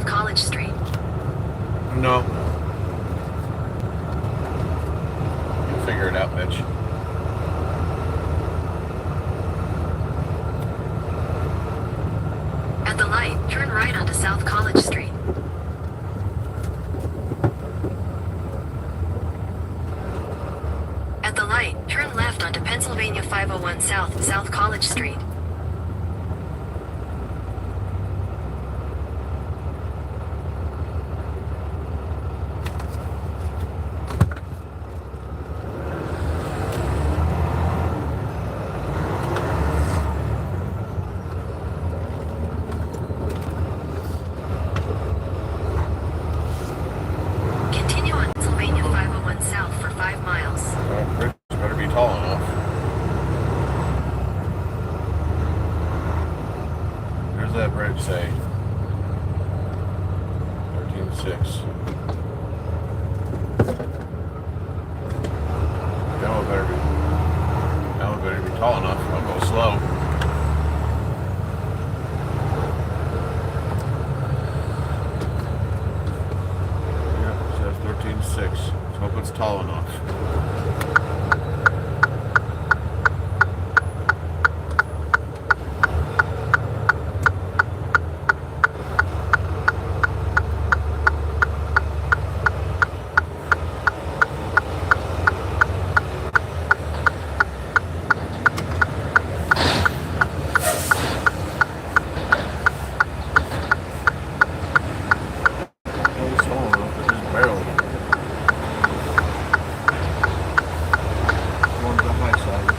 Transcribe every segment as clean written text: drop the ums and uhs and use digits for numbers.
South College Street. No. You'll figure it out, bitch. At the light, turn right onto South College Street. At the light, turn left onto Pennsylvania 501 South, South College Street. Continue on Pennsylvania 501 South for 5 miles. That bridge better be tall enough. Where's that bridge say? 13.6. That one better be tall enough. I'll go slow. Yeah, it says 13.6. Let's hope it's tall enough. It's tall enough, but just barely. Going to the high side.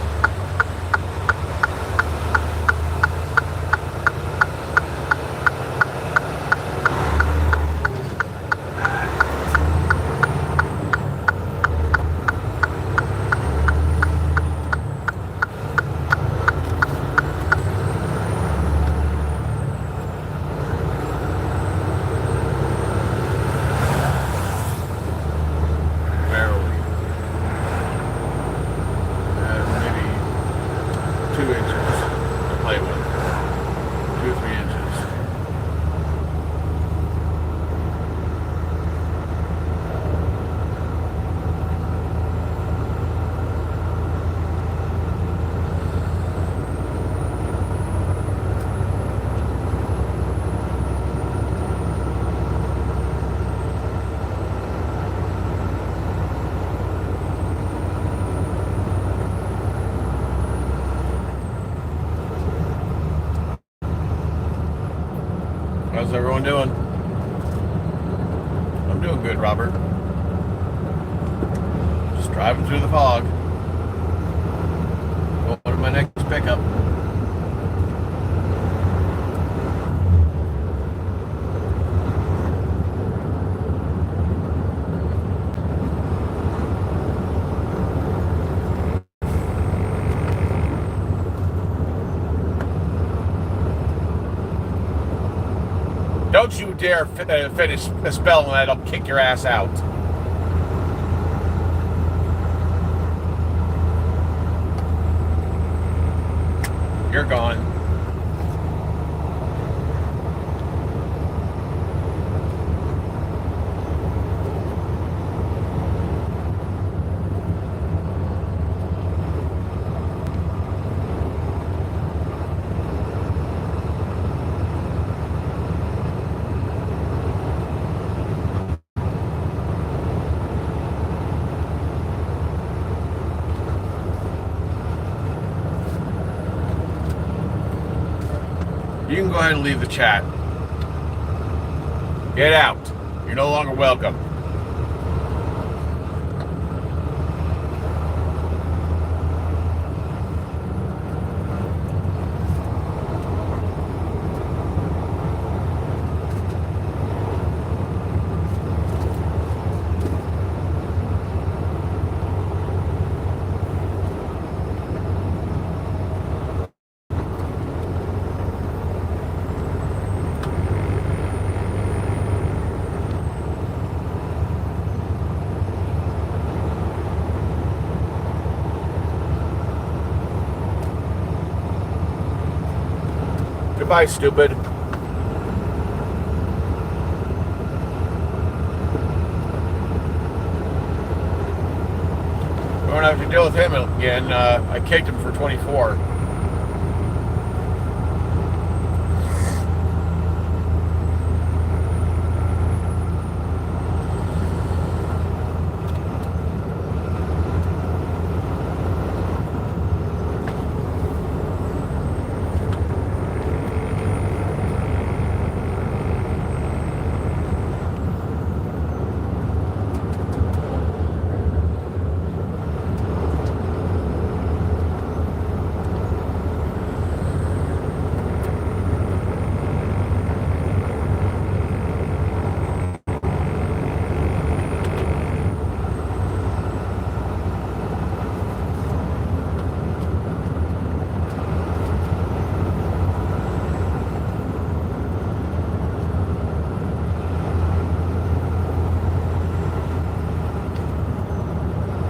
Barely. Maybe 2 inches to play with. 2 or 3 inches. How's everyone doing? I'm doing good, Robert. Just driving through the fog. Going to my next pickup. Don't you dare finish a spell and I'll kick your ass out. You're gone. You can go ahead and leave the chat. Get out. You're no longer welcome. Goodbye, stupid. deal with him again. I kicked him for 24.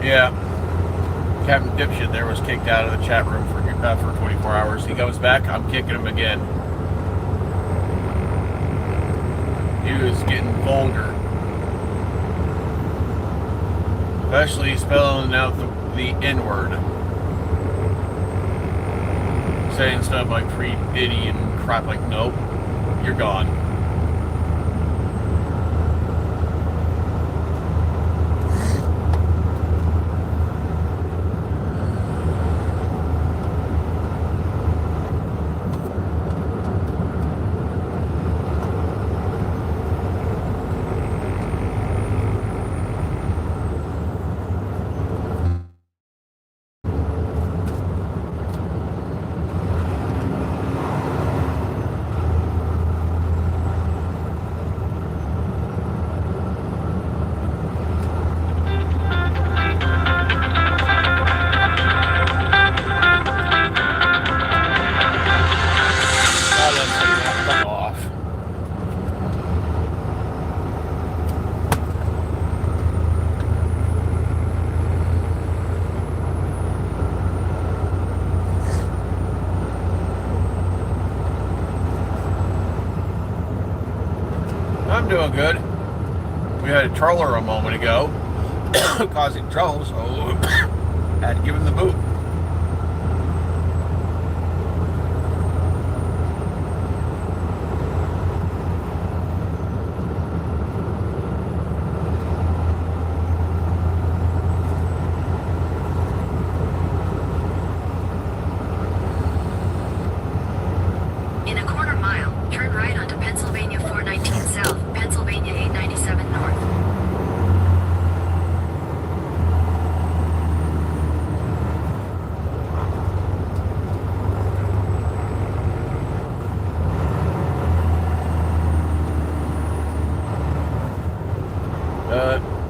Yeah, Captain Dipshit there was kicked out of the chat room for 24 hours. He comes back, I'm kicking him again. He was getting vulgar. Especially spelling out the N-word. Saying stuff like free Diddy and crap like, nope, you're gone. I'm doing good. We had a troller a moment ago causing trouble, so had to give him the boot. In a quarter mile, turn right onto Pennsylvania 419 South, Pennsylvania 897 North.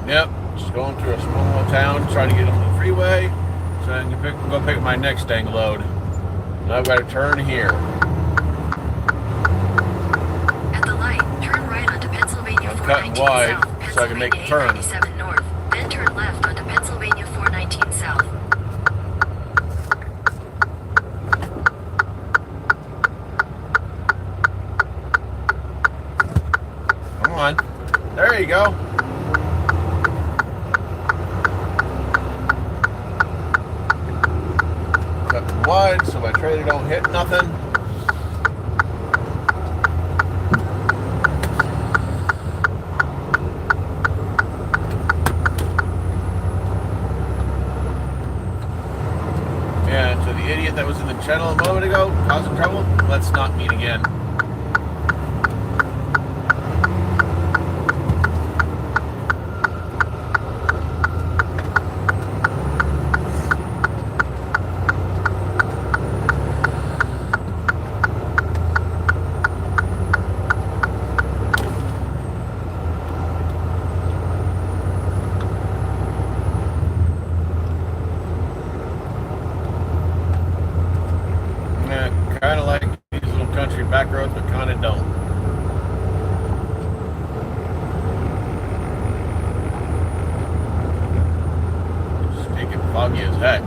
Yep, just going through a small little town, trying to get on the freeway, so I can go pick up my next dang load. Now I've got to turn here. At the light, turn right onto Pennsylvania I'm 419 cutting wide South, so I can make the Pennsylvania turn. 897 North. Then turn left onto Pennsylvania 419 South. Come on. There you go. Cutting wide so my trailer don't hit nothing. Yeah, to the idiot that was in the channel a moment ago causing trouble, let's not meet again. Kind of like these little country back roads, but kind of don't. Stinking foggy as heck.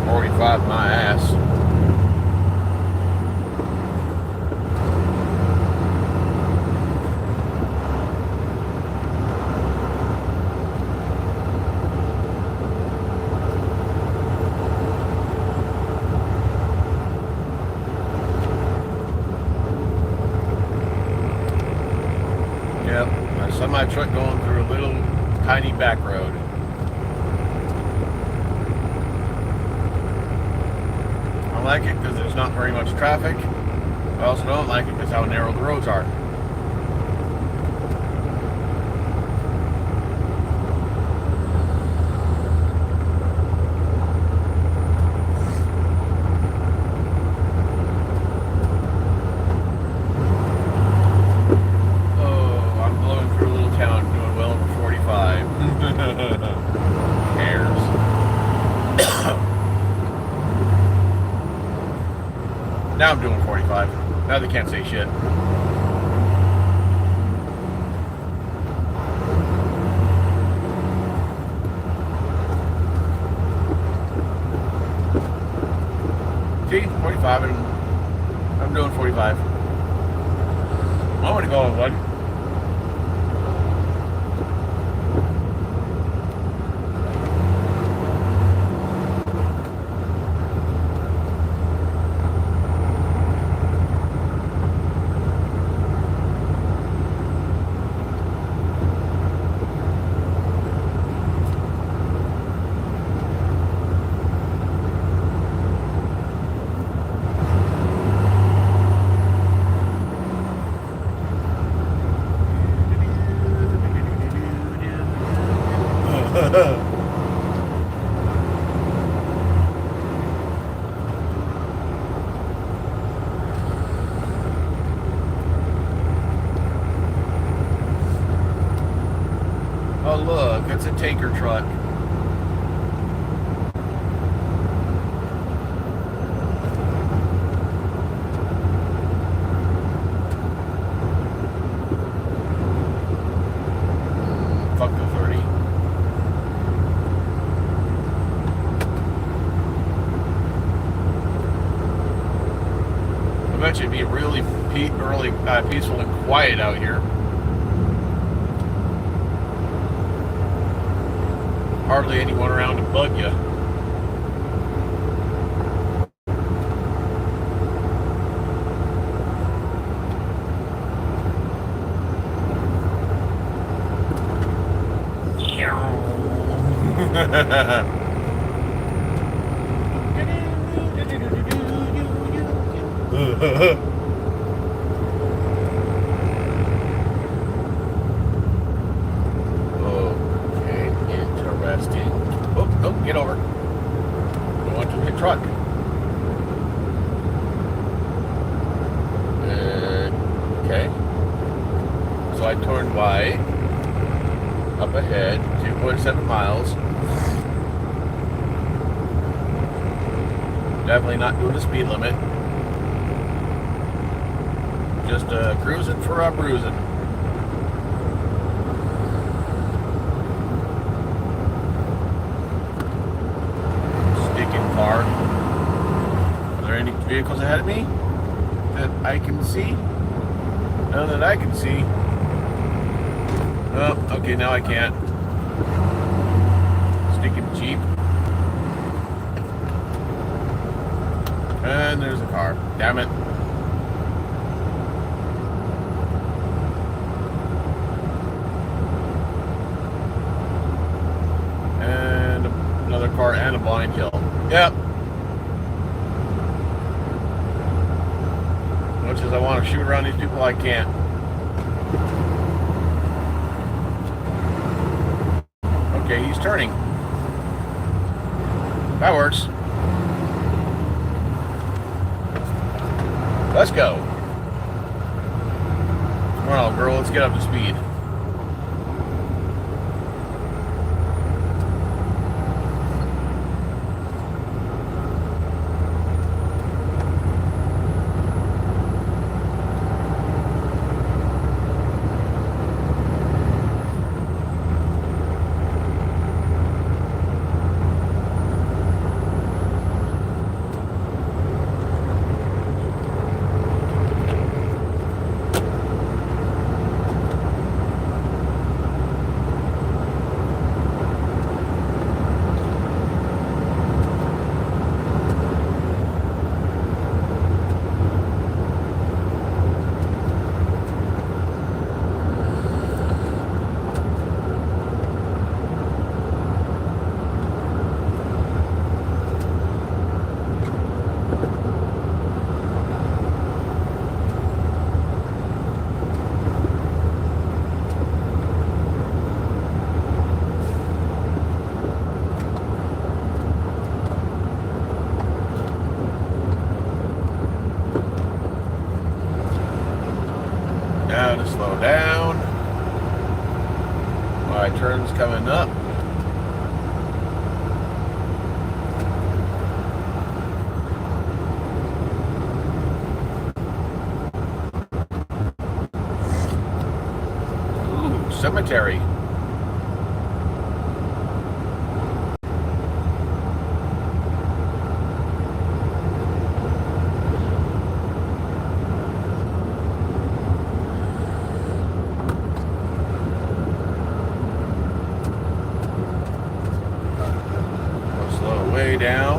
45 my ass. semi truck going through a little tiny back road. I like it because there's not very much traffic. I also don't like it because how narrow the roads are. Now I'm doing 45. Now they can't say shit. See, 45 and I'm doing 45. I'm gonna go, bud. Oh look, it's a tanker truck. Fuck the 30. I bet you it'd be really peaceful and quiet out here. Hardly anyone around to bug you. Get over. Don't want to hit truck. Okay. So I turned wide up ahead, 2.7 miles. Definitely not doing the speed limit. Just cruising for a bruising. Car. Are there any vehicles ahead of me that I can see? None that I can see. Oh, okay, now I can't. Stinking Jeep. And there's a car. Damn it. And another car and a blind hill. Yep. Much as I want to shoot around these people, I can't. Okay, he's turning. That works. Let's go. Come on, girl, let's get up to speed. Now to slow down. My turn's coming up. Ooh, cemetery. Down.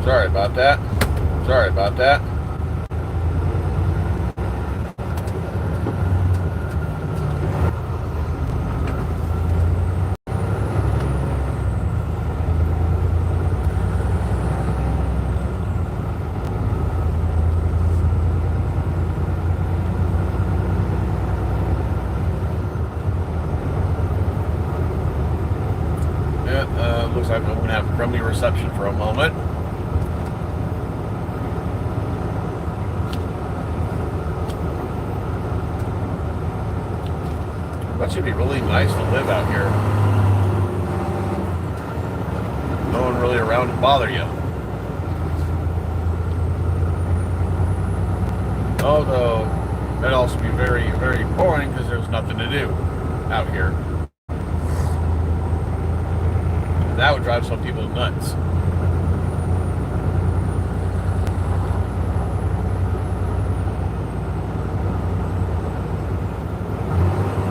Sorry about that. Sorry about that. Looks like I'm going to have crummy reception for a moment. That should be really nice to live out here. No one really around to bother you. Although, that'd also be very, very boring because there's nothing to do out here. That would drive some people nuts.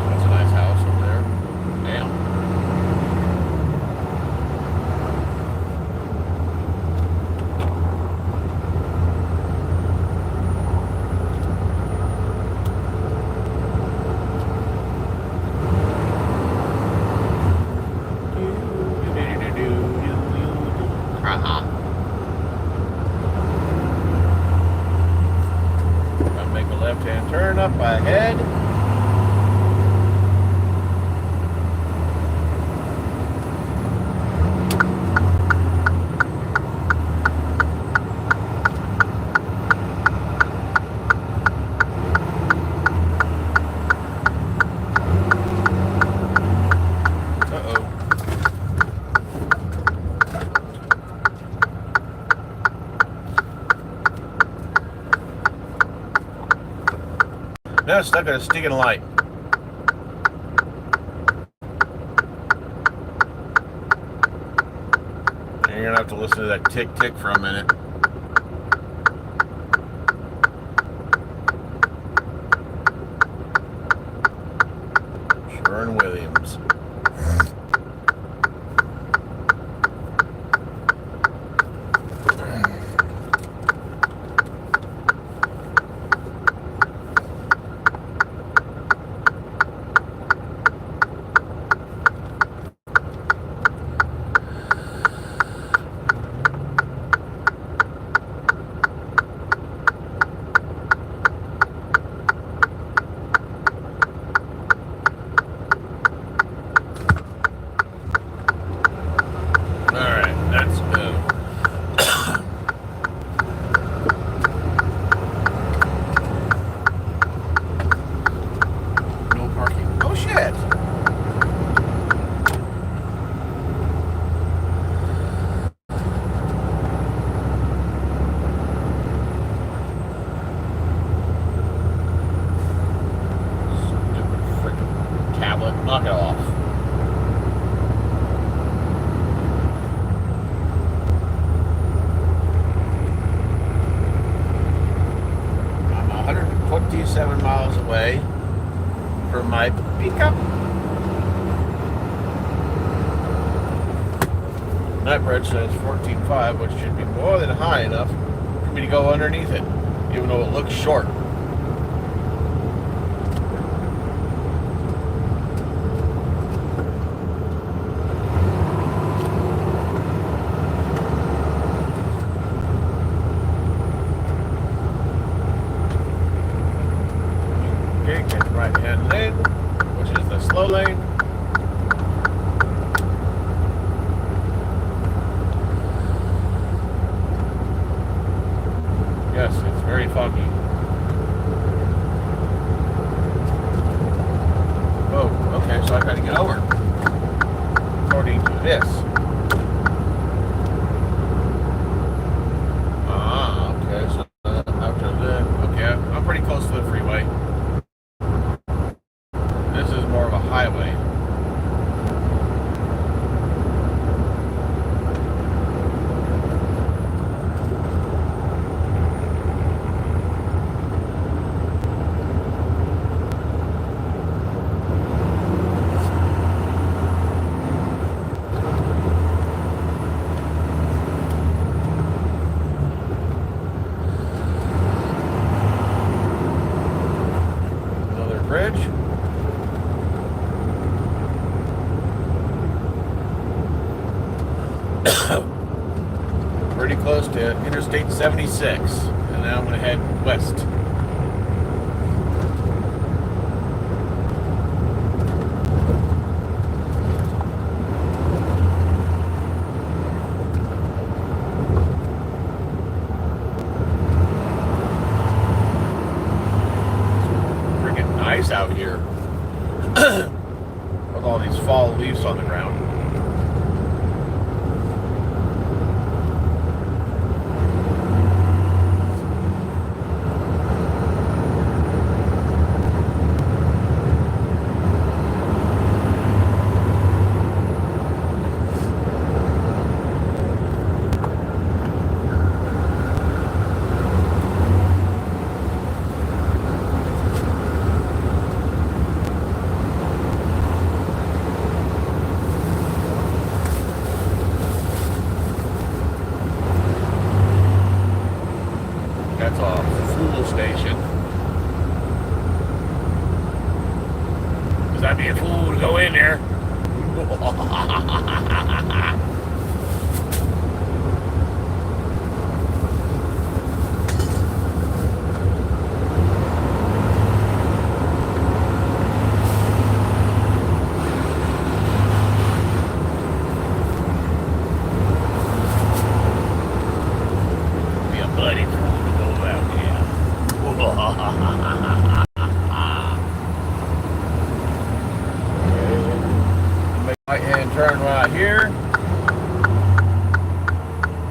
That's a nice house over there. Damn. Left-hand turn up ahead. Now it's stuck at a stinking light. And you're gonna have to listen to that tick tick for a minute. Sherwin-Williams. Knock it off. I'm 127 miles away from my pickup. That bridge says 14.5, which should be more than high enough for me to go underneath it, even though it looks short. Right-hand lane, which is the slow lane. Yes, it's very foggy. get over, according to this. Okay, so after that, okay, I'm pretty close to the freeway. This is more of a highway. Bridge. Pretty close to Interstate 76, and now I'm going to head west. Nice out here with all these fall leaves on the ground. That's a fuel station. Because I'd be a fool to go in there. Be a bloody fool. Make a right-hand turn right here.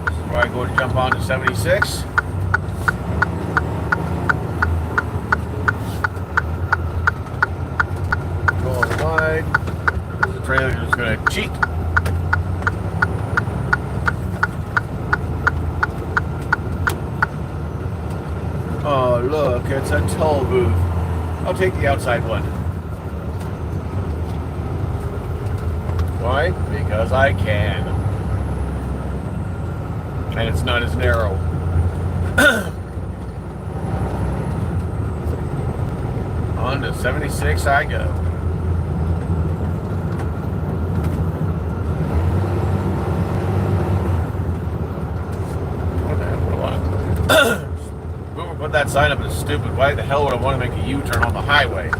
This is where I go to jump onto 76. Going wide. The trailer is going to cheat. Oh, look, it's a toll booth. I'll take the outside one. Why? Because I can. And it's not as narrow. On to 76 I go. What the hell do I want? Whoever put that sign up is stupid. Why the hell would I want to make a U-turn on the highway?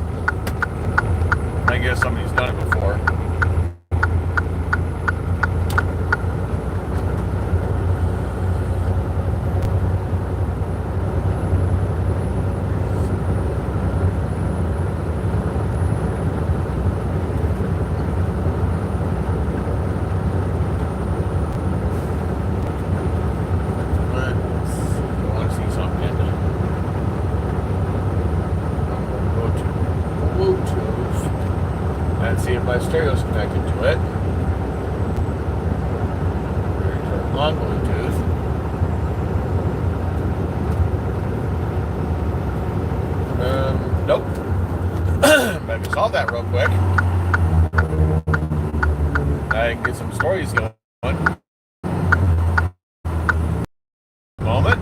I guess somebody's done it before. See if my stereo's connected to it. Turn on Bluetooth. Nope. Maybe solve that real quick. I can get some stories going. Moment.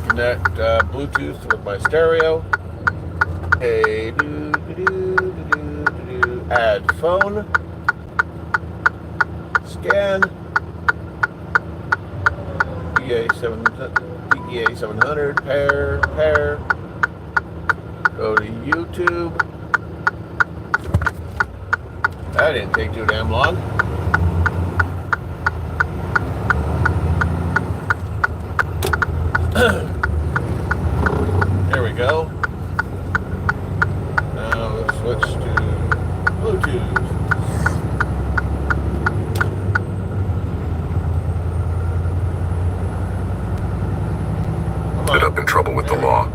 Connect Bluetooth with my stereo. Hey, add phone. Scan. EA700. Pair. Go to YouTube. That didn't take too damn long. There we go. trouble with the law.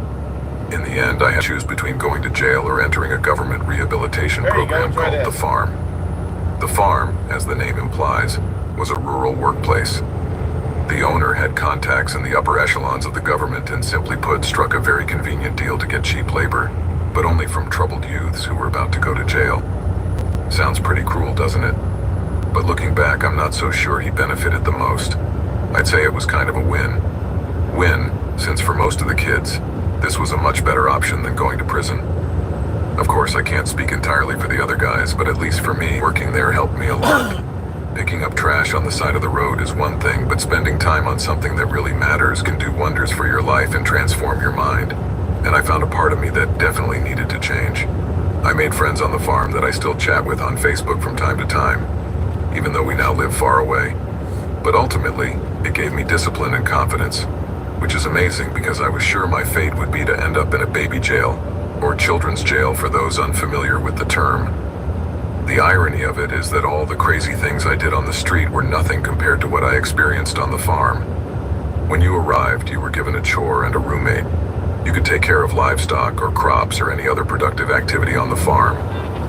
In the end, I had to choose between going to jail or entering a government rehabilitation program called The Farm. The Farm, as the name implies, was a rural workplace. The owner had contacts in the upper echelons of the government and simply put struck a very convenient deal to get cheap labor, but only from troubled youths who were about to go to jail. Sounds pretty cruel, doesn't it? But looking back, I'm not so sure he benefited the most. I'd say it was kind of a win. Win, since for most of the kids, this was a much better option than going to prison. Of course, I can't speak entirely for the other guys, but at least for me, working there helped me a lot. Picking up trash on the side of the road is one thing, but spending time on something that really matters can do wonders for your life and transform your mind. And I found a part of me that definitely needed to change. I made friends on the farm that I still chat with on Facebook from time to time, even though we now live far away. But ultimately, it gave me discipline and confidence, which is amazing because I was sure my fate would be to end up in a baby jail, or children's jail for those unfamiliar with the term. The irony of it is that all the crazy things I did on the street were nothing compared to what I experienced on the farm. When you arrived, you were given a chore and a roommate. You could take care of livestock or crops or any other productive activity on the farm,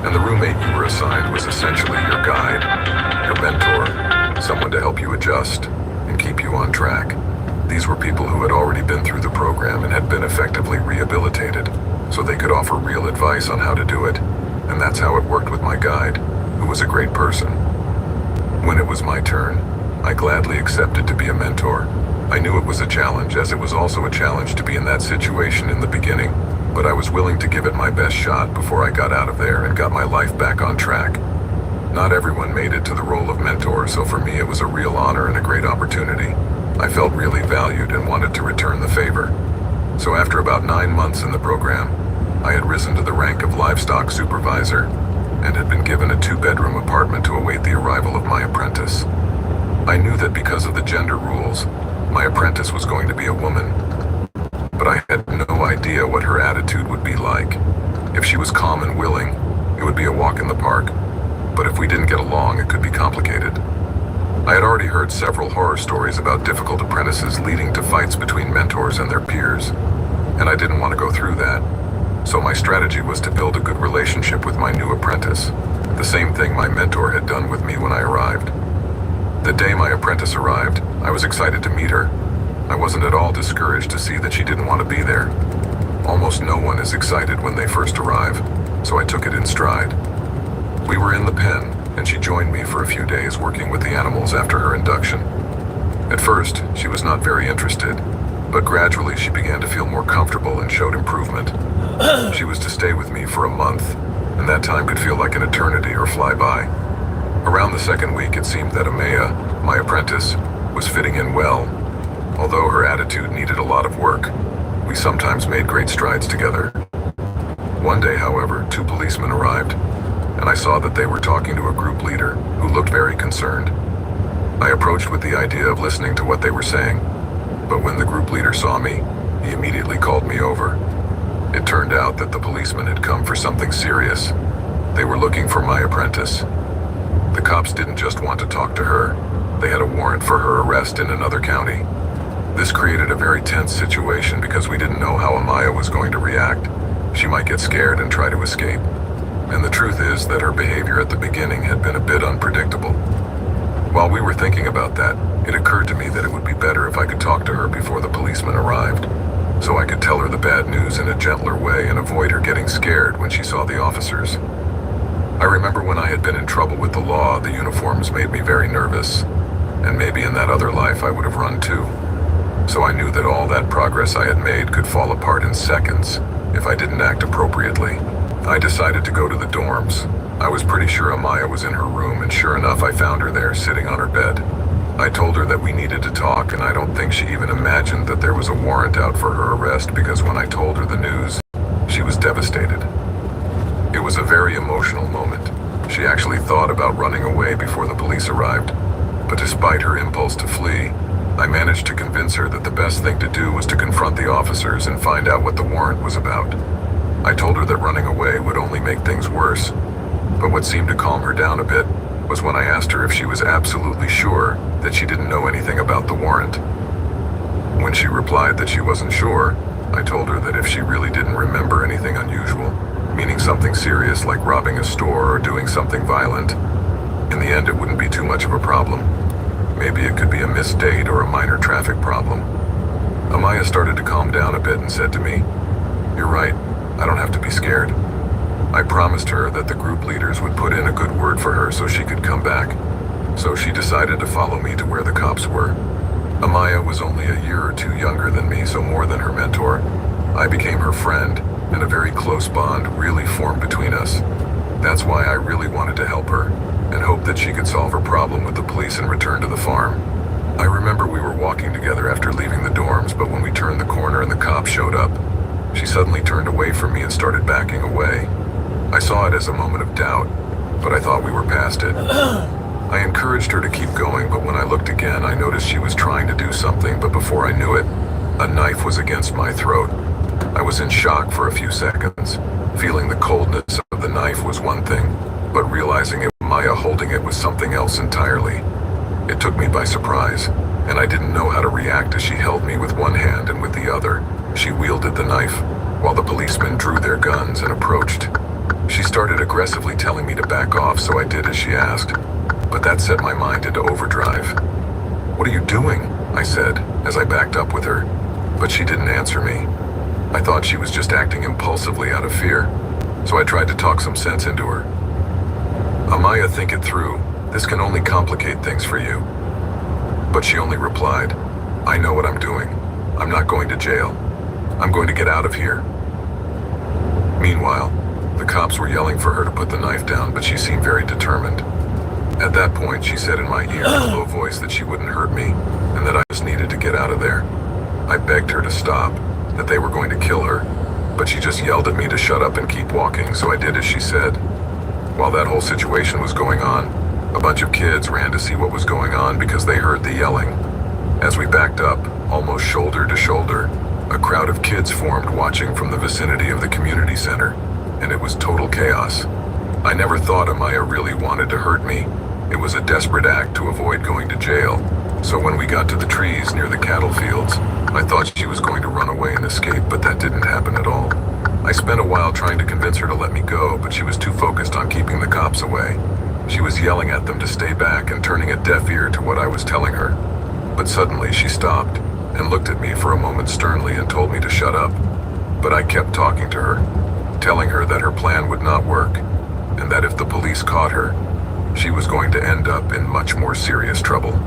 and the roommate you were assigned was essentially your guide, your mentor, someone to help you adjust and keep you on track. These were people who had already been through the program and had been effectively rehabilitated, so they could offer real advice on how to do it, and that's how it worked with my guide, who was a great person. When it was my turn, I gladly accepted to be a mentor. I knew it was a challenge, as it was also a challenge to be in that situation in the beginning, but I was willing to give it my best shot before I got out of there and got my life back on track. Not everyone made it to the role of mentor, so for me it was a real honor and a great opportunity. I felt really valued and wanted to return the favor. So after about 9 months in the program, I had risen to the rank of livestock supervisor and had been given a 2-bedroom apartment to await the arrival of my apprentice. I knew that because of the gender rules, my apprentice was going to be a woman, but I had no idea what her attitude would be like. If she was calm and willing, it would be a walk in the park, but if we didn't get along, it could be complicated. I had already heard several horror stories about difficult apprentices leading to fights between mentors and their peers, and I didn't want to go through that. So my strategy was to build a good relationship with my new apprentice, the same thing my mentor had done with me when I arrived. The day my apprentice arrived, I was excited to meet her. I wasn't at all discouraged to see that she didn't want to be there. Almost no one is excited when they first arrive, so I took it in stride. We were in the pen, and she joined me for a few days working with the animals after her induction. At first, she was not very interested, but gradually she began to feel more comfortable and showed improvement. She was to stay with me for a month, and that time could feel like an eternity or fly by. Around the second week, it seemed that Amaya, my apprentice, was fitting in well. Although her attitude needed a lot of work, we sometimes made great strides together. One day, however, 2 policemen arrived, and I saw that they were talking to a group leader who looked very concerned. I approached with the idea of listening to what they were saying, but when the group leader saw me, he immediately called me over. It turned out that the policemen had come for something serious. They were looking for my apprentice. The cops didn't just want to talk to her, they had a warrant for her arrest in another county. This created a very tense situation because we didn't know how Amaya was going to react. She might get scared and try to escape. And the truth is that her behavior at the beginning had been a bit unpredictable. While we were thinking about that, it occurred to me that it would be better if I could talk to her before the policeman arrived, so I could tell her the bad news in a gentler way and avoid her getting scared when she saw the officers. I remember when I had been in trouble with the law, the uniforms made me very nervous, and maybe in that other life I would have run too. So I knew that all that progress I had made could fall apart in seconds if I didn't act appropriately. I decided to go to the dorms. I was pretty sure Amaya was in her room, and sure enough, I found her there sitting on her bed. I told her that we needed to talk, and I don't think she even imagined that there was a warrant out for her arrest, because when I told her the news, she was devastated. It was a very emotional moment. She actually thought about running away before the police arrived, but despite her impulse to flee, I managed to convince her that the best thing to do was to confront the officers and find out what the warrant was about. I told her that running away would only make things worse, but what seemed to calm her down a bit was when I asked her if she was absolutely sure that she didn't know anything about the warrant. When she replied that she wasn't sure, I told her that if she really didn't remember anything unusual, meaning something serious like robbing a store or doing something violent, in the end it wouldn't be too much of a problem. Maybe it could be a missed date or a minor traffic problem. Amaya started to calm down a bit and said to me, "You're right, I don't have to be scared." I promised her that the group leaders would put in a good word for her so she could come back. So she decided to follow me to where the cops were. Amaya was only a year or two younger than me, so more than her mentor. I became her friend, and a very close bond really formed between us. That's why I really wanted to help her, and hoped that she could solve her problem with the police and return to the farm. I remember we were walking together after leaving the dorms, but when we turned the corner and the cops showed up, she suddenly turned away from me and started backing away. I saw it as a moment of doubt, but I thought we were past it. I encouraged her to keep going, but when I looked again, I noticed she was trying to do something, but before I knew it, a knife was against my throat. I was in shock for a few seconds. Feeling the coldness of the knife was one thing, but realizing it was Maya holding it was something else entirely. It took me by surprise, and I didn't know how to react as she held me with one hand and with the other, she wielded the knife, while the policemen drew their guns and approached. She started aggressively telling me to back off, so I did as she asked. But that set my mind into overdrive. "What are you doing?" I said, as I backed up with her. But she didn't answer me. I thought she was just acting impulsively out of fear, so I tried to talk some sense into her. "Amaya, think it through. This can only complicate things for you." But she only replied, "I know what I'm doing. I'm not going to jail. I'm going to get out of here." Meanwhile, the cops were yelling for her to put the knife down, but she seemed very determined. At that point, she said in my ear in a low voice that she wouldn't hurt me, and that I just needed to get out of there. I begged her to stop, that they were going to kill her, but she just yelled at me to shut up and keep walking, so I did as she said. While that whole situation was going on, a bunch of kids ran to see what was going on because they heard the yelling. As we backed up, almost shoulder to shoulder, a crowd of kids formed watching from the vicinity of the community center, and it was total chaos. I never thought Amaya really wanted to hurt me. It was a desperate act to avoid going to jail, so when we got to the trees near the cattle fields, I thought she was going to run away and escape, but that didn't happen at all. I spent a while trying to convince her to let me go, but she was too focused on keeping the cops away. She was yelling at them to stay back and turning a deaf ear to what I was telling her. But suddenly she stopped and looked at me for a moment sternly and told me to shut up. But I kept talking to her, telling her that her plan would not work, and that if the police caught her, she was going to end up in much more serious trouble.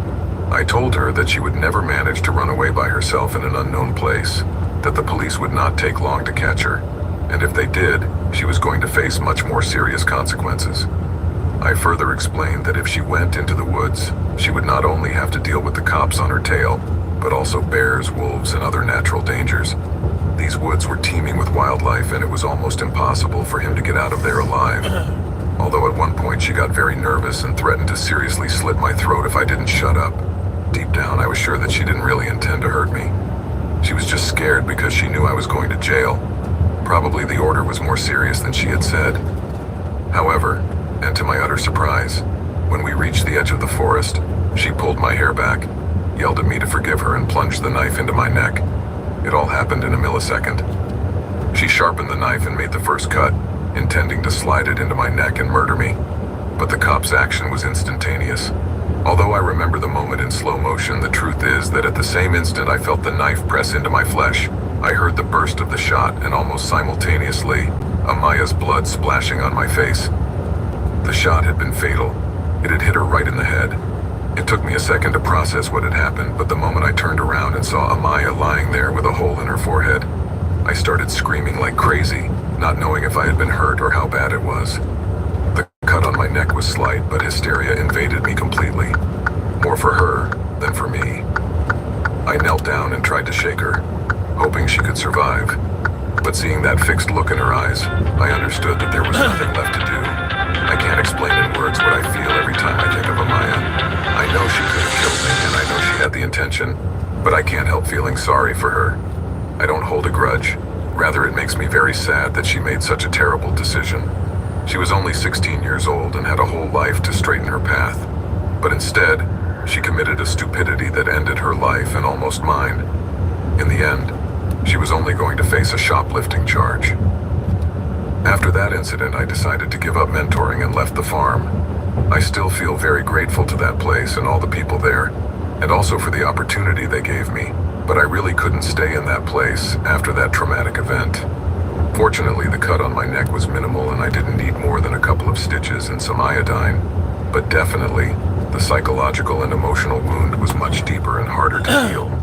I told her that she would never manage to run away by herself in an unknown place, that the police would not take long to catch her, and if they did, she was going to face much more serious consequences. I further explained that if she went into the woods, she would not only have to deal with the cops on her tail, but also bears, wolves, and other natural dangers. These woods were teeming with wildlife, and it was almost impossible for him to get out of there alive. Although at one point she got very nervous and threatened to seriously slit my throat if I didn't shut up. Deep down, I was sure that she didn't really intend to hurt me. She was just scared because she knew I was going to jail. Probably the order was more serious than she had said. However, and to my utter surprise, when we reached the edge of the forest, she pulled my hair back, yelled at me to forgive her, and plunged the knife into my neck. It all happened in a millisecond. She sharpened the knife and made the first cut, intending to slide it into my neck and murder me. But the cop's action was instantaneous. Although I remember the moment in slow motion, the truth is that at the same instant I felt the knife press into my flesh. I heard the burst of the shot, and almost simultaneously, Amaya's blood splashing on my face. The shot had been fatal. It had hit her right in the head. It took me a second to process what had happened, but the moment I turned around and saw Amaya lying there with a hole in her forehead, I started screaming like crazy, not knowing if I had been hurt or how bad it was. The cut on my neck was slight, but hysteria invaded me completely. More for her than for me. I knelt down and tried to shake her, hoping she could survive. But seeing that fixed look in her eyes, I understood that there was nothing left to do. I can't explain in words what I feel every time I think of Amaya. I know she could have killed me, and I know she had the intention, but I can't help feeling sorry for her. I don't hold a grudge. Rather, it makes me very sad that she made such a terrible decision. She was only 16 years old and had a whole life to straighten her path. But instead, she committed a stupidity that ended her life and almost mine. In the end, She was only going to face a shoplifting charge. After that incident, I decided to give up mentoring and left the farm. I still feel very grateful to that place and all the people there, and also for the opportunity they gave me, but I really couldn't stay in that place after that traumatic event. Fortunately, the cut on my neck was minimal and I didn't need more than a couple of stitches and some iodine, but definitely, the psychological and emotional wound was much deeper and harder to heal.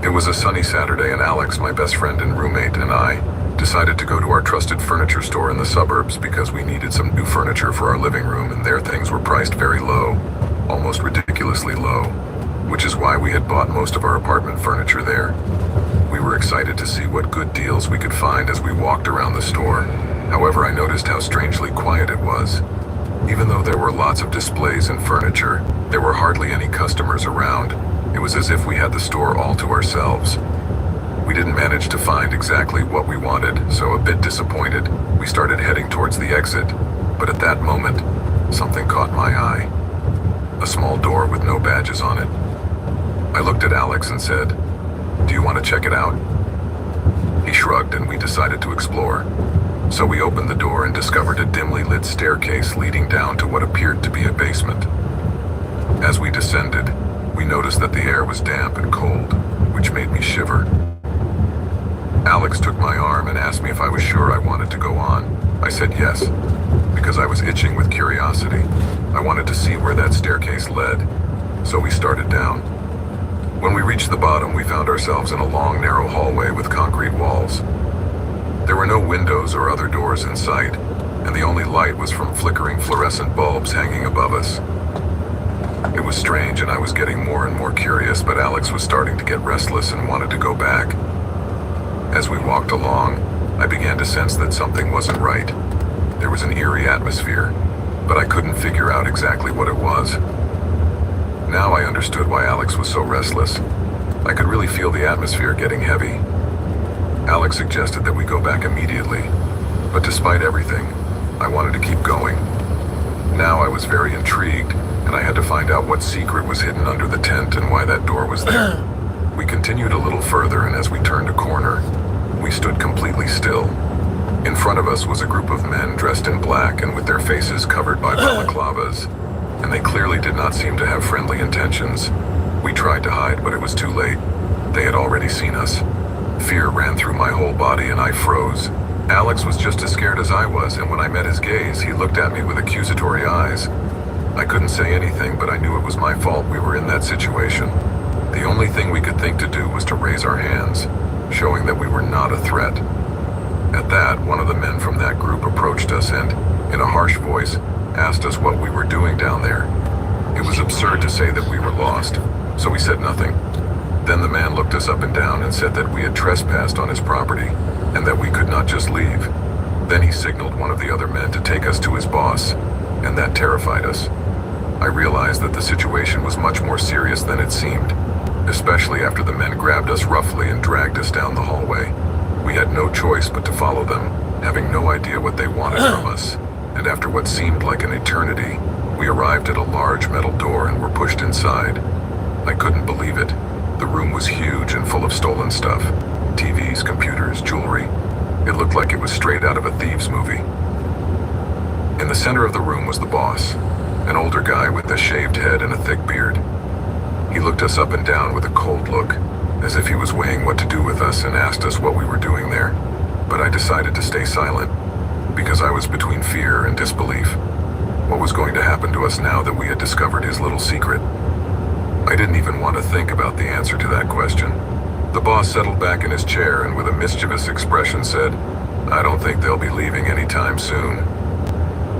It was a sunny Saturday and Alex, my best friend and roommate, and I decided to go to our trusted furniture store in the suburbs because we needed some new furniture for our living room and their things were priced very low, almost ridiculously low, which is why we had bought most of our apartment furniture there. We were excited to see what good deals we could find as we walked around the store. However, I noticed how strangely quiet it was. Even though there were lots of displays and furniture, there were hardly any customers around. It was as if we had the store all to ourselves. We didn't manage to find exactly what we wanted, so a bit disappointed, we started heading towards the exit. But at that moment, something caught my eye. A small door with no badges on it. I looked at Alex and said, "Do you want to check it out?" He shrugged and we decided to explore. So we opened the door and discovered a dimly lit staircase leading down to what appeared to be a basement. As we descended, we noticed that the air was damp and cold, which made me shiver. Alex took my arm and asked me if I was sure I wanted to go on. I said yes, because I was itching with curiosity. I wanted to see where that staircase led, so we started down. When we reached the bottom, we found ourselves in a long, narrow hallway with concrete walls. There were no windows or other doors in sight, and the only light was from flickering fluorescent bulbs hanging above us. It was strange and I was getting more and more curious, but Alex was starting to get restless and wanted to go back. As we walked along, I began to sense that something wasn't right. There was an eerie atmosphere, but I couldn't figure out exactly what it was. Now I understood why Alex was so restless. I could really feel the atmosphere getting heavy. Alex suggested that we go back immediately, but despite everything, I wanted to keep going. Now I was very intrigued, and I had to find out what secret was hidden under the tent and why that door was there. We continued a little further, and as we turned a corner, we stood completely still. In front of us was a group of men dressed in black and with their faces covered by balaclavas, and they clearly did not seem to have friendly intentions. We tried to hide, but it was too late. They had already seen us. Fear ran through my whole body and I froze. Alex was just as scared as I was, and when I met his gaze, he looked at me with accusatory eyes. I couldn't say anything, but I knew it was my fault we were in that situation. The only thing we could think to do was to raise our hands, showing that we were not a threat. At that, one of the men from that group approached us and, in a harsh voice, asked us what we were doing down there. It was absurd to say that we were lost, so we said nothing. Then the man looked us up and down and said that we had trespassed on his property, and that we could not just leave. Then he signaled one of the other men to take us to his boss, and that terrified us. I realized that the situation was much more serious than it seemed, especially after the men grabbed us roughly and dragged us down the hallway. We had no choice but to follow them, having no idea what they wanted from us, and after what seemed like an eternity, we arrived at a large metal door and were pushed inside. I couldn't believe it. The room was huge and full of stolen stuff. TVs, computers, jewelry. It looked like it was straight out of a thieves movie. In the center of the room was the boss, an older guy with a shaved head and a thick beard. He looked us up and down with a cold look, as if he was weighing what to do with us, and asked us what we were doing there. But I decided to stay silent, because I was between fear and disbelief. What was going to happen to us now that we had discovered his little secret? I didn't even want to think about the answer to that question. The boss settled back in his chair and with a mischievous expression said, "I don't think they'll be leaving anytime soon."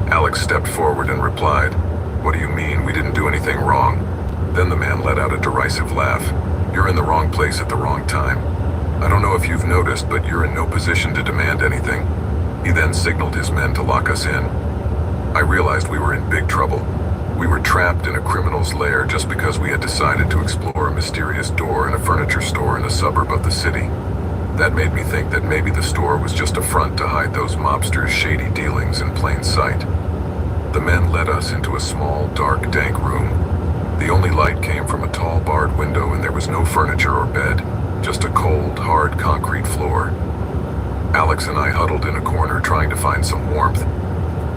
Alex stepped forward and replied, "What do you mean? We didn't do anything wrong." Then the man let out a derisive laugh. "You're in the wrong place at the wrong time. I don't know if you've noticed, but you're in no position to demand anything." He then signaled his men to lock us in. I realized we were in big trouble. We were trapped in a criminal's lair just because we had decided to explore a mysterious door in a furniture store in a suburb of the city. That made me think that maybe the store was just a front to hide those mobsters' shady dealings in plain sight. The men led us into a small, dark, dank room. The only light came from a tall, barred window, and there was no furniture or bed, just a cold, hard concrete floor. Alex and I huddled in a corner trying to find some warmth.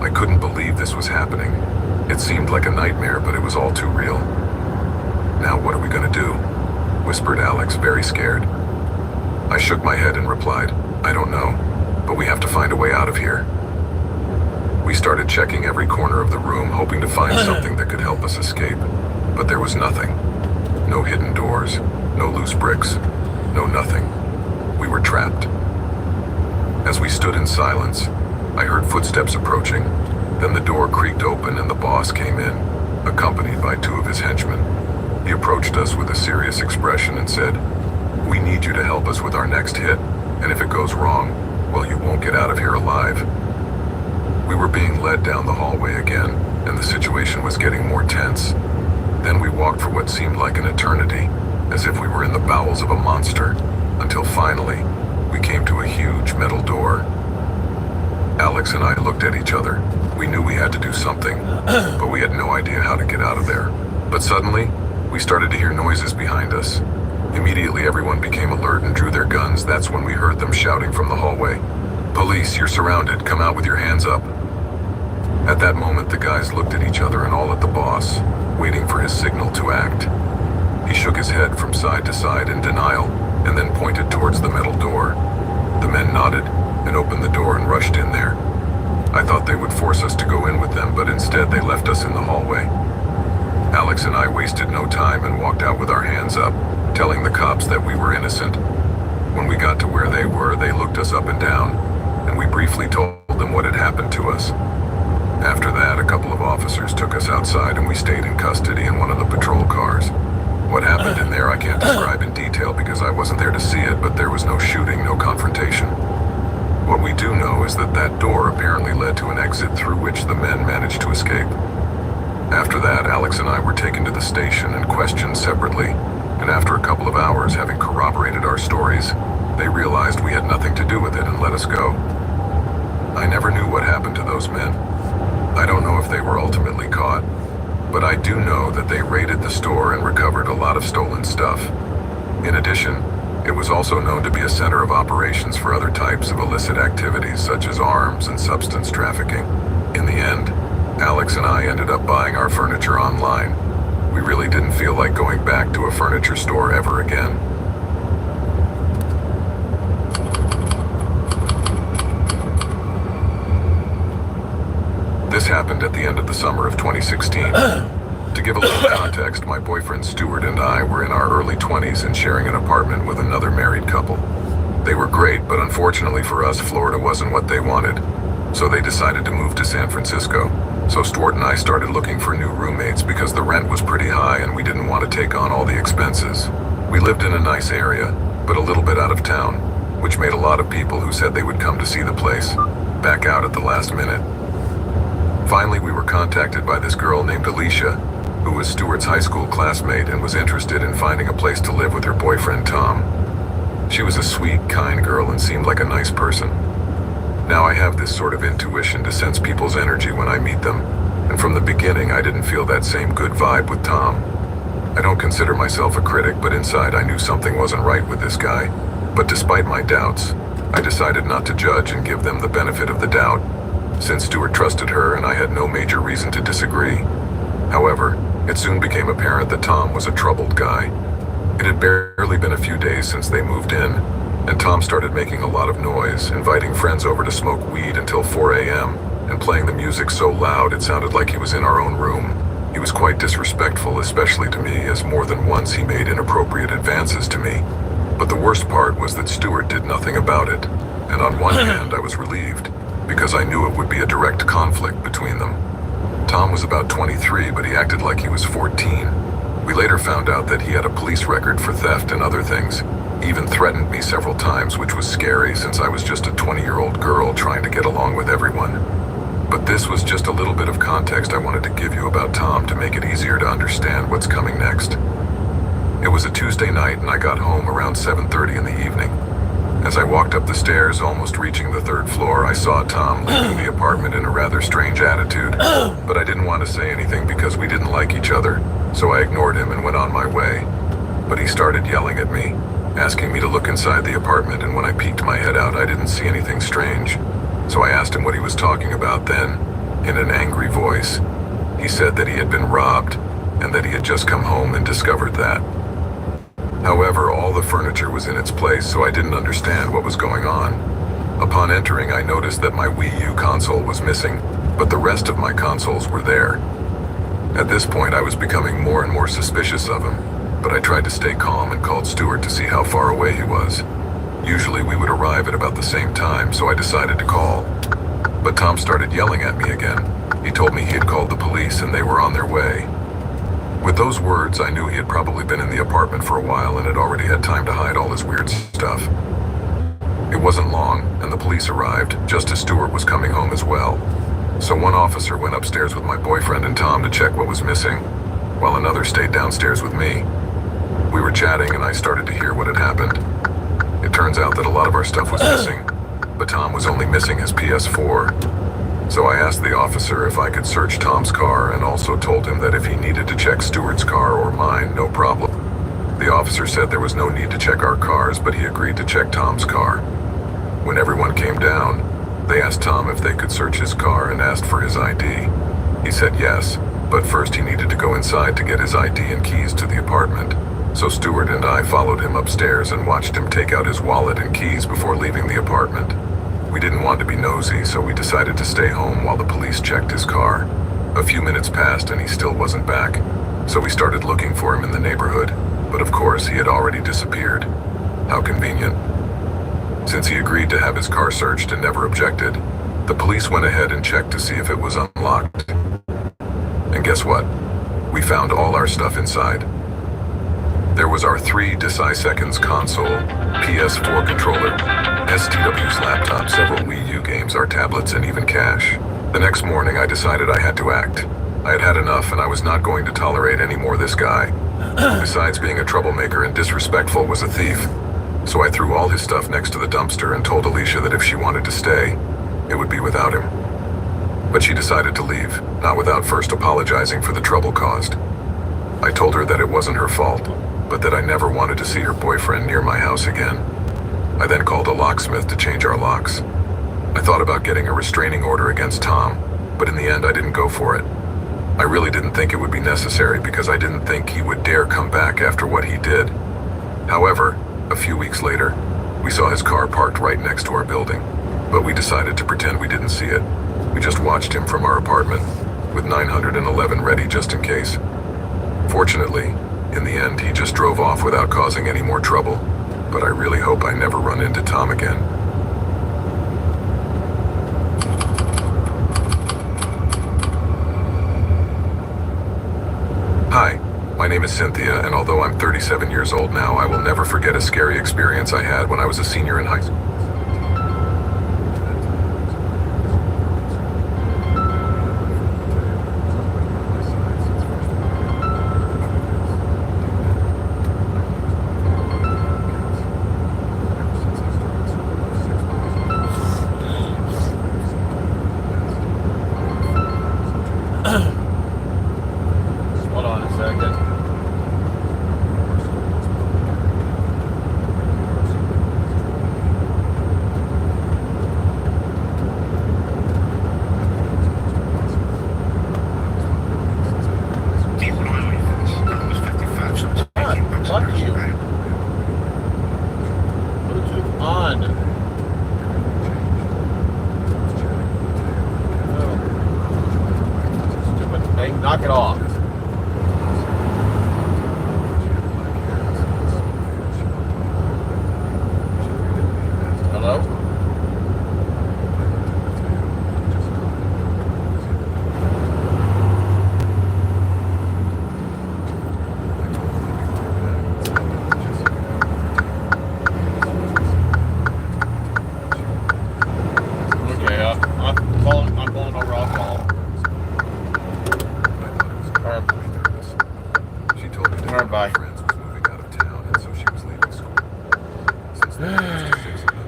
I couldn't believe this was happening. It seemed like a nightmare, but it was all too real. "Now what are we gonna do?" whispered Alex, very scared. I shook my head and replied, "I don't know, but we have to find a way out of here." We started checking every corner of the room, hoping to find something that could help us escape, but there was nothing. No hidden doors, no loose bricks, no nothing. We were trapped. As we stood in silence, I heard footsteps approaching. Then the door creaked open and the boss came in, accompanied by two of his henchmen. He approached us with a serious expression and said, "We need you to help us with our next hit, and if it goes wrong, well, you won't get out of here alive." We were being led down the hallway again, and the situation was getting more tense. Then we walked for what seemed like an eternity, as if we were in the bowels of a monster, until finally, we came to a huge metal door. Alex and I looked at each other. We knew we had to do something, but we had no idea how to get out of there. But suddenly, we started to hear noises behind us. Immediately, everyone became alert and drew their guns. That's when we heard them shouting from the hallway, "Police, you're surrounded. Come out with your hands up." At that moment, the guys looked at each other and all at the boss, waiting for his signal to act. He shook his head from side to side in denial, and then pointed towards the metal door. The men nodded and opened the door and rushed in there. I thought they would force us to go in with them, but instead they left us in the hallway. Alex and I wasted no time and walked out with our hands up, telling the cops that we were innocent. When we got to where they were, they looked us up and down, and we briefly told them what had happened to us. After that, a couple of officers took us outside and we stayed in custody in one of the patrol cars. What happened in there I can't describe in detail because I wasn't there to see it, but there was no shooting, no confrontation. What we do know is that that door apparently led to an exit through which the men managed to escape. After that, Alex and I were taken to the station and questioned separately, and after a couple of hours having corroborated our stories, they realized we had nothing to do with it and let us go. I never knew what happened to those men. I don't know if they were ultimately caught, but I do know that they raided the store and recovered a lot of stolen stuff. In addition, it was also known to be a center of operations for other types of illicit activities such as arms and substance trafficking. In the end, Alex and I ended up buying our furniture online. We really didn't feel like going back to a furniture store ever again. This happened at the end of the summer of 2016. To give a little context, my boyfriend Stuart and I were in our early 20s and sharing an apartment with another married couple. They were great, but unfortunately for us, Florida wasn't what they wanted. So they decided to move to San Francisco. So Stuart and I started looking for new roommates because the rent was pretty high and we didn't want to take on all the expenses. We lived in a nice area, but a little bit out of town, which made a lot of people who said they would come to see the place back out at the last minute. Finally, we were contacted by this girl named Alicia, who was Stuart's high school classmate and was interested in finding a place to live with her boyfriend, Tom. She was a sweet, kind girl and seemed like a nice person. Now I have this sort of intuition to sense people's energy when I meet them, and from the beginning I didn't feel that same good vibe with Tom. I don't consider myself a critic, but inside I knew something wasn't right with this guy. But despite my doubts, I decided not to judge and give them the benefit of the doubt, since Stuart trusted her and I had no major reason to disagree. However, it soon became apparent that Tom was a troubled guy. It had barely been a few days since they moved in, and Tom started making a lot of noise, inviting friends over to smoke weed until 4 a.m., and playing the music so loud it sounded like he was in our own room. He was quite disrespectful, especially to me, as more than once he made inappropriate advances to me. But the worst part was that Stuart did nothing about it, and on one hand I was relieved, because I knew it would be a direct conflict between them. Tom was about 23, but he acted like he was 14. We later found out that he had a police record for theft and other things. He even threatened me several times, which was scary since I was just a 20-year-old girl trying to get along with everyone. But this was just a little bit of context I wanted to give you about Tom to make it easier to understand what's coming next. It was a Tuesday night and I got home around 7:30 in the evening. As I walked up the stairs, almost reaching the 3rd floor, I saw Tom leaving the apartment in a rather strange attitude, but I didn't want to say anything because we didn't like each other, so I ignored him and went on my way. But he started yelling at me, asking me to look inside the apartment, and when I peeked my head out, I didn't see anything strange. So I asked him what he was talking about then, in an angry voice. He said that he had been robbed, and that he had just come home and discovered that. However, all the furniture was in its place, so I didn't understand what was going on. Upon entering, I noticed that my Wii U console was missing, but the rest of my consoles were there. At this point, I was becoming more and more suspicious of him, but I tried to stay calm and called Stuart to see how far away he was. Usually we would arrive at about the same time, so I decided to call. But Tom started yelling at me again. He told me he had called the police and they were on their way. With those words, I knew he had probably been in the apartment for a while and had already had time to hide all his weird stuff. It wasn't long, and the police arrived, just as Stuart was coming home as well. So one officer went upstairs with my boyfriend and Tom to check what was missing, while another stayed downstairs with me. We were chatting and I started to hear what had happened. It turns out that a lot of our stuff was missing, but Tom was only missing his PS4. So I asked the officer if I could search Tom's car and also told him that if he needed to check Stuart's car or mine, no problem. The officer said there was no need to check our cars, but he agreed to check Tom's car. When everyone came down, they asked Tom if they could search his car and asked for his ID. He said yes, but first he needed to go inside to get his ID and keys to the apartment. So Stuart and I followed him upstairs and watched him take out his wallet and keys before leaving the apartment. We didn't want to be nosy, so we decided to stay home while the police checked his car. A few minutes passed and he still wasn't back, so we started looking for him in the neighborhood, but of course he had already disappeared. How convenient. Since he agreed to have his car searched and never objected, the police went ahead and checked to see if it was unlocked. And guess what? We found all our stuff inside. There was our 3 Deciseconds console, PS4 controller, STW's laptop, several Wii U games, our tablets, and even cash. The next morning I decided I had to act. I had had enough and I was not going to tolerate any more this guy. Besides being a troublemaker and disrespectful, was a thief. So I threw all his stuff next to the dumpster and told Alicia that if she wanted to stay, it would be without him. But she decided to leave, not without first apologizing for the trouble caused. I told her that it wasn't her fault, but that I never wanted to see her boyfriend near my house again. I then called a locksmith to change our locks. I thought about getting a restraining order against Tom, but in the end I didn't go for it. I really didn't think it would be necessary because I didn't think he would dare come back after what he did. However, a few weeks later, we saw his car parked right next to our building, but we decided to pretend we didn't see it. We just watched him from our apartment, with 911 ready just in case. Fortunately, in the end, he just drove off without causing any more trouble, but I really hope I never run into Tom again. Hi, my name is Cynthia, and although I'm 37 years old now, I will never forget a scary experience I had when I was a senior in high school. Knock it off. Hello? Okay, I'm pulling over. I'll call. She told me that her friends was moving out of town, and so she was leaving school. Since then, it was just 6 of them.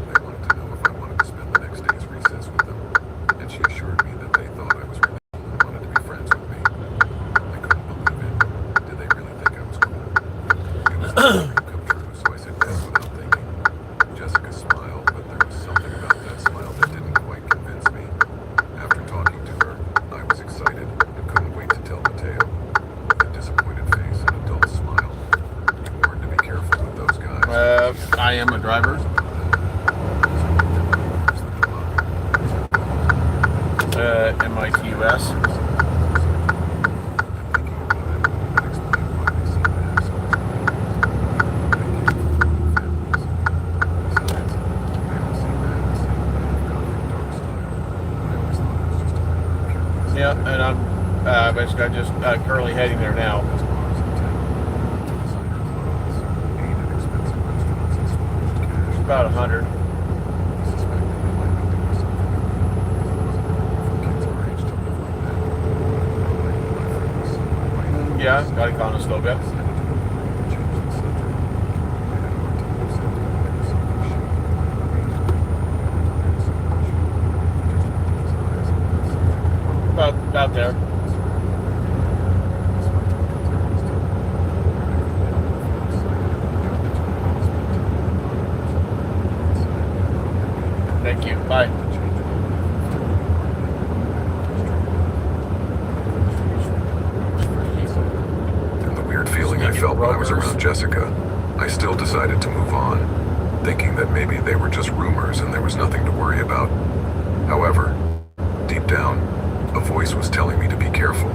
I am a driver. Mitus. Yeah, and I'm basically just currently heading there now. About 100. Yeah, got a Conestoga. About there. Thank you. Bye. And the weird feeling I felt when I was around Jessica, I still decided to move on, thinking that maybe they were just rumors and there was nothing to worry about. However, deep down, a voice was telling me to be careful.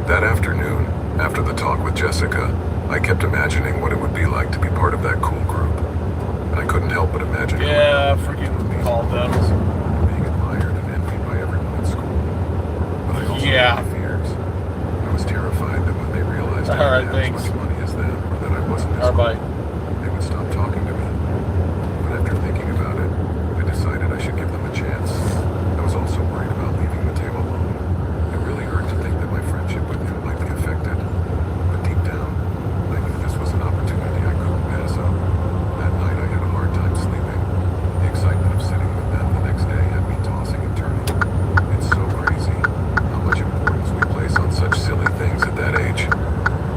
That afternoon, after the talk with Jessica, I kept imagining what it would be like to be part of that cool group. And I couldn't help but imagine freaking called them. Being admired and envied by everyone at school. But I also had fears. I was terrified that when they realized I didn't have as much money as them, or that I wasn't as cool, they would stop talking to me. But after thinking about it, I decided I should give them a chance. I was also worried about leaving Mateo alone. It really hurt to think that my friendship with him might be affected. But deep down, I knew this was an opportunity I couldn't pass up. That night I had a hard time sleeping. The excitement of sitting with them the next day had me tossing and turning. It's so crazy how much importance we place on such silly things at that age.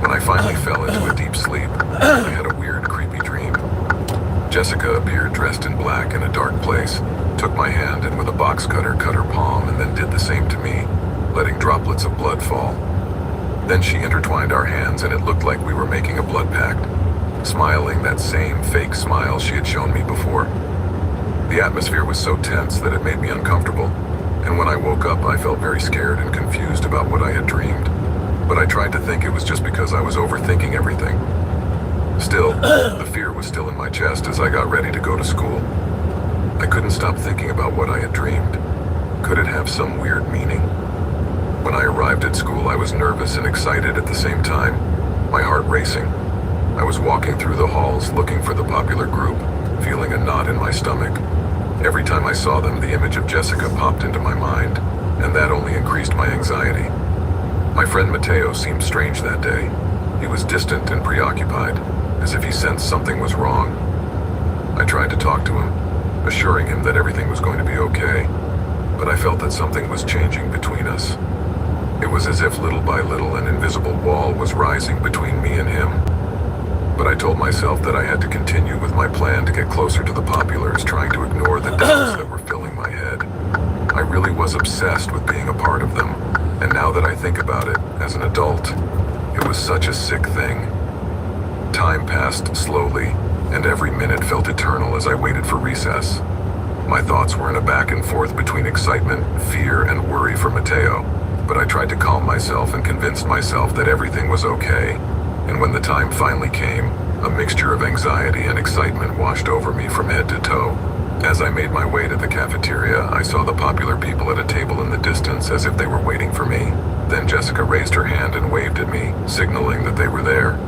When I finally fell into a deep sleep, I had a weird, creepy dream. Jessica appeared dressed in black in a dark place, took my hand and with a box cutter cut her palm and then did the same to me, letting droplets of blood fall. Then she intertwined our hands and it looked like we were making a blood pact, smiling that same fake smile she had shown me before. The atmosphere was so tense that it made me uncomfortable, and when I woke up I felt very scared and confused about what I had dreamed, but I tried to think it was just because I was overthinking everything. Still, the fear was still in my chest as I got ready to go to school. I couldn't stop thinking about what I had dreamed. Could it have some weird meaning? When I arrived at school, I was nervous and excited at the same time, my heart racing. I was walking through the halls looking for the popular group, feeling a knot in my stomach. Every time I saw them, the image of Jessica popped into my mind, and that only increased my anxiety. My friend Mateo seemed strange that day. He was distant and preoccupied, as if he sensed something was wrong. I tried to talk to him, assuring him that everything was going to be okay, but I felt that something was changing between us. It was as if little by little an invisible wall was rising between me and him. But I told myself that I had to continue with my plan to get closer to the populars, trying to ignore the doubts that were filling my head. I really was obsessed with being a part of them, and now that I think about it, as an adult, it was such a sick thing. Time passed slowly, and every minute felt eternal as I waited for recess. My thoughts were in a back and forth between excitement, fear, and worry for Mateo, but I tried to calm myself and convinced myself that everything was okay. And when the time finally came, a mixture of anxiety and excitement washed over me from head to toe. As I made my way to the cafeteria, I saw the popular people at a table in the distance as if they were waiting for me. Then Jessica raised her hand and waved at me, signaling that they were there.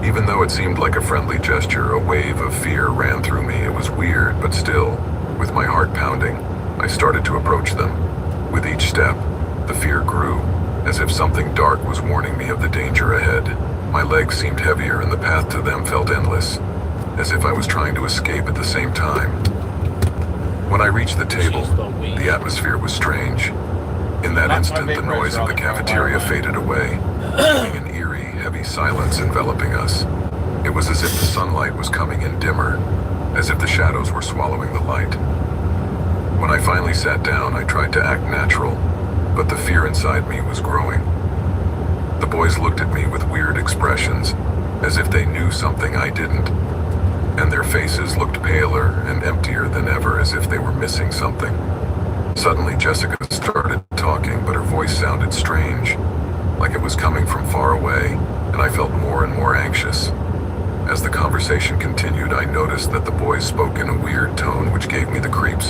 Even though it seemed like a friendly gesture, a wave of fear ran through me. It was weird, but still, with my heart pounding, I started to approach them. With each step, the fear grew, as if something dark was warning me of the danger ahead. My legs seemed heavier and the path to them felt endless, as if I was trying to escape at the same time. When I reached the table, the atmosphere was strange. In that instant, the noise of the cafeteria faded away, leaving an eerie, heavy silence enveloping us. It was as if the sunlight was coming in dimmer, as if the shadows were swallowing the light. When I finally sat down, I tried to act natural, but the fear inside me was growing. The boys looked at me with weird expressions, as if they knew something I didn't. and their faces looked paler and emptier than ever, as if they were missing something. Suddenly, Jessica started talking, but her voice sounded strange, like it was coming from far away, and I felt more and more anxious. As the conversation continued, I noticed that the boys spoke in a weird tone which gave me the creeps.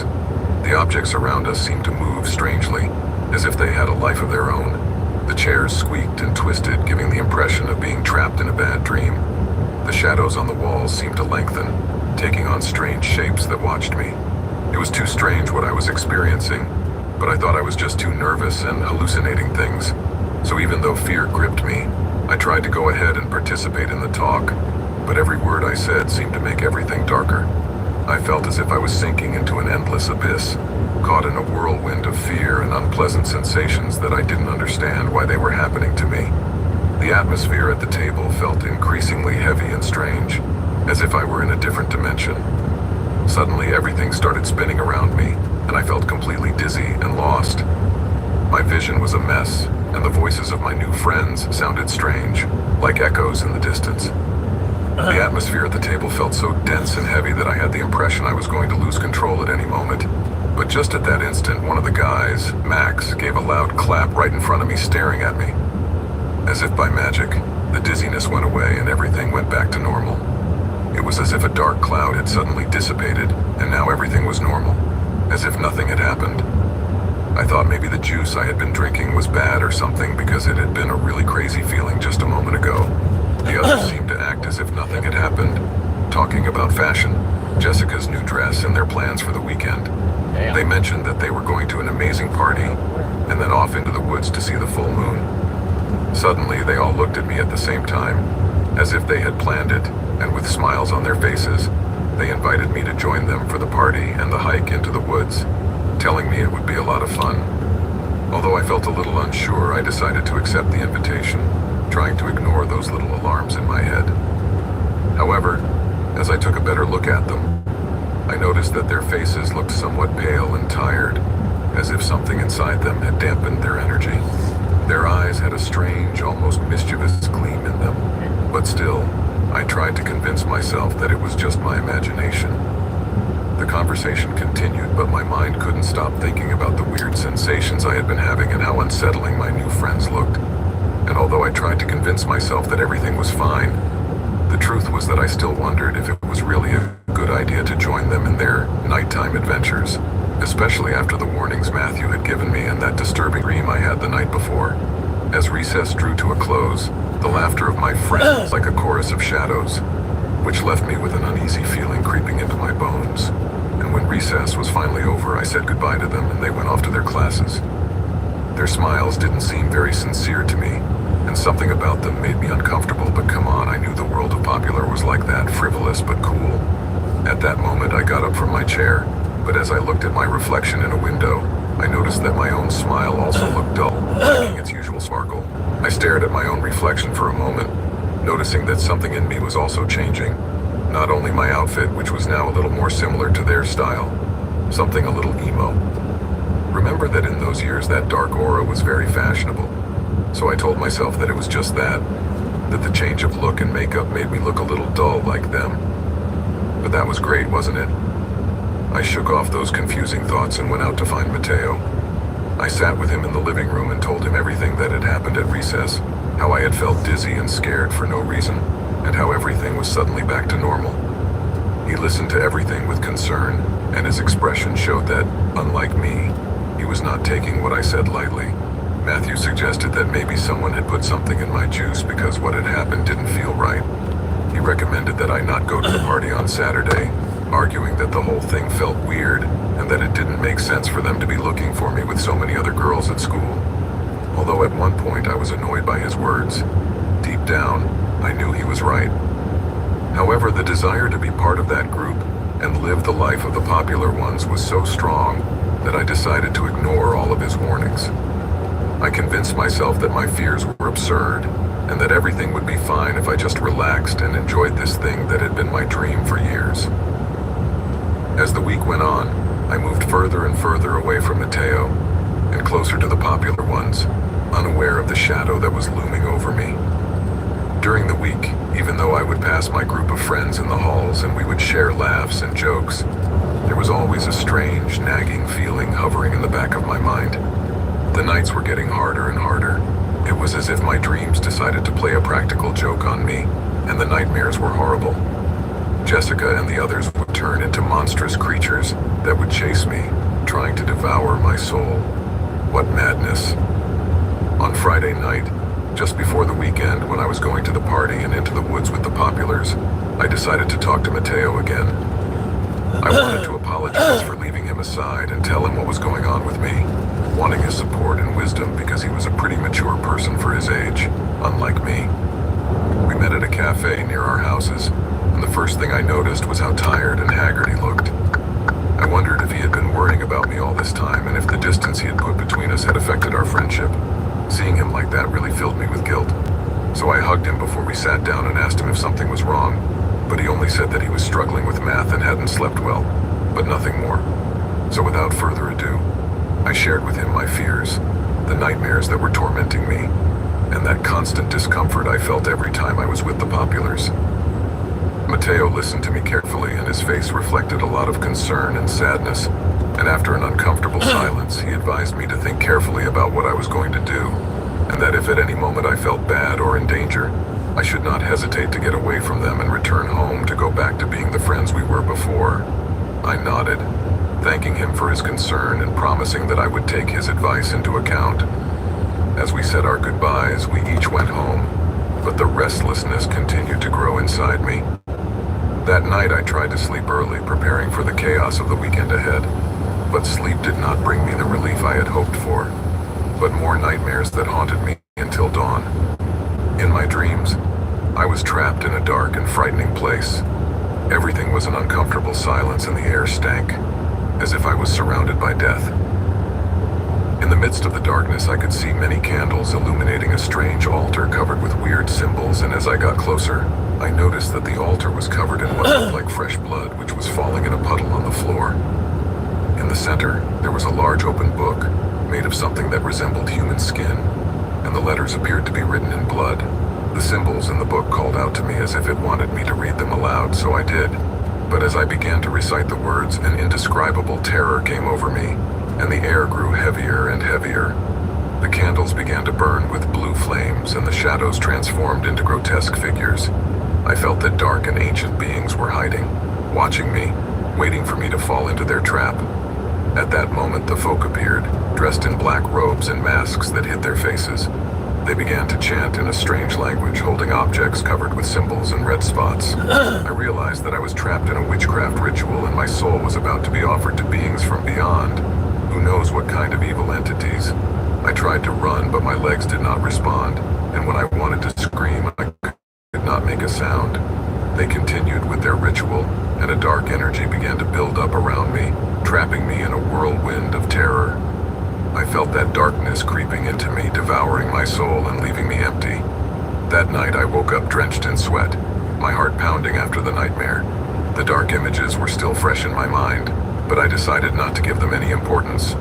The objects around us seemed to move strangely, as if they had a life of their own. The chairs squeaked and twisted, giving the impression of being trapped in a bad dream. The shadows on the walls seemed to lengthen, taking on strange shapes that watched me. It was too strange what I was experiencing, but I thought I was just too nervous and hallucinating things. So even though fear gripped me, I tried to go ahead and participate in the talk, but every word I said seemed to make everything darker. I felt as if I was sinking into an endless abyss, caught in a whirlwind of fear and unpleasant sensations that I didn't understand why they were happening to me. The atmosphere at the table felt increasingly heavy and strange, as if I were in a different dimension. Suddenly, everything started spinning around me, and I felt completely dizzy and lost. My vision was a mess, and the voices of my new friends sounded strange, like echoes in the distance. The atmosphere at the table felt so dense and heavy that I had the impression I was going to lose control at any moment. But just at that instant, one of the guys, Max, gave a loud clap right in front of me, staring at me. As if by magic, the dizziness went away and everything went back to normal. It was as if a dark cloud had suddenly dissipated, and now everything was normal, as if nothing had happened. I thought maybe the juice I had been drinking was bad or something, because it had been a really crazy feeling just a moment ago. The others seemed to act as if nothing had happened, talking about fashion, Jessica's new dress, and their plans for the weekend. Damn. They mentioned that they were going to an amazing party, and then off into the woods to see the full moon. Suddenly, they all looked at me at the same time, as if they had planned it, and with smiles on their faces, they invited me to join them for the party and the hike into the woods, telling me it would be a lot of fun. Although I felt a little unsure, I decided to accept the invitation, trying to ignore those little alarms in my head. However, as I took a better look at them, I noticed that their faces looked somewhat pale and tired, as if something inside them had dampened their energy. Their eyes had a strange, almost mischievous gleam in them, but still, I tried to convince myself that it was just my imagination. The conversation continued, but my mind couldn't stop thinking about the weird sensations I had been having and how unsettling my new friends looked. And although I tried to convince myself that everything was fine, the truth was that I still wondered if it was really a good idea to join them in their nighttime adventures, especially after the warnings Matthew had given me and that disturbing dream I had the night before. As recess drew to a close, the laughter of my friends was like a chorus of shadows, which left me with an uneasy feeling creeping into my bones. And when recess was finally over, I said goodbye to them and they went off to their classes. Their smiles didn't seem very sincere to me, and something about them made me uncomfortable, but come on, I knew the world of Popular was like that, frivolous but cool. At that moment, I got up from my chair, but as I looked at my reflection in a window, I noticed that my own smile also looked dull, lacking its usual sparkle. I stared at my own reflection for a moment, noticing that something in me was also changing. Not only my outfit, which was now a little more similar to their style, something a little emo. Remember that in those years that dark aura was very fashionable, so I told myself that it was just that the change of look and makeup made me look a little dull like them. But that was great, wasn't it? I shook off those confusing thoughts and went out to find Mateo. I sat with him in the living room and told him everything that had happened at recess, how I had felt dizzy and scared for no reason, and how everything was suddenly back to normal. He listened to everything with concern, and his expression showed that, unlike me, he was not taking what I said lightly. Matthew suggested that maybe someone had put something in my juice because what had happened didn't feel right. He recommended that I not go to the party on Saturday, arguing that the whole thing felt weird and that it didn't make sense for them to be looking for me with so many other girls at school. Although at one point I was annoyed by his words, deep down, I knew he was right. However, the desire to be part of that group and live the life of the popular ones was so strong that I decided to ignore all of his warnings. I convinced myself that my fears were absurd and that everything would be fine if I just relaxed and enjoyed this thing that had been my dream for years. As the week went on, I moved further and further away from Mateo and closer to the popular ones, unaware of the shadow that was looming over me. During the week, even though I would pass my group of friends in the halls and we would share laughs and jokes, there was always a strange, nagging feeling hovering in the back of my mind. The nights were getting harder and harder. It was as if my dreams decided to play a practical joke on me, and the nightmares were horrible. Jessica and the others would turn into monstrous creatures that would chase me, trying to devour my soul. What madness. On Friday night, just before the weekend when I was going to the party and into the woods with the populars, I decided to talk to Mateo again. I wanted to apologize for leaving him aside and tell him what was going on with me, wanting his support and wisdom because he was a pretty mature person for his age, unlike me. We met at a cafe near our houses, and the first thing I noticed was how tired and haggard he looked. I wondered if he had been worrying about me all this time and if the distance he had put between us had affected our friendship. Seeing him like that really filled me with guilt. So I hugged him before we sat down and asked him if something was wrong, but he only said that he was struggling with math and hadn't slept well, but nothing more. So without further ado, I shared with him my fears, the nightmares that were tormenting me, and that constant discomfort I felt every time I was with the populars. Mateo listened to me carefully, and his face reflected a lot of concern and sadness, and after an uncomfortable silence, he advised me to think carefully about what I was going to do, and that if at any moment I felt bad or in danger, I should not hesitate to get away from them and return home to go back to being the friends we were before. I nodded, thanking him for his concern and promising that I would take his advice into account. As we said our goodbyes, we each went home, but the restlessness continued to grow inside me. That night I tried to sleep early, preparing for the chaos of the weekend ahead, but sleep did not bring me the relief I had hoped for, but more nightmares that haunted me until dawn. In my dreams, I was trapped in a dark and frightening place. Everything was an uncomfortable silence and the air stank, as if I was surrounded by death. In the midst of the darkness, I could see many candles illuminating a strange altar covered with weird symbols, and as I got closer, I noticed that the altar was covered in what looked like fresh blood, which was falling in a puddle on the floor. In the center, there was a large open book, made of something that resembled human skin, and the letters appeared to be written in blood. The symbols in the book called out to me as if it wanted me to read them aloud, so I did. But as I began to recite the words, an indescribable terror came over me, and the air grew heavier and heavier. The candles began to burn with blue flames, and the shadows transformed into grotesque figures. I felt that dark and ancient beings were hiding, watching me, waiting for me to fall into their trap. At that moment, the folk appeared, dressed in black robes and masks that hid their faces. They began to chant in a strange language, holding objects covered with symbols and red spots. I realized that I was trapped in a witchcraft ritual, and my soul was about to be offered to beings from beyond. Who knows what kind of evil entities? I tried to run, but my legs did not respond, and when I wanted to scream, I could not make a sound. They continued with their ritual, and a dark energy began to build up around me, trapping me in a whirlwind of terror. I felt that darkness creeping into me, devouring my soul and leaving me empty. That night I woke up drenched in sweat, my heart pounding after the nightmare. The dark images were still fresh in my mind, but I decided not to give them any importance.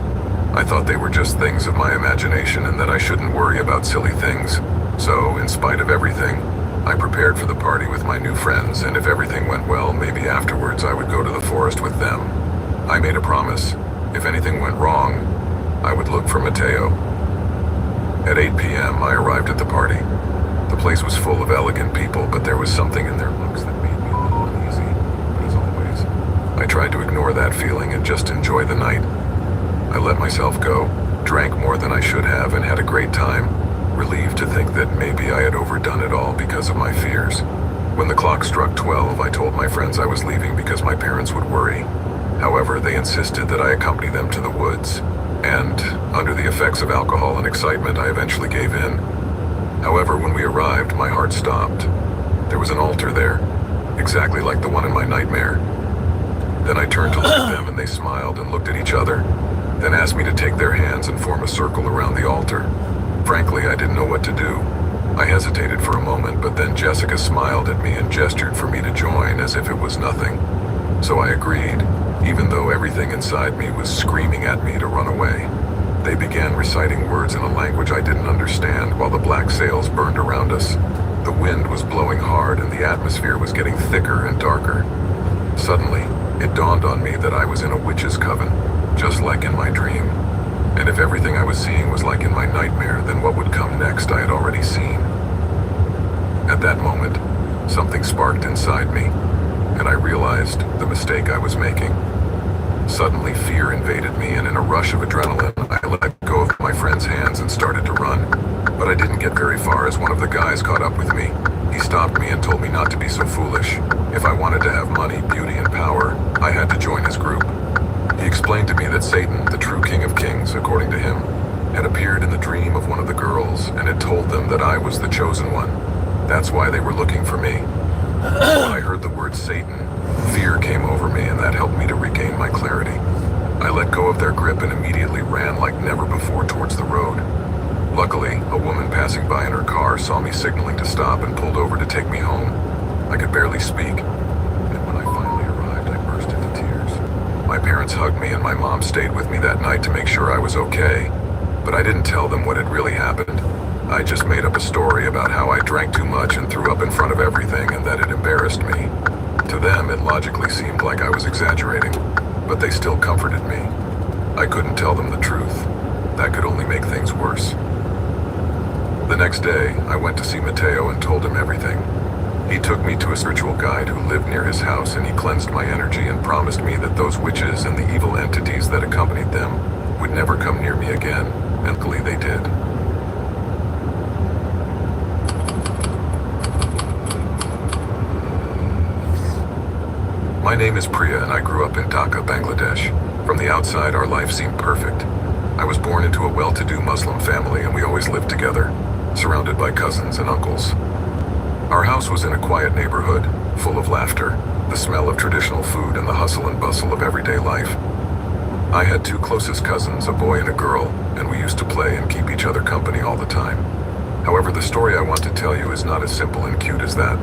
I thought they were just things of my imagination and that I shouldn't worry about silly things. So, in spite of everything, I prepared for the party with my new friends, and if everything went well, maybe afterwards I would go to the forest with them. I made a promise. If anything went wrong, I would look for Mateo. At 8 p.m., I arrived at the party. The place was full of elegant people, but there was something in their looks that made me a little uneasy. But as always, I tried to ignore that feeling and just enjoy the night. I let myself go, drank more than I should have, and had a great time, relieved to think that maybe I had overdone it all because of my fears. When the clock struck 12, I told my friends I was leaving because my parents would worry. However, they insisted that I accompany them to the woods, and, under the effects of alcohol and excitement, I eventually gave in. However, when we arrived, my heart stopped. There was an altar there, exactly like the one in my nightmare. Then I turned to look at them, and they smiled and looked at each other, then asked me to take their hands and form a circle around the altar. Frankly, I didn't know what to do. I hesitated for a moment, but then Jessica smiled at me and gestured for me to join as if it was nothing. So I agreed, even though everything inside me was screaming at me to run away. They began reciting words in a language I didn't understand while the black sails burned around us. The wind was blowing hard and the atmosphere was getting thicker and darker. Suddenly, it dawned on me that I was in a witch's coven, just like in my dream. And if everything I was seeing was like in my nightmare, then what would come next I had already seen. At that moment, something sparked inside me, and I realized the mistake I was making. Suddenly, fear invaded me, and in a rush of adrenaline, I let go of my friend's hands and started to run. But I didn't get very far as one of the guys caught up with me. He stopped me and told me not to be so foolish. If I wanted to have money, beauty, and power, I had to join his group. He explained to me that Satan, the true king of kings, according to him, had appeared in the dream of one of the girls and had told them that I was the chosen one. That's why they were looking for me. When I heard the word Satan, fear came over me, and that helped me to regain my clarity. I let go of their grip and immediately ran like never before towards the road. Luckily, a woman passing by in her car saw me signaling to stop and pulled over to take me home. I could barely speak, and when I finally arrived, I burst into tears. My parents hugged me, and my mom stayed with me that night to make sure I was okay. But I didn't tell them what had really happened. I just made up a story about how I drank too much and threw up in front of everything and that it embarrassed me. To them, it logically seemed like I was exaggerating, but they still comforted me. I couldn't tell them the truth. That could only make things worse. The next day, I went to see Mateo and told him everything. He took me to a spiritual guide who lived near his house, and he cleansed my energy and promised me that those witches and the evil entities that accompanied them would never come near me again, and luckily they did. My name is Priya, and I grew up in Dhaka, Bangladesh. From the outside, our life seemed perfect. I was born into a well-to-do Muslim family, and we always lived together, surrounded by cousins and uncles. Our house was in a quiet neighborhood, full of laughter, the smell of traditional food, and the hustle and bustle of everyday life. I had two closest cousins, a boy and a girl, and we used to play and keep each other company all the time. However, the story I want to tell you is not as simple and cute as that.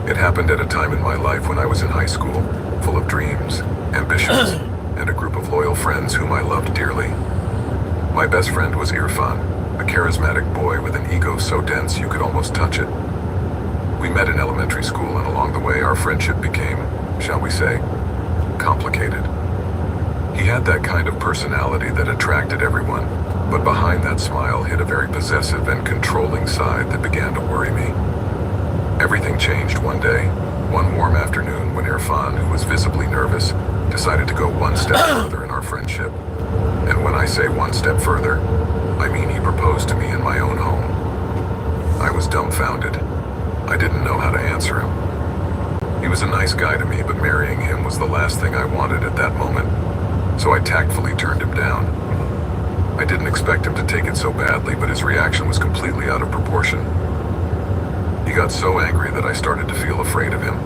It happened at a time in my life when I was in high school, full of dreams, ambitions, and a group of loyal friends whom I loved dearly. My best friend was Irfan, a charismatic boy with an ego so dense you could almost touch it. We met in elementary school, and along the way our friendship became, shall we say, complicated. He had that kind of personality that attracted everyone, but behind that smile hid a very possessive and controlling side that began to worry me. Everything changed one day, one warm afternoon, when Irfan, who was visibly nervous, decided to go one step further in our friendship. And when I say one step further, I mean he proposed to me in my own home. I was dumbfounded. I didn't know how to answer him. He was a nice guy to me, but marrying him was the last thing I wanted at that moment, so I tactfully turned him down. I didn't expect him to take it so badly, but his reaction was completely out of proportion. He got so angry that I started to feel afraid of him.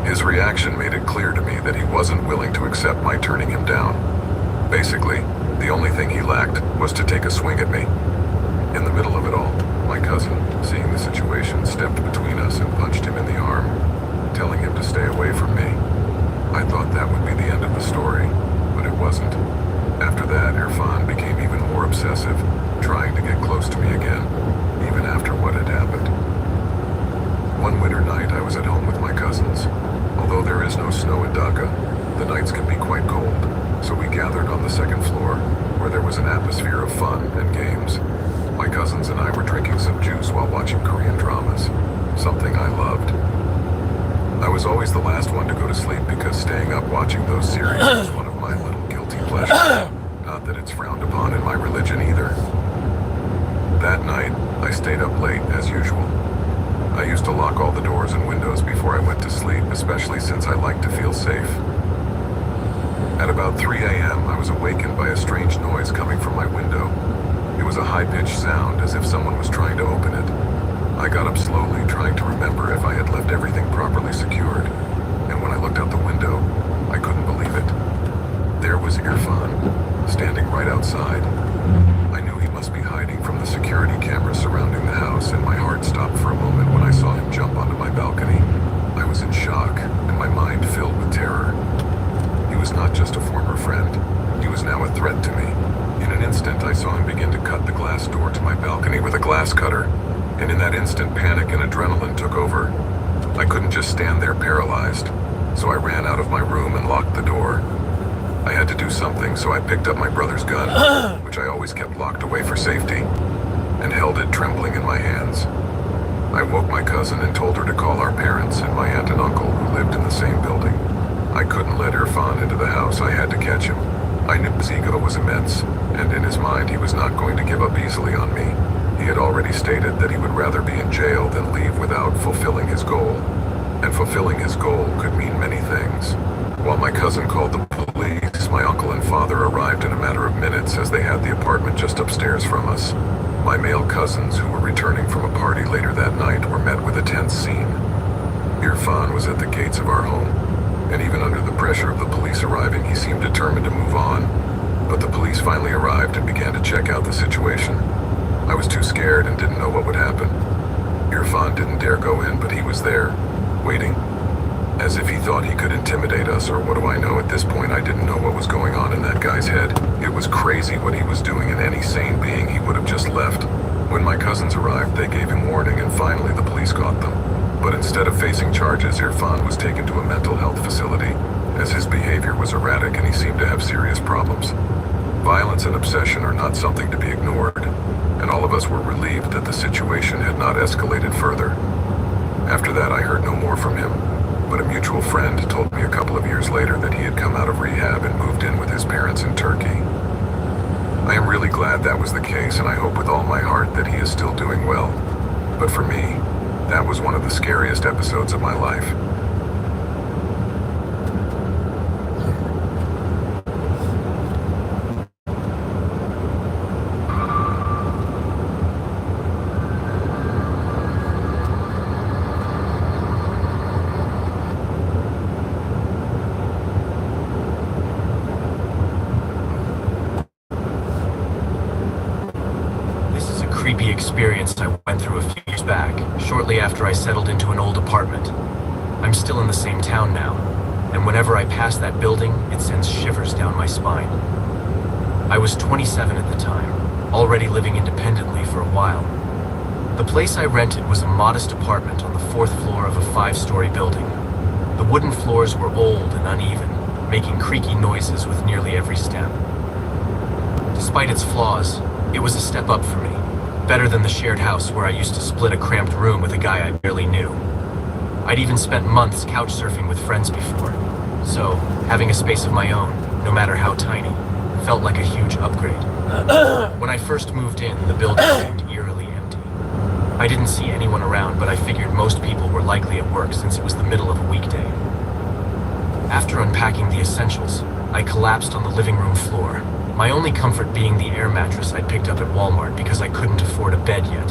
His reaction made it clear to me that he wasn't willing to accept my turning him down. Basically, the only thing he lacked was to take a swing at me. In the middle of it all, my cousin, seeing the situation, stepped between us and punched him in the arm, telling him to stay away from me. I thought that would be the end of the story, but it wasn't. After that, Irfan became even more obsessive, trying to get close to me again, even after what had happened. One winter night, I was at home with my cousins. Although there is no snow in Dhaka, the nights can be quite cold, so we gathered on the second floor, where there was an atmosphere of fun and games. My cousins and I were drinking some juice while watching Korean dramas, something I loved. I was always the last one to go to sleep because staying up watching those series was one of my little guilty pleasures. Not that it's frowned upon in my religion either. That night, I stayed up late as usual. I used to lock all the doors and windows before I went to sleep, especially since I like to feel safe. At about 3 a.m., I was awakened by a strange noise coming from my window. It was a high-pitched sound, as if someone was trying to open it. I got up slowly, trying to remember if I had left everything properly secured, and when I looked out the window, I couldn't believe it. There was Irfan, standing right outside. I knew he must be hiding from the security cameras surrounding the house, and my heart stopped for a moment when I saw him jump onto my balcony. I was in shock, and my mind filled with terror. He was not just a former friend. He was now a threat to me. In an instant, I saw him begin to cut the glass door to my balcony with a glass cutter. And in that instant, panic and adrenaline took over. I couldn't just stand there paralyzed, so I ran out of my room and locked the door. I had to do something, so I picked up my brother's gun, which I always kept locked away for safety, and held it trembling in my hands. I woke my cousin and told her to call our parents and my aunt and uncle who lived in the same building. I couldn't let Irfan into the house. I had to catch him. I knew his ego was immense, and in his mind he was not going to give up easily on me. He had already stated that he would rather be in jail than leave without fulfilling his goal. And fulfilling his goal could mean many things. While my cousin called the police, my uncle and father arrived in a matter of minutes as they had the apartment just upstairs from us. My male cousins, who were returning from a party later that night, were met with a tense scene. Irfan was at the gates of our home, and even under the pressure of the police arriving, he seemed determined to move on. But the police finally arrived and began to check out the situation. I was too scared and didn't know what would happen. Irfan didn't dare go in, but he was there, waiting, as if he thought he could intimidate us, or what do I know. At this point, I didn't know what was going on in that guy's head. It was crazy what he was doing, and any sane being, he would have just left. When my cousins arrived, they gave him warning, and finally the police caught them. But instead of facing charges, Irfan was taken to a mental health facility, as his behavior was erratic and he seemed to have serious problems. Violence and obsession are not something to be ignored, and all of us were relieved that the situation had not escalated further. After that, I heard no more from him, but a mutual friend told me a couple of years later that he had come out of rehab and moved in with his parents in Turkey. I am really glad that was the case, and I hope with all my heart that he is still doing well. But for me, that was one of the scariest episodes of my life. Creepy experience I went through a few years back, shortly after I settled into an old apartment. I'm still in the same town now, and whenever I pass that building, it sends shivers down my spine. I was 27 at the time, already living independently for a while. The place I rented was a modest apartment on the 4th floor of a 5-story building. The wooden floors were old and uneven, making creaky noises with nearly every step. Despite its flaws, it was a step up for me. Better than the shared house where I used to split a cramped room with a guy I barely knew. I'd even spent months couch surfing with friends before, so having a space of my own, no matter how tiny, felt like a huge upgrade. When I first moved in, the building seemed eerily empty. I didn't see anyone around, but I figured most people were likely at work since it was the middle of a weekday. After unpacking the essentials, I collapsed on the living room floor, my only comfort being the air mattress I'd picked up at Walmart because I couldn't afford a bed yet.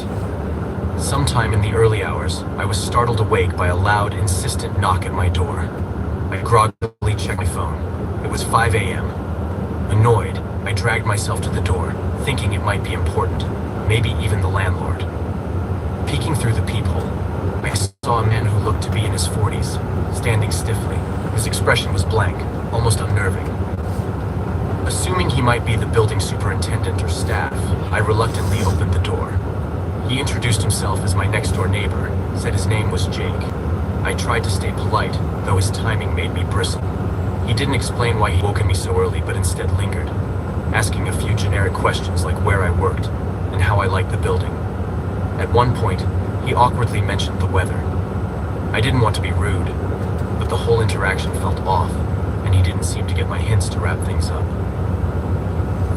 Sometime in the early hours, I was startled awake by a loud, insistent knock at my door. I groggily checked my phone. It was 5 a.m. Annoyed, I dragged myself to the door, thinking it might be important, maybe even the landlord. Peeking through the peephole, I saw a man who looked to be in his 40s, standing stiffly. His expression was blank, almost unnerving. Assuming he might be the building superintendent or staff, I reluctantly opened the door. He introduced himself as my next-door neighbor, said his name was Jake. I tried to stay polite, though his timing made me bristle. He didn't explain why he woken me so early, but instead lingered, asking a few generic questions like where I worked and how I liked the building. At one point, he awkwardly mentioned the weather. I didn't want to be rude, but the whole interaction felt off, and he didn't seem to get my hints to wrap things up.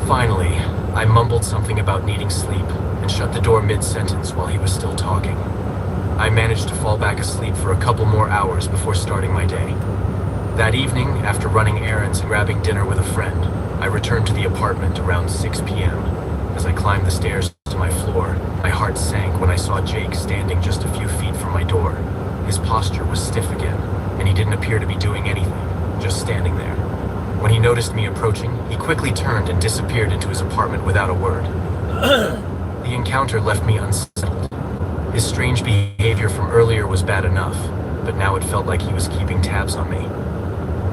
Finally, I mumbled something about needing sleep and shut the door mid-sentence while he was still talking. I managed to fall back asleep for a couple more hours before starting my day. That evening, after running errands and grabbing dinner with a friend, I returned to the apartment around 6 p.m. As I climbed the stairs to my floor, my heart sank when I saw Jake standing just a few feet from my door. His posture was stiff again, and he didn't appear to be doing anything, just standing there. When he noticed me approaching, he quickly turned and disappeared into his apartment without a word. The encounter left me unsettled. His strange behavior from earlier was bad enough, but now it felt like he was keeping tabs on me.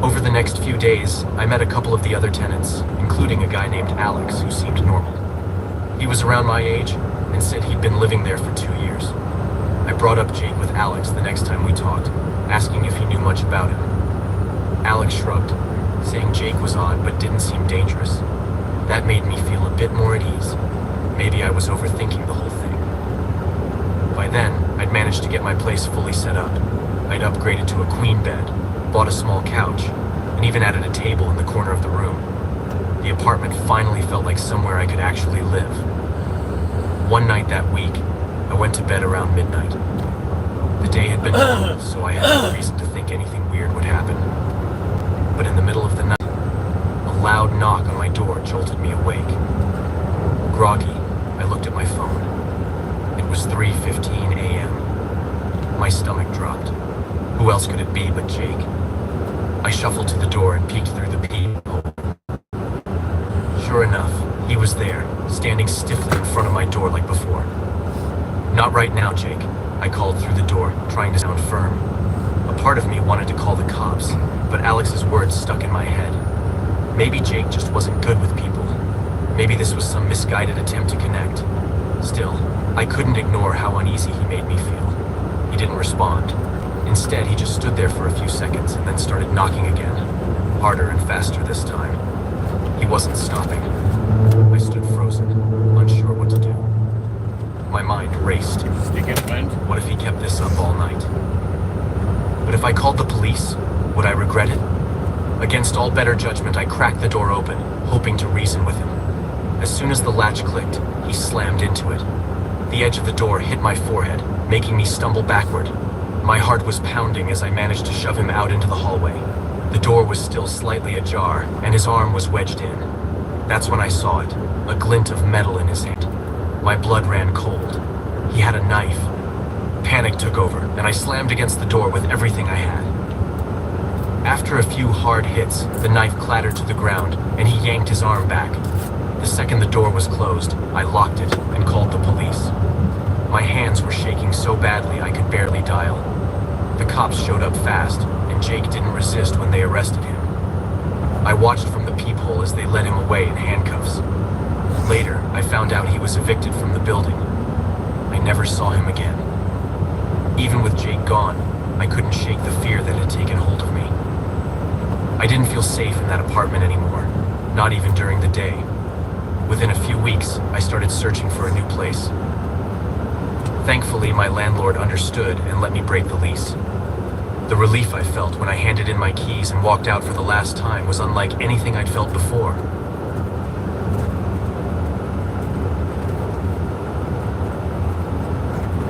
Over the next few days, I met a couple of the other tenants, including a guy named Alex who seemed normal. He was around my age, and said he'd been living there for 2 years. I brought up Jake with Alex the next time we talked, asking if he knew much about him. Alex shrugged, saying Jake was odd but didn't seem dangerous. That made me feel a bit more at ease. Maybe I was overthinking the whole thing. By then, I'd managed to get my place fully set up. I'd upgraded to a queen bed, bought a small couch, and even added a table in the corner of the room. The apartment finally felt like somewhere I could actually live. One night that week, I went to bed around midnight. The day had been normal, so I had no reason to think anything weird would happen. But in the middle of the night, a loud knock on my door jolted me awake. Groggy, I looked at my phone. It was 3:15 a.m. My stomach dropped. Who else could it be but Jake? I shuffled to the door and peeked through the peephole. Sure enough, he was there, standing stiffly in front of my door like before. "Not right now, Jake," I called through the door, trying to sound firm. A part of me wanted to call the cops, but Alex's words stuck in my head. Maybe Jake just wasn't good with people. Maybe this was some misguided attempt to connect. Still, I couldn't ignore how uneasy he made me feel. He didn't respond. Instead, he just stood there for a few seconds and then started knocking again, harder and faster this time. He wasn't stopping. I stood frozen, unsure what to do. My mind raced. What if he kept this up all night? But if I called the police, would I regret it? Against all better judgment, I cracked the door open, hoping to reason with him. As soon as the latch clicked, he slammed into it. The edge of the door hit my forehead, making me stumble backward. My heart was pounding as I managed to shove him out into the hallway. The door was still slightly ajar, and his arm was wedged in. That's when I saw it, a glint of metal in his hand. My blood ran cold. He had a knife. Panic took over, and I slammed against the door with everything I had. After a few hard hits, the knife clattered to the ground, and he yanked his arm back. The second the door was closed, I locked it and called the police. My hands were shaking so badly I could barely dial. The cops showed up fast, and Jake didn't resist when they arrested him. I watched from the peephole as they led him away in handcuffs. Later, I found out he was evicted from the building. I never saw him again. Even with Jake gone, I couldn't shake the fear that had taken hold of me. I didn't feel safe in that apartment anymore, not even during the day. Within a few weeks, I started searching for a new place. Thankfully, my landlord understood and let me break the lease. The relief I felt when I handed in my keys and walked out for the last time was unlike anything I'd felt before.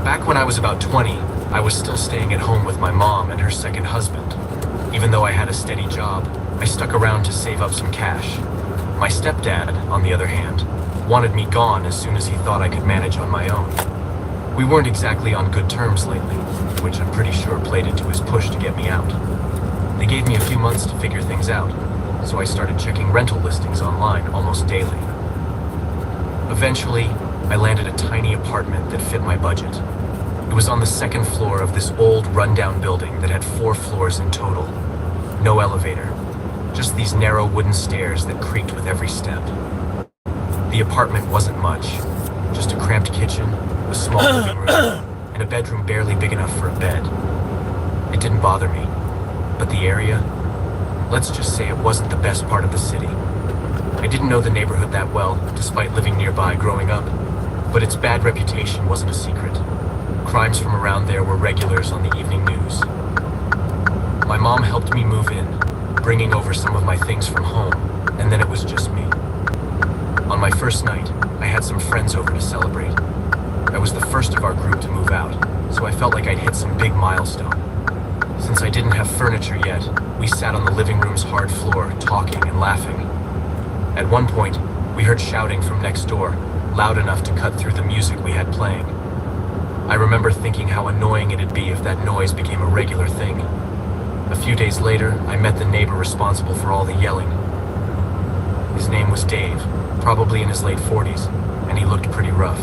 Back when I was about 20, I was still staying at home with my mom and her second husband. Even though I had a steady job, I stuck around to save up some cash. My stepdad, on the other hand, wanted me gone as soon as he thought I could manage on my own. We weren't exactly on good terms lately, which I'm pretty sure played into his push to get me out. They gave me a few months to figure things out, so I started checking rental listings online almost daily. Eventually, I landed a tiny apartment that fit my budget. It was on the second floor of this old, rundown building that had 4 floors in total. No elevator, just these narrow wooden stairs that creaked with every step. The apartment wasn't much, just a cramped kitchen, a small living room, and a bedroom barely big enough for a bed. It didn't bother me, but the area, let's just say it wasn't the best part of the city. I didn't know the neighborhood that well, despite living nearby growing up, but its bad reputation wasn't a secret. Crimes from around there were regulars on the evening news. My mom helped me move in, bringing over some of my things from home, and then it was just me. On my first night, I had some friends over to celebrate. I was the first of our group to move out, so I felt like I'd hit some big milestone. Since I didn't have furniture yet, we sat on the living room's hard floor, talking and laughing. At one point, we heard shouting from next door, loud enough to cut through the music we had playing. I remember thinking how annoying it'd be if that noise became a regular thing. A few days later, I met the neighbor responsible for all the yelling. His name was Dave, probably in his late 40s, and he looked pretty rough.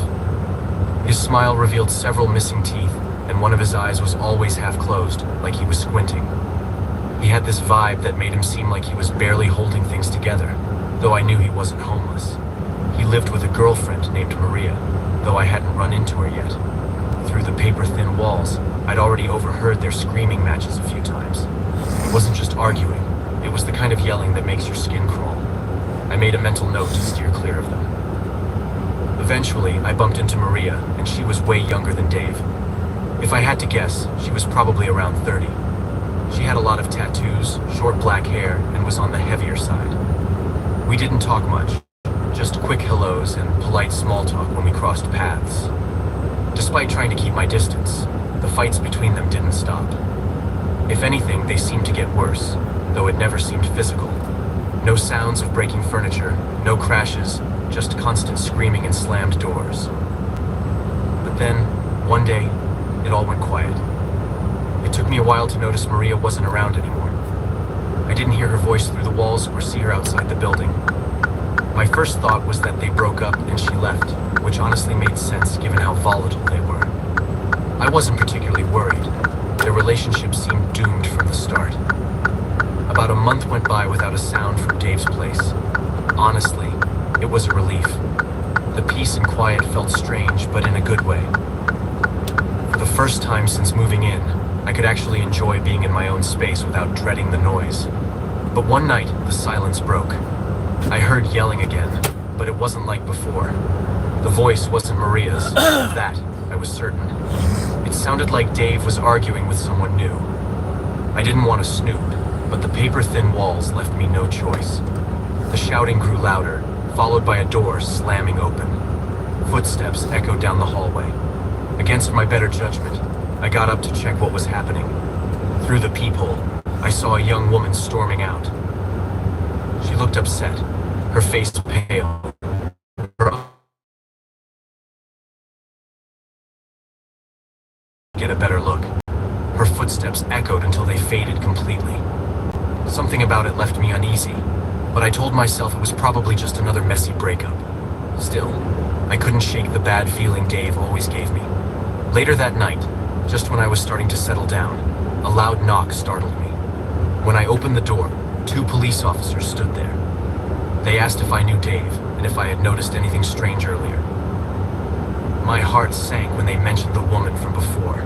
His smile revealed several missing teeth, and one of his eyes was always half closed, like he was squinting. He had this vibe that made him seem like he was barely holding things together, though I knew he wasn't homeless. He lived with a girlfriend named Maria. though I hadn't run into her yet. Through the paper-thin walls, I'd already overheard their screaming matches a few times. It wasn't just arguing, it was the kind of yelling that makes your skin crawl. I made a mental note to steer clear of them. Eventually, I bumped into Maria, and she was way younger than Dave. If I had to guess, she was probably around 30. She had a lot of tattoos, short black hair, and was on the heavier side. We didn't talk much, just quick hellos and polite small talk when we crossed paths. Despite trying to keep my distance, the fights between them didn't stop. If anything, they seemed to get worse, though it never seemed physical. No sounds of breaking furniture, no crashes, just constant screaming and slammed doors. But then, one day, it all went quiet. It took me a while to notice Maria wasn't around anymore. I didn't hear her voice through the walls or see her outside the building. My first thought was that they broke up and she left, which honestly made sense given how volatile they were. I wasn't particularly worried. Their relationship seemed doomed from the start. About a month went by without a sound from Dave's place. Honestly, it was a relief. The peace and quiet felt strange, but in a good way. For the first time since moving in, I could actually enjoy being in my own space without dreading the noise. But one night, the silence broke. I heard yelling again, but it wasn't like before. The voice wasn't Maria's. Of that, I was certain. It sounded like Dave was arguing with someone new. I didn't want to snoop, but the paper-thin walls left me no choice. The shouting grew louder, followed by a door slamming open. Footsteps echoed down the hallway. Against my better judgment, I got up to check what was happening. Through the peephole, I saw a young woman storming out. She looked upset, her face pale. Get a better look. Her footsteps echoed until they faded completely. Something about it left me uneasy, but I told myself it was probably just another messy breakup. Still, I couldn't shake the bad feeling Dave always gave me. Later that night, just when I was starting to settle down, a loud knock startled me. When I opened the door, 2 police officers stood there. They asked if I knew Dave and if I had noticed anything strange earlier. My heart sank when they mentioned the woman from before.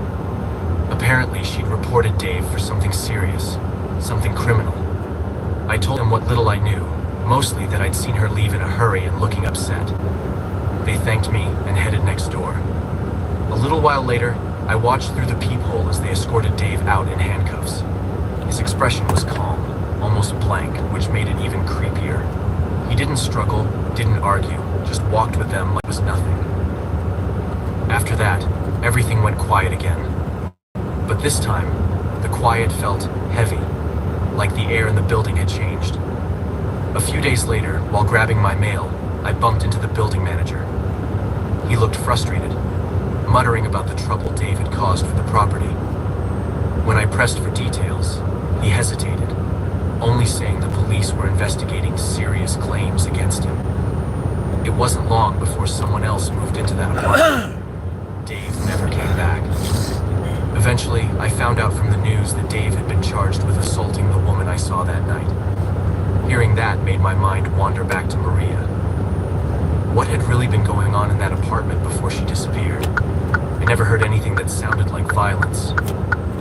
Apparently, she'd reported Dave for something serious, something criminal. I told them what little I knew, mostly that I'd seen her leave in a hurry and looking upset. They thanked me and headed next door. A little while later, I watched through the peephole as they escorted Dave out in handcuffs. His expression was calm, almost blank, which made it even creepier. He didn't struggle, didn't argue, just walked with them like it was nothing. After that, everything went quiet again. But this time, the quiet felt heavy, like the air in the building had changed. A few days later, while grabbing my mail, I bumped into the building manager. He looked frustrated, muttering about the trouble Dave had caused for the property. When I pressed for details, he hesitated, only saying the police were investigating serious claims against him. It wasn't long before someone else moved into that apartment. Dave never came back. Eventually, I found out from the news that Dave had been charged with assaulting the woman I saw that night. Hearing that made my mind wander back to Maria. What had really been going on in that apartment before she disappeared? I never heard anything that sounded like violence,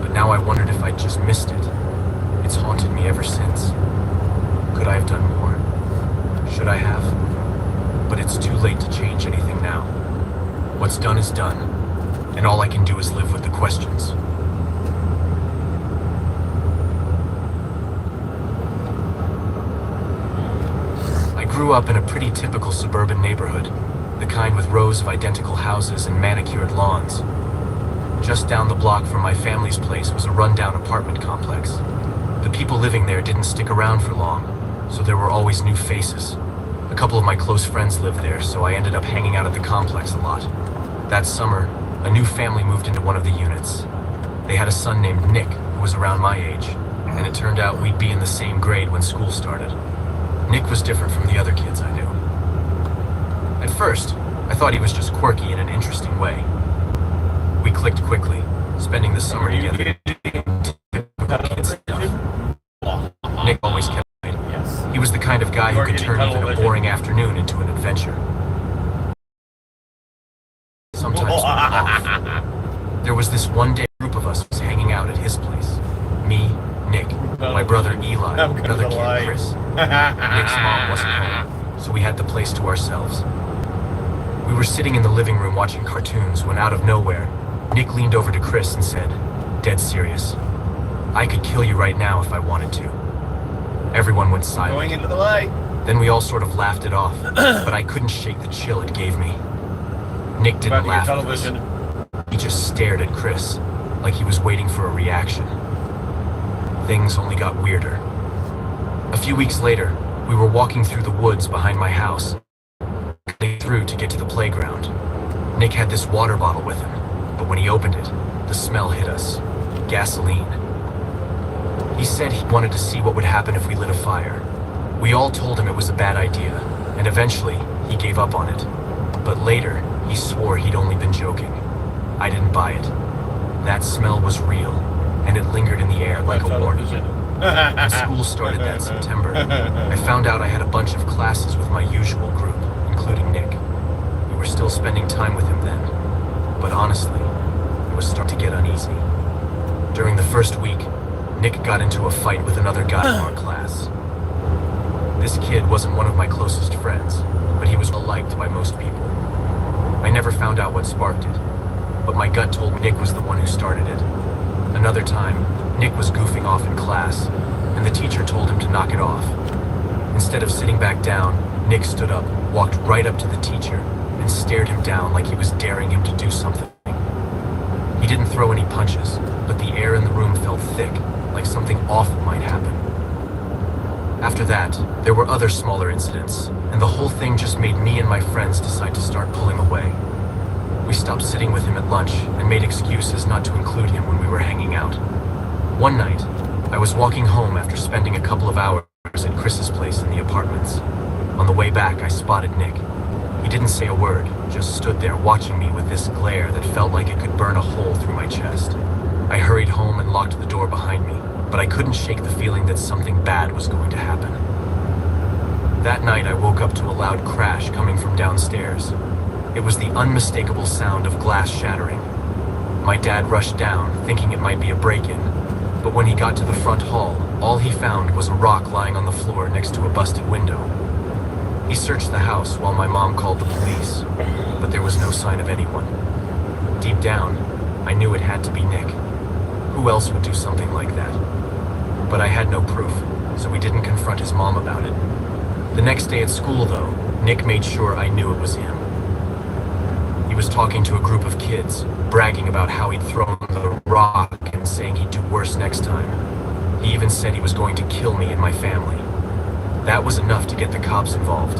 but now I wondered if I'd just missed it. It's haunted me ever since. Could I have done more? Should I have? But it's too late to change anything now. What's done is done, and all I can do is live with the questions. I grew up in a pretty typical suburban neighborhood, the kind with rows of identical houses and manicured lawns. Just down the block from my family's place was a rundown apartment complex. The people living there didn't stick around for long, so there were always new faces. A couple of my close friends lived there, so I ended up hanging out at the complex a lot. That summer, a new family moved into one of the units. They had a son named Nick, who was around my age, and it turned out we'd be in the same grade when school started. Nick was different from the other kids I knew. At first, I thought he was just quirky in an interesting way. We clicked quickly, spending the summer together. Typical kid stuff. Nick always kept right. He was the kind of guy who could turn even a boring afternoon into an adventure. alarms went off. There was this one day group of us was hanging out at his place. Me, Nick, my brother Eli, another kid, Chris. Nick's mom wasn't home, so we had the place to ourselves. We were sitting in the living room watching cartoons when out of nowhere, Nick leaned over to Chris and said, dead serious, I could kill you right now if I wanted to. Everyone went silent. Going into the light. Then we all sort of laughed it off, but I couldn't shake the chill it gave me. Nick didn't laugh at us. He just stared at Chris, like he was waiting for a reaction. Things only got weirder. A few weeks later, we were walking through the woods behind my house, cutting through to get to the playground. Nick had this water bottle with him, but when he opened it, the smell hit us. Gasoline. He said he wanted to see what would happen if we lit a fire. We all told him it was a bad idea, and eventually, he gave up on it. But later, he swore he'd only been joking. I didn't buy it. That smell was real, and it lingered in the air like a warning. When school started that September, I found out I had a bunch of classes with my usual group, including Nick. We were still spending time with him then, but honestly, it was starting to get uneasy. During the first week, Nick got into a fight with another guy in our class. This kid wasn't one of my closest friends, but he was well liked by most people. I never found out what sparked it, but my gut told me Nick was the one who started it. Another time, Nick was goofing off in class, and the teacher told him to knock it off. Instead of sitting back down, Nick stood up, walked right up to the teacher, and stared him down like he was daring him to do something. He didn't throw any punches, but the air in the room felt thick, like something awful might happen. After that, there were other smaller incidents, and the whole thing just made me and my friends decide to start pulling away. We stopped sitting with him at lunch and made excuses not to include him when we were hanging out. One night, I was walking home after spending a couple of hours at Chris's place in the apartments. On the way back, I spotted Nick. He didn't say a word, just stood there watching me with this glare that felt like it could burn a hole through my chest. I hurried home and locked the door behind me, but I couldn't shake the feeling that something bad was going to happen. That night, I woke up to a loud crash coming from downstairs. It was the unmistakable sound of glass shattering. My dad rushed down, thinking it might be a break-in, but when he got to the front hall, all he found was a rock lying on the floor next to a busted window. He searched the house while my mom called the police, but there was no sign of anyone. Deep down, I knew it had to be Nick. Who else would do something like that? But I had no proof, so we didn't confront his mom about it. The next day at school, though, Nick made sure I knew it was him. He was talking to a group of kids, bragging about how he'd thrown the rock and saying he'd do worse next time. He even said he was going to kill me and my family. That was enough to get the cops involved.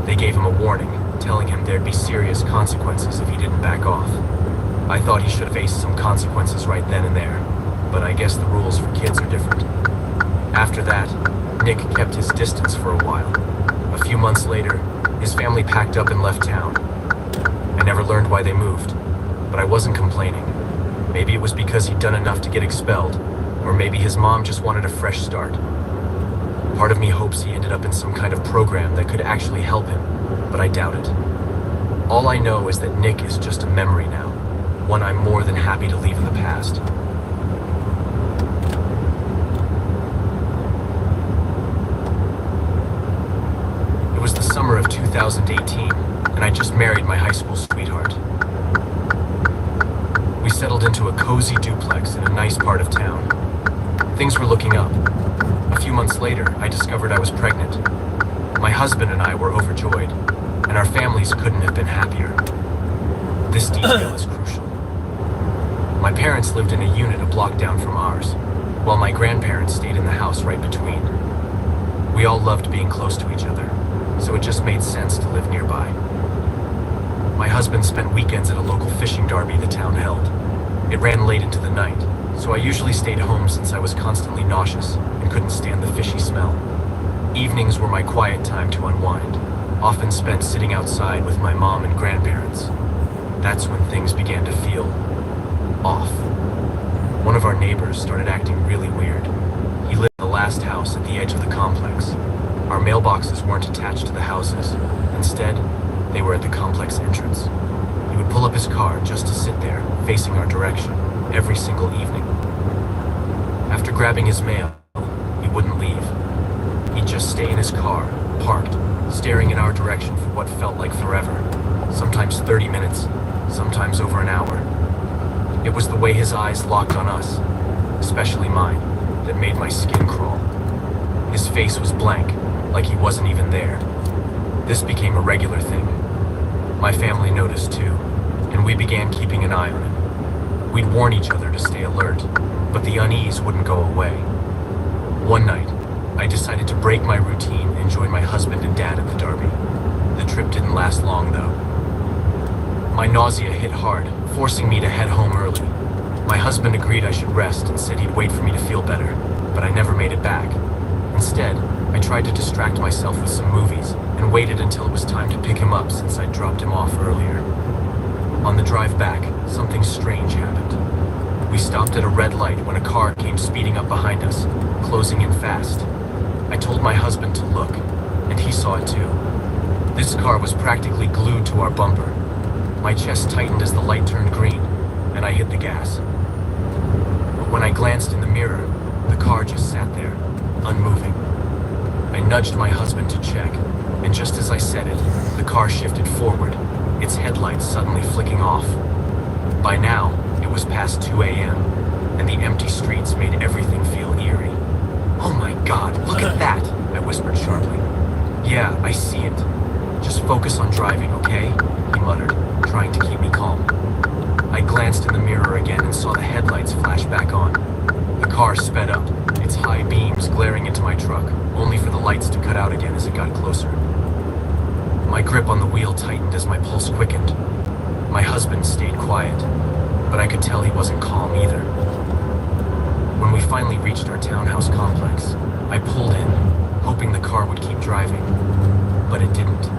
They gave him a warning, telling him there'd be serious consequences if he didn't back off. I thought he should have faced some consequences right then and there, but I guess the rules for kids are different. After that, Nick kept his distance for a while. A few months later, his family packed up and left town. I never learned why they moved, but I wasn't complaining. Maybe it was because he'd done enough to get expelled, or maybe his mom just wanted a fresh start. Part of me hopes he ended up in some kind of program that could actually help him, but I doubt it. All I know is that Nick is just a memory now, one I'm more than happy to leave in the past. It was the summer of 2018, and I just married my high school sweetheart. We settled into a cozy duplex in a nice part of town. Things were looking up. A few months later, I discovered I was pregnant. My husband and I were overjoyed, and our families couldn't have been happier. This detail is crucial. My parents lived in a unit a block down from ours, while my grandparents stayed in the house right between. We all loved being close to each other, so it just made sense to live nearby. My husband spent weekends at a local fishing derby the town held. It ran late into the night, so I usually stayed home since I was constantly nauseous and couldn't stand the fishy smell. Evenings were my quiet time to unwind, often spent sitting outside with my mom and grandparents. That's when things began to feel off. One of our neighbors started acting really weird. He lived in the last house at the edge of the complex. Our mailboxes weren't attached to the houses. Instead, they were at the complex entrance. He would pull up his car just to sit there, facing our direction, every single evening. After grabbing his mail, he wouldn't leave. He'd just stay in his car, parked, staring in our direction for what felt like forever. Sometimes 30 minutes, sometimes over an hour. It was the way his eyes locked on us, especially mine, that made my skin crawl. His face was blank, like he wasn't even there. This became a regular thing. My family noticed too, and we began keeping an eye on him. We'd warn each other to stay alert, but the unease wouldn't go away. One night, I decided to break my routine and join my husband and dad at the Derby. The trip didn't last long though. My nausea hit hard, forcing me to head home early. My husband agreed I should rest and said he'd wait for me to feel better, but I never made it back. Instead, I tried to distract myself with some movies and waited until it was time to pick him up since I'd dropped him off earlier. On the drive back, something strange happened. We stopped at a red light when a car came speeding up behind us, closing in fast. I told my husband to look, and he saw it too. This car was practically glued to our bumper. My chest tightened as the light turned green, and I hit the gas. But when I glanced in the mirror, the car just sat there, unmoving. I nudged my husband to check, and just as I said it, the car shifted forward, its headlights suddenly flicking off. By now, it was past 2 a.m., and the empty streets made everything feel eerie. "Oh my God, look at that!" I whispered sharply. "Yeah, I see it. Just focus on driving, okay?" he muttered, trying to keep me calm. I glanced in the mirror again and saw the headlights flash back on. The car sped up, its high beams glaring into my truck, only for the lights to cut out again as it got closer. My grip on the wheel tightened as my pulse quickened. My husband stayed quiet, but I could tell he wasn't calm either. When we finally reached our townhouse complex, I pulled in, hoping the car would keep driving, but it didn't.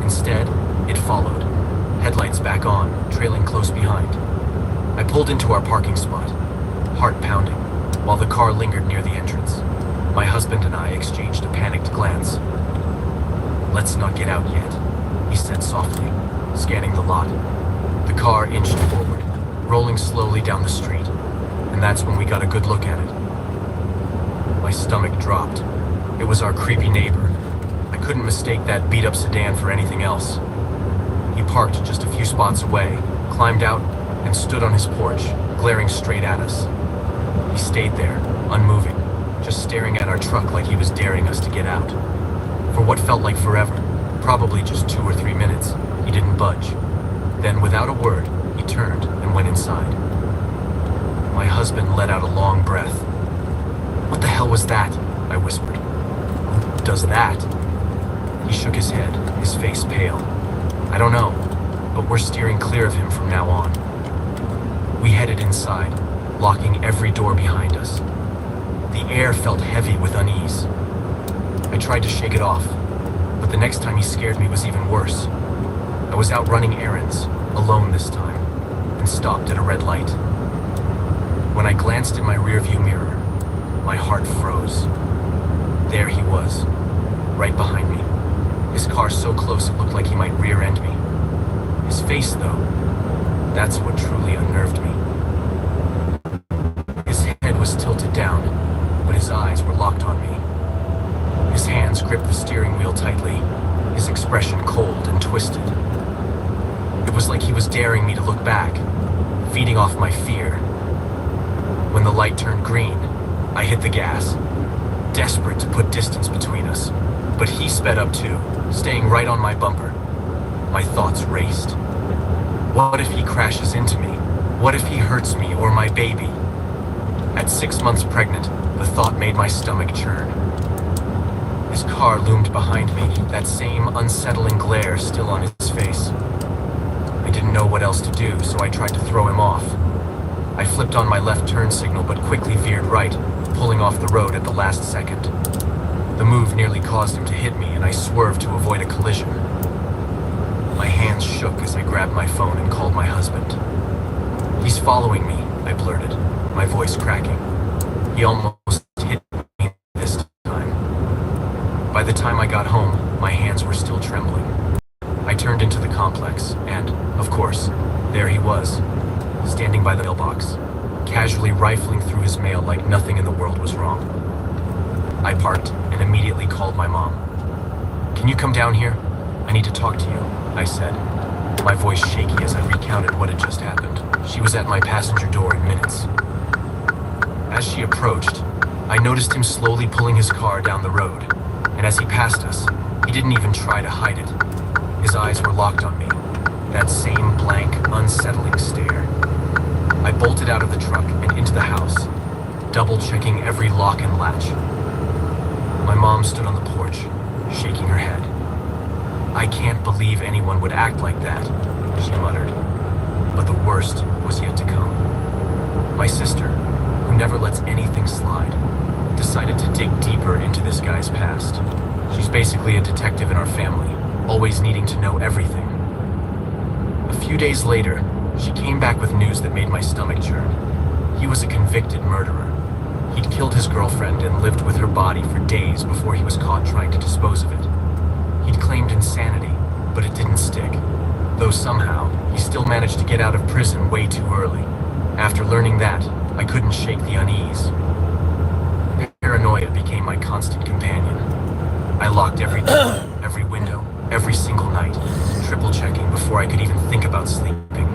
Instead, it followed, headlights back on, trailing close behind. I pulled into our parking spot, heart pounding, while the car lingered near the entrance. My husband and I exchanged a panicked glance. "Let's not get out yet," he said softly, scanning the lot. The car inched forward, rolling slowly down the street, and that's when we got a good look at it. My stomach dropped. It was our creepy neighbor. I couldn't mistake that beat-up sedan for anything else. He parked just a few spots away, climbed out, and stood on his porch, glaring straight at us. He stayed there, unmoving, just staring at our truck like he was daring us to get out. For what felt like forever, probably just 2 or 3 minutes, he didn't budge. Then, without a word, he turned and went inside. My husband let out a long breath. "What the hell was that?" I whispered. "Who does that?" He shook his head, his face pale. "I don't know, but we're steering clear of him from now on." We headed inside, locking every door behind us. The air felt heavy with unease. I tried to shake it off, but the next time he scared me was even worse. I was out running errands, alone this time, and stopped at a red light. When I glanced in my rearview mirror, my heart froze. There he was, right behind me. His car so close it looked like he might rear-end me. His face, though, that's what truly unnerved me. His head was tilted down, but his eyes were locked on me. His hands gripped the steering wheel tightly, his expression cold and twisted. It was like he was daring me to look back, feeding off my fear. When the light turned green, I hit the gas, desperate to put distance between us. But he sped up too, staying right on my bumper. My thoughts raced. What if he crashes into me? What if he hurts me or my baby? At 6 months pregnant, the thought made my stomach churn. His car loomed behind me, that same unsettling glare still on his face. I didn't know what else to do, so I tried to throw him off. I flipped on my left turn signal but quickly veered right, pulling off the road at the last second. The move nearly caused him to hit me, and I swerved to avoid a collision. My hands shook as I grabbed my phone and called my husband. "He's following me," I blurted, my voice cracking. He almost hit me this time. By the time I got home, my hands were still trembling. I turned into the complex, and, of course, There he was, standing by the mailbox, casually rifling through his mail like nothing in the world was wrong. I parked and immediately called my mom. "Can you come down here? I need to talk to you," I said, my voice shaky as I recounted what had just happened. She was at my passenger door in minutes. As she approached, I noticed him slowly pulling his car down the road, and as he passed us, he didn't even try to hide it. His eyes were locked on me, that same blank, unsettling stare. I bolted out of the truck and into the house, double-checking every lock and latch. My mom stood on the porch, shaking her head. "I can't believe anyone would act like that," she muttered. But the worst was yet to come. My sister, who never lets anything slide, decided to dig deeper into this guy's past. She's basically a detective in our family, always needing to know everything. A few days later, she came back with news that made my stomach churn. He was a convicted murderer. He'd killed his girlfriend and lived with her body for days before he was caught trying to dispose of it. He'd claimed insanity, but it didn't stick, though somehow he still managed to get out of prison way too early. After learning that, I couldn't shake the unease. Paranoia became my constant companion. I locked every door, every window, every single night, triple-checking before I could even think about sleeping.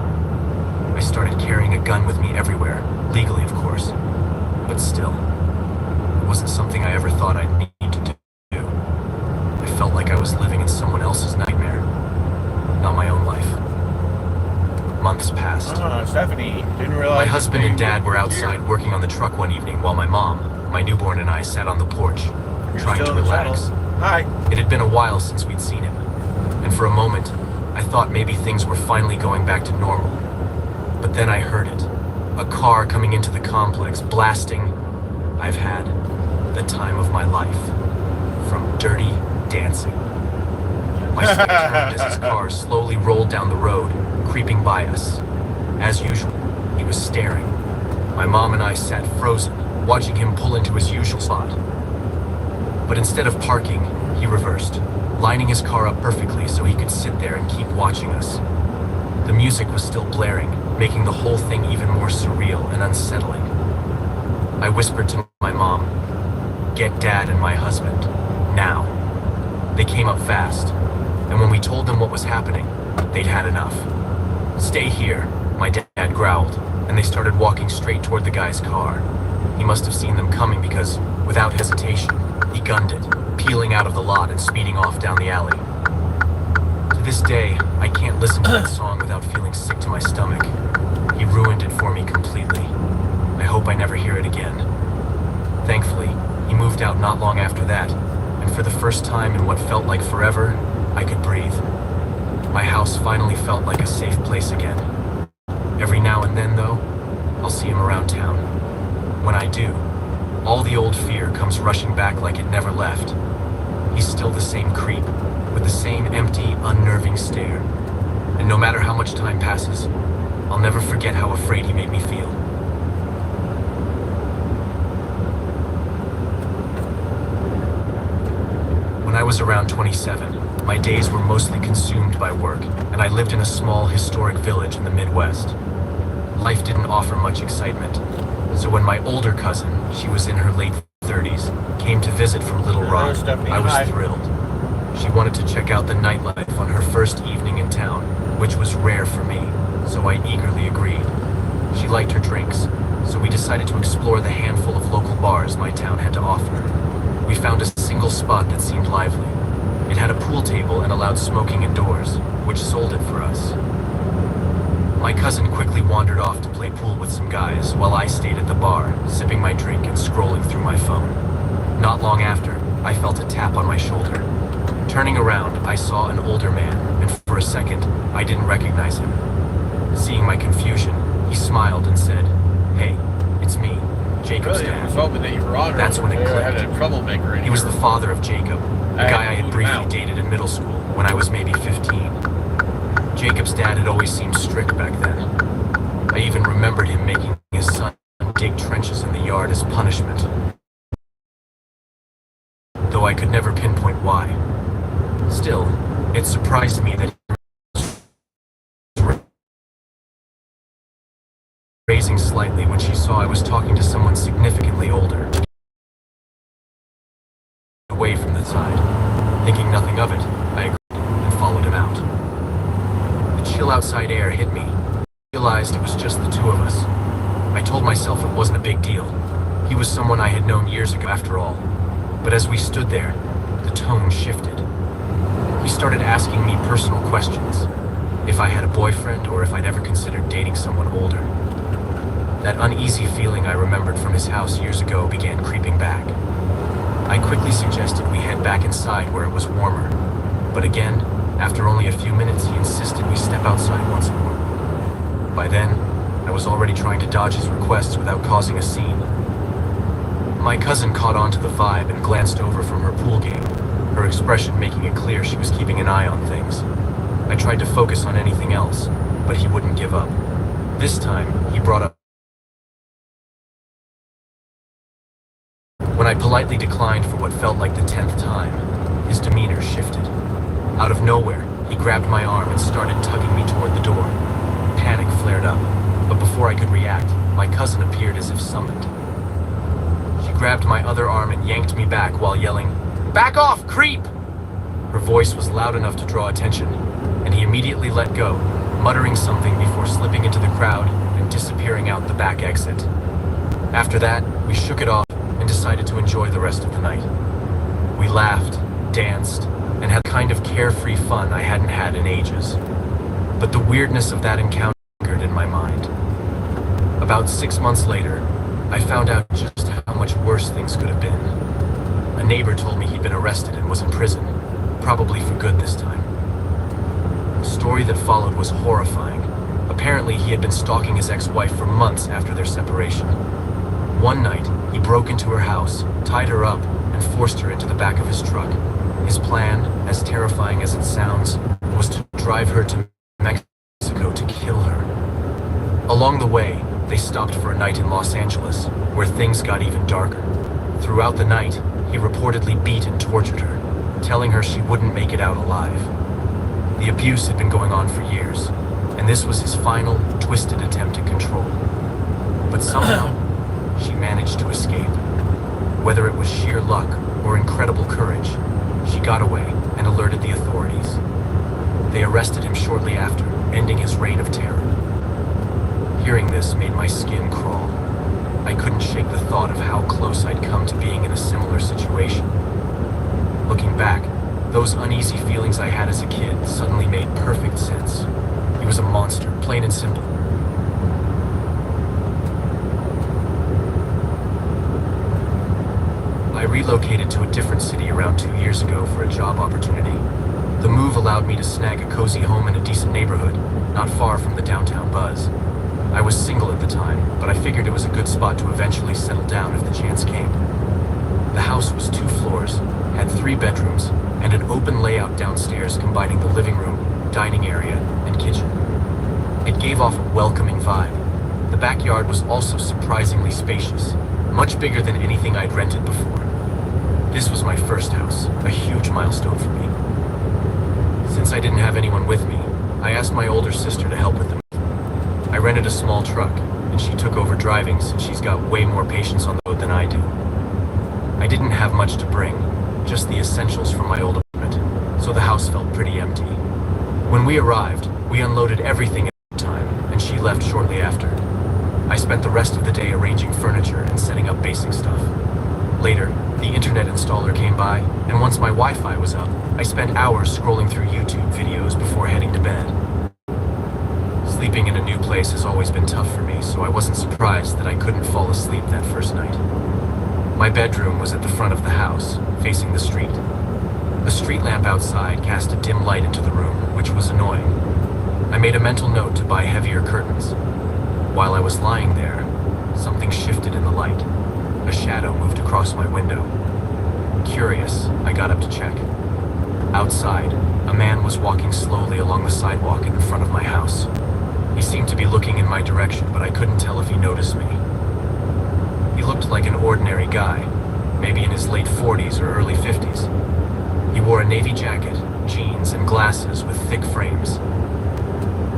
I started carrying a gun with me everywhere, legally of course, but still, it wasn't something I ever thought I'd need to do. I felt like I was living in someone else's nightmare, not my own life. Months passed. Stephanie, didn't realize. My husband and dad were outside working on the truck one evening while my mom, my newborn, and I sat on the porch, trying to relax. Hi. It had been a while since we'd seen him, and for a moment, I thought maybe things were finally going back to normal. But then I heard it. A car coming into the complex, blasting. I've had the time of my life. From Dirty Dancing. My stomach turned as his car slowly rolled down the road, creeping by us. As usual, he was staring. My mom and I sat frozen, watching him pull into his usual spot. But instead of parking, he reversed, lining his car up perfectly so he could sit there and keep watching us. The music was still blaring, making the whole thing even more surreal and unsettling. I whispered to my mom, "Get Dad and my husband, now." They came up fast, and when we told them what was happening, they'd had enough. "Stay here," my dad growled, and they started walking straight toward the guy's car. He must have seen them coming because, without hesitation, he gunned it, peeling out of the lot and speeding off down the alley. To this day, I can't listen to that song without feeling sick to my stomach. He ruined it for me completely. I hope I never hear it again. Thankfully, he moved out not long after that, and for the first time in what felt like forever, I could breathe. My house finally felt like a safe place again. Every now and then, though, I'll see him around town. When I do, all the old fear comes rushing back like it never left. He's still the same creep, with the same empty, unnerving stare. And no matter how much time passes, I'll never forget how afraid he made me feel. When I was around 27, my days were mostly consumed by work, and I lived in a small, historic village in the Midwest. Life didn't offer much excitement, so when my older cousin, she was in her late 30s, came to visit from Little Rock, I was thrilled. She wanted to check out the nightlife on her first evening in town, which was rare for me, so I eagerly agreed. She liked her drinks, so we decided to explore the handful of local bars my town had to offer. We found a single spot that seemed lively. It had a pool table and allowed smoking indoors, which sold it for us. My cousin quickly wandered off to play pool with some guys, while I stayed at the bar, sipping my drink and scrolling through my phone. Not long after, I felt a tap on my shoulder. Turning around, I saw an older man, and for a second, I didn't recognize him. Seeing my confusion, he smiled and said, "Hey, it's me, Jacob's Really, I was dad." hoping that you were on. That's when it I had clicked. a troublemaker in He was here. the father of Jacob, the I guy I had had moved briefly out. dated in middle school when I was maybe 15. Jacob's dad had always seemed strict back then. I even remembered him making his son dig trenches in the yard as punishment, though I could never pinpoint why. Still, it surprised me that raising slightly when she saw I was talking to someone significantly older. Away from the side. Thinking nothing of it, I agreed and followed him out. The chill outside air hit me. I realized it was just the two of us. I told myself it wasn't a big deal. He was someone I had known years ago after all. But as we stood there, the tone shifted. He started asking me personal questions. If I had a boyfriend or if I'd ever considered dating someone older. That uneasy feeling I remembered from his house years ago began creeping back. I quickly suggested we head back inside where it was warmer. But again, after only a few minutes, he insisted we step outside once more. By then, I was already trying to dodge his requests without causing a scene. My cousin caught on to the vibe and glanced over from her pool game, her expression making it clear she was keeping an eye on things. I tried to focus on anything else, but he wouldn't give up. This time, he brought up. When I politely declined for what felt like the 10th time, his demeanor shifted. Out of nowhere, he grabbed my arm and started tugging me toward the door. Panic flared up, but before I could react, my cousin appeared as if summoned. She grabbed my other arm and yanked me back while yelling, "Back off, creep!" Her voice was loud enough to draw attention, and he immediately let go, muttering something before slipping into the crowd and disappearing out the back exit. After that, we shook it off and decided to enjoy the rest of the night. We laughed, danced, and had the kind of carefree fun I hadn't had in ages. But the weirdness of that encounter lingered in my mind. About 6 months later, I found out just how much worse things could have been. A neighbor told me he'd been arrested and was in prison, probably for good this time. The story that followed was horrifying. Apparently, he had been stalking his ex-wife for months after their separation. One night, he broke into her house, tied her up, and forced her into the back of his truck. His plan, as terrifying as it sounds, was to drive her to Mexico to kill her. Along the way, they stopped for a night in Los Angeles, where things got even darker. Throughout the night, he reportedly beat and tortured her, telling her she wouldn't make it out alive. The abuse had been going on for years, and this was his final, twisted attempt at control. But somehow, she managed to escape. Whether it was sheer luck or incredible courage, she got away and alerted the authorities. They arrested him shortly after, ending his reign of terror. Hearing this made my skin crawl. I couldn't shake the thought of how close I'd come to being in a similar situation. Looking back, those uneasy feelings I had as a kid suddenly made perfect sense. He was a monster, plain and simple. I relocated to a different city around 2 years ago for a job opportunity. The move allowed me to snag a cozy home in a decent neighborhood, not far from the downtown buzz. I was single at the time, but I figured it was a good spot to eventually settle down if the chance came. The house was 2 floors, had 3 bedrooms, and an open layout downstairs combining the living room, dining area, and kitchen. It gave off a welcoming vibe. The backyard was also surprisingly spacious, much bigger than anything I'd rented before. This was my first house, a huge milestone for me. Since I didn't have anyone with me, I asked my older sister to help with the move. I rented a small truck, and she took over driving since she's got way more patience on the road than I do. I didn't have much to bring, just the essentials from my old apartment, so the house felt pretty empty. When we arrived, we unloaded everything at the time, and she left shortly after. I spent the rest of the day arranging furniture and setting up basic stuff. Later, the internet installer came by, and once my Wi-Fi was up, I spent hours scrolling through YouTube videos before heading to bed. Sleeping in a new place has always been tough for me, so I wasn't surprised that I couldn't fall asleep that first night. My bedroom was at the front of the house, facing the street. A street lamp outside cast a dim light into the room, which was annoying. I made a mental note to buy heavier curtains. While I was lying there, something shifted in the light. A shadow moved across my window. Curious, I got up to check. Outside, a man was walking slowly along the sidewalk in front of my house. He seemed to be looking in my direction, but I couldn't tell if he noticed me. He looked like an ordinary guy, maybe in his late 40s or early 50s. He wore a navy jacket, jeans, and glasses with thick frames.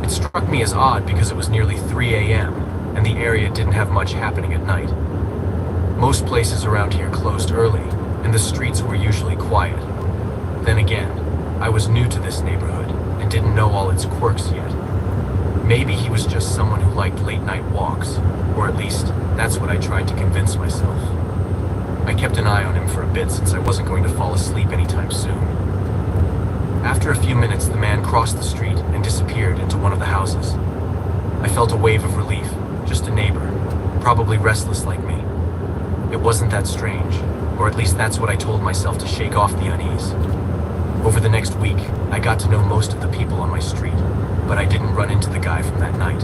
It struck me as odd because it was nearly 3 a.m., and the area didn't have much happening at night. Most places around here closed early, and the streets were usually quiet. Then again, I was new to this neighborhood and didn't know all its quirks yet. Maybe he was just someone who liked late-night walks, or at least that's what I tried to convince myself. I kept an eye on him for a bit since I wasn't going to fall asleep anytime soon. After a few minutes, the man crossed the street and disappeared into one of the houses. I felt a wave of relief, just a neighbor, probably restless like me. It wasn't that strange, or at least that's what I told myself to shake off the unease. Over the next week, I got to know most of the people on my street, but I didn't run into the guy from that night.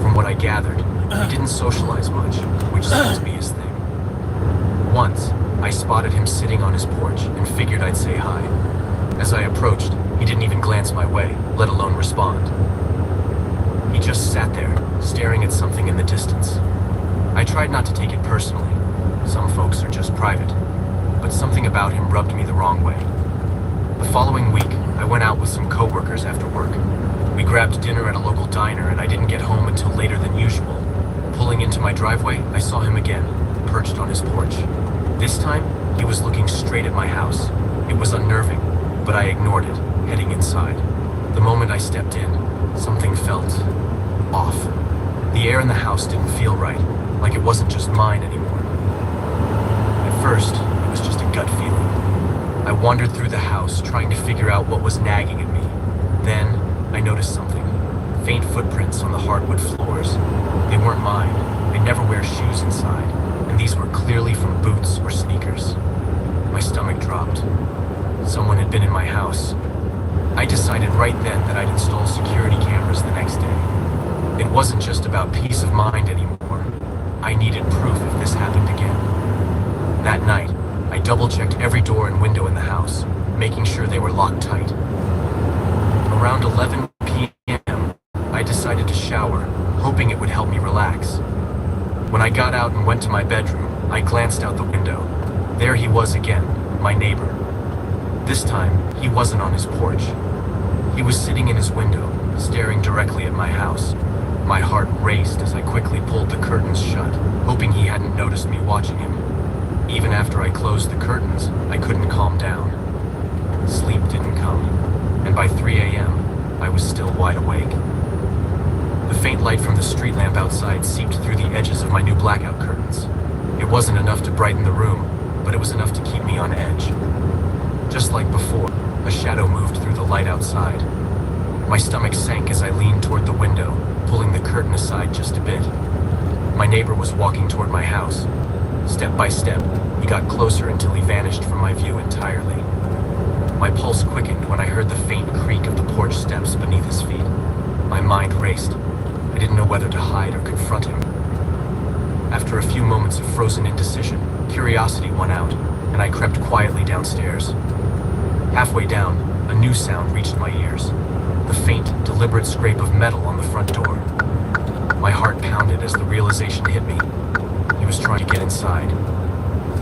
From what I gathered, he didn't socialize much, which seemed to be his thing. Once, I spotted him sitting on his porch and figured I'd say hi. As I approached, he didn't even glance my way, let alone respond. He just sat there, staring at something in the distance. I tried not to take it personally. Some folks are just private, but something about him rubbed me the wrong way. The following week, I went out with some coworkers after work. We grabbed dinner at a local diner and I didn't get home until later than usual. Pulling into my driveway, I saw him again, perched on his porch. This time, he was looking straight at my house. It was unnerving, but I ignored it, heading inside. The moment I stepped in, something felt off. The air in the house didn't feel right, like it wasn't just mine anymore. At first, it was just a gut feeling. I wandered through the house, trying to figure out what was nagging at me. Then, I noticed something. Faint footprints on the hardwood floors. They weren't mine. I never wear shoes inside, and these were clearly from boots or sneakers. My stomach dropped. Someone had been in my house. I decided right then that I'd install security cameras the next day. It wasn't just about peace of mind anymore. I needed proof if this happened again. That night, I double-checked every door and window in the house, making sure they were locked tight. Around 11 p.m., I decided to shower, hoping it would help me relax. When I got out and went to my bedroom, I glanced out the window. There he was again, my neighbor. This time, he wasn't on his porch. He was sitting in his window, staring directly at my house. My heart raced as I quickly pulled the curtains shut, hoping he hadn't noticed me watching him. Even after I closed the curtains, I couldn't calm down. Sleep didn't come, and by 3 a.m., I was still wide awake. The faint light from the street lamp outside seeped through the edges of my new blackout curtains. It wasn't enough to brighten the room, but it was enough to keep me on edge. Just like before, a shadow moved through the light outside. My stomach sank as I leaned toward the window, pulling the curtain aside just a bit. My neighbor was walking toward my house. Step by step, he got closer until he vanished from my view entirely. My pulse quickened when I heard the faint creak of the porch steps beneath his feet. My mind raced. I didn't know whether to hide or confront him. After a few moments of frozen indecision, curiosity won out, and I crept quietly downstairs. Halfway down, a new sound reached my ears. The faint, deliberate scrape of metal on the front door. My heart pounded as the realization hit me. He was trying to get inside.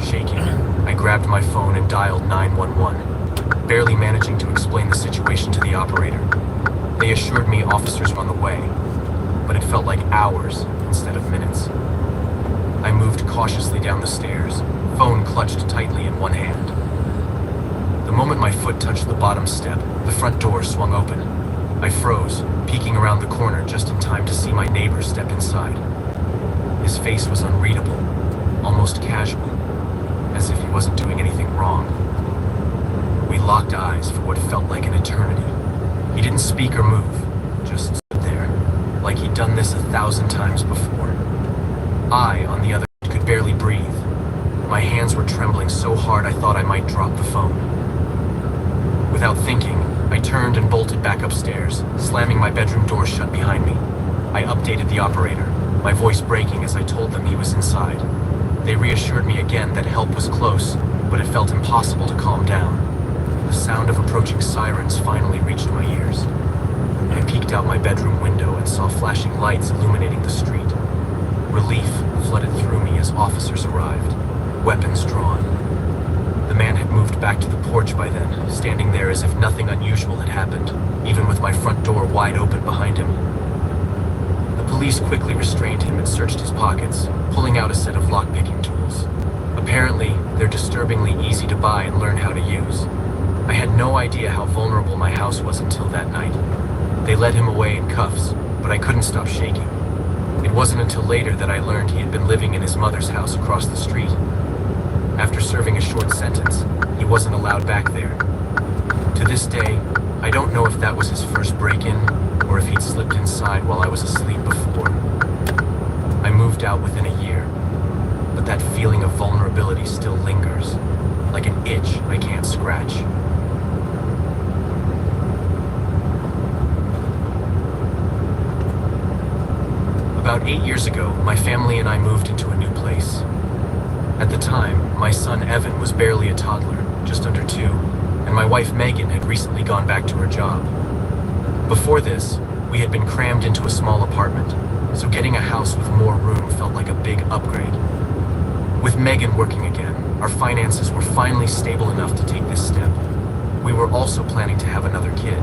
Shaking, I grabbed my phone and dialed 911, barely managing to explain the situation to the operator. They assured me officers were on the way, but it felt like hours instead of minutes. I moved cautiously down the stairs, phone clutched tightly in one hand. The moment my foot touched the bottom step, the front door swung open. I froze, peeking around the corner just in time to see my neighbor step inside. His face was unreadable, almost casual, as if he wasn't doing anything wrong. We locked eyes for what felt like an eternity. He didn't speak or move, just stood there, like he'd done this 1,000 times before. I, on the other hand, could barely breathe. My hands were trembling so hard I thought I might drop the phone. Without thinking, I turned and bolted back upstairs, slamming my bedroom door shut behind me. I updated the operator, my voice breaking as I told them he was inside. They reassured me again that help was close, but it felt impossible to calm down. The sound of approaching sirens finally reached my ears. I peeked out my bedroom window and saw flashing lights illuminating the street. Relief flooded through me as officers arrived, weapons drawn. The man had moved back to the porch by then, standing there as if nothing unusual had happened, even with my front door wide open behind him. The police quickly restrained him and searched his pockets, pulling out a set of lockpicking tools. Apparently, they're disturbingly easy to buy and learn how to use. I had no idea how vulnerable my house was until that night. They led him away in cuffs, but I couldn't stop shaking. It wasn't until later that I learned he had been living in his mother's house across the street. After serving a short sentence, he wasn't allowed back there. To this day, I don't know if that was his first break-in, or if he'd slipped inside while I was asleep before. I moved out within a year, but that feeling of vulnerability still lingers, like an itch I can't scratch. About 8 years ago, my family and I moved into a new place. At the time, my son Evan was barely a toddler, just under 2, and my wife Megan had recently gone back to her job. Before this, we had been crammed into a small apartment, so getting a house with more room felt like a big upgrade. With Megan working again, our finances were finally stable enough to take this step. We were also planning to have another kid,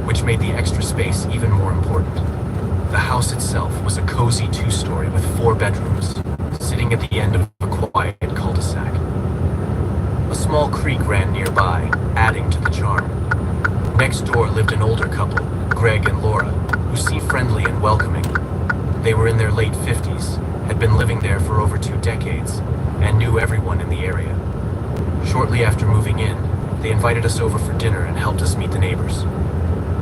which made the extra space even more important. The house itself was a cozy 2-story with 4 bedrooms, sitting at the end of a quiet cul-de-sac. A small creek ran nearby, adding to the charm. Next door lived an older couple, Greg and Laura, who seemed friendly and welcoming. They were in their late 50s, had been living there for over 2 decades, and knew everyone in the area. Shortly after moving in, they invited us over for dinner and helped us meet the neighbors.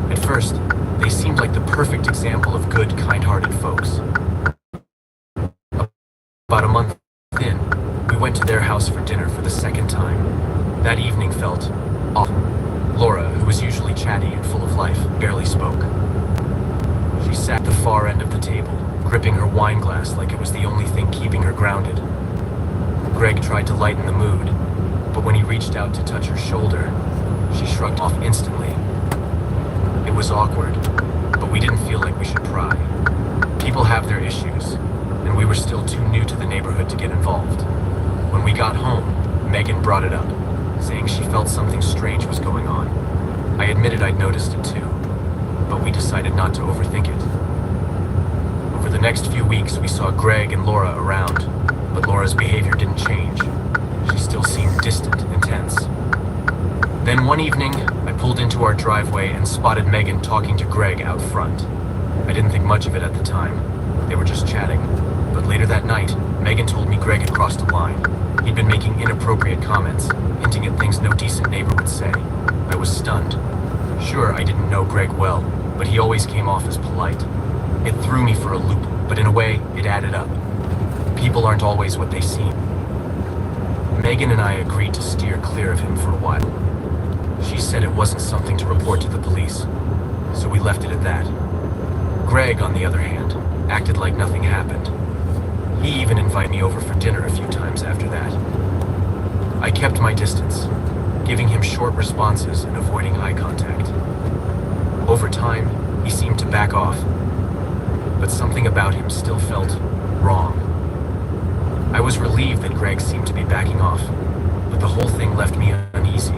At first, they seemed like the perfect example of good, kind-hearted folks. About a month in, we went to their house for dinner for the second time. That evening felt off. Laura, who was usually chatty and full of life, barely spoke. She sat at the far end of the table, gripping her wine glass like it was the only thing keeping her grounded. Greg tried to lighten the mood, but when he reached out to touch her shoulder, she shrugged off instantly. It was awkward, but we didn't feel like we should pry. People have their issues, and we were still too new to the neighborhood to get involved. When we got home, Megan brought it up, saying she felt something strange was going on. I admitted I'd noticed it too, but we decided not to overthink it. Over the next few weeks, we saw Greg and Laura around, but Laura's behavior didn't change. She still seemed distant and tense. Then one evening, I pulled into our driveway and spotted Megan talking to Greg out front. I didn't think much of it at the time. They were just chatting. But later that night, Megan told me Greg had crossed a line. He'd been making inappropriate comments, hinting at things no decent neighbor would say. I was stunned. Sure, I didn't know Greg well, but he always came off as polite. It threw me for a loop, but in a way, it added up. People aren't always what they seem. Megan and I agreed to steer clear of him for a while. She said it wasn't something to report to the police, so we left it at that. Greg, on the other hand, acted like nothing happened. He even invited me over for dinner a few times after that. I kept my distance, giving him short responses and avoiding eye contact. Over time, he seemed to back off, but something about him still felt wrong. I was relieved that Greg seemed to be backing off, but the whole thing left me uneasy,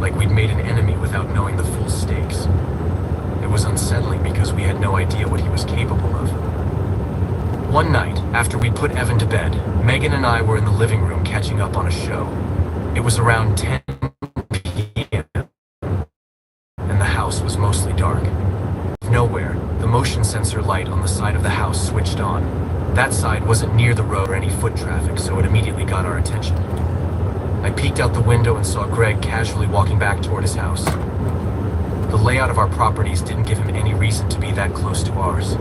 like we'd made an enemy without knowing the full stakes. It was unsettling because we had no idea what he was capable of. One night, after we put Evan to bed, Megan and I were in the living room catching up on a show. It was around 10 p.m., and the house was mostly dark. Nowhere, the motion sensor light on the side of the house switched on. That side wasn't near the road or any foot traffic, so it immediately got our attention. I peeked out the window and saw Greg casually walking back toward his house. The layout of our properties didn't give him any reason to be that close to ours.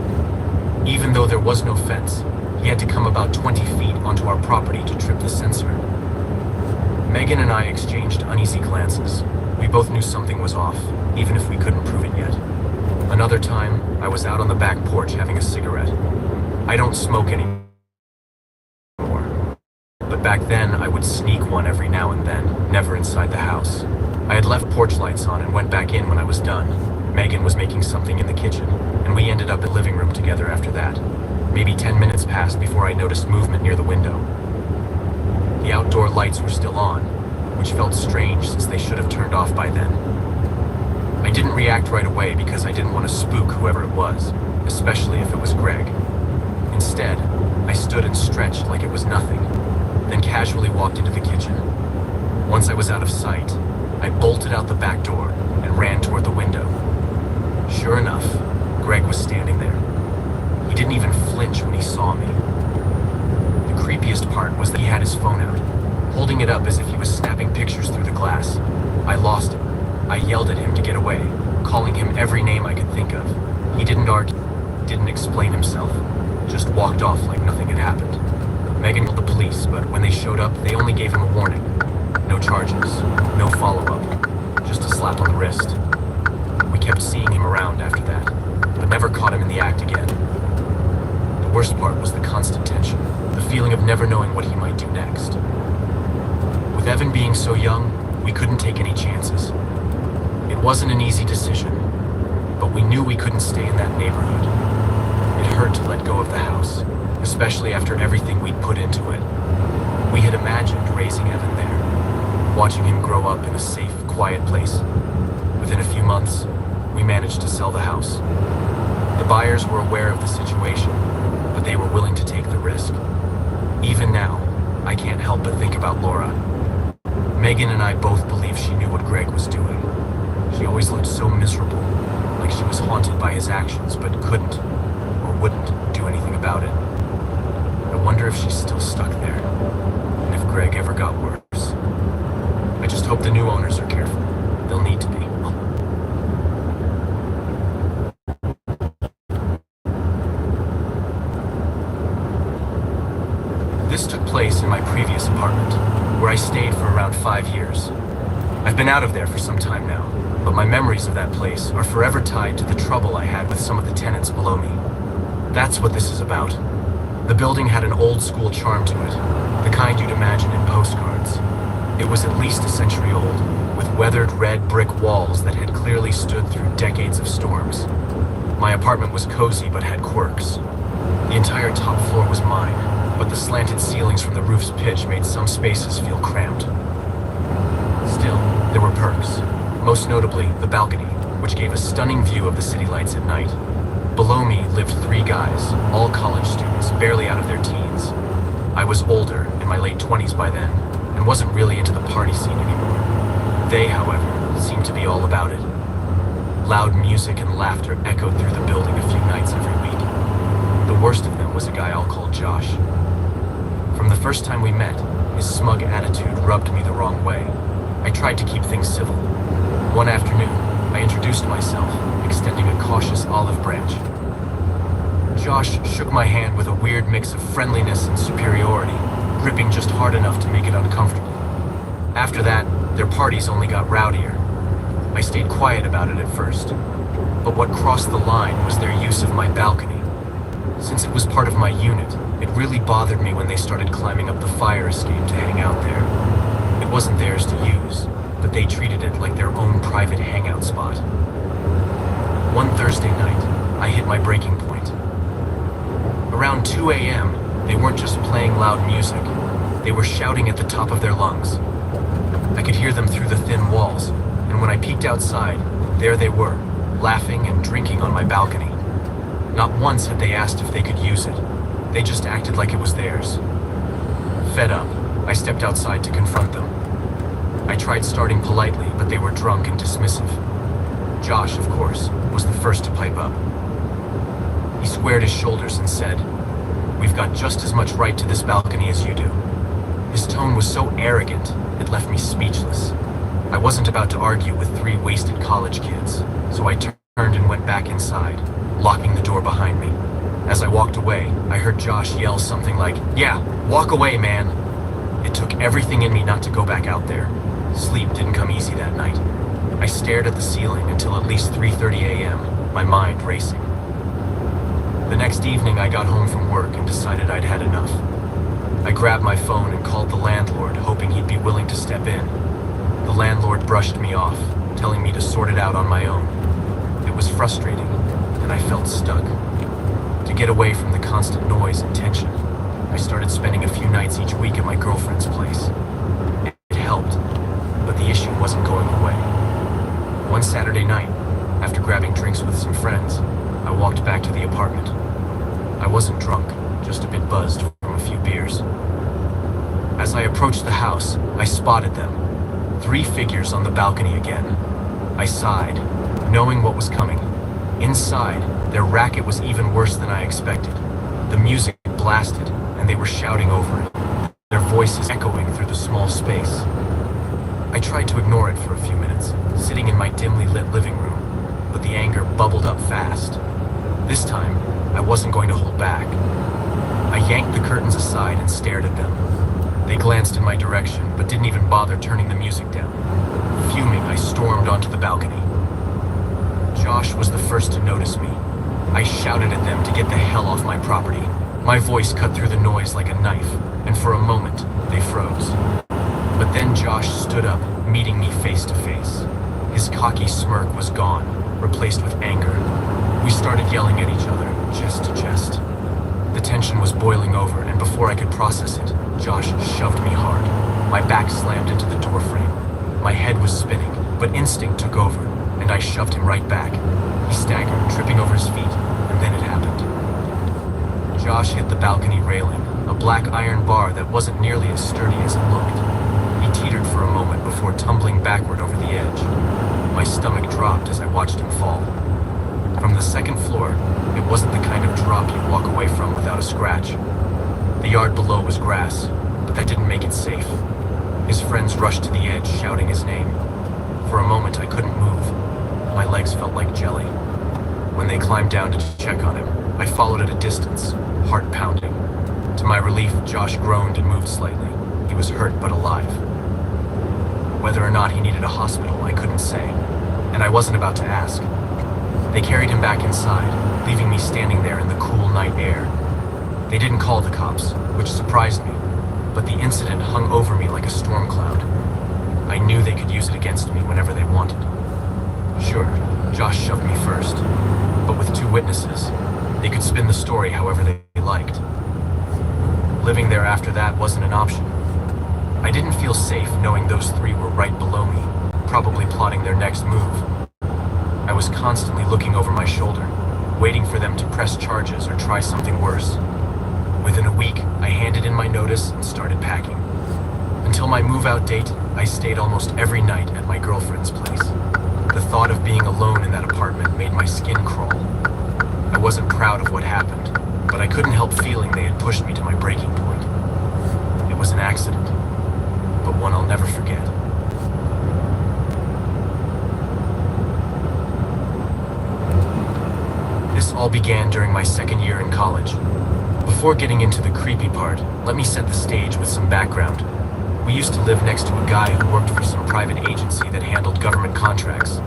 Even though there was no fence, he had to come about 20 feet onto our property to trip the sensor. Megan and I exchanged uneasy glances. We both knew something was off, even if we couldn't prove it yet. Another time, I was out on the back porch having a cigarette. I don't smoke anymore, but back then I would sneak one every now and then, never inside the house. I had left porch lights on and went back in when I was done. Megan was making something in the kitchen, and we ended up in the living room together after that. Maybe 10 minutes passed before I noticed movement near the window. The outdoor lights were still on, which felt strange since they should have turned off by then. I didn't react right away because I didn't want to spook whoever it was, especially if it was Greg. Once I was out of sight, I bolted out the back door and ran toward the window. Sure enough, Greg was standing there. He didn't even flinch when he saw me. The creepiest part was that he had his phone out, holding it up as if he was snapping pictures through the glass. I lost him. I yelled at him to get away, calling him every name I could think of. He didn't argue, didn't explain himself, just walked off like nothing had happened. Megan called the police, but when they showed up, they only gave him a warning. No charges, no follow-up, just a slap on the wrist. We kept seeing him around after that, but never caught him in the act again. The worst part was the constant tension, the feeling of never knowing what he might do next. With Evan being so young, we couldn't take any chances. It wasn't an easy decision, but we knew we couldn't stay in that neighborhood. It hurt to let go of the house, especially after everything we'd put into it. We had imagined raising Evan there, watching him grow up in a safe, quiet place. Within a few months, we managed to sell the house. The buyers were aware of the situation, but they were willing to take the risk. Even now, I can't help but think about Laura. Megan and I both believe she knew what Greg was doing. She always looked so miserable, like she was haunted by his actions, but couldn't, or wouldn't, do anything about it. I wonder if she's still stuck there, and if Greg ever got worse. I just hope the new owners are careful. They'll need to be. This took place in my previous apartment, where I stayed for around 5 years. I've been out of there for some time now, but my memories of that place are forever tied to the trouble I had with some of the tenants below me. That's what this is about. The building had an old-school charm to it, the kind you'd imagine in postcards. It was at least a century old, with weathered red brick walls that had clearly stood through decades of storms. My apartment was cozy but had quirks. The entire top floor was mine, but the slanted ceilings from the roof's pitch made some spaces feel cramped. Still, there were perks. Most notably, the balcony, which gave a stunning view of the city lights at night. Below me lived 3 guys, all college students, barely out of their teens. I was older, in my late 20s by then, and wasn't really into the party scene anymore. They, however, seemed to be all about it. Loud music and laughter echoed through the building a few nights every week. The worst of them was a guy I'll call Josh. From the first time we met, his smug attitude rubbed me the wrong way. I tried to keep things civil. One afternoon, I introduced myself, extending a cautious olive branch. Josh shook my hand with a weird mix of friendliness and superiority, gripping just hard enough to make it uncomfortable. After that, their parties only got rowdier. I stayed quiet about it at first, but what crossed the line was their use of my balcony. Since it was part of my unit, it really bothered me when they started climbing up the fire escape to hang out there. It wasn't theirs to use, but they treated it like their own private hangout spot. One Thursday night, I hit my breaking point. Around 2 a.m., they weren't just playing loud music, they were shouting at the top of their lungs. I could hear them through the thin walls, and when I peeked outside, there they were, laughing and drinking on my balcony. Not once had they asked if they could use it. They just acted like it was theirs. Fed up, I stepped outside to confront them. I tried starting politely, but they were drunk and dismissive. Josh, of course, was the first to pipe up. He squared his shoulders and said, "We've got just as much right to this balcony as you do." His tone was so arrogant, it left me speechless. I wasn't about to argue with 3 wasted college kids, so I turned and went back inside, locking the door behind me. As I walked away, I heard Josh yell something like, "Yeah, walk away, man." It took everything in me not to go back out there. Sleep didn't come easy that night. I stared at the ceiling until at least 3:30 a.m., my mind racing. The next evening I got home from work and decided I'd had enough. I grabbed my phone and called the landlord, hoping he'd be willing to step in. The landlord brushed me off, telling me to sort it out on my own. It was frustrating, and I felt stuck. To get away from the constant noise and tension, I started spending a few nights each week at my girlfriend's place. It helped, but the issue wasn't going away. One Saturday night, after grabbing drinks with some friends, I walked back to the apartment. I wasn't drunk, just a bit buzzed from a few beers. As I approached the house, I spotted them. 3 figures on the balcony again. I sighed, knowing what was coming. Inside, their racket was even worse than I expected. The music blasted, and they were shouting over it, their voices echoing through the small space. I tried to ignore it for a few minutes, sitting in my dimly lit living room, but the anger bubbled up fast. This time, I wasn't going to hold back. I yanked the curtains aside and stared at them. They glanced in my direction, but didn't even bother turning the music down. Fuming, I stormed onto the balcony. Josh was the first to notice me. I shouted at them to get the hell off my property. My voice cut through the noise like a knife, and for a moment, they froze. But then Josh stood up, meeting me face to face. His cocky smirk was gone, replaced with anger. We started yelling at each other, chest to chest. The tension was boiling over, and before I could process it, Josh shoved me hard. My back slammed into the doorframe. My head was spinning, but instinct took over, and I shoved him right back. He staggered, tripping over his feet, and then it happened. Josh hit the balcony railing, a black iron bar that wasn't nearly as sturdy as it looked. He teetered for a moment before tumbling backward over the edge. My stomach dropped as I watched him fall. From the second floor, it wasn't the kind of drop you walk away from without a scratch. The yard below was grass, but that didn't make it safe. His friends rushed to the edge, shouting his name. For a moment, I couldn't move. My legs felt like jelly. When they climbed down to check on him, I followed at a distance, heart pounding. To my relief, Josh groaned and moved slightly. He was hurt but alive. Whether or not he needed a hospital, I couldn't say, and I wasn't about to ask. They carried him back inside, leaving me standing there in the cool night air. They didn't call the cops, which surprised me, but the incident hung over me like a storm cloud. I knew they could use it against me whenever they wanted. Sure, Josh shoved me first, but with 2 witnesses, they could spin the story however they liked. Living there after that wasn't an option. I didn't feel safe knowing those 3 were right below me, probably plotting their next move. I was constantly looking over my shoulder, waiting for them to press charges or try something worse. Within a week, I handed in my notice and started packing. Until my move-out date, I stayed almost every night at my girlfriend's place. The thought of being alone in that apartment made my skin crawl. I wasn't proud of what happened, but I couldn't help feeling they had pushed me to my breaking point. It was an accident, but one I'll never forget. This all began during my second year in college. Before getting into the creepy part, let me set the stage with some background. We used to live next to a guy who worked for some private agency that handled government contracts.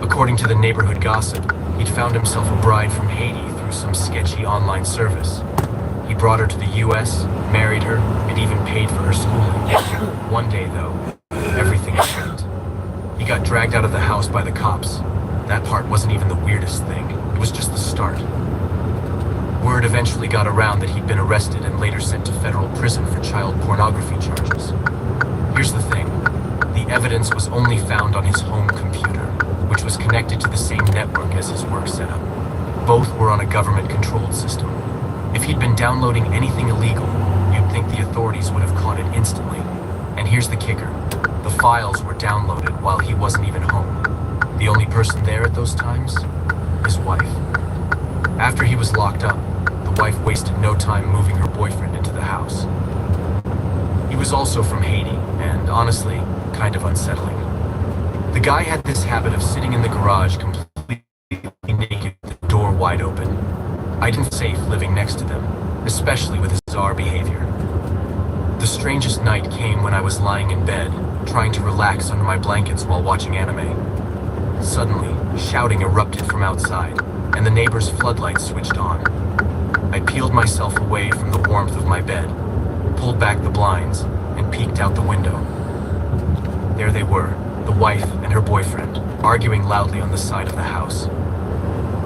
According to the neighborhood gossip, he'd found himself a bride from Haiti through some sketchy online service. He brought her to the US, married her, and even paid for her schooling. One day, though, everything changed. He got dragged out of the house by the cops. That part wasn't even the weirdest thing. It was just the start. Word eventually got around that he'd been arrested and later sent to federal prison for child pornography charges. Here's the thing. The evidence was only found on his home computer, which was connected to the same network as his work setup. Both were on a government-controlled system. If he'd been downloading anything illegal, you'd think the authorities would have caught it instantly. And here's the kicker. The files were downloaded while he wasn't even home. The only person there at those times? His wife. After he was locked up, the wife wasted no time moving her boyfriend into the house. He was also from Haiti, and honestly, kind of unsettling. The guy had this habit of sitting in the garage completely naked with the door wide open. I didn't feel safe living next to them, especially with his bizarre behavior. The strangest night came when I was lying in bed, trying to relax under my blankets while watching anime. Suddenly, shouting erupted from outside, and the neighbor's floodlights switched on. I peeled myself away from the warmth of my bed, pulled back the blinds, and peeked out the window. There they were, the wife and her boyfriend, arguing loudly on the side of the house.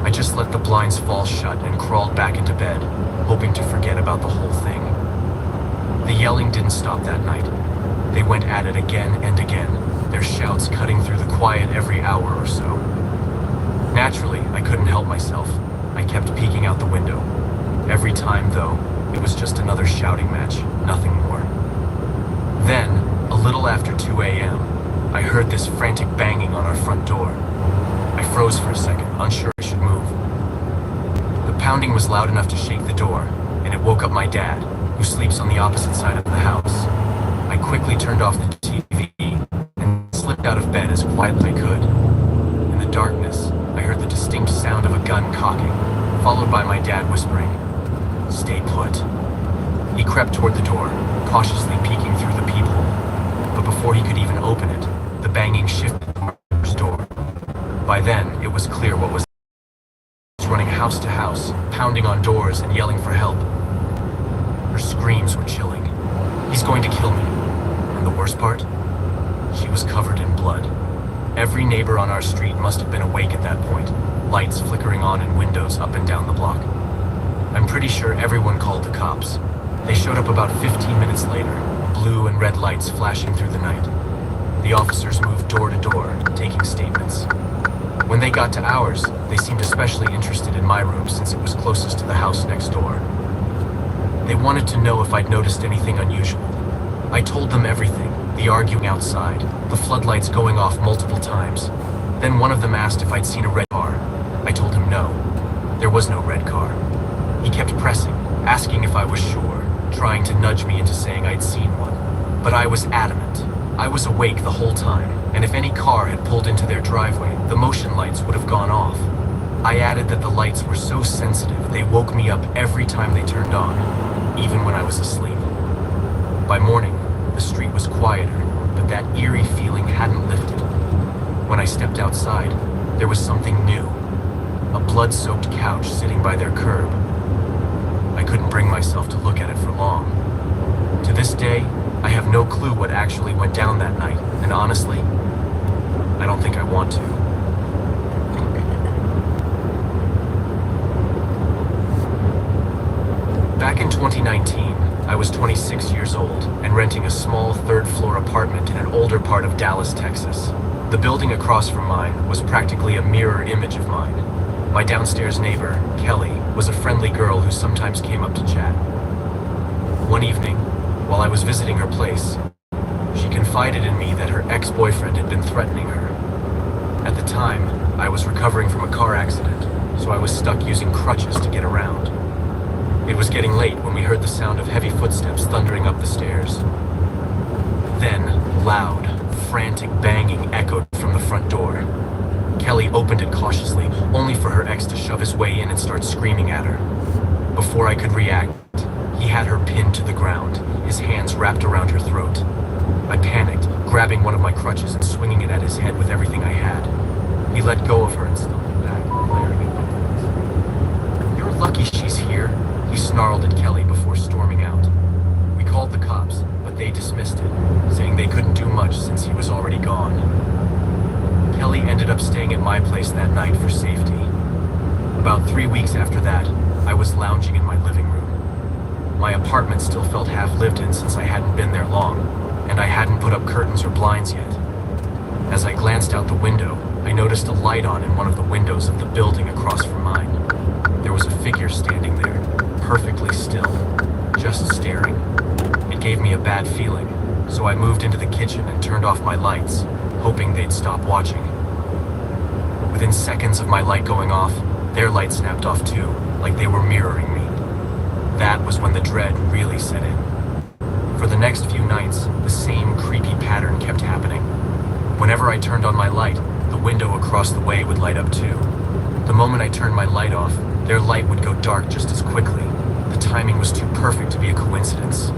I just let the blinds fall shut and crawled back into bed, hoping to forget about the whole thing. The yelling didn't stop that night. They went at it again and again, their shouts cutting through the quiet every hour or so. Naturally, I couldn't help myself. I kept peeking out the window. Every time, though, it was just another shouting match, nothing more. Then, a little after 2 a.m., I heard this frantic banging on our front door. I froze for a second, unsure I should move. The pounding was loud enough to shake the door, and it woke up my dad, who sleeps on the opposite side of the house. I quickly turned off the TV and slipped out of bed as quietly as I could. In the darkness, I heard the distinct sound of a gun cocking, followed by my dad whispering, "Stay put." He crept toward the door, cautiously peeking through the peephole. But before he could even open it, the banging shifted to Margaret's door. By then, it was clear what was running house to house, pounding on doors and yelling for help. Her screams were chilling. "He's going to kill me." And the worst part? She was covered in blood. Every neighbor on our street must have been awake at that point, lights flickering on in windows up and down the block. I'm pretty sure everyone called the cops. They showed up about 15 minutes later, blue and red lights flashing through the night. The officers moved door to door, taking statements. When they got to ours, they seemed especially interested in my room since it was closest to the house next door. They wanted to know if I'd noticed anything unusual. I told them everything, the arguing outside, the floodlights going off multiple times. Then one of them asked if I'd seen a red car. I told him no. There was no red car. He kept pressing, asking if I was sure, trying to nudge me into saying I'd seen one. But I was adamant. I was awake the whole time, and if any car had pulled into their driveway, the motion lights would have gone off. I added that the lights were so sensitive they woke me up every time they turned on, even when I was asleep. By morning, the street was quieter, but that eerie feeling hadn't lifted. When I stepped outside, there was something new. A blood-soaked couch sitting by their curb. I couldn't bring myself to look at it for long. To this day, I have no clue what actually went down that night, and honestly, I don't think I want to. Back in 2019, I was 26 years old and renting a small third-floor apartment in an older part of Dallas, Texas. The building across from mine was practically a mirror image of mine. My downstairs neighbor, Kelly, was a friendly girl who sometimes came up to chat. One evening, while I was visiting her place, she confided in me that her ex-boyfriend had been threatening her. At the time, I was recovering from a car accident, so I was stuck using crutches to get around. It was getting late when we heard the sound of heavy footsteps thundering up the stairs. Then, loud, frantic banging echoed from the front door. Kelly opened it cautiously, only for her ex to shove his way in and start screaming at her. Before I could react, he had her pinned to the ground, his hands wrapped around her throat. I panicked, grabbing one of my crutches and swinging it at his head with everything I had. He let go of her and stumbled back, glaring at my face. "You're lucky she's here," he snarled at Kelly before storming out. We called the cops, but they dismissed it, saying they couldn't do much since he was already gone. Kelly ended up staying at my place that night for safety. About 3 weeks after that, I was lounging in my living room. My apartment still felt half lived in since I hadn't been there long, and I hadn't put up curtains or blinds yet. As I glanced out the window, I noticed a light on in one of the windows of the building across from mine. There was a figure standing there, perfectly still, just staring. It gave me a bad feeling, so I moved into the kitchen and turned off my lights, hoping they'd stop watching. Within seconds of my light going off, their light snapped off too, like they were mirroring me. That was when the dread really set in. For the next few nights, the same creepy pattern kept happening. Whenever I turned on my light, the window across the way would light up too. The moment I turned my light off, their light would go dark just as quickly. The timing was too perfect to be a coincidence.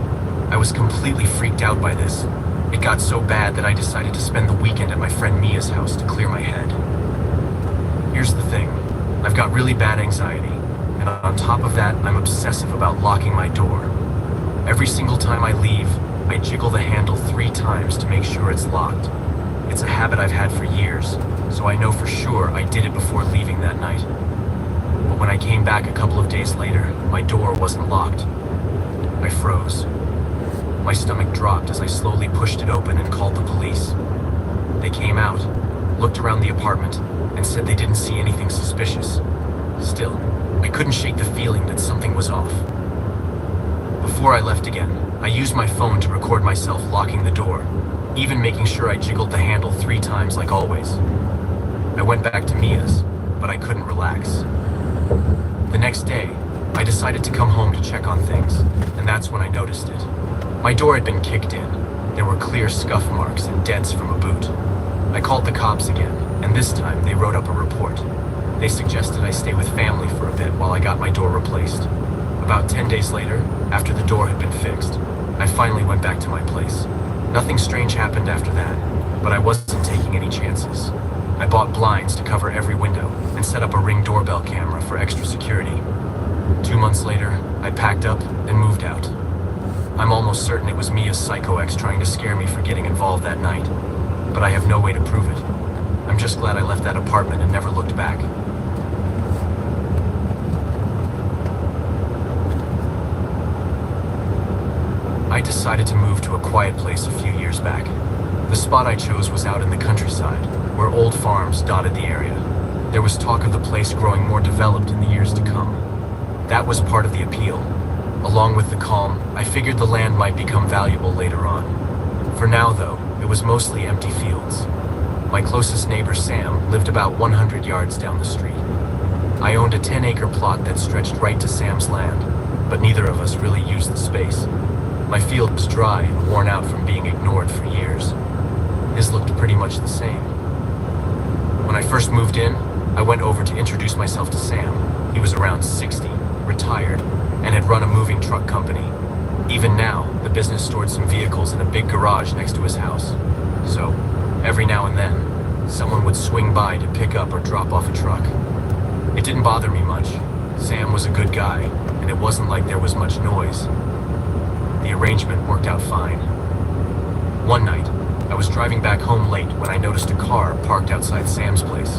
I was completely freaked out by this. It got so bad that I decided to spend the weekend at my friend Mia's house to clear my head. Here's the thing, I've got really bad anxiety, and on top of that, I'm obsessive about locking my door. Every single time I leave, I jiggle the handle 3 times to make sure it's locked. It's a habit I've had for years, so I know for sure I did it before leaving that night. But when I came back a couple of days later, my door wasn't locked. I froze. My stomach dropped as I slowly pushed it open and called the police. They came out, looked around the apartment, and said they didn't see anything suspicious. Still, I couldn't shake the feeling that something was off. Before I left again, I used my phone to record myself locking the door. even making sure I jiggled the handle 3 times like always. I went back to Mia's, but I couldn't relax. The next day, I decided to come home to check on things, and that's when I noticed it. My door had been kicked in. There were clear scuff marks and dents from a boot. I called the cops again, and this time they wrote up a report. They suggested I stay with family for a bit while I got my door replaced. About 10 days later, after the door had been fixed, I finally went back to my place. Nothing strange happened after that, but I wasn't taking any chances. I bought blinds to cover every window and set up a Ring doorbell camera for extra security. 2 months later, I packed up and moved out. I'm almost certain it was Mia's psycho ex trying to scare me for getting involved that night, but I have no way to prove it. I'm just glad I left that apartment and never looked back. I decided to move to a quiet place a few years back. The spot I chose was out in the countryside, where old farms dotted the area. There was talk of the place growing more developed in the years to come. That was part of the appeal. Along with the calm, I figured the land might become valuable later on. For now, though, it was mostly empty fields. My closest neighbor, Sam, lived about 100 yards down the street. I owned a 10-acre plot that stretched right to Sam's land, but neither of us really used the space. My field was dry and worn out from being ignored for years. His looked pretty much the same. When I first moved in, I went over to introduce myself to Sam. He was around 60, retired, and had run a moving truck company. Even now, the business stored some vehicles in a big garage next to his house. So, every now and then, someone would swing by to pick up or drop off a truck. It didn't bother me much. Sam was a good guy, and it wasn't like there was much noise. The arrangement worked out fine. One night, I was driving back home late when I noticed a car parked outside Sam's place.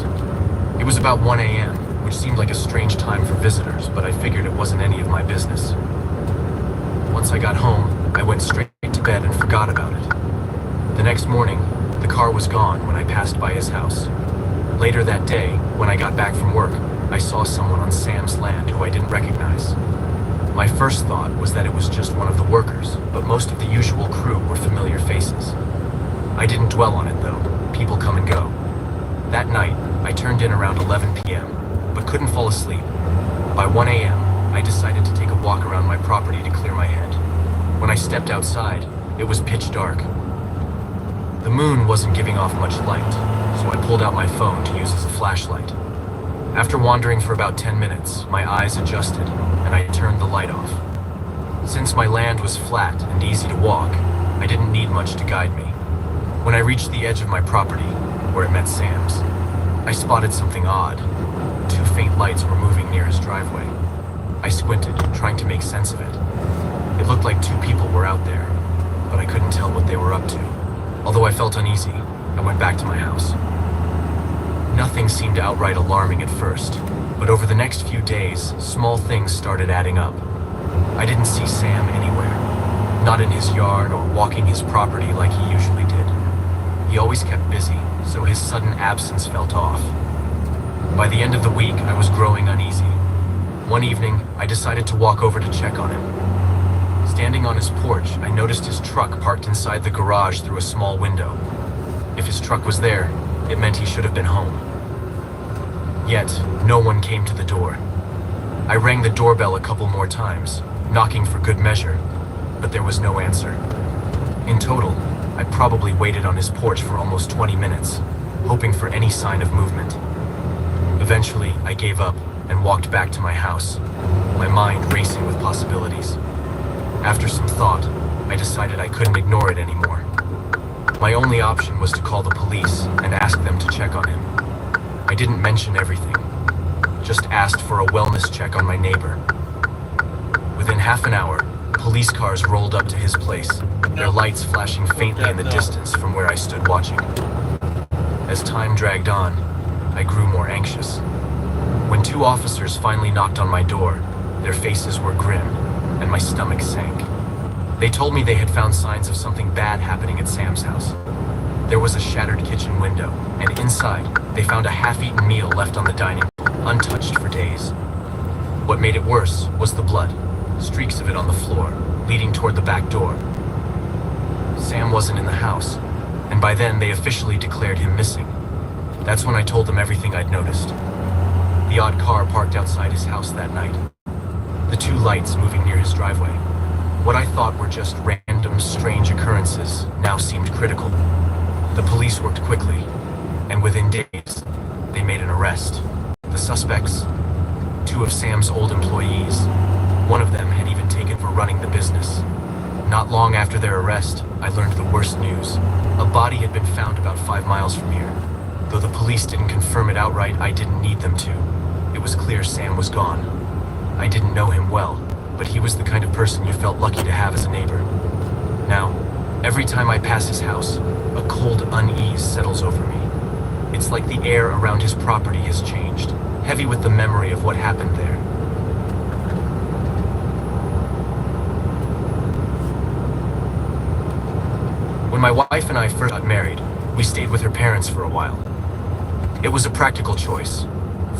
It was about 1 a.m., which seemed like a strange time for visitors, but I figured it wasn't any of my business. Once I got home, I went straight to bed and forgot about it. The next morning, the car was gone when I passed by his house. Later that day, when I got back from work, I saw someone on Sam's land who I didn't recognize. My first thought was that it was just one of the workers, but most of the usual crew were familiar faces. I didn't dwell on it though. People come and go. That night, I turned in around 11 p.m., but couldn't fall asleep. By 1 a.m., I decided to take a walk around my property to clear my head. When I stepped outside, it was pitch dark. The moon wasn't giving off much light, so I pulled out my phone to use as a flashlight. After wandering for about 10 minutes, my eyes adjusted, and I turned the light off. Since my land was flat and easy to walk, I didn't need much to guide me. When I reached the edge of my property, where it met Sam's, I spotted something odd. 2 faint lights were moving near his driveway. I squinted, trying to make sense of it. It looked like 2 people were out there, but I couldn't tell what they were up to. Although I felt uneasy, I went back to my house. Nothing seemed outright alarming at first, but over the next few days, small things started adding up. I didn't see Sam anywhere, not in his yard or walking his property like he usually did. He always kept busy, so his sudden absence felt off. By the end of the week, I was growing uneasy. One evening, I decided to walk over to check on him. Standing on his porch, I noticed his truck parked inside the garage through a small window. If his truck was there, it meant he should have been home. Yet, no one came to the door. I rang the doorbell a couple more times, knocking for good measure, but there was no answer. In total, I probably waited on his porch for almost 20 minutes, hoping for any sign of movement. Eventually, I gave up and walked back to my house, my mind racing with possibilities. After some thought, I decided I couldn't ignore it anymore. My only option was to call the police and ask them to check on him. I didn't mention everything, just asked for a wellness check on my neighbor. Within half an hour, police cars rolled up to his place, their lights flashing faintly in the distance from where I stood watching. As time dragged on, I grew more anxious. When 2 officers finally knocked on my door, their faces were grim, and my stomach sank. They told me they had found signs of something bad happening at Sam's house. There was a shattered kitchen window, and inside, they found a half-eaten meal left on the dining table, untouched for days. What made it worse was the blood, streaks of it on the floor, leading toward the back door. Sam wasn't in the house, and by then they officially declared him missing. That's when I told them everything I'd noticed. The odd car parked outside his house that night. The two lights moving near his driveway. What I thought were just random, strange occurrences now seemed critical. The police worked quickly, and within days, they made an arrest. The suspects, two of Sam's old employees. One of them had even taken for running the business. Not long after their arrest, I learned the worst news. A body had been found about 5 miles from here. Though the police didn't confirm it outright, I didn't need them to. It was clear Sam was gone. I didn't know him well, but he was the kind of person you felt lucky to have as a neighbor. Now, every time I pass his house, a cold unease settles over me. It's like the air around his property has changed, heavy with the memory of what happened there. When my wife and I first got married, we stayed with her parents for a while. It was a practical choice,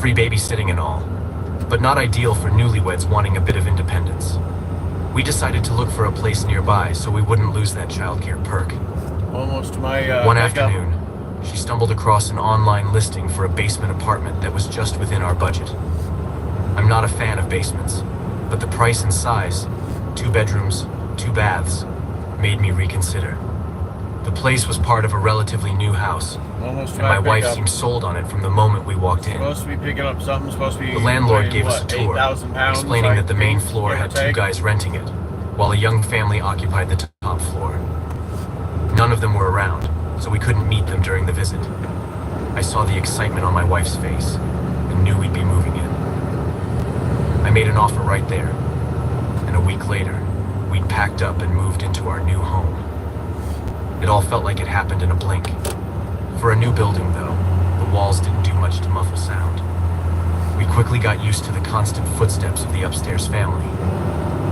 free babysitting and all, but not ideal for newlyweds wanting a bit of independence. We decided to look for a place nearby so we wouldn't lose that childcare perk. Almost to my One afternoon, she stumbled across an online listing for a basement apartment that was just within our budget. I'm not a fan of basements, but the price and size, 2 bedrooms, 2 baths, made me reconsider. The place was part of a relatively new house, almost and my wife seemed sold on it from the moment we walked in. Supposed to be picking up something. Supposed to be. The landlord weighing, gave us a tour, 8,000 pounds, explaining that the main think, floor give or had 2 take. guys renting it, while a young family occupied the top floor. None of them were around, so we couldn't meet them during the visit. I saw the excitement on my wife's face and knew we'd be moving in. I made an offer right there, and a week later, we'd packed up and moved into our new home. It all felt like it happened in a blink. For a new building, though, the walls didn't do much to muffle sound. We quickly got used to the constant footsteps of the upstairs family.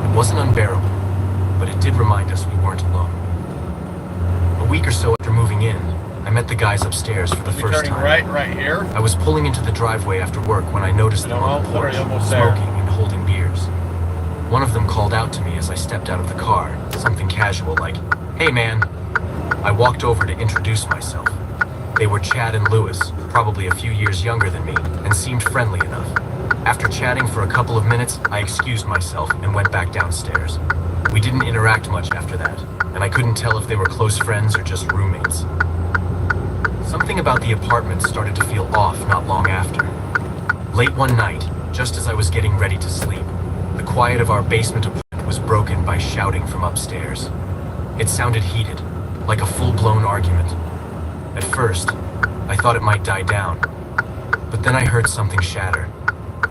It wasn't unbearable, but it did remind us we weren't alone. A week or so after moving in, I met the guys upstairs for the first Turning time. right here. I was pulling into the driveway after work when I noticed them on the porch, almost there. smoking and holding beers. One of them called out to me as I stepped out of the car, something casual like, "Hey man." I walked over to introduce myself. They were Chad and Lewis, probably a few years younger than me, and seemed friendly enough. After chatting for a couple of minutes, I excused myself and went back downstairs. We didn't interact much after that, and I couldn't tell if they were close friends or just roommates. Something about the apartment started to feel off not long after. Late one night, just as I was getting ready to sleep, the quiet of our basement apartment was broken by shouting from upstairs. It sounded heated, like a full-blown argument. At first, I thought it might die down, but then I heard something shatter.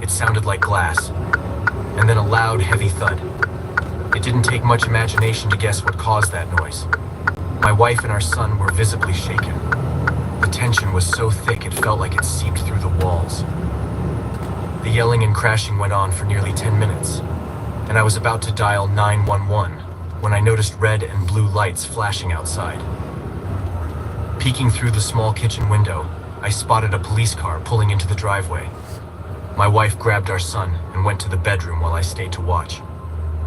It sounded like glass, and then a loud, heavy thud. It didn't take much imagination to guess what caused that noise. My wife and our son were visibly shaken. The tension was so thick it felt like it seeped through the walls. The yelling and crashing went on for nearly 10 minutes, and I was about to dial 911 when I noticed red and blue lights flashing outside. Peeking through the small kitchen window, I spotted a police car pulling into the driveway. My wife grabbed our son and went to the bedroom while I stayed to watch.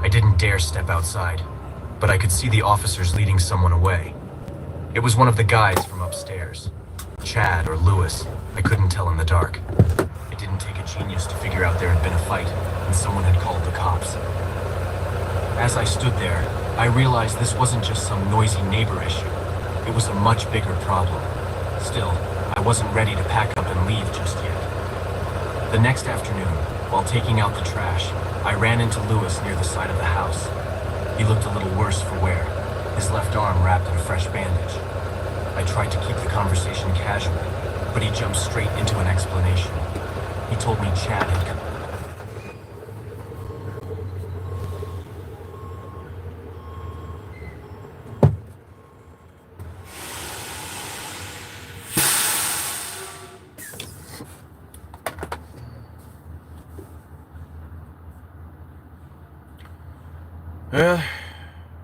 I didn't dare step outside, but I could see the officers leading someone away. It was one of the guys from upstairs. Chad or Lewis, I couldn't tell in the dark. It didn't take a genius to figure out there had been a fight and someone had called the cops. As I stood there, I realized this wasn't just some noisy neighbor issue. It was a much bigger problem. Still, I wasn't ready to pack up and leave just yet. The next afternoon, while taking out the trash, I ran into Lewis near the side of the house. He looked a little worse for wear, his left arm wrapped in a fresh bandage. I tried to keep the conversation casual, but he jumped straight into an explanation. He told me Chad had come.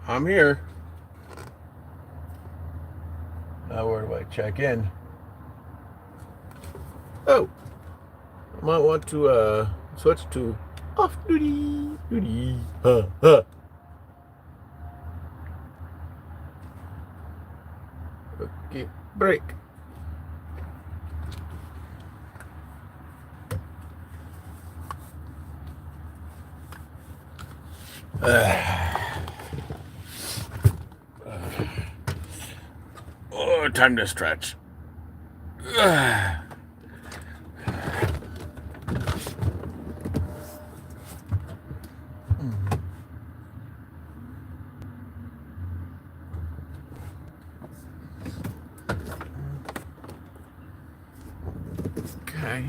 I'm here. Now where do I check in? Oh, I might want to switch to off duty. breaky break. Oh, time to stretch. Okay.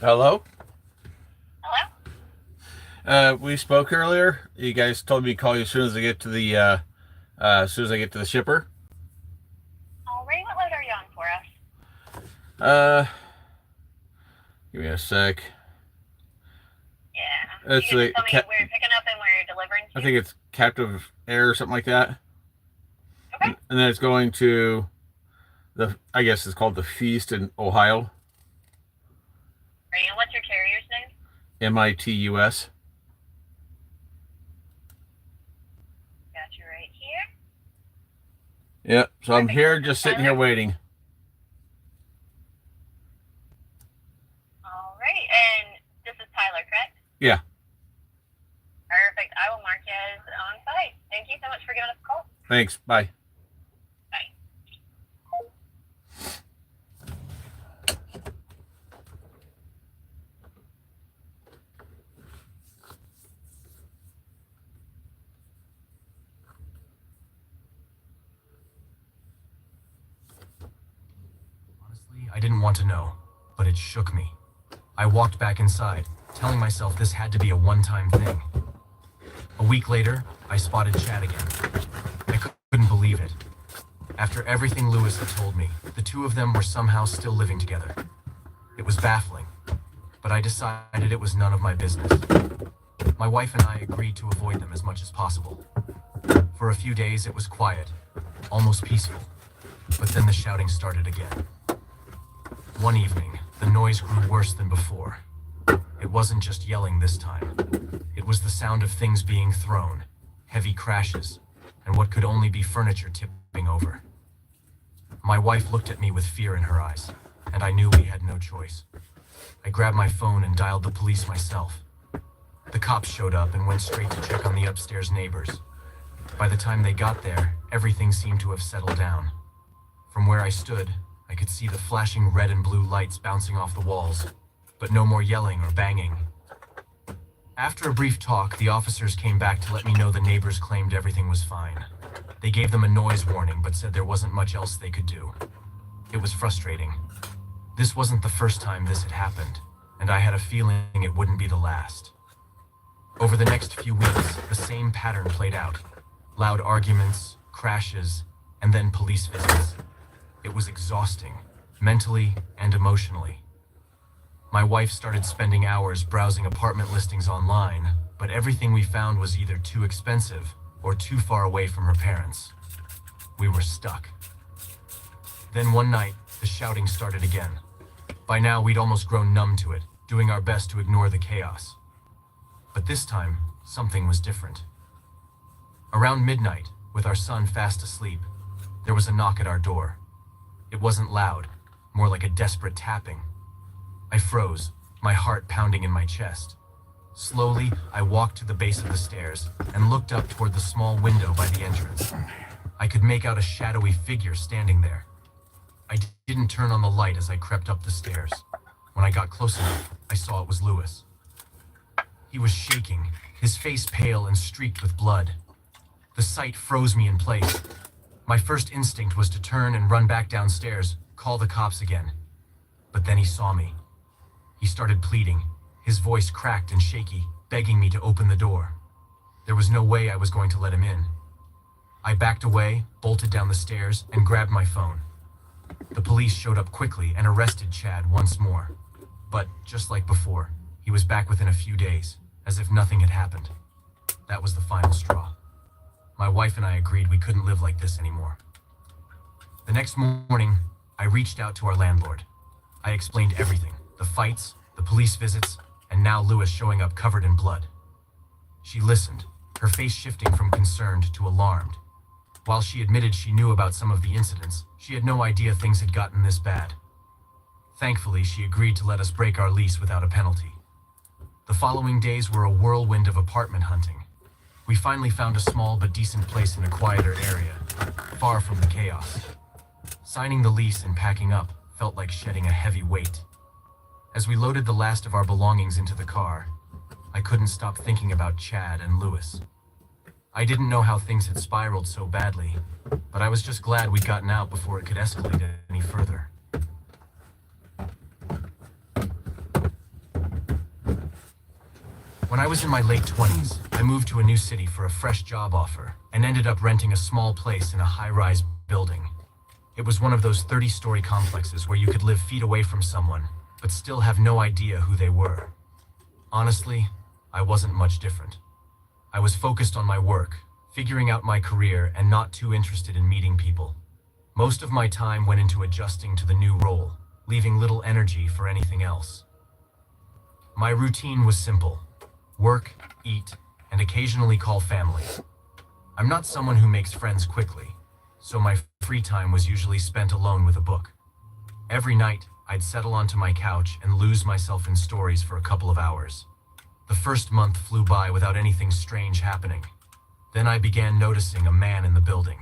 Hello? Hello? We spoke earlier. You guys told me to call you as soon as I get to the shipper. Alright, what load are you on for us? Give me a sec. Yeah. It's You the can tell me where you're picking up and where you're delivering to? I think it's Captive Air or something like that. Okay. And then it's going to I guess it's called the Feast in Ohio. Right, and what's your carrier's name? Mitus. Got you right here. Yep. So I'm Perfect. here, just sitting here waiting. Alright, and this is Tyler, correct? Yeah. Perfect. I will mark you as on site. Thank you so much for giving us a call. Thanks. Bye. Bye. Honestly, I didn't want to know, but it shook me. I walked back inside, telling myself this had to be a one-time thing. A week later, I spotted Chad again. I couldn't believe it. After everything Lewis had told me, the two of them were somehow still living together. It was baffling, but I decided it was none of my business. My wife and I agreed to avoid them as much as possible. For a few days, it was quiet, almost peaceful, but then the shouting started again. One evening, the noise grew worse than before. It wasn't just yelling this time. It was the sound of things being thrown, heavy crashes, and what could only be furniture tipping over. My wife looked at me with fear in her eyes, and I knew we had no choice. I grabbed my phone and dialed the police myself. The cops showed up and went straight to check on the upstairs neighbors. By the time they got there, everything seemed to have settled down. From where I stood, I could see the flashing red and blue lights bouncing off the walls, but no more yelling or banging. After a brief talk, the officers came back to let me know the neighbors claimed everything was fine. They gave them a noise warning, but said there wasn't much else they could do. It was frustrating. This wasn't the first time this had happened, and I had a feeling it wouldn't be the last. Over the next few weeks, the same pattern played out. Loud arguments, crashes, and then police visits. It was exhausting, mentally and emotionally. My wife started spending hours browsing apartment listings online, but everything we found was either too expensive or too far away from her parents. We were stuck. Then one night, the shouting started again. By now, we'd almost grown numb to it, doing our best to ignore the chaos. But this time, something was different. Around midnight, with our son fast asleep, there was a knock at our door. It wasn't loud, more like a desperate tapping. I froze, my heart pounding in my chest. Slowly, I walked to the base of the stairs and looked up toward the small window by the entrance. I could make out a shadowy figure standing there. I didn't turn on the light as I crept up the stairs. When I got close enough, I saw it was Lewis. He was shaking, his face pale and streaked with blood. The sight froze me in place. My first instinct was to turn and run back downstairs, call the cops again. But then he saw me. He started pleading, his voice cracked and shaky, begging me to open the door. There was no way I was going to let him in. I backed away, bolted down the stairs, and grabbed my phone. The police showed up quickly and arrested Chad once more. But, just like before, he was back within a few days, as if nothing had happened. That was the final straw. My wife and I agreed we couldn't live like this anymore. The next morning, I reached out to our landlord. I explained everything, the fights, the police visits, and now Lewis showing up covered in blood. She listened, her face shifting from concerned to alarmed. While she admitted she knew about some of the incidents, she had no idea things had gotten this bad. Thankfully, she agreed to let us break our lease without a penalty. The following days were a whirlwind of apartment hunting. We finally found a small but decent place in a quieter area, far from the chaos. Signing the lease and packing up felt like shedding a heavy weight. As we loaded the last of our belongings into the car, I couldn't stop thinking about Chad and Lewis. I didn't know how things had spiraled so badly, but I was just glad we'd gotten out before it could escalate any further. When I was in my late 20s, I moved to a new city for a fresh job offer and ended up renting a small place in a high-rise building. It was one of those 30-story complexes where you could live feet away from someone, but still have no idea who they were. Honestly, I wasn't much different. I was focused on my work, figuring out my career, and not too interested in meeting people. Most of my time went into adjusting to the new role, leaving little energy for anything else. My routine was simple: work, eat, and occasionally call family. I'm not someone who makes friends quickly, so my free time was usually spent alone with a book. Every night, I'd settle onto my couch and lose myself in stories for a couple of hours. The first month flew by without anything strange happening. Then I began noticing a man in the building.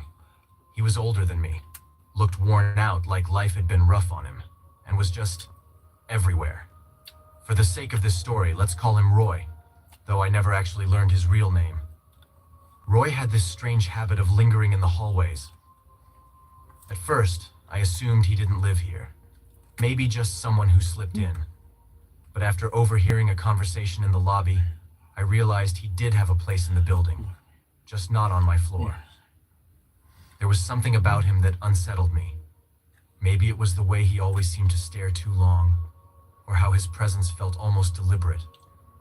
He was older than me, looked worn out like life had been rough on him, and was just everywhere. For the sake of this story, let's call him Roy, though I never actually learned his real name. Roy had this strange habit of lingering in the hallways. At first, I assumed he didn't live here. Maybe just someone who slipped in. But after overhearing a conversation in the lobby, I realized he did have a place in the building, just not on my floor. There was something about him that unsettled me. Maybe it was the way he always seemed to stare too long, or how his presence felt almost deliberate,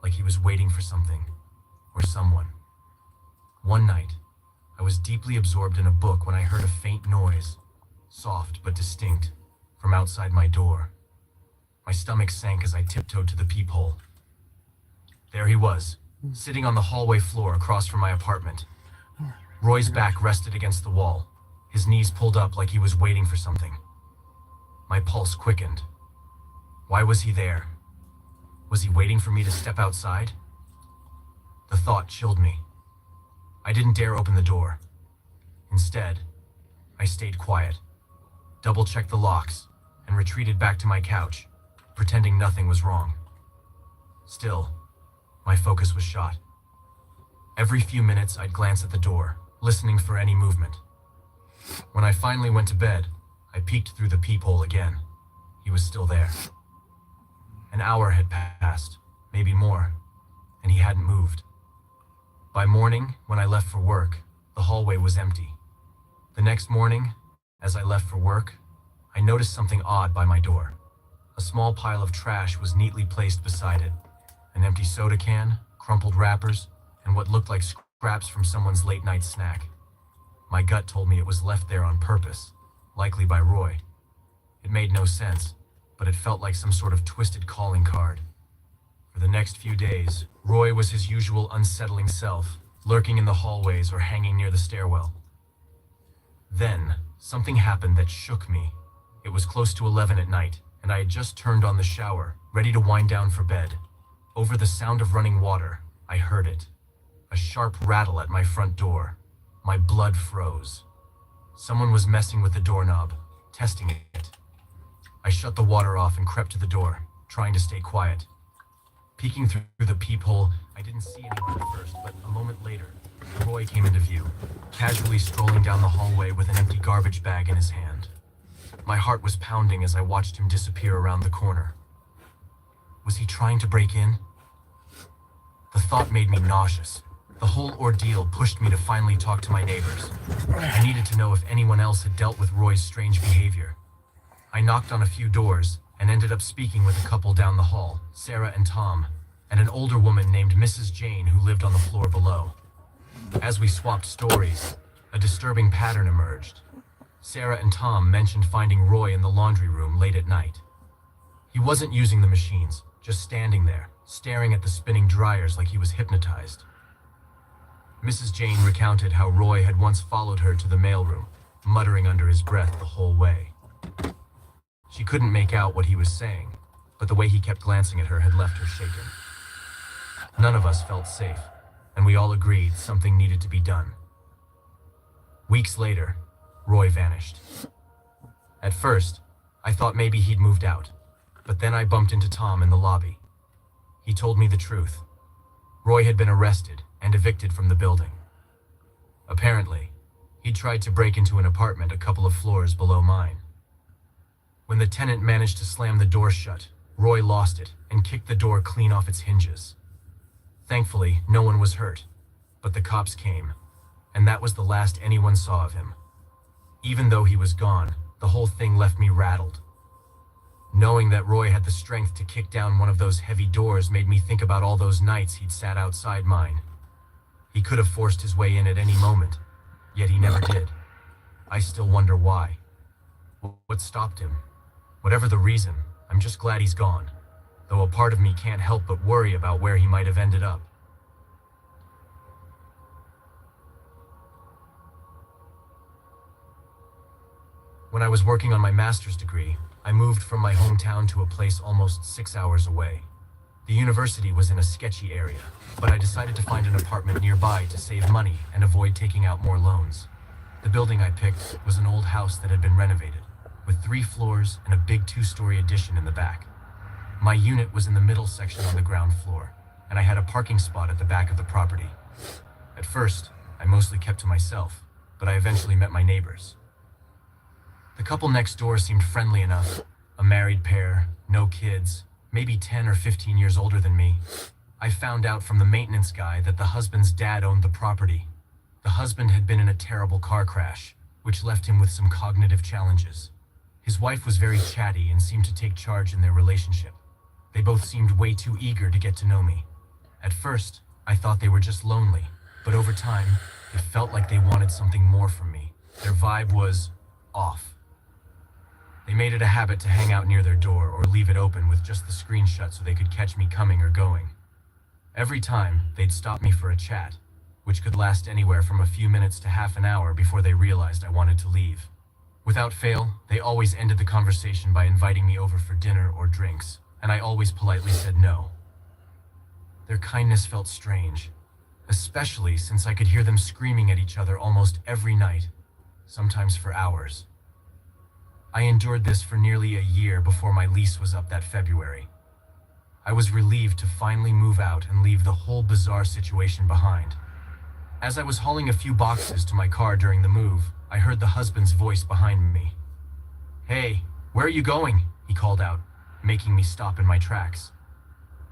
like he was waiting for something, or someone. One night, I was deeply absorbed in a book when I heard a faint noise, soft but distinct, from outside my door. My stomach sank as I tiptoed to the peephole. There he was, sitting on the hallway floor across from my apartment. Roy's back rested against the wall, his knees pulled up like he was waiting for something. My pulse quickened. Why was he there? Was he waiting for me to step outside? The thought chilled me. I didn't dare open the door. Instead, I stayed quiet, double-checked the locks, and retreated back to my couch, pretending nothing was wrong. Still, my focus was shot. Every few minutes, I'd glance at the door, listening for any movement. When I finally went to bed, I peeked through the peephole again. He was still there. An hour had passed, maybe more, and he hadn't moved. By morning, when I left for work, the hallway was empty. The next morning, as I left for work, I noticed something odd by my door. A small pile of trash was neatly placed beside it. An empty soda can, crumpled wrappers, and what looked like scraps from someone's late-night snack. My gut told me it was left there on purpose, likely by Roy. It made no sense, but it felt like some sort of twisted calling card. For the next few days, Roy was his usual unsettling self, lurking in the hallways or hanging near the stairwell. Then, something happened that shook me. It was close to 11 at night, and I had just turned on the shower, ready to wind down for bed. Over the sound of running water, I heard it. A sharp rattle at my front door. My blood froze. Someone was messing with the doorknob, testing it. I shut the water off and crept to the door, trying to stay quiet. Peeking through the peephole, I didn't see anyone at first, but a moment later, Roy came into view, casually strolling down the hallway with an empty garbage bag in his hand. My heart was pounding as I watched him disappear around the corner. Was he trying to break in? The thought made me nauseous. The whole ordeal pushed me to finally talk to my neighbors. I needed to know if anyone else had dealt with Roy's strange behavior. I knocked on a few doors and ended up speaking with a couple down the hall, Sarah and Tom, and an older woman named Mrs. Jane who lived on the floor below. As we swapped stories, a disturbing pattern emerged. Sarah and Tom mentioned finding Roy in the laundry room late at night. He wasn't using the machines, just standing there, staring at the spinning dryers like he was hypnotized. Mrs. Jane recounted how Roy had once followed her to the mailroom, muttering under his breath the whole way. She couldn't make out what he was saying, but the way he kept glancing at her had left her shaken. None of us felt safe, and we all agreed something needed to be done. Weeks later, Roy vanished. At first, I thought maybe he'd moved out, but then I bumped into Tom in the lobby. He told me the truth. Roy had been arrested and evicted from the building. Apparently, he'd tried to break into an apartment a couple of floors below mine. When the tenant managed to slam the door shut, Roy lost it and kicked the door clean off its hinges. Thankfully, no one was hurt, but the cops came, and that was the last anyone saw of him. Even though he was gone, the whole thing left me rattled. Knowing that Roy had the strength to kick down one of those heavy doors made me think about all those nights he'd sat outside mine. He could have forced his way in at any moment, yet he never did. I still wonder why. What stopped him? Whatever the reason, I'm just glad he's gone, though a part of me can't help but worry about where he might have ended up. When I was working on my master's degree, I moved from my hometown to a place almost 6 hours away. The university was in a sketchy area, but I decided to find an apartment nearby to save money and avoid taking out more loans. The building I picked was an old house that had been renovated, with 3 floors and a big 2-story addition in the back. My unit was in the middle section on the ground floor, and I had a parking spot at the back of the property. At first, I mostly kept to myself, but I eventually met my neighbors. The couple next door seemed friendly enough, a married pair, no kids, maybe 10 or 15 years older than me. I found out from the maintenance guy that the husband's dad owned the property. The husband had been in a terrible car crash, which left him with some cognitive challenges. His wife was very chatty and seemed to take charge in their relationship. They both seemed way too eager to get to know me. At first, I thought they were just lonely, but over time, it felt like they wanted something more from me. Their vibe was off. They made it a habit to hang out near their door or leave it open with just the screen shut so they could catch me coming or going. Every time, they'd stop me for a chat, which could last anywhere from a few minutes to half an hour before they realized I wanted to leave. Without fail, they always ended the conversation by inviting me over for dinner or drinks, and I always politely said no. Their kindness felt strange, especially since I could hear them screaming at each other almost every night, sometimes for hours. I endured this for nearly a year before my lease was up that February. I was relieved to finally move out and leave the whole bizarre situation behind. As I was hauling a few boxes to my car during the move, I heard the husband's voice behind me. "Hey, where are you going?" he called out, making me stop in my tracks.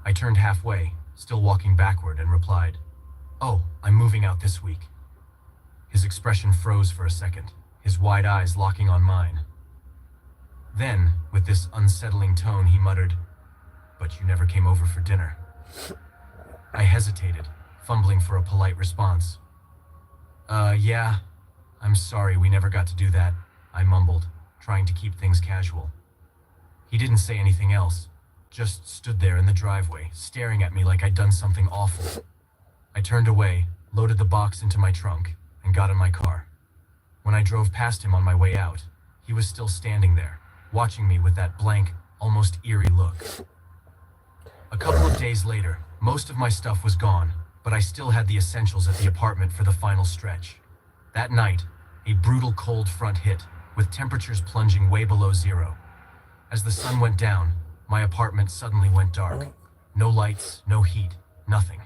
I turned halfway, still walking backward, and replied, "Oh, I'm moving out this week." His expression froze for a second, his wide eyes locking on mine. Then, with this unsettling tone, he muttered, "But you never came over for dinner." I hesitated, fumbling for a polite response. Yeah, I'm sorry we never got to do that," I mumbled, trying to keep things casual. He didn't say anything else, just stood there in the driveway, staring at me like I'd done something awful. I turned away, loaded the box into my trunk, and got in my car. When I drove past him on my way out, he was still standing there, watching me with that blank, almost eerie look. A couple of days later, most of my stuff was gone, but I still had the essentials at the apartment for the final stretch. That night, a brutal cold front hit, with temperatures plunging way below zero. As the sun went down, my apartment suddenly went dark. No lights, no heat, nothing.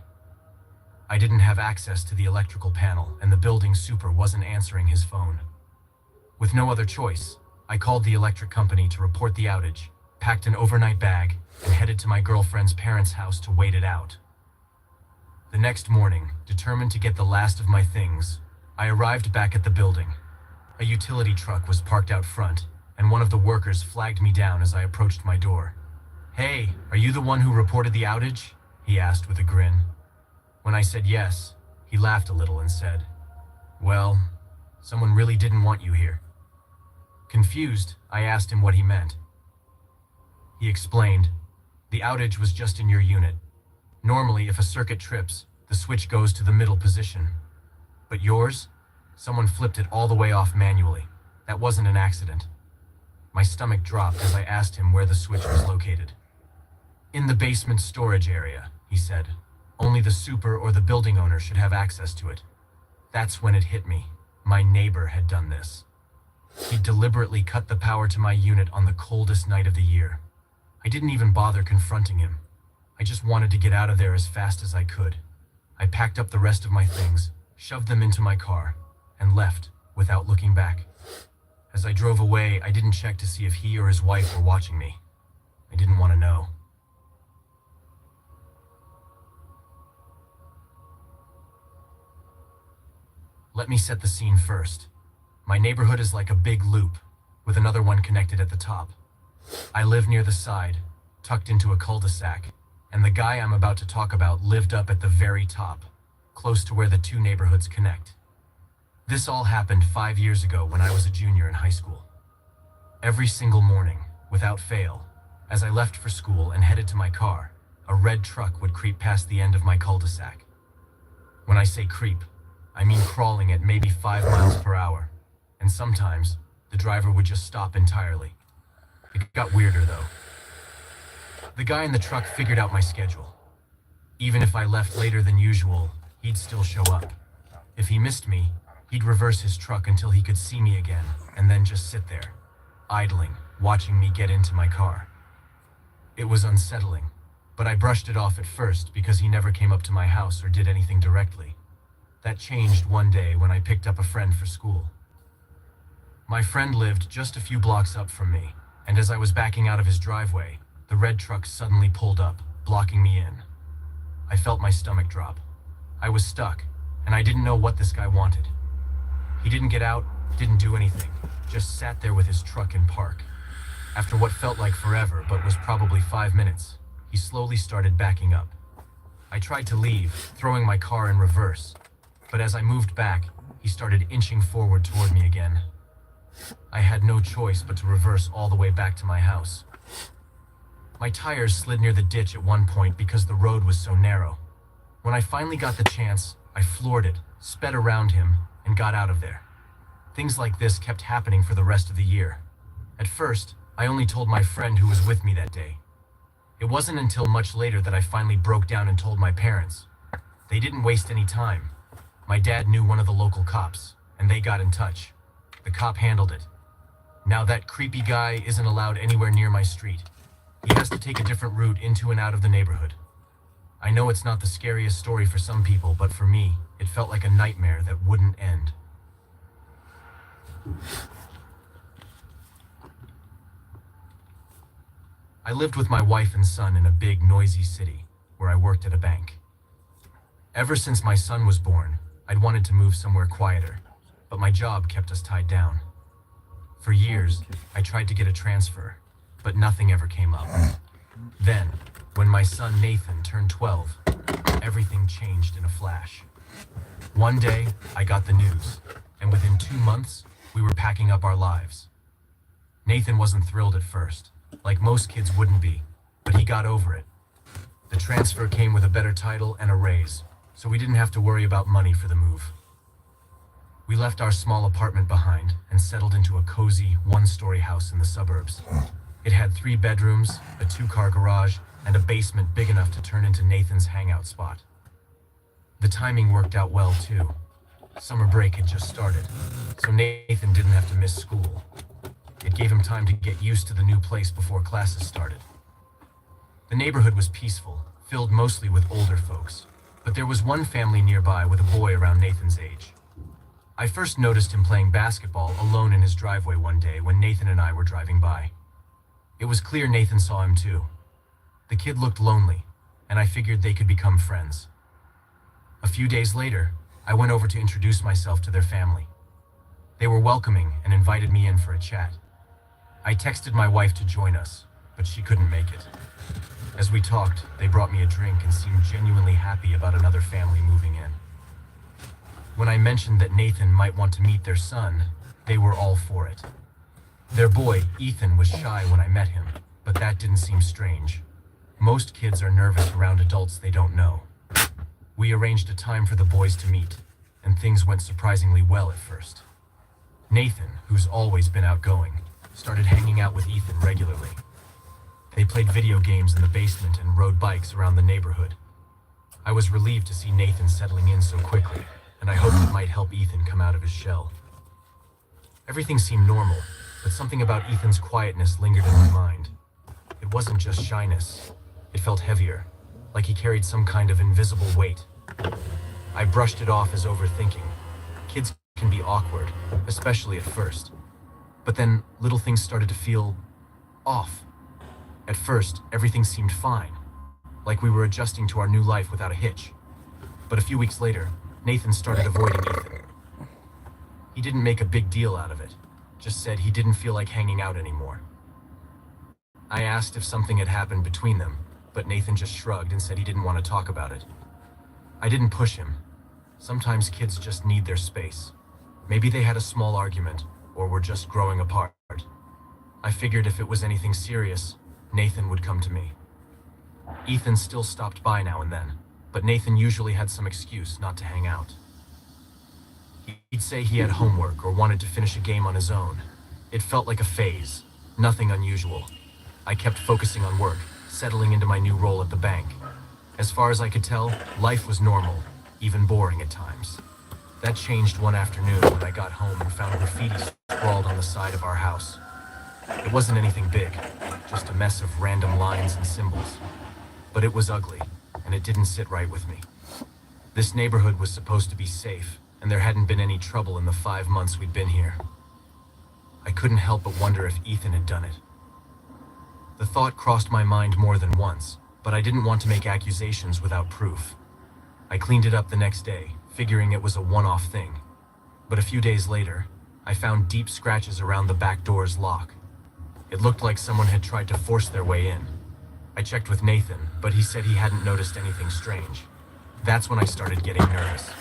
I didn't have access to the electrical panel, and the building super wasn't answering his phone. With no other choice, I called the electric company to report the outage, packed an overnight bag, and headed to my girlfriend's parents' house to wait it out. The next morning, determined to get the last of my things, I arrived back at the building. A utility truck was parked out front, and one of the workers flagged me down as I approached my door. "Hey, are you the one who reported the outage?" he asked with a grin. When I said yes, he laughed a little and said, "Well, someone really didn't want you here." Confused, I asked him what he meant. He explained, "The outage was just in your unit. Normally, if a circuit trips, the switch goes to the middle position. But yours? Someone flipped it all the way off manually. That wasn't an accident." My stomach dropped as I asked him where the switch was located. "In the basement storage area," he said. "Only the super or the building owner should have access to it." That's when it hit me. My neighbor had done this. He deliberately cut the power to my unit on the coldest night of the year. I didn't even bother confronting him. I just wanted to get out of there as fast as I could. I packed up the rest of my things, shoved them into my car, and left without looking back. As I drove away, I didn't check to see if he or his wife were watching me. I didn't want to know. Let me set the scene first. My neighborhood is like a big loop, with another one connected at the top. I live near the side, tucked into a cul-de-sac, and the guy I'm about to talk about lived up at the very top, close to where the two neighborhoods connect. This all happened 5 years ago when I was a junior in high school. Every single morning, without fail, as I left for school and headed to my car, a red truck would creep past the end of my cul-de-sac. When I say creep, I mean crawling at maybe 5 miles per hour, and sometimes the driver would just stop entirely. It got weirder though. The guy in the truck figured out my schedule. Even if I left later than usual, he'd still show up. If he missed me, he'd reverse his truck until he could see me again, and then just sit there, idling, watching me get into my car. It was unsettling, but I brushed it off at first because he never came up to my house or did anything directly. That changed one day when I picked up a friend for school. My friend lived just a few blocks up from me, and as I was backing out of his driveway, the red truck suddenly pulled up, blocking me in. I felt my stomach drop. I was stuck, and I didn't know what this guy wanted. He didn't get out, didn't do anything, just sat there with his truck in park. After what felt like forever, but was probably 5 minutes, he slowly started backing up. I tried to leave, throwing my car in reverse, but as I moved back, he started inching forward toward me again. I had no choice but to reverse all the way back to my house. My tires slid near the ditch at one point because the road was so narrow. When I finally got the chance, I floored it, sped around him, and got out of there. Things like this kept happening for the rest of the year. At first, I only told my friend who was with me that day. It wasn't until much later that I finally broke down and told my parents. They didn't waste any time. My dad knew one of the local cops, and they got in touch. The cop handled it. Now that creepy guy isn't allowed anywhere near my street. He has to take a different route into and out of the neighborhood. I know it's not the scariest story for some people, but for me, it felt like a nightmare that wouldn't end. I lived with my wife and son in a big, noisy city, where I worked at a bank. Ever since my son was born, I'd wanted to move somewhere quieter, but my job kept us tied down. For years, I tried to get a transfer, but nothing ever came up. Then, when my son Nathan turned 12, everything changed in a flash. One day, I got the news, and within 2 months, we were packing up our lives. Nathan wasn't thrilled at first, like most kids wouldn't be, but he got over it. The transfer came with a better title and a raise, so we didn't have to worry about money for the move. We left our small apartment behind and settled into a cozy, one-story house in the suburbs. It had 3 bedrooms, a 2-car garage, and a basement big enough to turn into Nathan's hangout spot. The timing worked out well, too. Summer break had just started, so Nathan didn't have to miss school. It gave him time to get used to the new place before classes started. The neighborhood was peaceful, filled mostly with older folks, but there was one family nearby with a boy around Nathan's age. I first noticed him playing basketball alone in his driveway one day when Nathan and I were driving by. It was clear Nathan saw him too. The kid looked lonely, and I figured they could become friends. A few days later, I went over to introduce myself to their family. They were welcoming and invited me in for a chat. I texted my wife to join us, but she couldn't make it. As we talked, they brought me a drink and seemed genuinely happy about another family moving in. When I mentioned that Nathan might want to meet their son, they were all for it. Their boy, Ethan, was shy when I met him, but that didn't seem strange. Most kids are nervous around adults they don't know. We arranged a time for the boys to meet, and things went surprisingly well at first. Nathan, who's always been outgoing, started hanging out with Ethan regularly. They played video games in the basement and rode bikes around the neighborhood. I was relieved to see Nathan settling in so quickly, and I hoped it might help Ethan come out of his shell. Everything seemed normal, but something about Ethan's quietness lingered in my mind. It wasn't just shyness. It felt heavier, like he carried some kind of invisible weight. I brushed it off as overthinking. Kids can be awkward, especially at first. But then little things started to feel off. At first, everything seemed fine, like we were adjusting to our new life without a hitch. But a few weeks later, Nathan started avoiding Ethan. He didn't make a big deal out of it, just said he didn't feel like hanging out anymore. I asked if something had happened between them, but Nathan just shrugged and said he didn't want to talk about it. I didn't push him. Sometimes kids just need their space. Maybe they had a small argument, or were just growing apart. I figured if it was anything serious, Nathan would come to me. Ethan still stopped by now and then, but Nathan usually had some excuse not to hang out. He'd say he had homework or wanted to finish a game on his own. It felt like a phase, nothing unusual. I kept focusing on work, settling into my new role at the bank. As far as I could tell, life was normal, even boring at times. That changed one afternoon when I got home and found graffiti scrawled on the side of our house. It wasn't anything big, just a mess of random lines and symbols. But it was ugly, and it didn't sit right with me. This neighborhood was supposed to be safe, and there hadn't been any trouble in the 5 months we'd been here. I couldn't help but wonder if Ethan had done it. The thought crossed my mind more than once, but I didn't want to make accusations without proof. I cleaned it up the next day, figuring it was a one-off thing. But a few days later, I found deep scratches around the back door's lock. It looked like someone had tried to force their way in. I checked with Nathan, but he said he hadn't noticed anything strange. That's when I started getting nervous.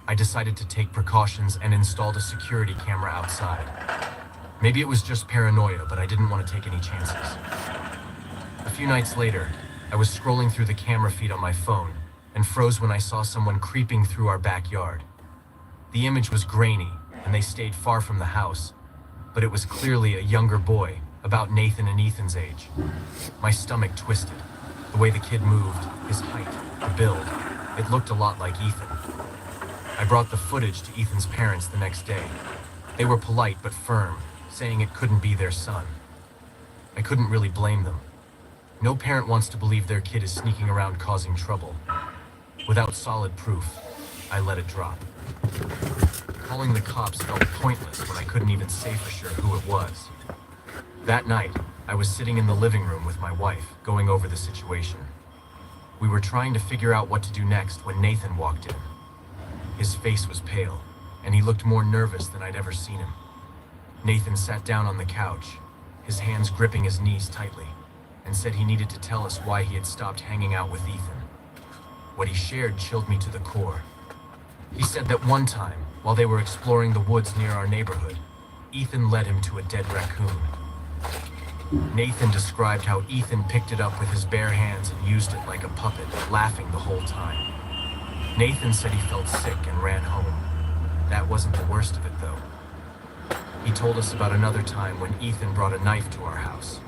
I decided to take precautions and installed a security camera outside. Maybe it was just paranoia, but I didn't want to take any chances. A few nights later, I was scrolling through the camera feed on my phone and froze when I saw someone creeping through our backyard. The image was grainy, and they stayed far from the house, but it was clearly a younger boy, about Nathan and Ethan's age. My stomach twisted. The way the kid moved, his height, the build, it looked a lot like Ethan. I brought the footage to Ethan's parents the next day. They were polite but firm, saying it couldn't be their son. I couldn't really blame them. No parent wants to believe their kid is sneaking around causing trouble. Without solid proof, I let it drop. Calling the cops felt pointless when I couldn't even say for sure who it was. That night, I was sitting in the living room with my wife, going over the situation. We were trying to figure out what to do next when Nathan walked in. His face was pale, and he looked more nervous than I'd ever seen him. Nathan sat down on the couch, his hands gripping his knees tightly, and said he needed to tell us why he had stopped hanging out with Ethan. What he shared chilled me to the core. He said that one time, while they were exploring the woods near our neighborhood, Ethan led him to a dead raccoon. Nathan described how Ethan picked it up with his bare hands and used it like a puppet, laughing the whole time. Nathan said he felt sick and ran home. That wasn't the worst of it, though. He told us about another time when Ethan brought a knife to our house.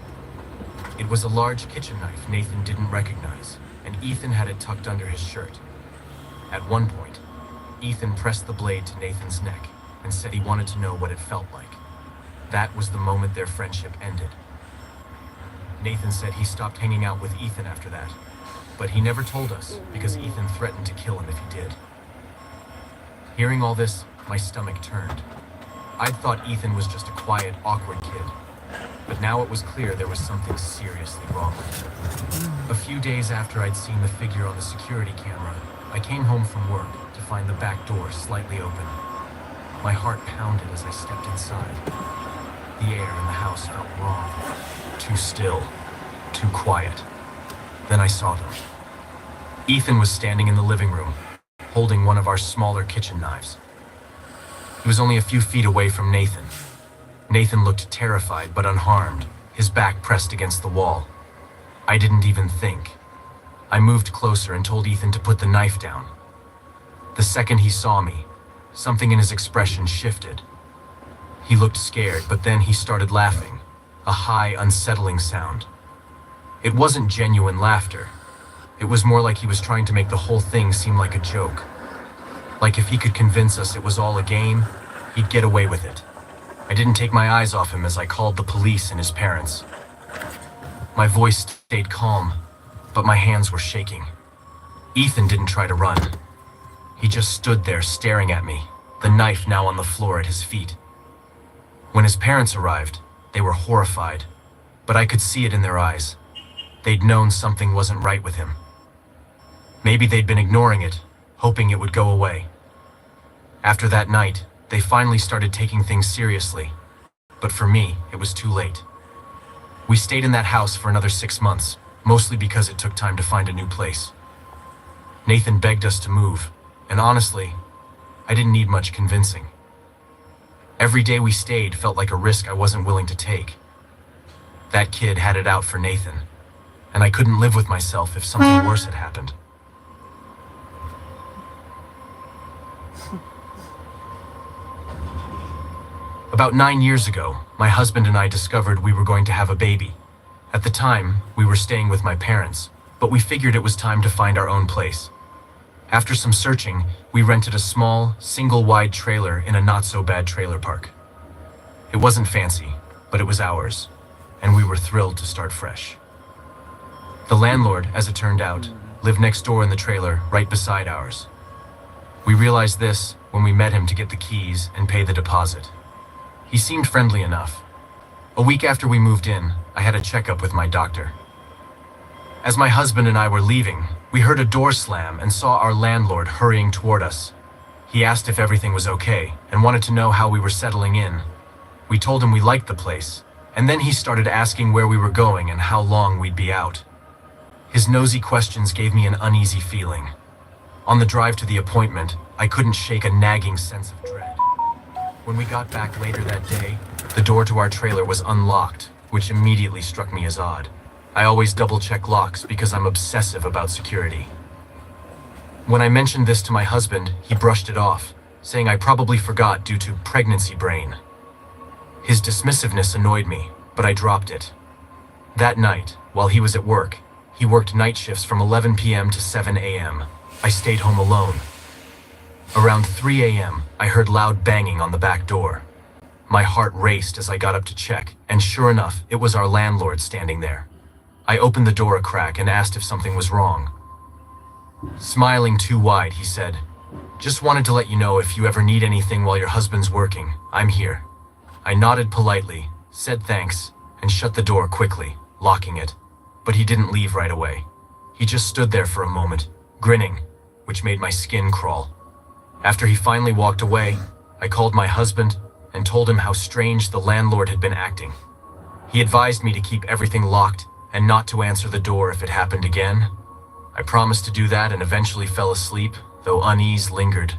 It was a large kitchen knife Nathan didn't recognize, and Ethan had it tucked under his shirt. At one point, Ethan pressed the blade to Nathan's neck and said he wanted to know what it felt like. That was the moment their friendship ended. Nathan said he stopped hanging out with Ethan after that, but he never told us because Ethan threatened to kill him if he did. Hearing all this, my stomach turned. I'd thought Ethan was just a quiet, awkward kid, but now it was clear there was something seriously wrong. A few days after I'd seen the figure on the security camera, I came home from work to find the back door slightly open. My heart pounded as I stepped inside. The air in the house felt wrong. Too still, too quiet. Then I saw them. Ethan was standing in the living room, holding one of our smaller kitchen knives. He was only a few feet away from Nathan. Nathan looked terrified but unharmed, his back pressed against the wall. I didn't even think. I moved closer and told Ethan to put the knife down. The second he saw me, something in his expression shifted. He looked scared, but then he started laughing, a high, unsettling sound. It wasn't genuine laughter. It was more like he was trying to make the whole thing seem like a joke. Like if he could convince us it was all a game, he'd get away with it. I didn't take my eyes off him as I called the police and his parents. My voice stayed calm, but my hands were shaking. Ethan didn't try to run. He just stood there staring at me, the knife now on the floor at his feet. When his parents arrived, they were horrified, but I could see it in their eyes. They'd known something wasn't right with him. Maybe they'd been ignoring it, hoping it would go away. After that night, they finally started taking things seriously. But for me, it was too late. We stayed in that house for another 6 months, mostly because it took time to find a new place. Nathan begged us to move, and honestly, I didn't need much convincing. Every day we stayed felt like a risk I wasn't willing to take. That kid had it out for Nathan, and I couldn't live with myself if something worse had happened. About 9 years ago, my husband and I discovered we were going to have a baby. At the time, we were staying with my parents, but we figured it was time to find our own place. After some searching, we rented a small, single-wide trailer in a not-so-bad trailer park. It wasn't fancy, but it was ours, and we were thrilled to start fresh. The landlord, as it turned out, lived next door in the trailer, right beside ours. We realized this when we met him to get the keys and pay the deposit. He seemed friendly enough. A week after we moved in, I had a checkup with my doctor. As my husband and I were leaving, we heard a door slam and saw our landlord hurrying toward us. He asked if everything was okay and wanted to know how we were settling in. We told him we liked the place, and then he started asking where we were going and how long we'd be out. His nosy questions gave me an uneasy feeling. On the drive to the appointment, I couldn't shake a nagging sense of dread. When we got back later that day, the door to our trailer was unlocked, which immediately struck me as odd. I always double-check locks because I'm obsessive about security. When I mentioned this to my husband, he brushed it off, saying I probably forgot due to pregnancy brain. His dismissiveness annoyed me, but I dropped it. That night, while he was at work, he worked night shifts from 11 p.m. to 7 a.m. I stayed home alone. Around 3 a.m., I heard loud banging on the back door. My heart raced as I got up to check, and sure enough, it was our landlord standing there. I opened the door a crack and asked if something was wrong. Smiling too wide, he said, "Just wanted to let you know if you ever need anything while your husband's working, I'm here." I nodded politely, said thanks, and shut the door quickly, locking it. But he didn't leave right away. He just stood there for a moment, grinning, which made my skin crawl. After he finally walked away, I called my husband and told him how strange the landlord had been acting. He advised me to keep everything locked and not to answer the door if it happened again. I promised to do that and eventually fell asleep, though unease lingered.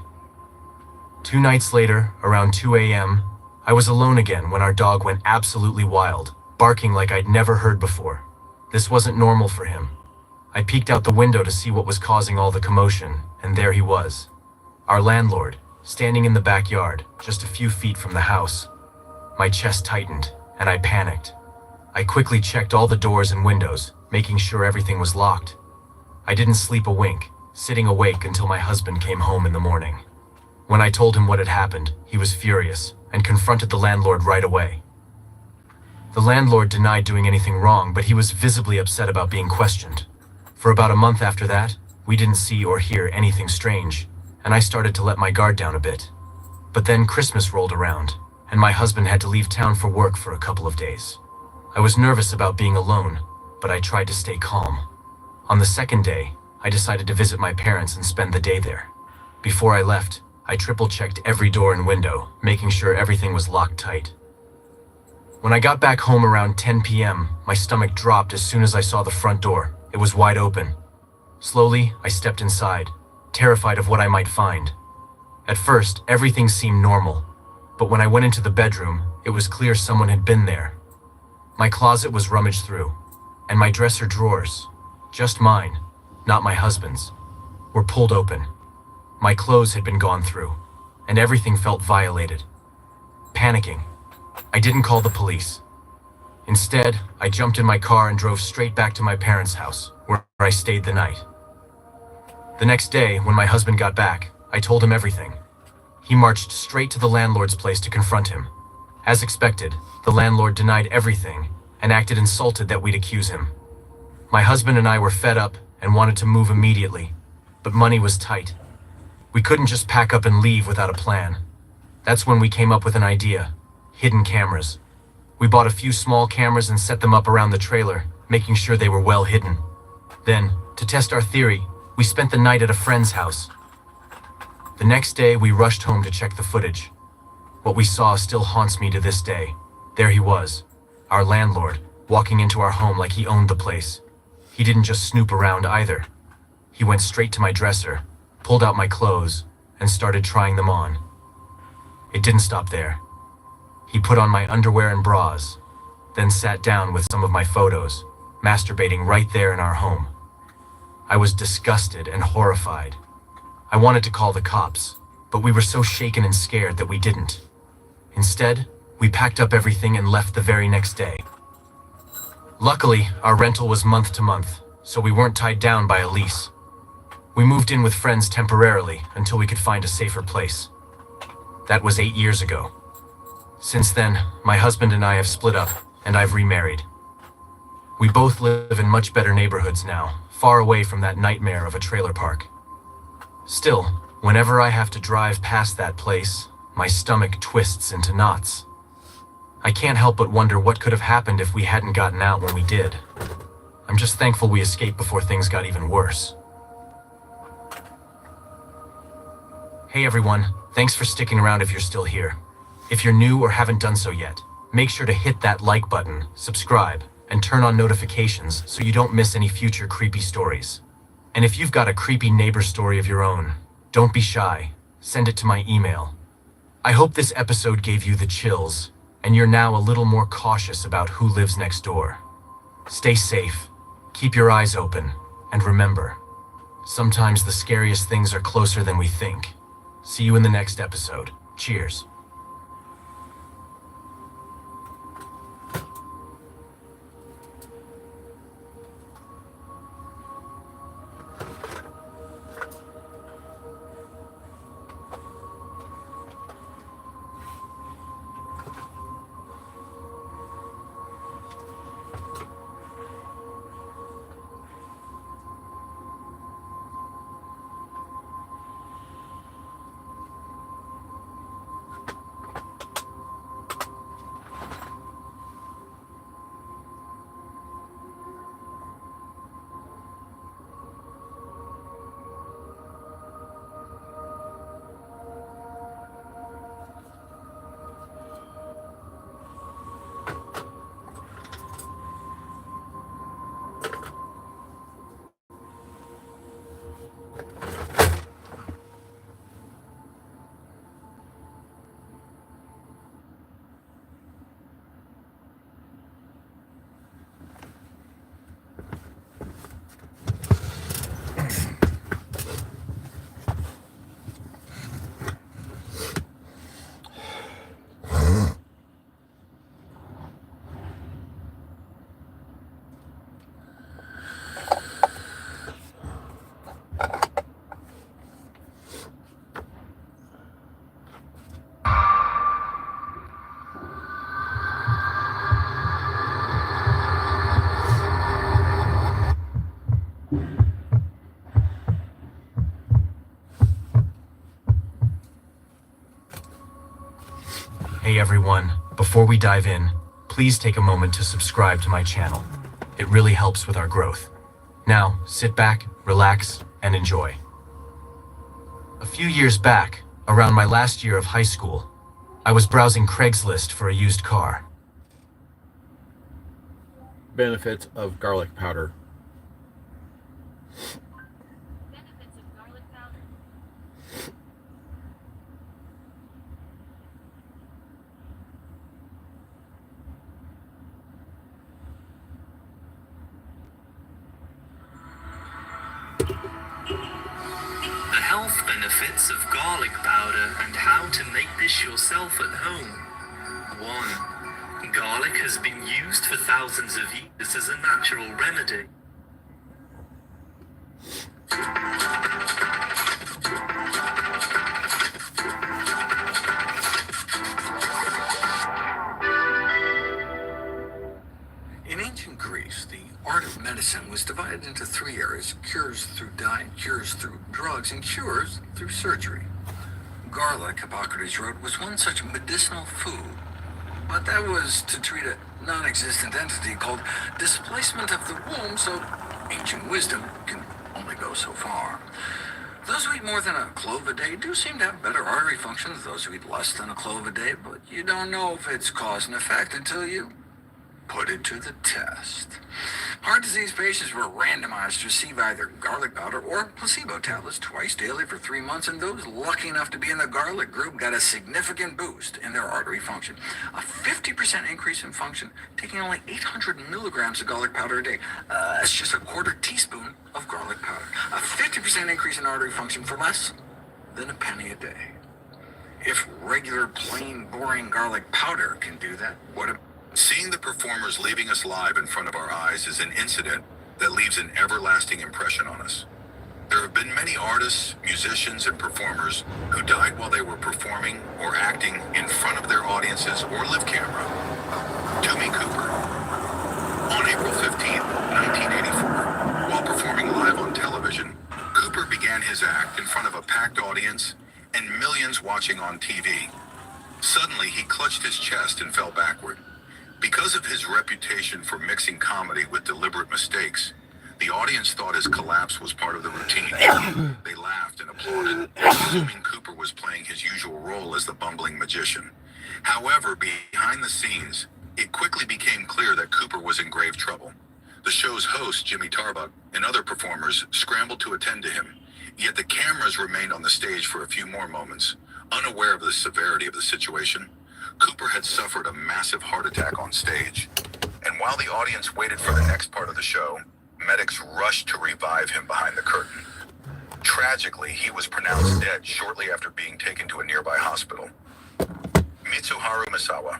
2 nights later, around 2 a.m., I was alone again when our dog went absolutely wild, barking like I'd never heard before. This wasn't normal for him. I peeked out the window to see what was causing all the commotion, and there he was. Our landlord, standing in the backyard, just a few feet from the house. My chest tightened, and I panicked. I quickly checked all the doors and windows, making sure everything was locked. I didn't sleep a wink, sitting awake until my husband came home in the morning. When I told him what had happened, he was furious, and confronted the landlord right away. The landlord denied doing anything wrong, but he was visibly upset about being questioned. For about a month after that, we didn't see or hear anything strange, and I started to let my guard down a bit. But then Christmas rolled around, and my husband had to leave town for work for a couple of days. I was nervous about being alone, but I tried to stay calm. On the second day, I decided to visit my parents and spend the day there. Before I left, I triple-checked every door and window, making sure everything was locked tight. When I got back home around 10 p.m., my stomach dropped as soon as I saw the front door. It was wide open. Slowly, I stepped inside, terrified of what I might find. At first, everything seemed normal, but when I went into the bedroom, it was clear someone had been there. My closet was rummaged through, and my dresser drawers, just mine, not my husband's, were pulled open. My clothes had been gone through, and everything felt violated. Panicking, I didn't call the police. Instead, I jumped in my car and drove straight back to my parents' house, where I stayed the night. The next day, when my husband got back, I told him everything. He marched straight to the landlord's place to confront him. As expected, the landlord denied everything and acted insulted that we'd accuse him. My husband and I were fed up and wanted to move immediately, but money was tight. We couldn't just pack up and leave without a plan. That's when we came up with an idea: hidden cameras. We bought a few small cameras and set them up around the trailer, making sure they were well hidden. Then, to test our theory, we spent the night at a friend's house. The next day, we rushed home to check the footage. What we saw still haunts me to this day. There he was, our landlord, walking into our home like he owned the place. He didn't just snoop around either. He went straight to my dresser, pulled out my clothes, and started trying them on. It didn't stop there. He put on my underwear and bras, then sat down with some of my photos, masturbating right there in our home. I was disgusted and horrified. I wanted to call the cops, but we were so shaken and scared that we didn't. Instead, we packed up everything and left the very next day. Luckily, our rental was month to month, so we weren't tied down by a lease. We moved in with friends temporarily until we could find a safer place. That was 8 years ago. Since then, my husband and I have split up, and I've remarried. We both live in much better neighborhoods now, far away from that nightmare of a trailer park. Still, whenever I have to drive past that place, my stomach twists into knots. I can't help but wonder what could have happened if we hadn't gotten out when we did. I'm just thankful we escaped before things got even worse. Hey everyone, thanks for sticking around if you're still here. If you're new or haven't done so yet, make sure to hit that like button, subscribe, and turn on notifications so you don't miss any future creepy stories. And if you've got a creepy neighbor story of your own, don't be shy. Send it to my email. I hope this episode gave you the chills, and you're now a little more cautious about who lives next door. Stay safe, keep your eyes open, and remember, sometimes the scariest things are closer than we think. See you in the next episode. Cheers. Hey everyone, before we dive in, please take a moment to subscribe to my channel. It really helps with our growth. Now, sit back, relax, and enjoy. A few years back, around my last year of high school, I was browsing Craigslist for a used car. Benefits of garlic powder. Benefits of garlic powder. The health benefits of garlic powder and how to make this yourself at home. 1. Garlic has been used for thousands of years as a natural remedy. In ancient Greece, the art of medicine was divided into 3 areas: cures through diet, cures through drugs, and cures through surgery. Garlic, Hippocrates wrote, was one such medicinal food, but that was to treat a non-existent entity called displacement of the womb, so ancient wisdom can only go so far. Those who eat more than a clove a day do seem to have better artery function than those who eat less than a clove a day, but you don't know if it's cause and effect until you put it to the test. Heart disease patients were randomized to receive either garlic powder or placebo tablets twice daily for 3 months, and those lucky enough to be in the garlic group got a significant boost in their artery function. A 50% increase in function, taking only 800 milligrams of garlic powder a day. That's just a quarter teaspoon of garlic powder. A 50% increase in artery function for less than a penny a day. If regular, plain, boring garlic powder can do that, what about Seeing the performers leaving us live in front of our eyes is an incident that leaves an everlasting impression on us. There have been many artists, musicians, and performers who died while they were performing or acting in front of their audiences or live camera. Toomey Cooper. On April 15, 1984, while performing live on television, Cooper began his act in front of a packed audience and millions watching on TV. Suddenly, he clutched his chest and fell backward. Because of his reputation for mixing comedy with deliberate mistakes, the audience thought his collapse was part of the routine. They laughed and applauded, assuming Cooper was playing his usual role as the bumbling magician. However, behind the scenes, it quickly became clear that Cooper was in grave trouble. The show's host, Jimmy Tarbuck, and other performers scrambled to attend to him, yet the cameras remained on the stage for a few more moments. Unaware of the severity of the situation, Cooper had suffered a massive heart attack on stage, and while the audience waited for the next part of the show, medics rushed to revive him behind the curtain. Tragically, he was pronounced dead shortly after being taken to a nearby hospital. Mitsuharu Misawa.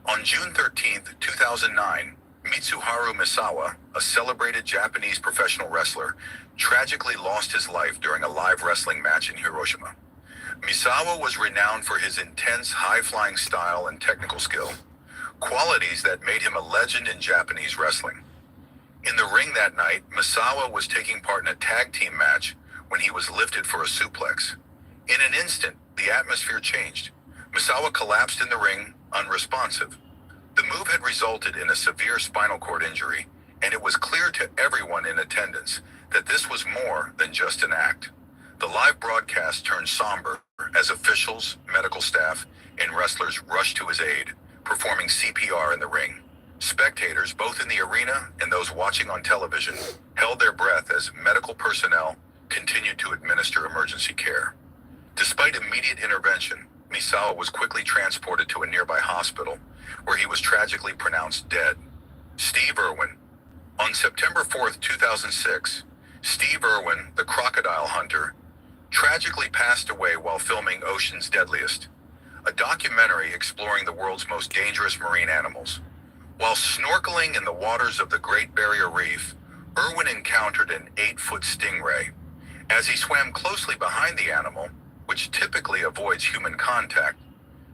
On June 13, 2009, Mitsuharu Misawa, a celebrated Japanese professional wrestler, tragically lost his life during a live wrestling match in Hiroshima. Misawa was renowned for his intense, high-flying style and technical skill, qualities that made him a legend in Japanese wrestling. In the ring that night, Misawa was taking part in a tag team match when he was lifted for a suplex. In an instant, the atmosphere changed. Misawa collapsed in the ring, unresponsive. The move had resulted in a severe spinal cord injury, and it was clear to everyone in attendance that this was more than just an act. The live broadcast turned somber as officials, medical staff, and wrestlers rushed to his aid, performing CPR in the ring. Spectators, both in the arena and those watching on television, held their breath as medical personnel continued to administer emergency care. Despite immediate intervention, Misawa was quickly transported to a nearby hospital, where he was tragically pronounced dead. Steve Irwin. On September 4, 2006, Steve Irwin, the crocodile hunter, tragically passed away while filming Ocean's Deadliest, a documentary exploring the world's most dangerous marine animals. While snorkeling in the waters of the Great Barrier Reef, Irwin encountered an 8-foot stingray. As he swam closely behind the animal, which typically avoids human contact,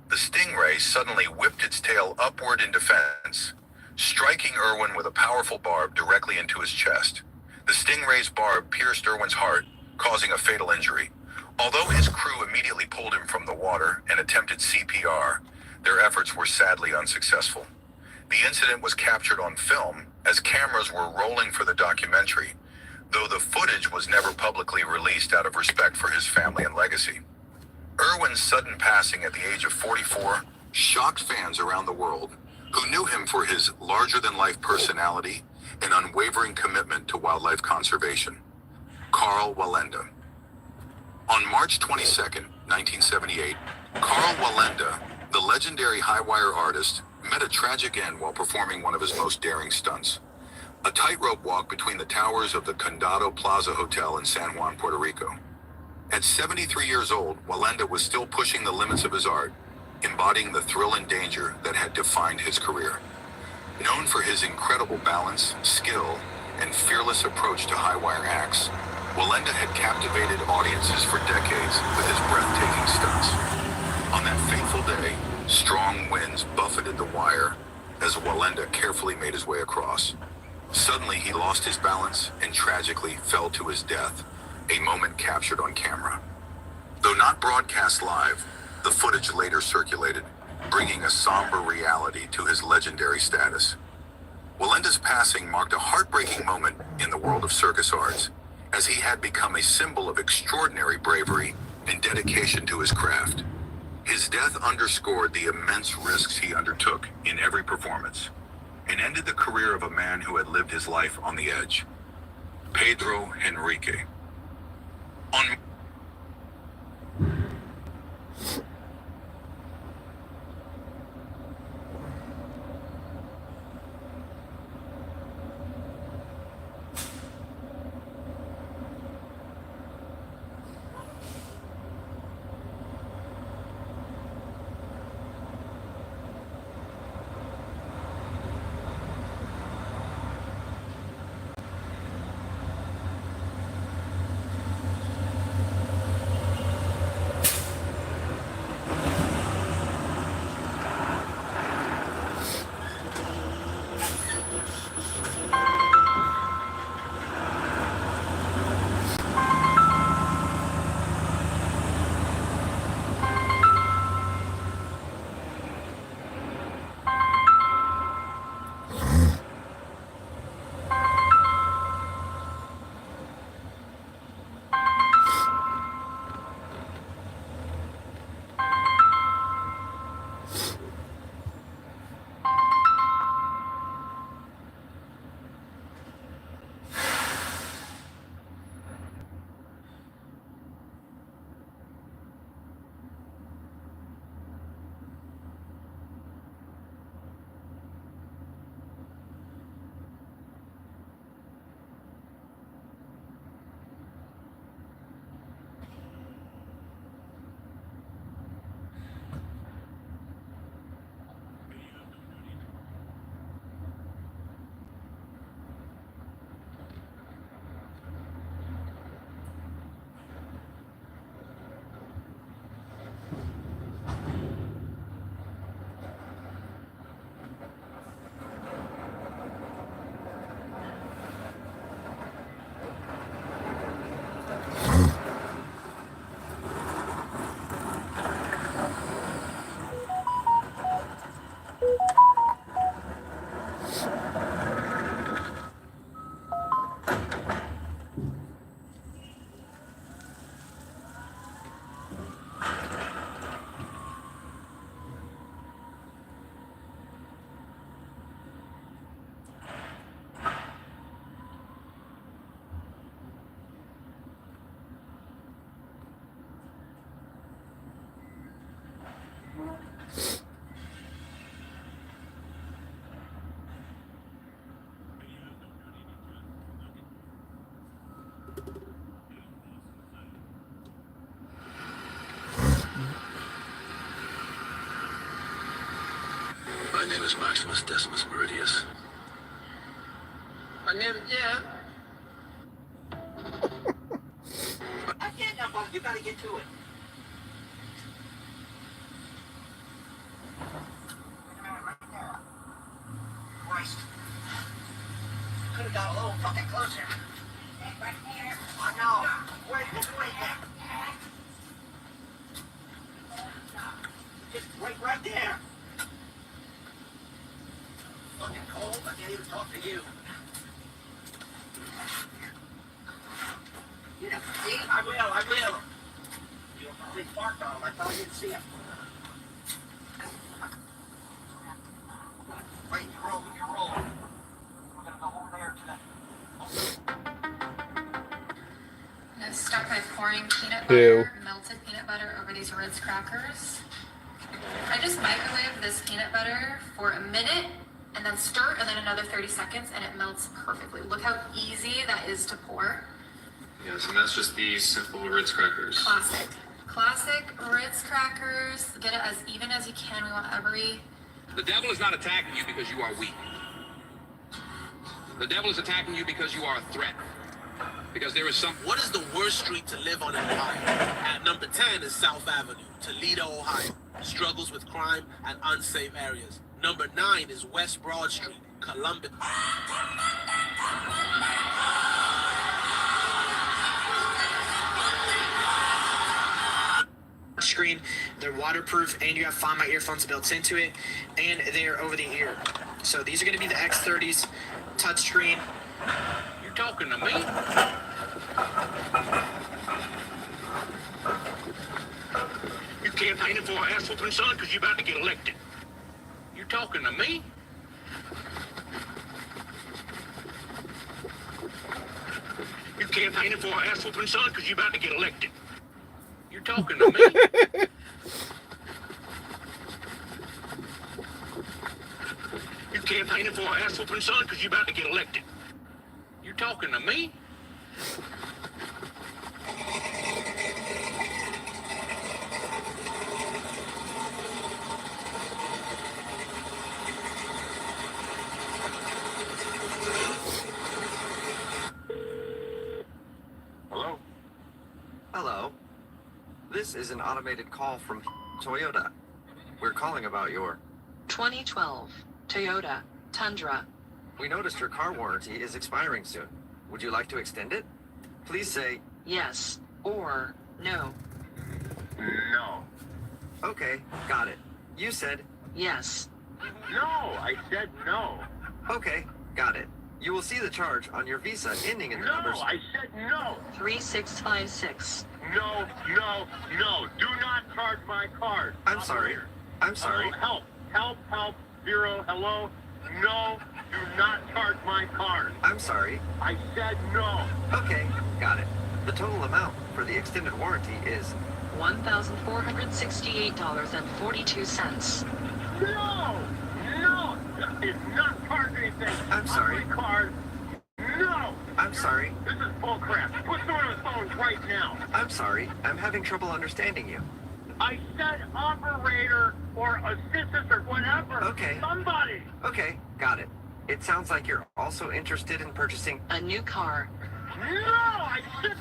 the stingray suddenly whipped its tail upward in defense, striking Irwin with a powerful barb directly into his chest. The stingray's barb pierced Irwin's heart, causing a fatal injury. Although his crew immediately pulled him from the water and attempted CPR, their efforts were sadly unsuccessful. The incident was captured on film as cameras were rolling for the documentary, though the footage was never publicly released out of respect for his family and legacy. Irwin's sudden passing at the age of 44 shocked fans around the world who knew him for his larger-than-life personality and unwavering commitment to wildlife conservation. Carl Wallenda. On March 22, 1978, Carl Wallenda, the legendary high-wire artist, met a tragic end while performing one of his most daring stunts. A tightrope walk between the towers of the Condado Plaza Hotel in San Juan, Puerto Rico. At 73 years old, Wallenda was still pushing the limits of his art, embodying the thrill and danger that had defined his career. Known for his incredible balance, skill, and fearless approach to high-wire acts, Wallenda had captivated audiences for decades with his breathtaking stunts. On that fateful day, strong winds buffeted the wire as Wallenda carefully made his way across. Suddenly, he lost his balance and tragically fell to his death, a moment captured on camera. Though not broadcast live, the footage later circulated, bringing a somber reality to his legendary status. Wallenda's passing marked a heartbreaking moment in the world of circus arts. as he had become a symbol of extraordinary bravery and dedication to his craft. His death underscored the immense risks he undertook in every performance, and ended the career of a man who had lived his life on the edge. Pedro Henrique. On My name is Maximus Decimus Meridius. My name, yeah. I can't jump off. You gotta get to it. Christ. Could have got a little fucking closer. Right there. I know. Wait, just wait there. Just wait right there. Fucking cold. I can't even talk to you. Yeah, see? I will. You'll probably bark on him. I thought you'd see him. Wait, you're rolling. We're gonna go over there to I'm gonna start by pouring peanut butter, melted peanut butter over these Ritz crackers. I just microwave this peanut butter for a minute and then stir and then another 30 seconds and it melts perfectly. Look how easy that is to pour. Yes, and that's just these simple Ritz crackers. Classic Ritz crackers. Get it as even as you can. We want every... The devil is not attacking you because you are weak. The devil is attacking you because you are a threat. Because there is some... What is the worst street to live on in Ohio? At number 10 is South Avenue, Toledo, Ohio. Struggles with crime and unsafe areas. Number 9 is West Broad Street, Columbus. Screen, they're waterproof, and you have Find My earphones built into it, and they're over the ear. So these are going to be the X30s touchscreen. You're talking to me? whooping, son, because you're about to get elected. You talking to me? You campaigning for an ass whooping, son, because you're about to get elected. You talking to me? You campaigning for an ass whooping, son, because you're about to get elected. You talking to me? Hello? Hello. This is an automated call from Toyota. We're calling about your 2012 Toyota Tundra. We noticed your car warranty is expiring soon. Would you like to extend it? Please say Yes or no. No. okay, got it. You said Yes. No, I said no. okay, got it. You will see the charge on your Visa ending in the No, numbers. I said no. 3656. No, no, no. Do not charge my card. I'm sorry. Operator. I'm sorry. Hello, help, zero, hello. No, do not charge my card. I'm sorry. I said no. Okay, got it. The total amount for the extended warranty is $1,468.42. No, it's not charge anything. I'm sorry. On my card. No. I'm sorry. This is bullcrap. Put someone on the phone right now. I'm sorry. I'm having trouble understanding you. I said operator or assistant or whatever. Okay. Somebody. Okay, got it. It sounds like you're also interested in purchasing. A new car. No, I said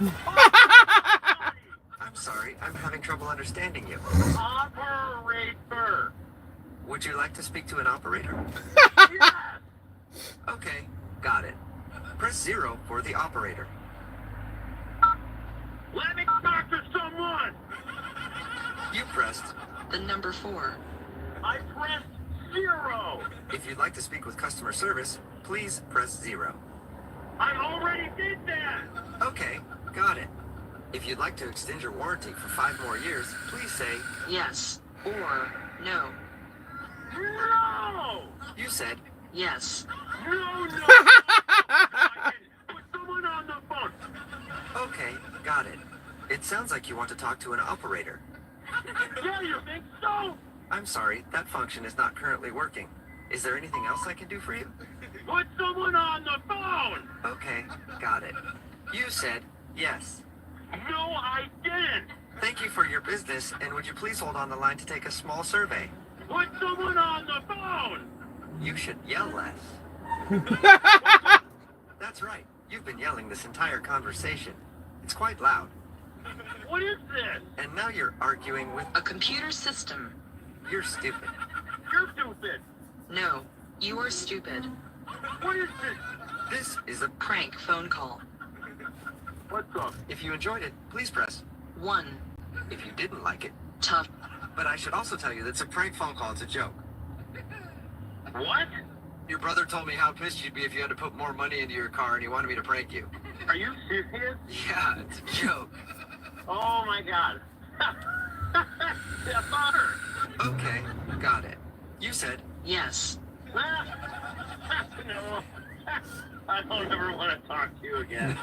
I'm sorry. I'm having trouble understanding you. operator. Would you like to speak to an operator? Yes. Okay, got it. Press 0 for the operator. Let me talk to someone. You pressed. The number 4. I pressed 0. If you'd like to speak with customer service, please press 0. I already did that. Okay, got it. If you'd like to extend your warranty for 5 more years, please say Yes or no. No. you said. Yes. No. Put someone on the phone. Okay, got it. It sounds like you want to talk to an operator. Yeah, you think so? I'm sorry, that function is not currently working. Is there anything else I can do for you? Put someone on the phone. Okay, got it. You said yes. No, I didn't. Thank you for your business, and would you please hold on the line to take a small survey? Put someone on the phone. You should yell less. That's right. You've been yelling this entire conversation. It's quite loud. What is this? And now you're arguing with... A computer system. You're stupid. You're stupid. No. You are stupid. What is this? This is a... Prank phone call. What's up? If you enjoyed it, please press 1. If you didn't like it. Tough. But I should also tell you that's a prank phone call. It's a joke. What? Your brother told me how pissed you'd be if you had to put more money into your car, and he wanted me to prank you. Are you serious? Yeah, it's a joke. Oh my god. Yeah, father. Okay, got it. You said... Yes. No. I don't ever want to talk to you again.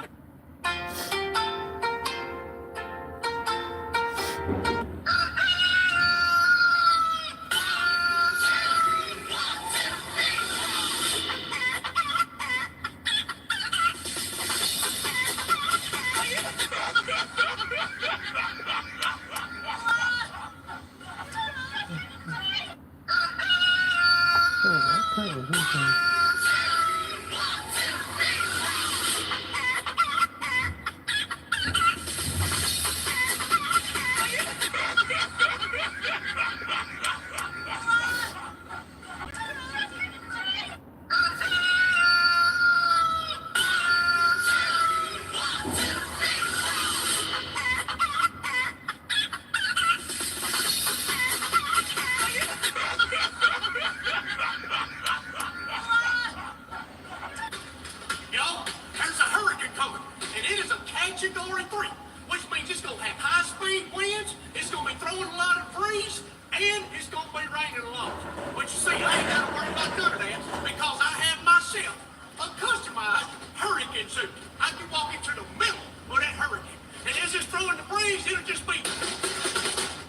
And it's gonna be raining a lot. But you see, I ain't gotta worry about none of that because I have myself a customized hurricane suit. I can walk into the middle of that hurricane. And as it's throwing the breeze, it'll just be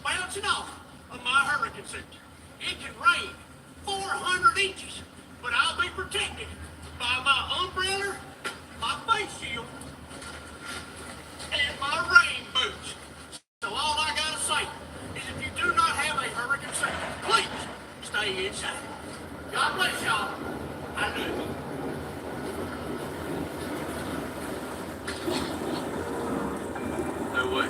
bouncing off of my hurricane suit. It can rain 400 inches, but I'll be protected by my umbrella, my face shield, and my rain boots. So all I gotta say is if you do not have a hurricane suit, please stay inside. God bless y'all. I do. No way.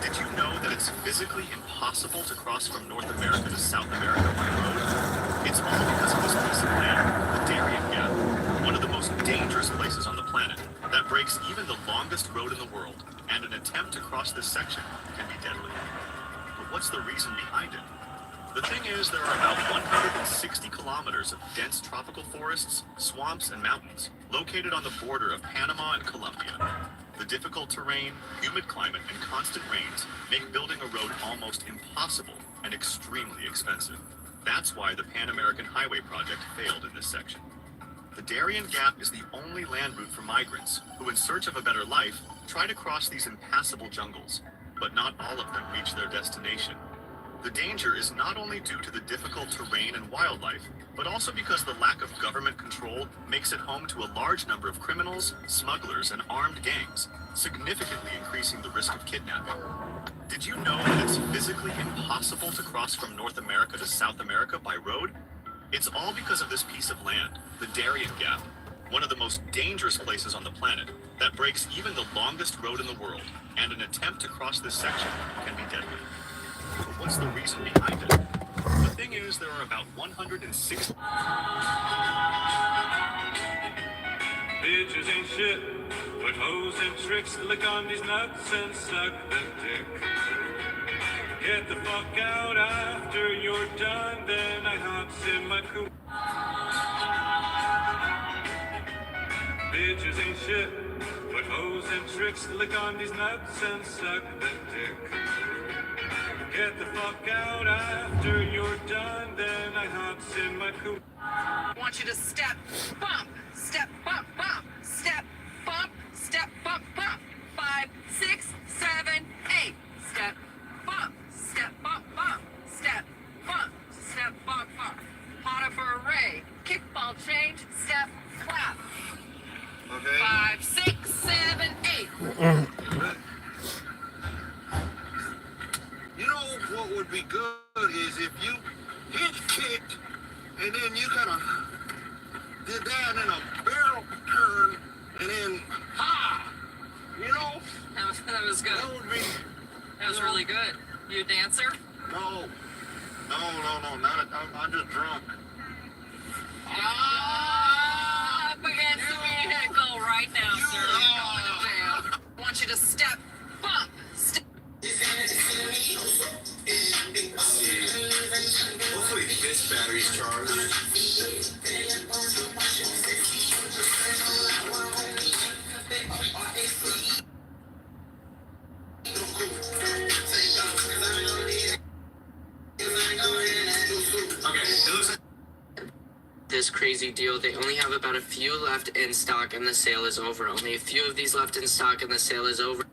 Did you know that it's physically impossible to cross from North America to South America by road? It's all because of this piece of land, the Darien Gap, one of the most dangerous places on the planet, that breaks even the longest road in the world, and an attempt to cross this section can be deadly. But what's the reason behind it? The thing is, there are about 160 kilometers of dense tropical forests, swamps, and mountains located on the border of Panama and Colombia. The difficult terrain, humid climate, and constant rains make building a road almost impossible and extremely expensive. That's why the Pan American Highway project failed in this section. The Darien Gap is the only land route for migrants who, in search of a better life, try to cross these impassable jungles, but not all of them reach their destination. The danger is not only due to the difficult terrain and wildlife, but also because the lack of government control makes it home to a large number of criminals, smugglers, and armed gangs, significantly increasing the risk of kidnapping. Did you know that it's physically impossible to cross from North America to South America by road? It's all because of this piece of land, the Darien Gap, one of the most dangerous places on the planet, that breaks even the longest road in the world, and an attempt to cross this section can be deadly. But what's the reason behind it? The thing is, there are about 106... Bitches ain't shit, but hoes and tricks. Lick on these nuts and suck the dick. Get the fuck out after you're done, then I hops in my coupe. Bitches ain't shit, but hoes and tricks. Lick on these nuts and suck the dick. Get the fuck out after you're done, then I hops in my coupe. I want you to step, bump, step, bump, bump, step, bump, bump. 5, 6, 7, 8. Step, bump, bump, step, bump, bump. Pot of beret, kickball change, step, clap. Okay. 5, 6, 7, 8. You know what would be good is if you hinge kicked and then you kind of did that and then a barrel turn and then ha! You know? That was good. That would be... That was really good. You a dancer? No, not I'm just drunk. Up against the vehicle right now, sir. You're going to jail. I want you to step, bump, step. Hopefully this battery's charged. This crazy deal, they only have about a few left in stock and the sale is over. Only a few of these left in stock and the sale is over.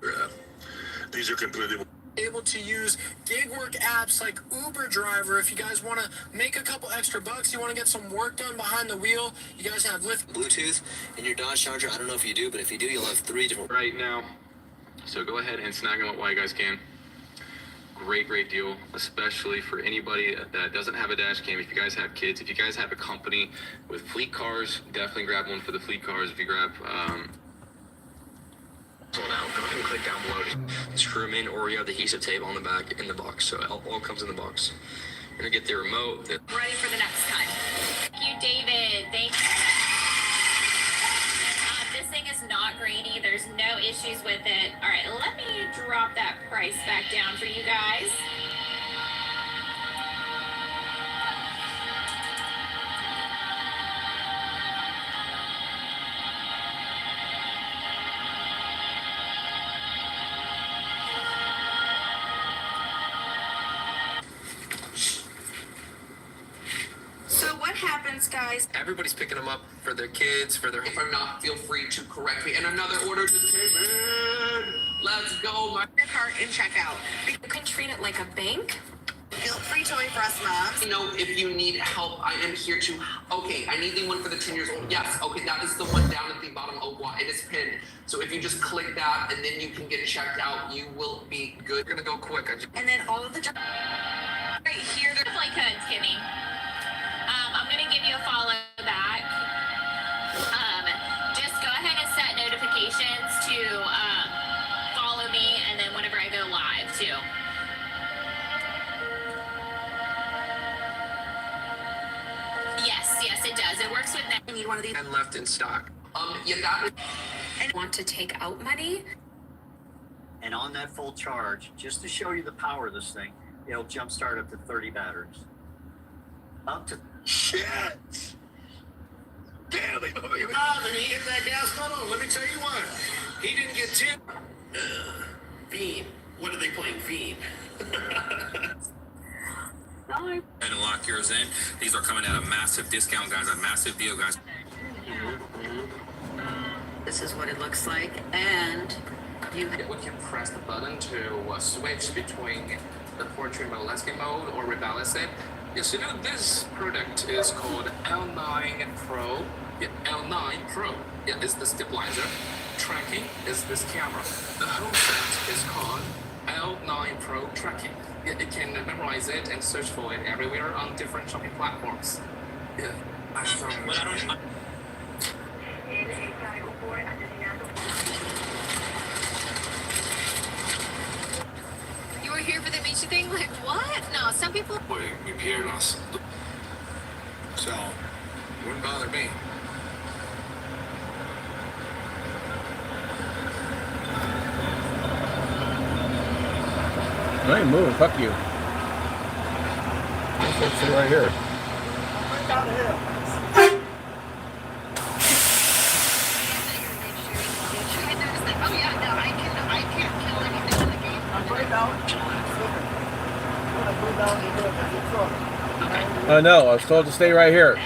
These are completely... Able to use gig work apps like Uber Driver if you guys want to make a couple extra bucks, you want to get some work done behind the wheel. You guys have Lyft Bluetooth in your Dodge Charger. I don't know if you do, but if you do, you'll have 3 different... Right now. So go ahead and snag them up while you guys can. Great deal, especially for anybody that doesn't have a dash cam. If you guys have kids, if you guys have a company with fleet cars, definitely grab one for the fleet cars. If you grab Now, go ahead and click down below. Just screw them in, or you have the adhesive tape on the back in the box. So it all comes in the box. You're gonna get the remote. Ready for the next time. Thank you, David. Thanks. This thing is not grainy. There's no issues with it. All right, let me drop that price back down for you guys. guys. Everybody's picking them up for their kids, for their. If I'm not, feel free to correct me. And another order just came in. Let's go, my Cart and check out. You can treat it like a bank. Free toy for us moms. You know, if you need help, I am here to. Okay, I need the one for the 10 years old. Yes, okay, that is the one down at the bottom of what it is pinned. So if you just click that and then you can get checked out, you will be good. We're gonna go quick. And then all of the right here. It's like Timmy. I'm gonna give you a follow back. Just go ahead and set notifications to follow me, and then whenever I go live too. Yes, it does. It works with that. I need one of these. And left in stock. Yeah, that is. And want to take out money? And on that full charge, just to show you the power of this thing, it'll jumpstart up to 30 batteries. Up to Shit! Damn it! When he hit that gas pedal, let me tell you what, he didn't get tipped. Fiend. What are they playing, Fiend? No. And lock yours in. These are coming at a massive discount, guys. A massive deal, guys. This is what it looks like, and you. We can press the button to switch between the portrait molesting mode or rebalance it. Yes, you know, this product is called L9 Pro. Yeah, L9 Pro. Yeah, it's the stabilizer. Tracking is this camera. The whole set is called L9 Pro Tracking. Yeah, it can memorize it and search for it everywhere on different shopping platforms. Yeah, You were here for the Mitu thing? Like, what? No, some people... We appeared us. So, wouldn't bother me. I ain't moving, fuck you. I'm supposed to sit right here. Oh yeah, no, I can't kill anything in the game. No, I was told to stay right here.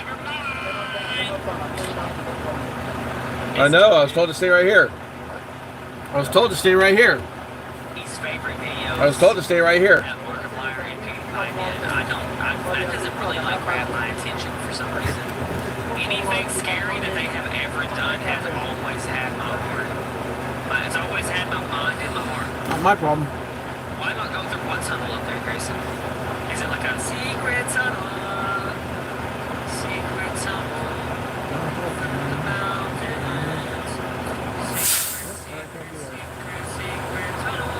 I know, I was told to stay right here. I was told to stay right here. I was told to stay right here. That doesn't really like grab my attention for some reason. Anything scary that they have ever done has always had my heart. It's always had my mind and my heart. Not my problem. Why not go through one tunnel up there, Grayson? Is it like a secret tunnel? Secret tunnel. The mountains. Secret tunnel.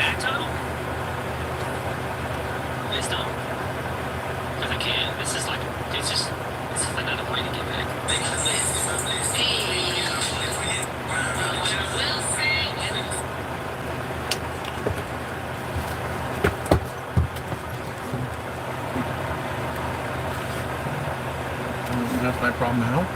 That tunnel? Please don't. Because I can't. This is like, this is another way to get back. That's my problem now.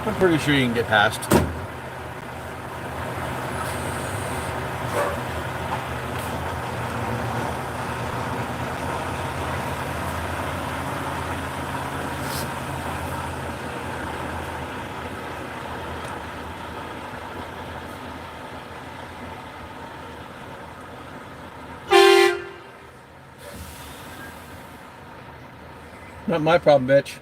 I'm pretty sure you can get past. Not my problem, bitch.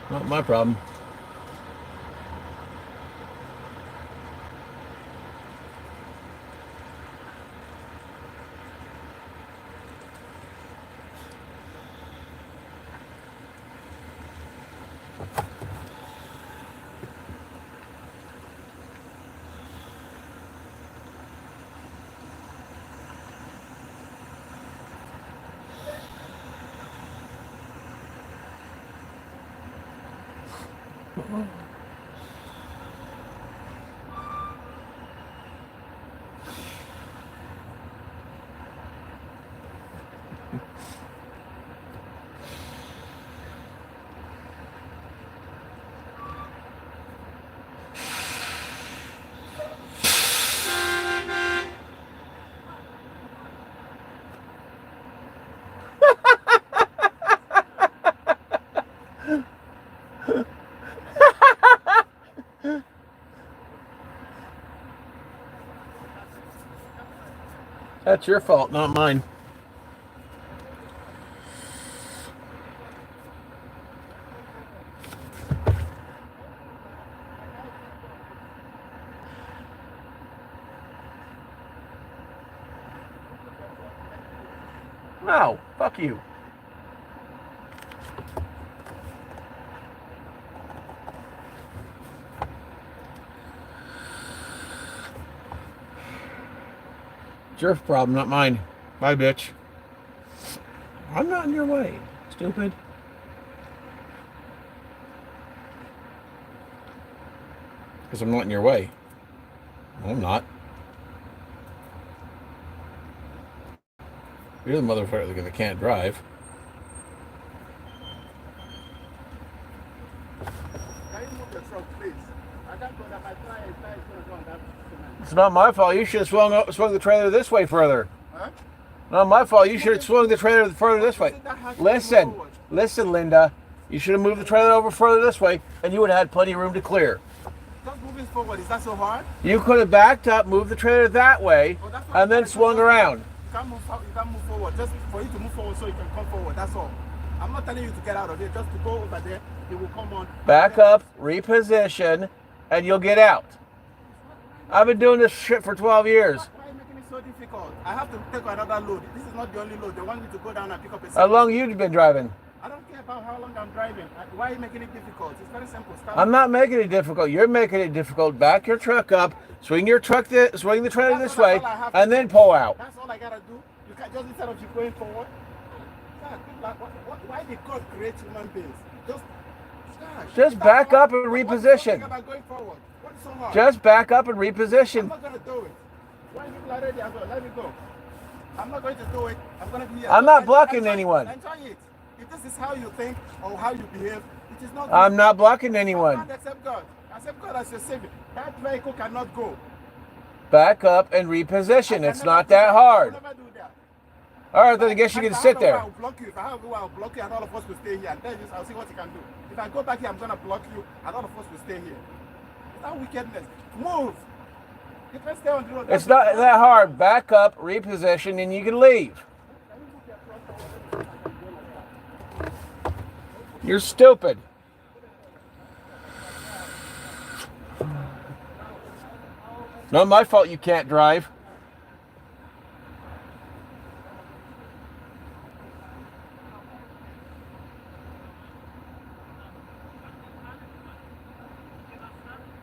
Not my problem. That's your fault, not mine. No, fuck you. It's your problem, not mine. Bye, bitch. I'm not in your way, stupid. Because I'm not in your way. No, I'm not. You're the motherfucker that can't drive. It's not my fault. You should have swung the trailer this way further. Huh? Not my fault. You should have swung the trailer further this way. Listen, Linda. You should have moved the trailer over further this way, and you would have had plenty of room to clear. Just moving forward. Is that so hard? You could have backed up, moved the trailer that way, and then swung around. You can't move forward. Just for you to move forward so you can come forward. That's all. I'm not telling you to get out of here. Just to go over there. It will come on. Back up, reposition, and you'll get out. I've been doing this shit for 12 years. Why are you making it so difficult? I have to take another load. This is not the only load. They want me to go down and pick up a How long have you been driving? I don't care about how long I'm driving. Why are you making it difficult? It's very simple. I'm not making it difficult. You're making it difficult. Back your truck up, swing the trailer this way, and then pull out. That's all I gotta do. You can't just instead of you going forward. God, why did God create human beings? Just back up and reposition. Just back up and reposition. I'm not gonna do it. Why you already? Let me go. I'm not going to do it. I'm gonna be here. I'm not blocking anyone. Enjoy it. If this is how you think or how you behave, it is not good. I'm not blocking anyone. Accept God. Accept God as your savior. That vehicle cannot go. Back up and reposition. It's not that hard. All right, then I guess you can sit there. I'll block you. If I have to, I'll block you and all of us will stay here. And then I'll see what you can do. If I go back here, I'm going to block you and all of us will stay here. It's not wickedness. Move. You can stay on the road. It's not that hard. Back up, reposition, and you can leave. You're stupid. Not my fault you can't drive.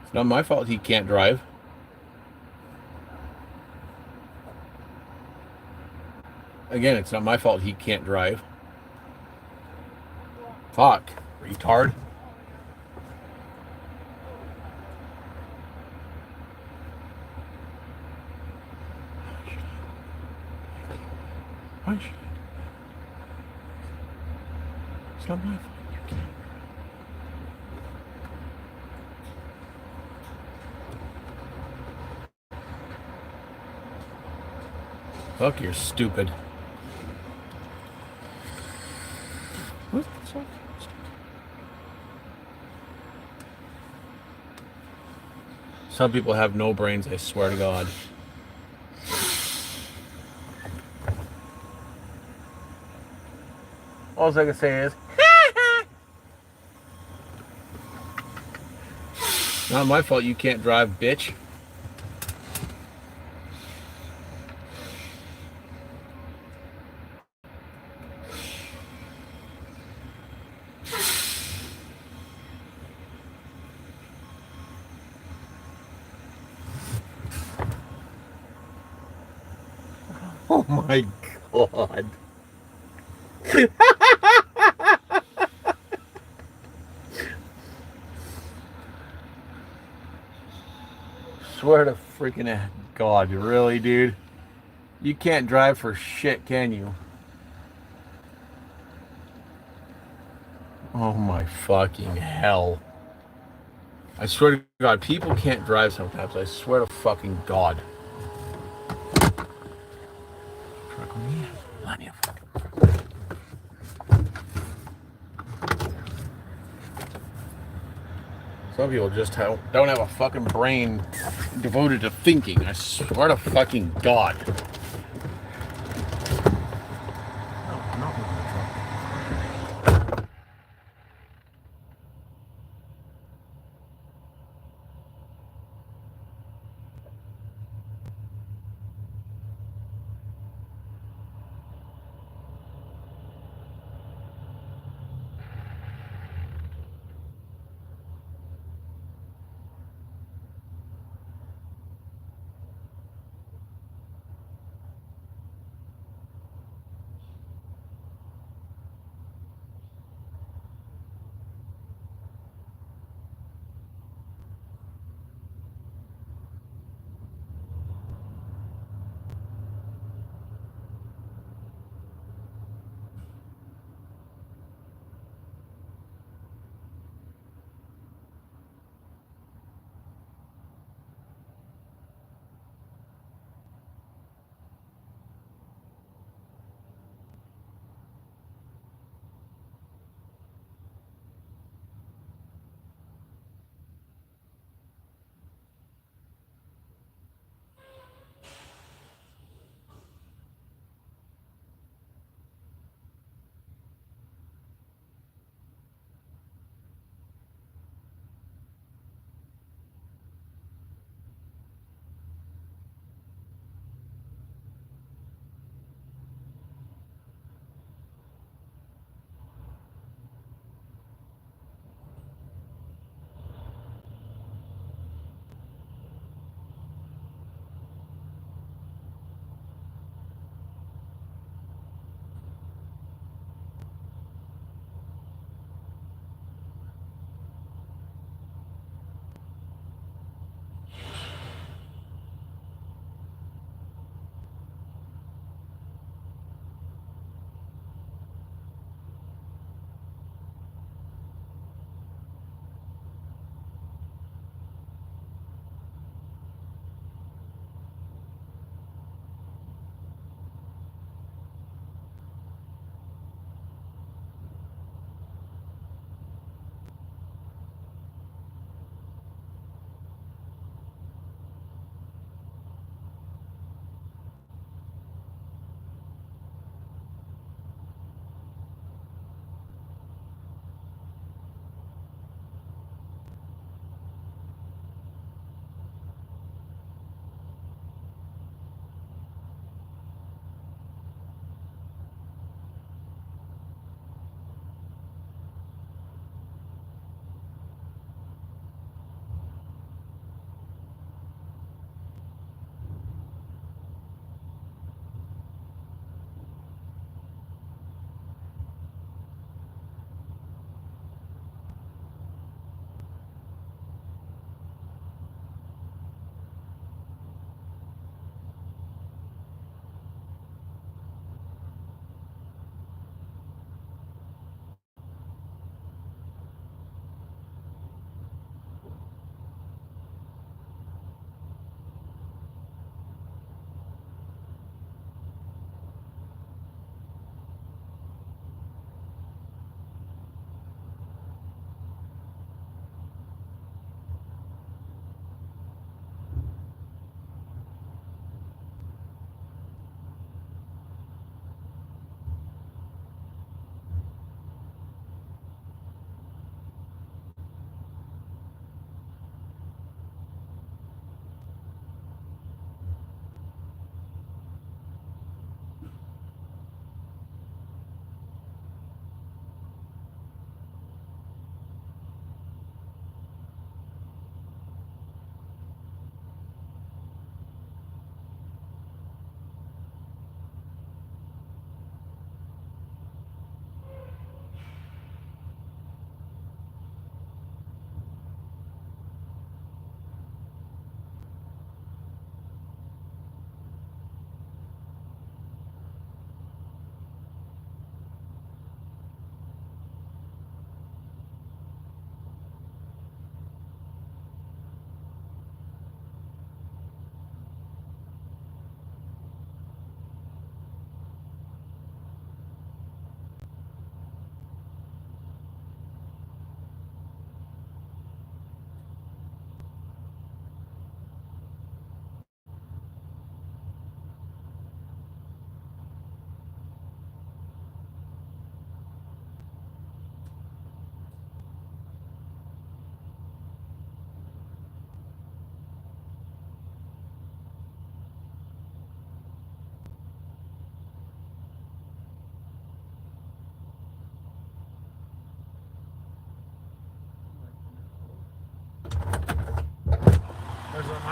It's not my fault he can't drive. Again, it's not my fault he can't drive. Fuck, retard. Why should I? It's not my fault. You can't. Fuck, you're stupid. What the fuck? Some people have no brains, I swear to God. All I can say is, Not my fault you can't drive, bitch. Oh my god. Swear to freaking God, really, dude? You can't drive for shit, can you? Oh my fucking hell. I swear to God, people can't drive sometimes. I swear to fucking God. Some people just don't have a fucking brain devoted to thinking. I swear to fucking God.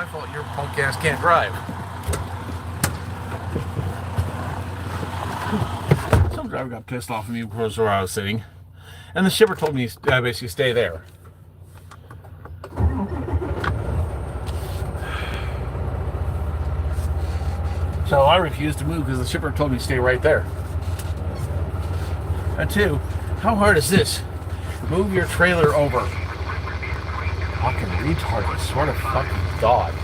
fault your punk ass can't drive. Some driver got pissed off at me because where I was sitting. And the shipper told me to basically stay there. So I refused to move because the shipper told me to stay right there. And two, how hard is this? Move your trailer over. Fucking retard, I swear to fucking God.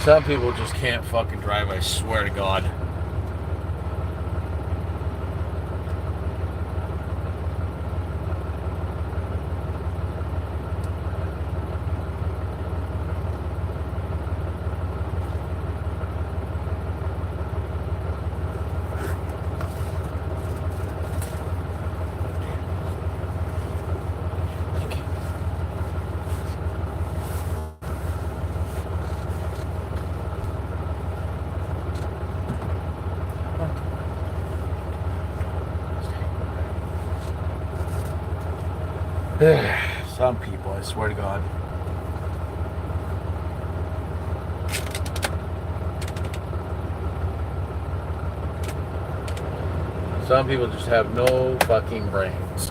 Some people just can't fucking drive, I swear to God. Some people, I swear to God. Some people just have no fucking brains.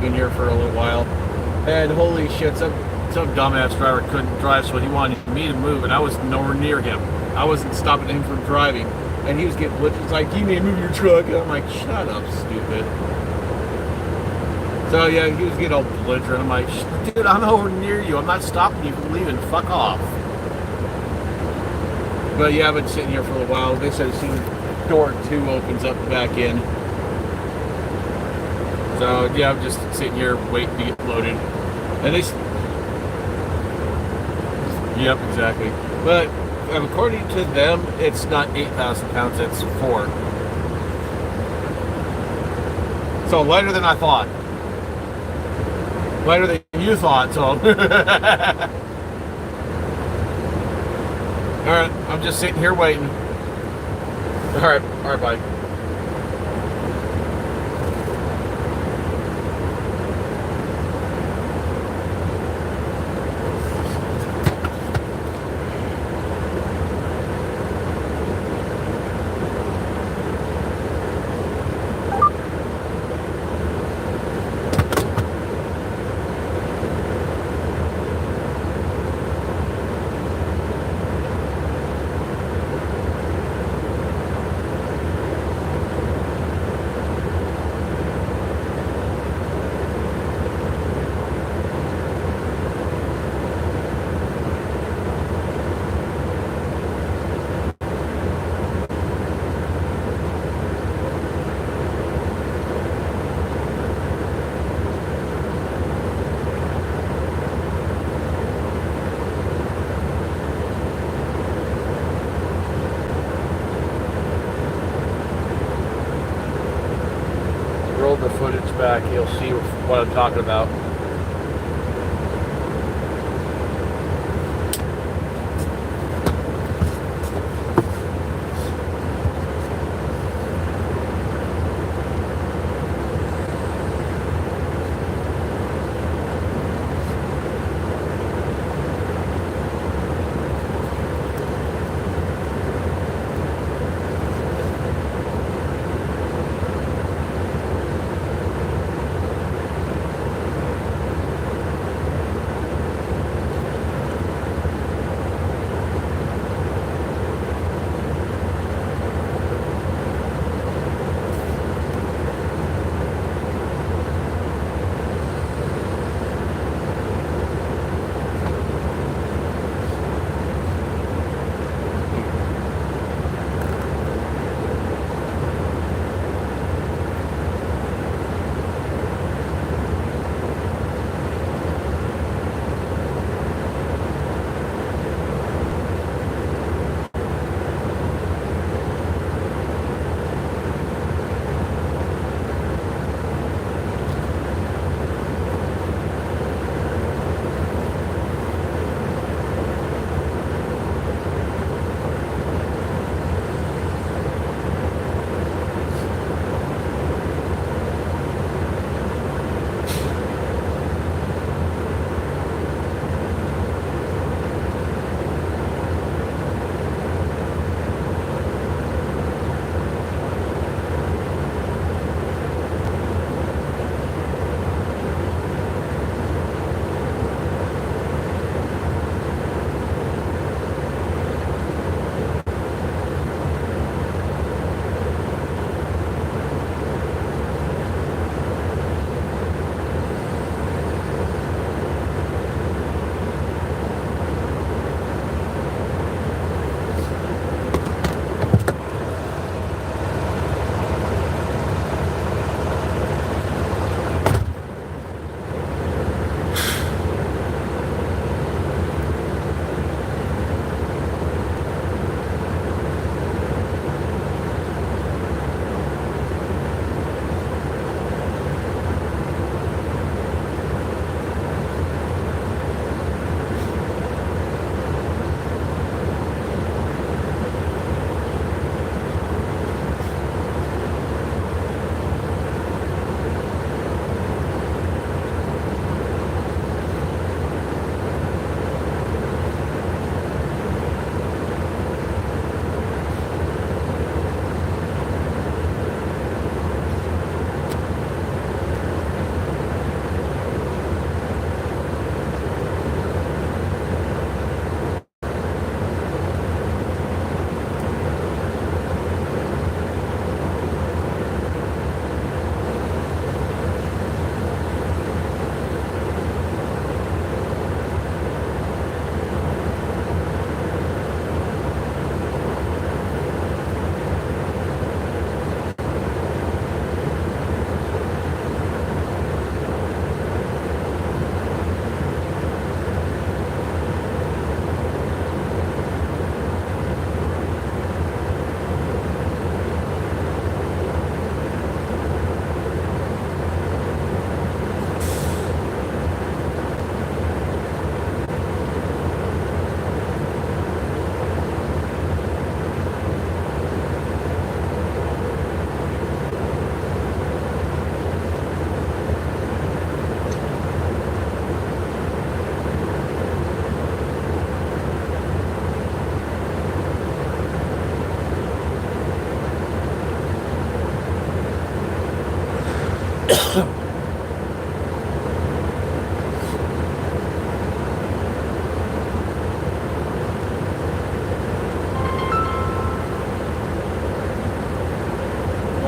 in here for a little while, and holy shit, some dumbass driver couldn't drive, so he wanted me to move, and I was nowhere near him. I wasn't stopping him from driving, and he was getting blitzed. He's like, "You need to move your truck," and I'm like, "Shut up, stupid." So yeah, he was getting all belligerent. I'm like, "Dude, I'm nowhere near you. I'm not stopping you from leaving. Fuck off." But yeah, I've been sitting here for a while. They said as soon as door 2 opens up the back end. So yeah, I'm just sitting here waiting to get loaded. And they... Yep, exactly. But according to them, it's not 8,000 pounds, it's 4. So lighter than I thought. Lighter than you thought, so... Alright, I'm just sitting here waiting. Alright, bye. The footage back, you'll see what I'm talking about.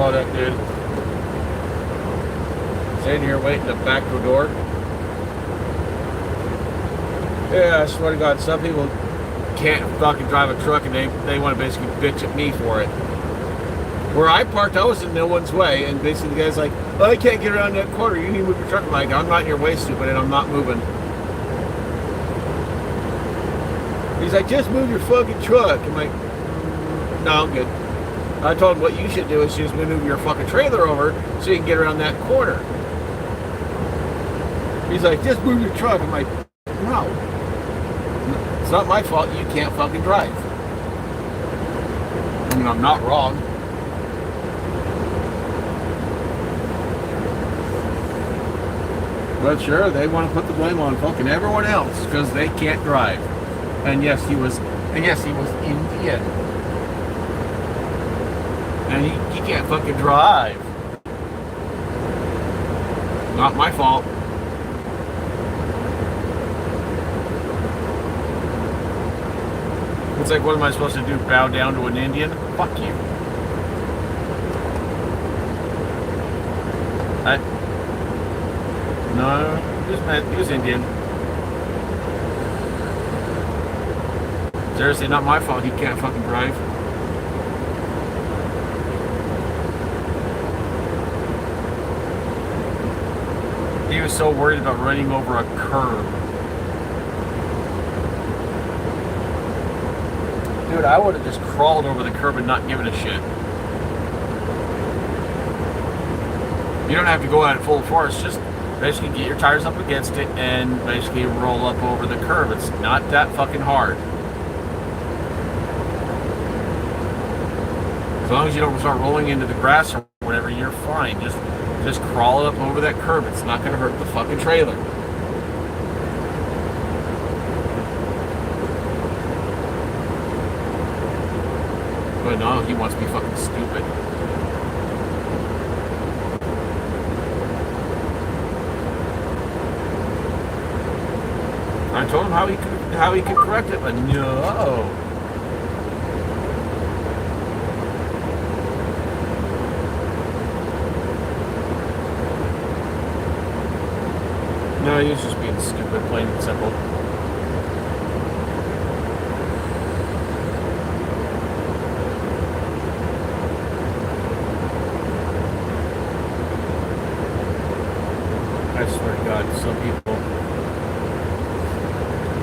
saw that dude. Sitting here waiting at the back door. Yeah, I swear to God, some people can't fucking drive a truck and they want to basically bitch at me for it. Where I parked, I was in no one's way, and basically the guy's like, oh, I can't get around that corner, you need to move your truck. I'm like, I'm not in your way, stupid, and I'm not moving. He's like, just move your fucking truck. I'm like, no, I'm good. I told him what you should do is just move your fucking trailer over so you can get around that corner. He's like, just move your truck. I'm like, no. It's not my fault you can't fucking drive. I mean, I'm not wrong. But sure, they want to put the blame on fucking everyone else because they can't drive. And yes, he was Indian. And he can't fucking drive. Not my fault. It's like, what am I supposed to do? Bow down to an Indian? Fuck you. No, he was Indian. Seriously, not my fault he can't fucking drive. He was so worried about running over a curb. Dude, I would have just crawled over the curb and not given a shit. You don't have to go at it full force, just basically get your tires up against it and basically roll up over the curb. It's not that fucking hard. As long as you don't start rolling into the grass or whatever, you're fine. Just crawl up over that curb. It's not going to hurt the fucking trailer. But no, he wants to be fucking stupid. I told him how he could correct it, but no. No, he was just being stupid, plain and simple. I swear to God, some people.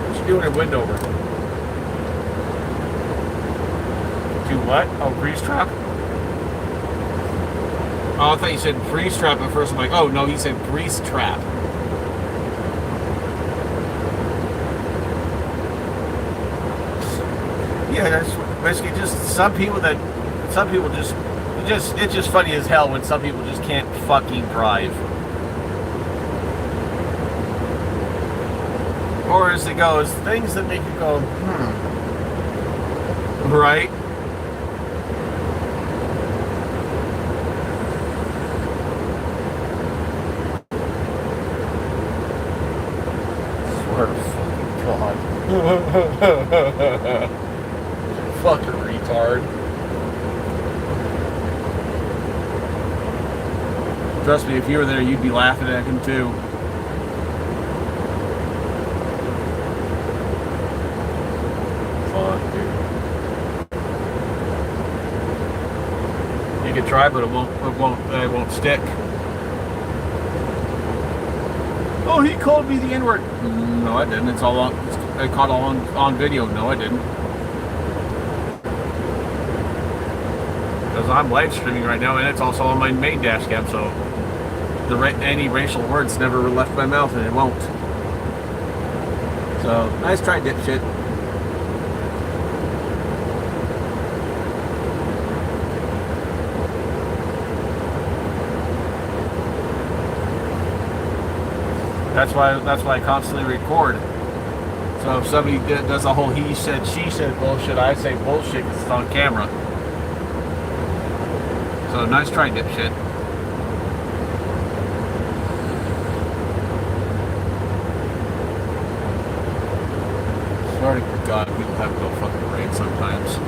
What you doing in Windover? Do what? Oh, grease trap? Oh, I thought you said grease trap at first. I'm like, oh no, he said grease trap. Yeah, that's basically just it's just funny as hell when some people just can't fucking drive. Or as it goes, things that make you go, right? Swear to fucking God. Fucking retard. Trust me, if you were there, you'd be laughing at him too. Fuck, dude. You can try, but it won't stick. Oh, he called me the N-word. No, I didn't. It's all on. I caught all on video. No, I didn't. Because I'm live streaming right now, and it's also on my main dash cam, so any racial words never left my mouth, and it won't. So, nice try, dipshit. That's why I constantly record. So if somebody does a whole he said, she said bullshit, I say bullshit because it's on camera. So nice try, dipshit. Swear to God, people have no fucking brain sometimes.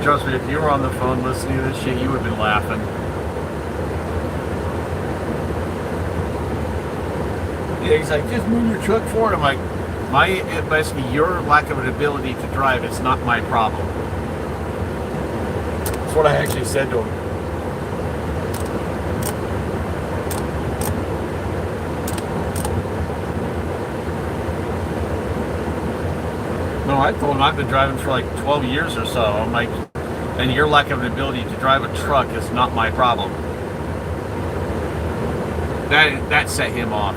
trust me, if you were on the phone listening to this shit, you would have been laughing. Yeah, he's like, just move your truck forward. I'm like, basically, your lack of an ability to drive is not my problem. That's what I actually said to him. No, I told him I've been driving for like 12 years or so. I'm like, and your lack of an ability to drive a truck is not my problem. That set him off.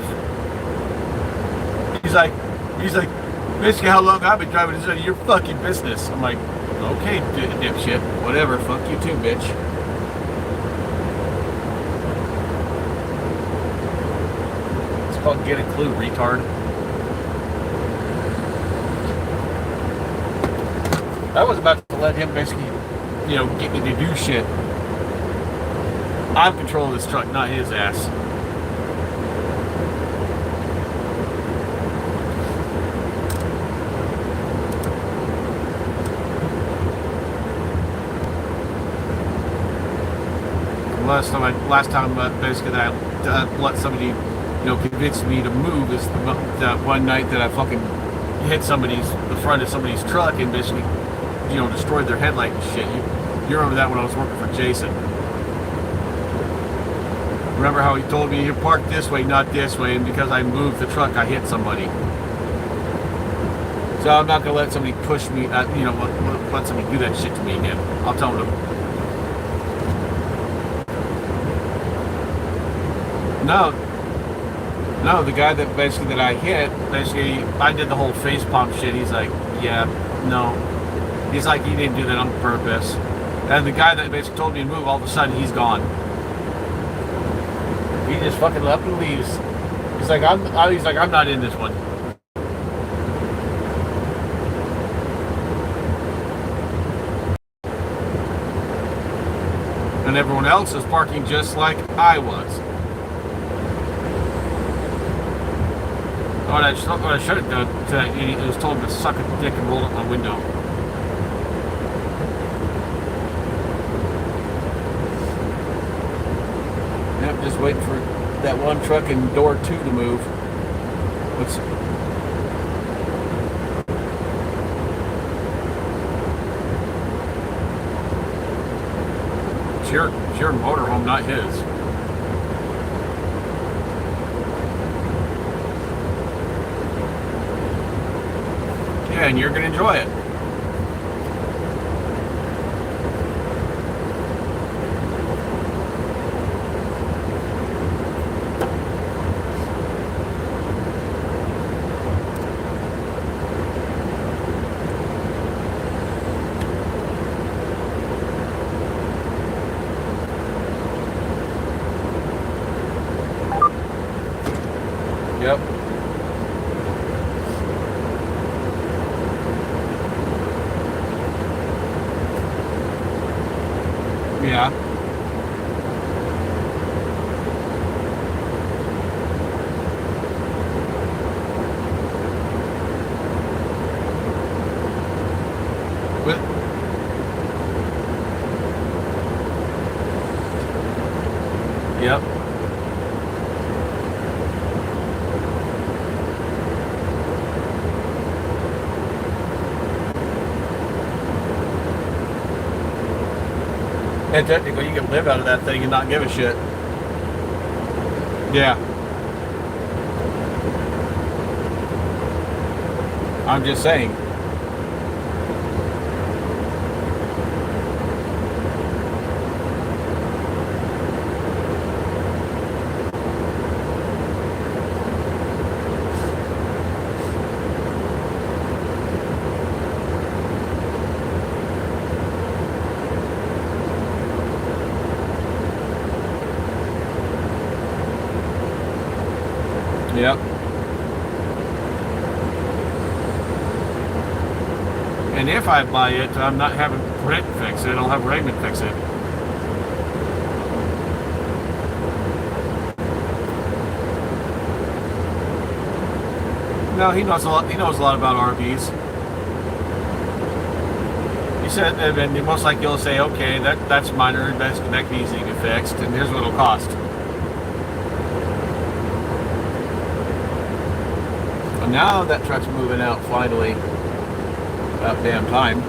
He's like, basically how long I've been driving is none of your fucking business. I'm like, okay, dipshit, whatever, fuck you too, bitch. It's called Get a Clue, retard. I was about to let him basically, get me to do shit. I'm controlling this truck, not his ass. Last time basically that I let somebody, convince me to move is that one night that I fucking hit the front of somebody's truck and basically, destroyed their headlight and shit. You remember that when I was working for Jason. Remember how he told me, you park this way, not this way, and because I moved the truck, I hit somebody. So I'm not going to let somebody push me, let somebody do that shit to me again. I'll tell them. No, the guy that I hit, I did the whole face palm shit. He's like, yeah, no. He's like, he didn't do that on purpose. And the guy that basically told me to move, all of a sudden, he's gone. He just fucking up and leaves. He's like, I'm not in this one. And everyone else is parking just like I was. What I should have done, it was told him to suck a dick and roll up my window. Yep, just waiting for that one truck in door 2 to move. It's your motorhome, not his. Yeah, and you're going to enjoy it. Yep. Yeah. Yep. And technically, you can live out of that thing and not give a shit. Yeah. I'm just saying. Yep. And if I buy it, I'm not having Brent fix it. I'll have Raymond fix it. No, he knows a lot. He knows a lot about RVs. said, and most likely you'll say, okay, that's minor, that can easily be fixed, and here's what it'll cost. And now that truck's moving out finally. About damn time.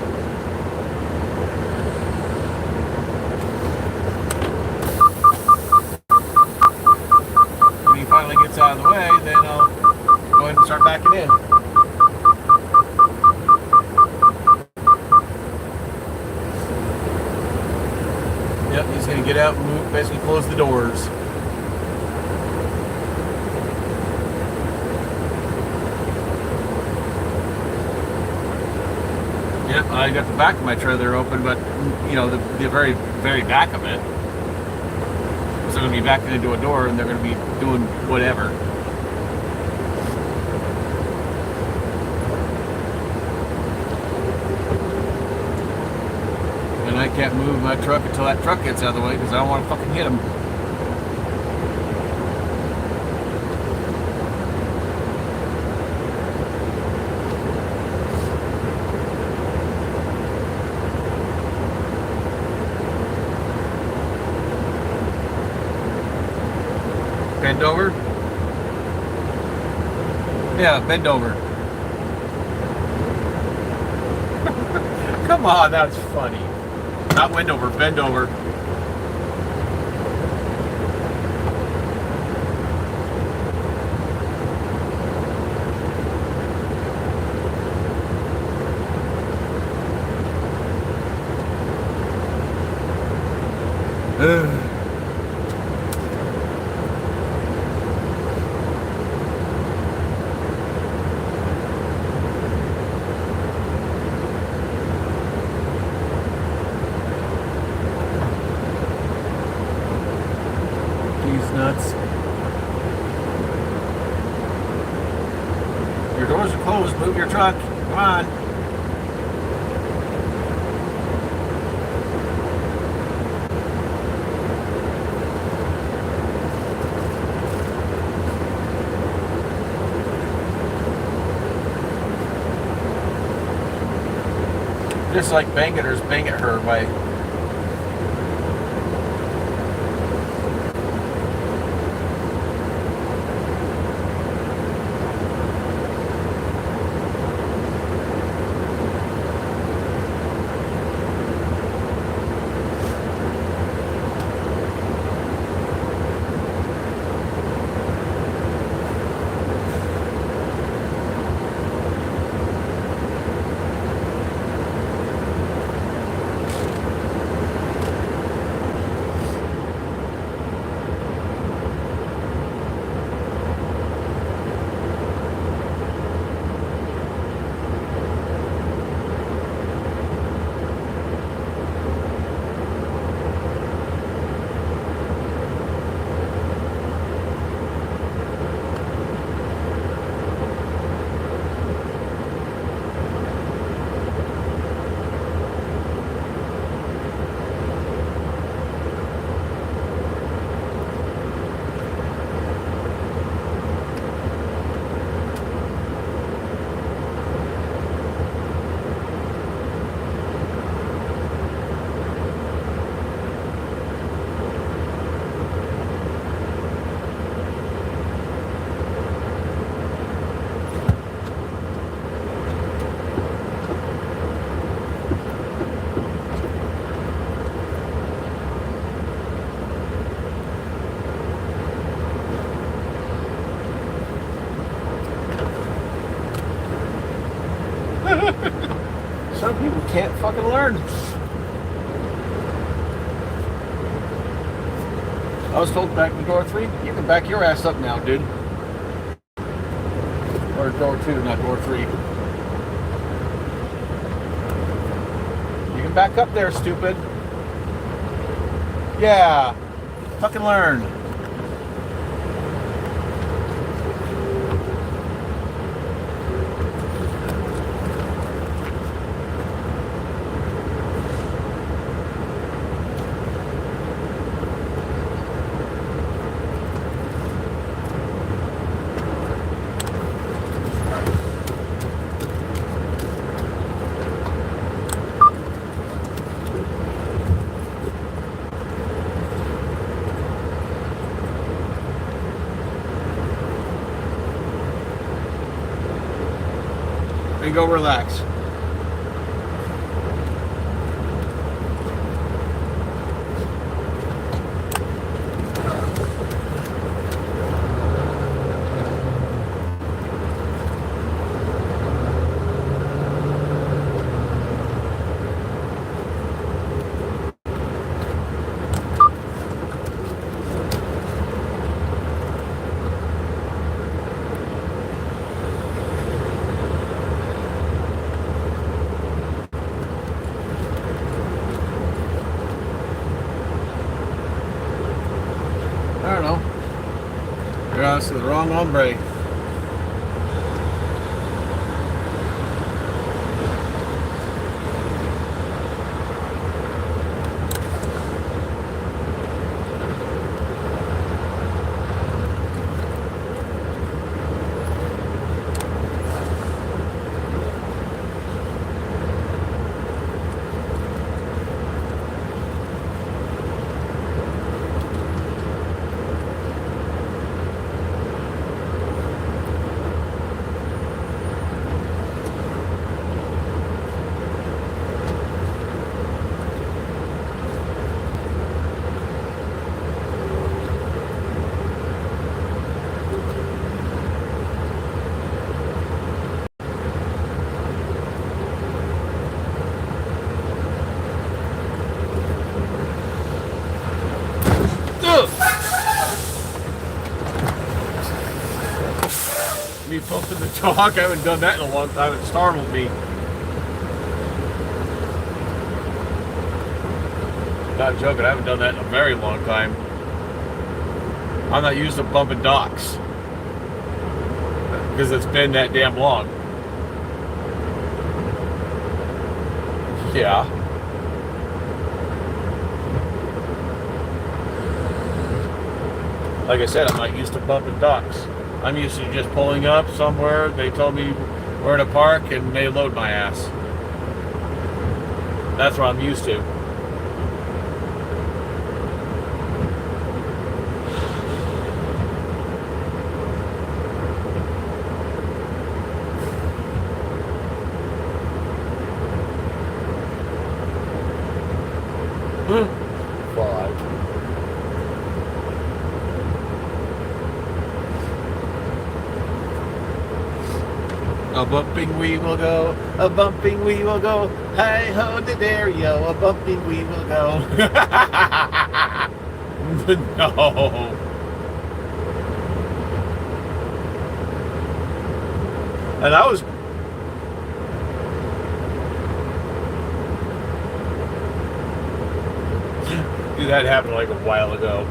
When he finally gets out of the way, then I'll go ahead and start backing in. Yep, he's going to get out and move, basically close the doors. Yep, I got the back of my trailer open, but, you know, the very, very back of it. So they're going to be backing into a door and they're going to be doing whatever. And I can't move my truck until that truck gets out of the way because I don't want to fucking hit him. Bend over? Yeah, bend over. Come on, that's funny. Not wind over, bend over. Nuts. Your doors are closed. Move your truck. Come on. Just like bang it her way. Some people can't fucking learn. I was told back to door 3, you can back your ass up now, dude. Or door 2, not door 3. You can back up there, stupid. Yeah. Fucking learn. and go relax. I don't know. You're asking the wrong hombre. Me pumping the dog. I haven't done that in a long time. It startled me. Not joking. I haven't done that in a very long time. I'm not used to bumping docks because it's been that damn long. Yeah. Like I said, I'm not used to bumping docks. I'm used to just pulling up somewhere. They told me where to park and they load my ass. That's what I'm used to. A bumping we will go, a bumping we will go, hi ho de there yo, a bumping we will go. No. And I was dude, that happened like a while ago.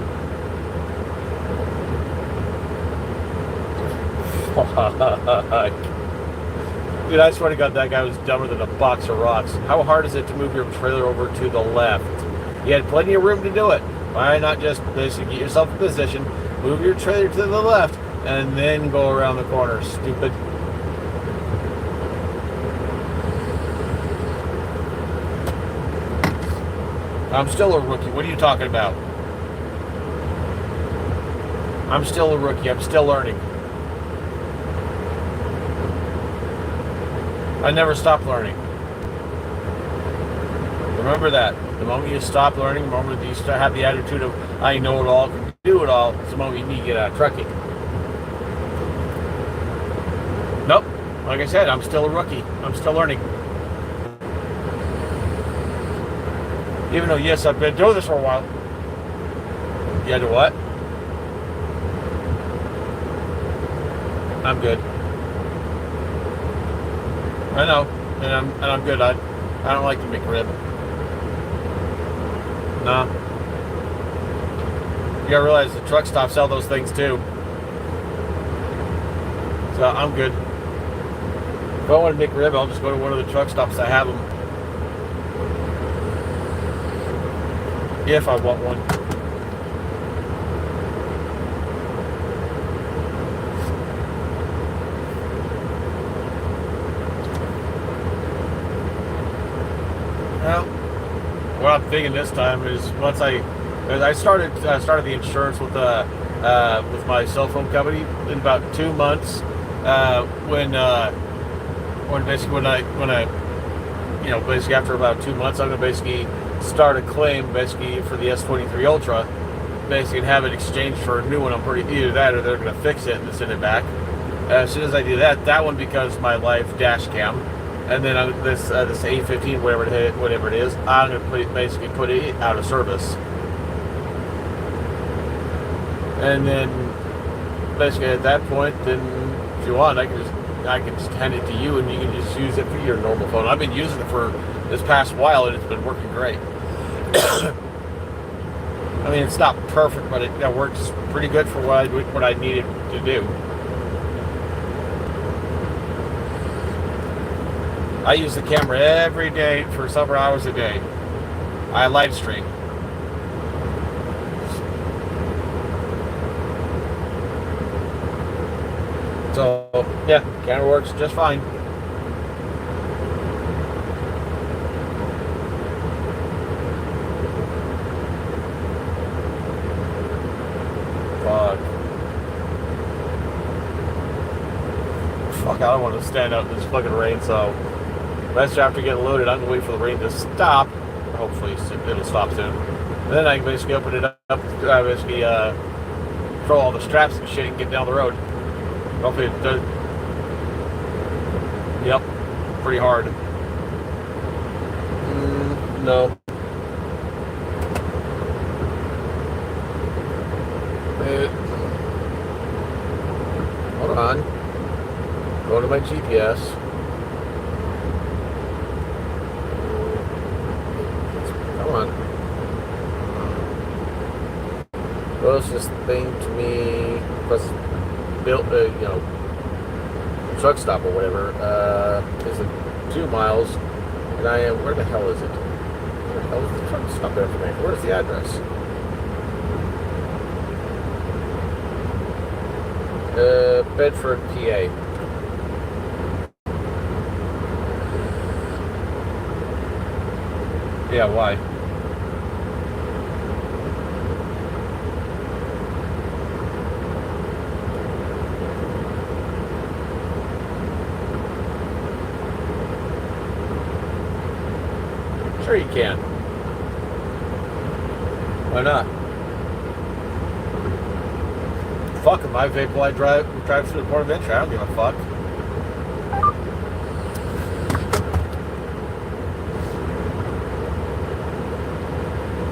Dude, I swear to God, that guy was dumber than a box of rocks. How hard is it to move your trailer over to the left? You had plenty of room to do it. Why not just basically get yourself in position, move your trailer to the left, and then go around the corner, stupid. I'm still a rookie. What are you talking about? I'm still a rookie. I'm still learning. I never stop learning. Remember that. The moment you stop learning, the moment you start have the attitude of I know it all, can do it all, it's the moment you need to get out of trucking. Nope. Like I said, I'm still a rookie. I'm still learning. Even though, yes, I've been doing this for a while. You had to what? I'm good. I know, and I'm good. I don't like the McRib. No. You gotta realize the truck stops sell those things too. So I'm good. If I want a McRib, I'll just go to one of the truck stops that have them. If I want one. Well, what I'm thinking this time is once I started the insurance with my cell phone company in about 2 months when when I basically after about 2 months, I'm gonna basically start a claim basically for the S23 Ultra, basically and have it exchanged for a new one. Either that or they're gonna fix it and send it back. As soon as I do that, that one becomes my live dash cam, and then this A15, whatever it is, I'm gonna basically put it out of service, and then basically at that point, then if you want, I can just hand it to you, and you can just use it for your normal phone. I've been using it for this past while, and it's been working great. I mean, it's not perfect, but it works pretty good for what I needed to do. I use the camera every day for several hours a day. I live stream. So, yeah, camera works just fine. Fuck, I don't want to stand out in this fucking rain, so after getting loaded, I'm gonna wait for the rain to stop. Hopefully it'll stop soon. And then I can basically open it up, throw all the straps and shit and get down the road. Hopefully it does. Yep, pretty hard. No. Hold on. Go to my GPS. Come on. Closest thing to me, plus built, truck stop or whatever, is 2 miles, and I am. Where the hell is it? Where the hell is the truck stop information? Where's the address? Bedford, PA. Yeah, why? Sure you can. Why not? Fuck, in my vehicle I drive through the port of entry. I don't give a fuck.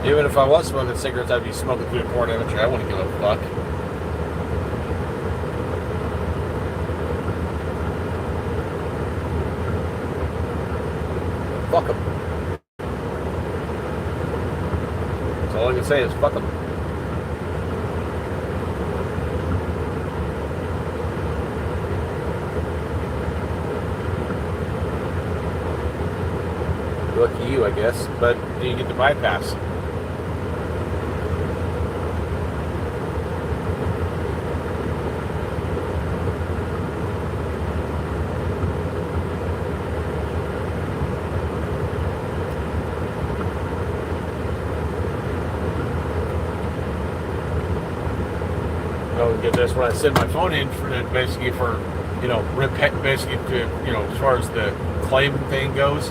Even if I was smoking cigarettes, I'd be smoking through the port of entry. I wouldn't give a fuck. Fuck them. That's all I can say is fuck them. Lucky you, I guess. But you get the bypass. Get this, when I send my phone in for basically for, basically to, as far as the claim thing goes,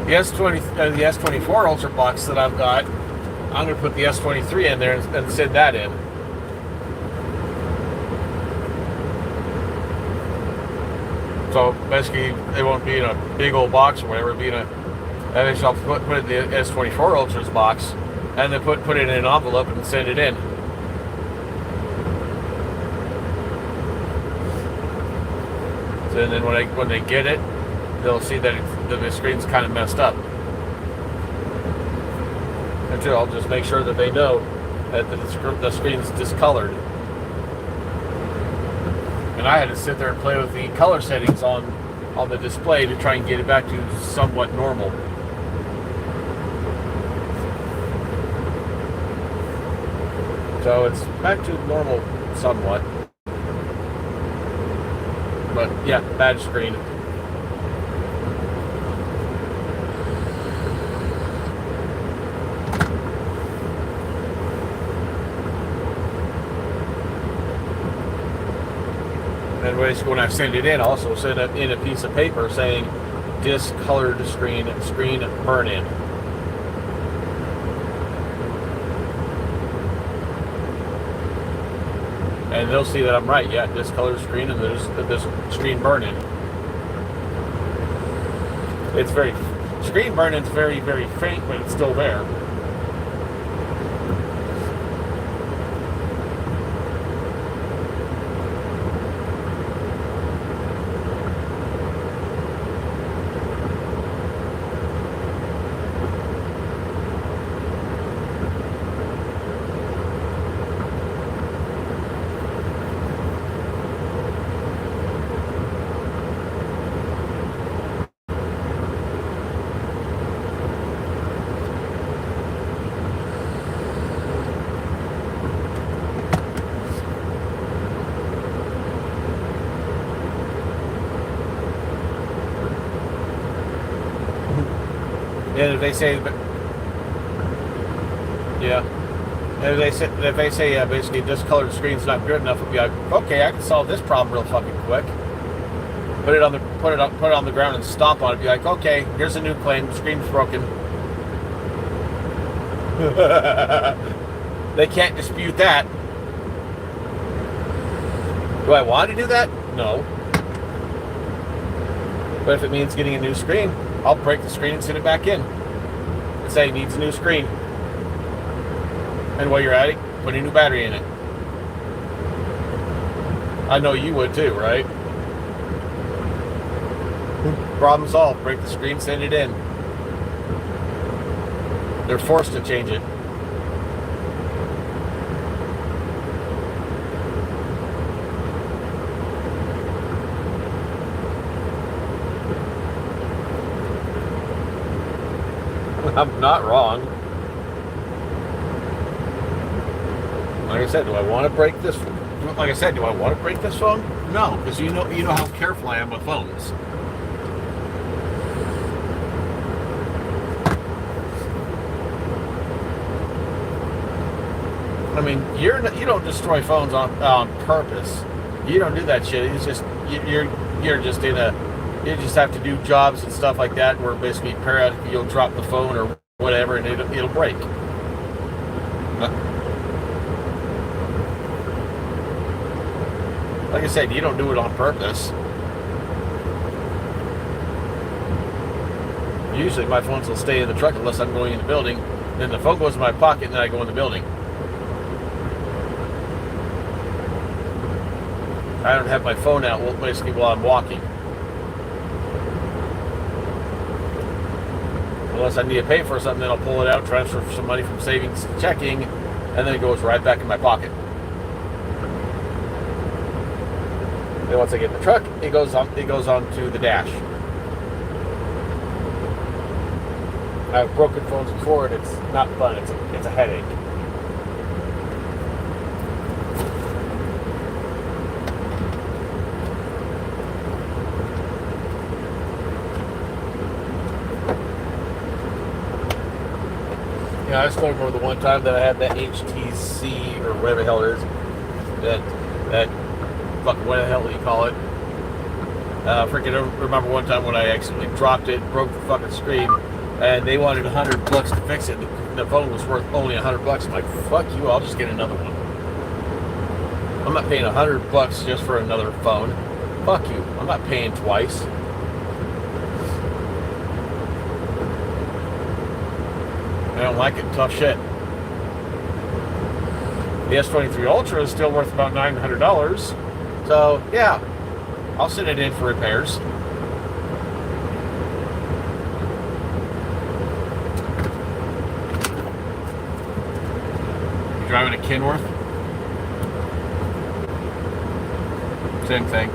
the S24 Ultra box that I've got, I'm going to put the S23 in there and send that in. So basically, it won't be in a big old box or whatever. It'll be in I'll put it in the S24 Ultra's box, and then put it in an envelope and send it in. And then when they get it, they'll see that the screen's kind of messed up. And so I'll just make sure that they know that the screen's discolored. And I had to sit there and play with the color settings on the display to try and get it back to somewhat normal. So it's back to normal somewhat. But yeah, bad screen. And basically when I send it in, I also send it in a piece of paper saying discolored screen burn in. And they'll see that I'm right. Yeah, discolored screen and there's this screen burn in. It's very, screen burn in's very, very faint, but it's still there. And if they say, yeah, if they say basically discolored screen's not good enough, it'll be like, okay, I can solve this problem real fucking quick. Put it on the ground and stomp on it. Be like, okay, here's a new claim. Screen's broken. They can't dispute that. Do I want to do that? No. But if it means getting a new screen, I'll break the screen and send it back in and say it needs a new screen. And while you're at it, put a new battery in it. I know you would too, right? Problem solved. Break the screen, send it in. They're forced to change it. I'm not wrong. Like I said, do I want to break this? Like I said, do I want to break this phone? No, because you know how careful I am with phones. I mean, you don't destroy phones on purpose. You don't do that shit. It's just you're just in a. You just have to do jobs and stuff like that where basically periodically you'll drop the phone or whatever and it'll break. Like I said, you don't do it on purpose. Usually my phones will stay in the truck unless I'm going in the building. Then the phone goes in my pocket and then I go in the building. I don't have my phone out basically while I'm walking. Unless I need to pay for something, then I'll pull it out, transfer some money from savings to checking, and then it goes right back in my pocket. Then once I get in the truck, it goes on to the dash. I've broken phones before, and it's not fun. It's a headache. I just remember the one time that I had that HTC or whatever the hell it is, that fucking what the hell do you call it? Freaking remember one time when I accidentally dropped it, broke the fucking screen, and they wanted $100 to fix it. The phone was worth only $100. I'm like, fuck you, I'll just get another one. I'm not paying $100 just for another phone. Fuck you, I'm not paying twice. I don't like it. Tough shit. The S23 Ultra is still worth about $900. So, yeah, I'll send it in for repairs. You driving a Kenworth? Same thing.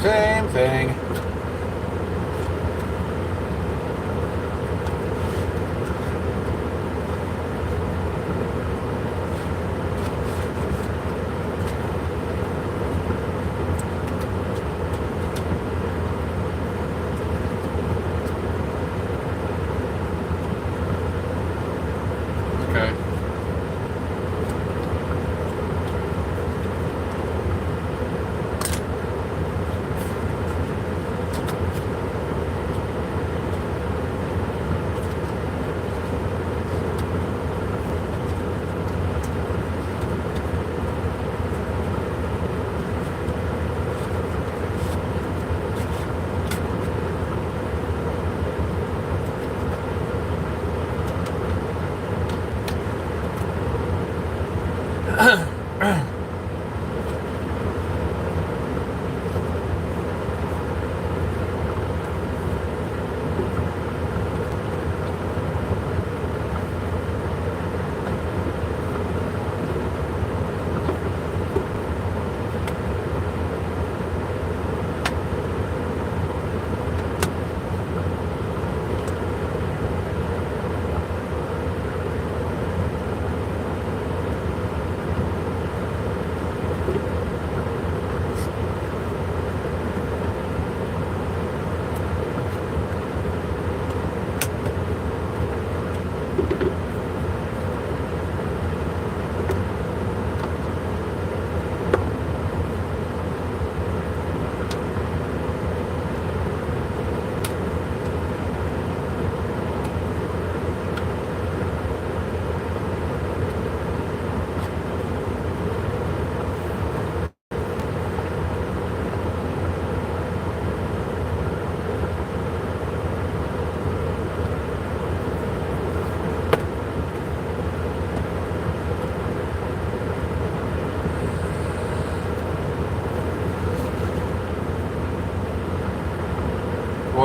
Same thing.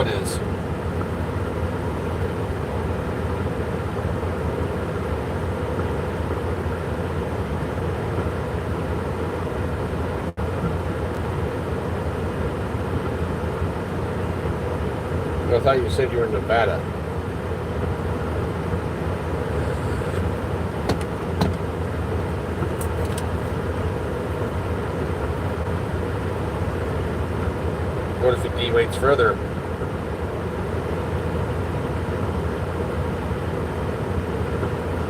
Oh, it is. I thought you said you were in Nevada. What if it dewaits further?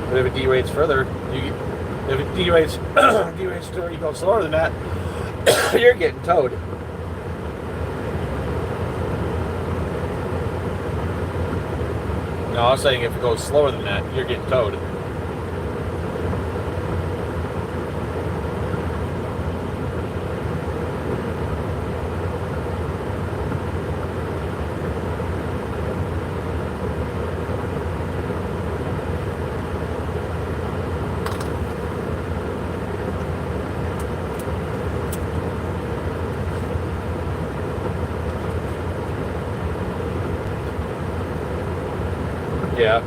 But if it dewaits further, if it dewaits, dewaits to where you go slower than that, you're getting towed. No, I was saying if it goes slower than that, you're getting towed. Yeah.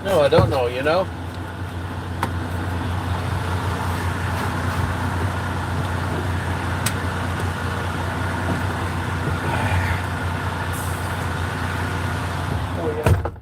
No, I don't know, you know? Oh, yeah.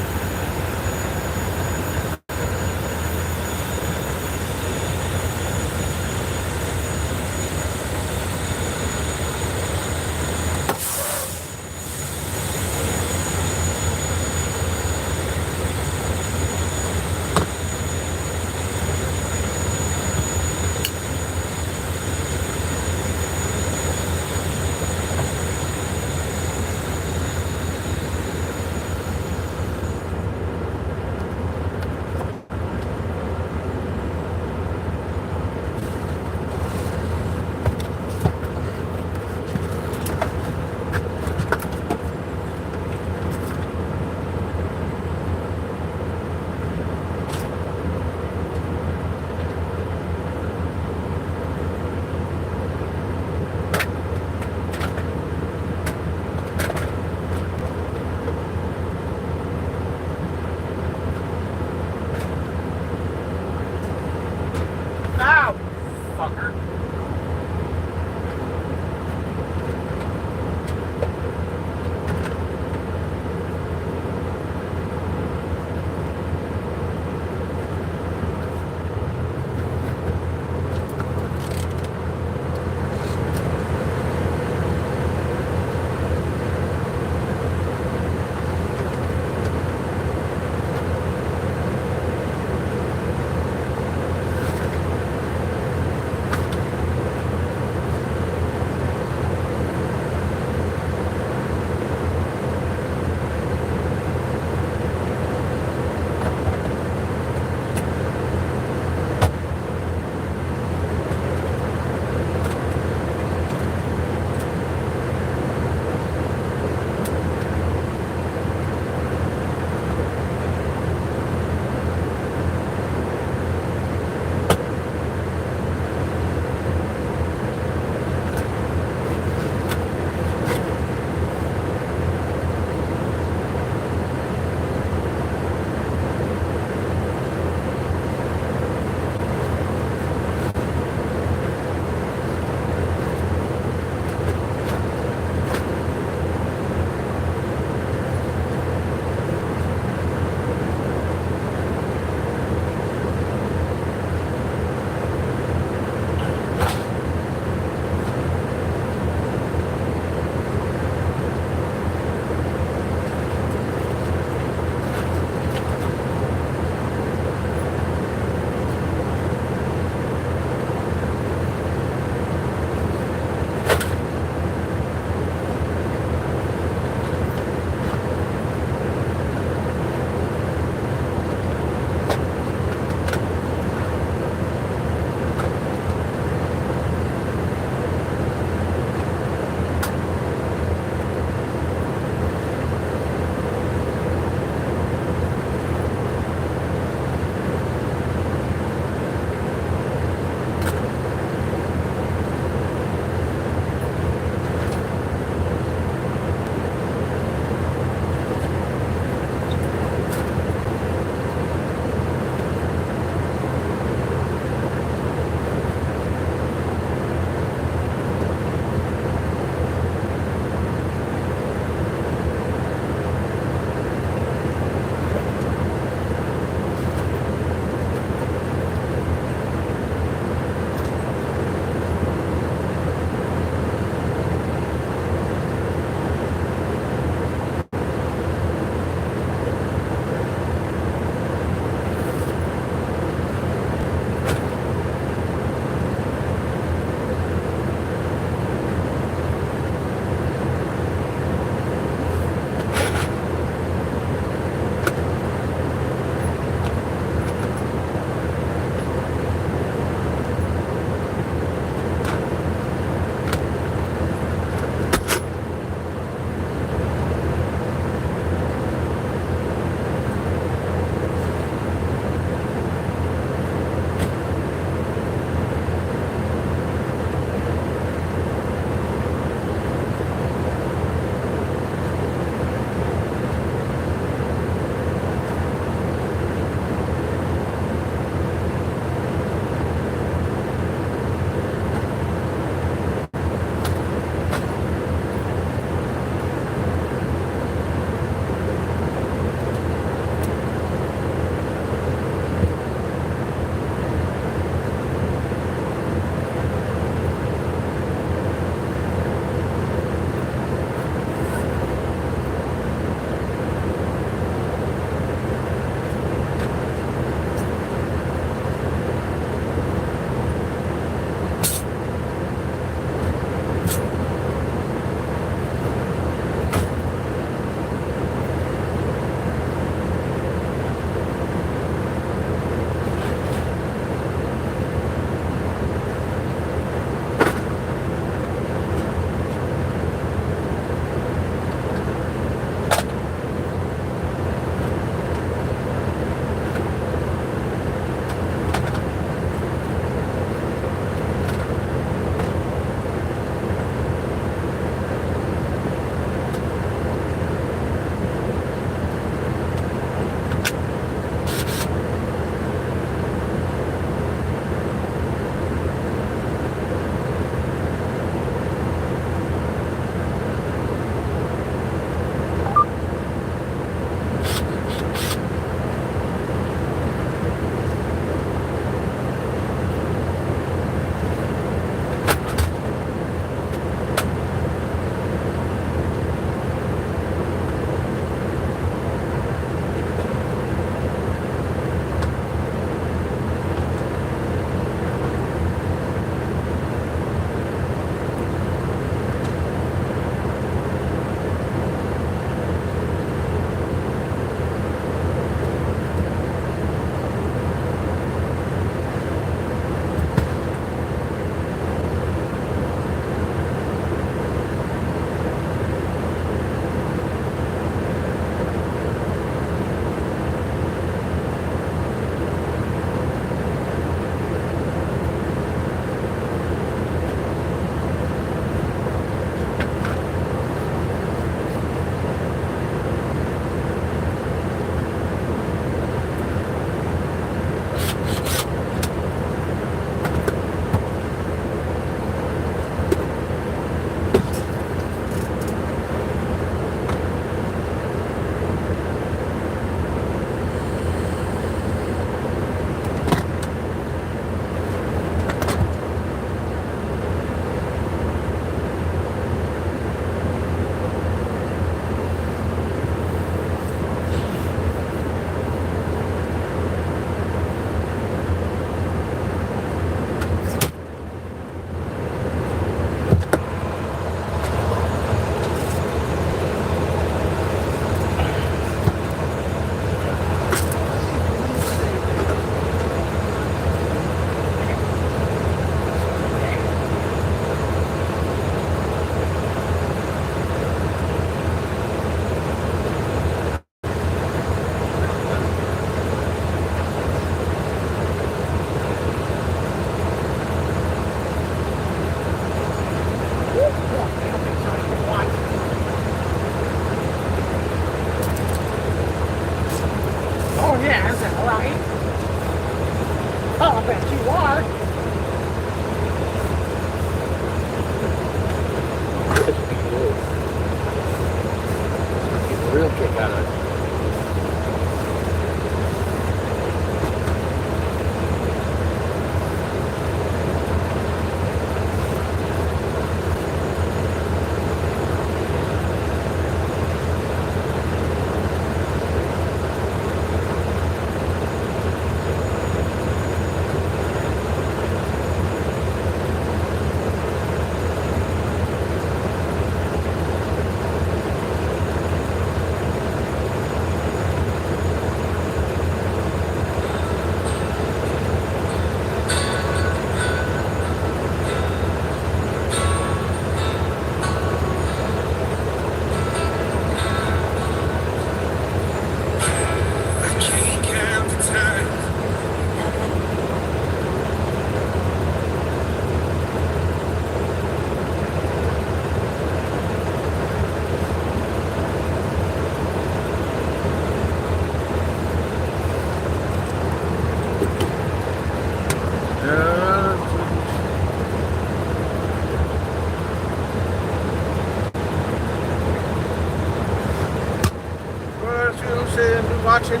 watching.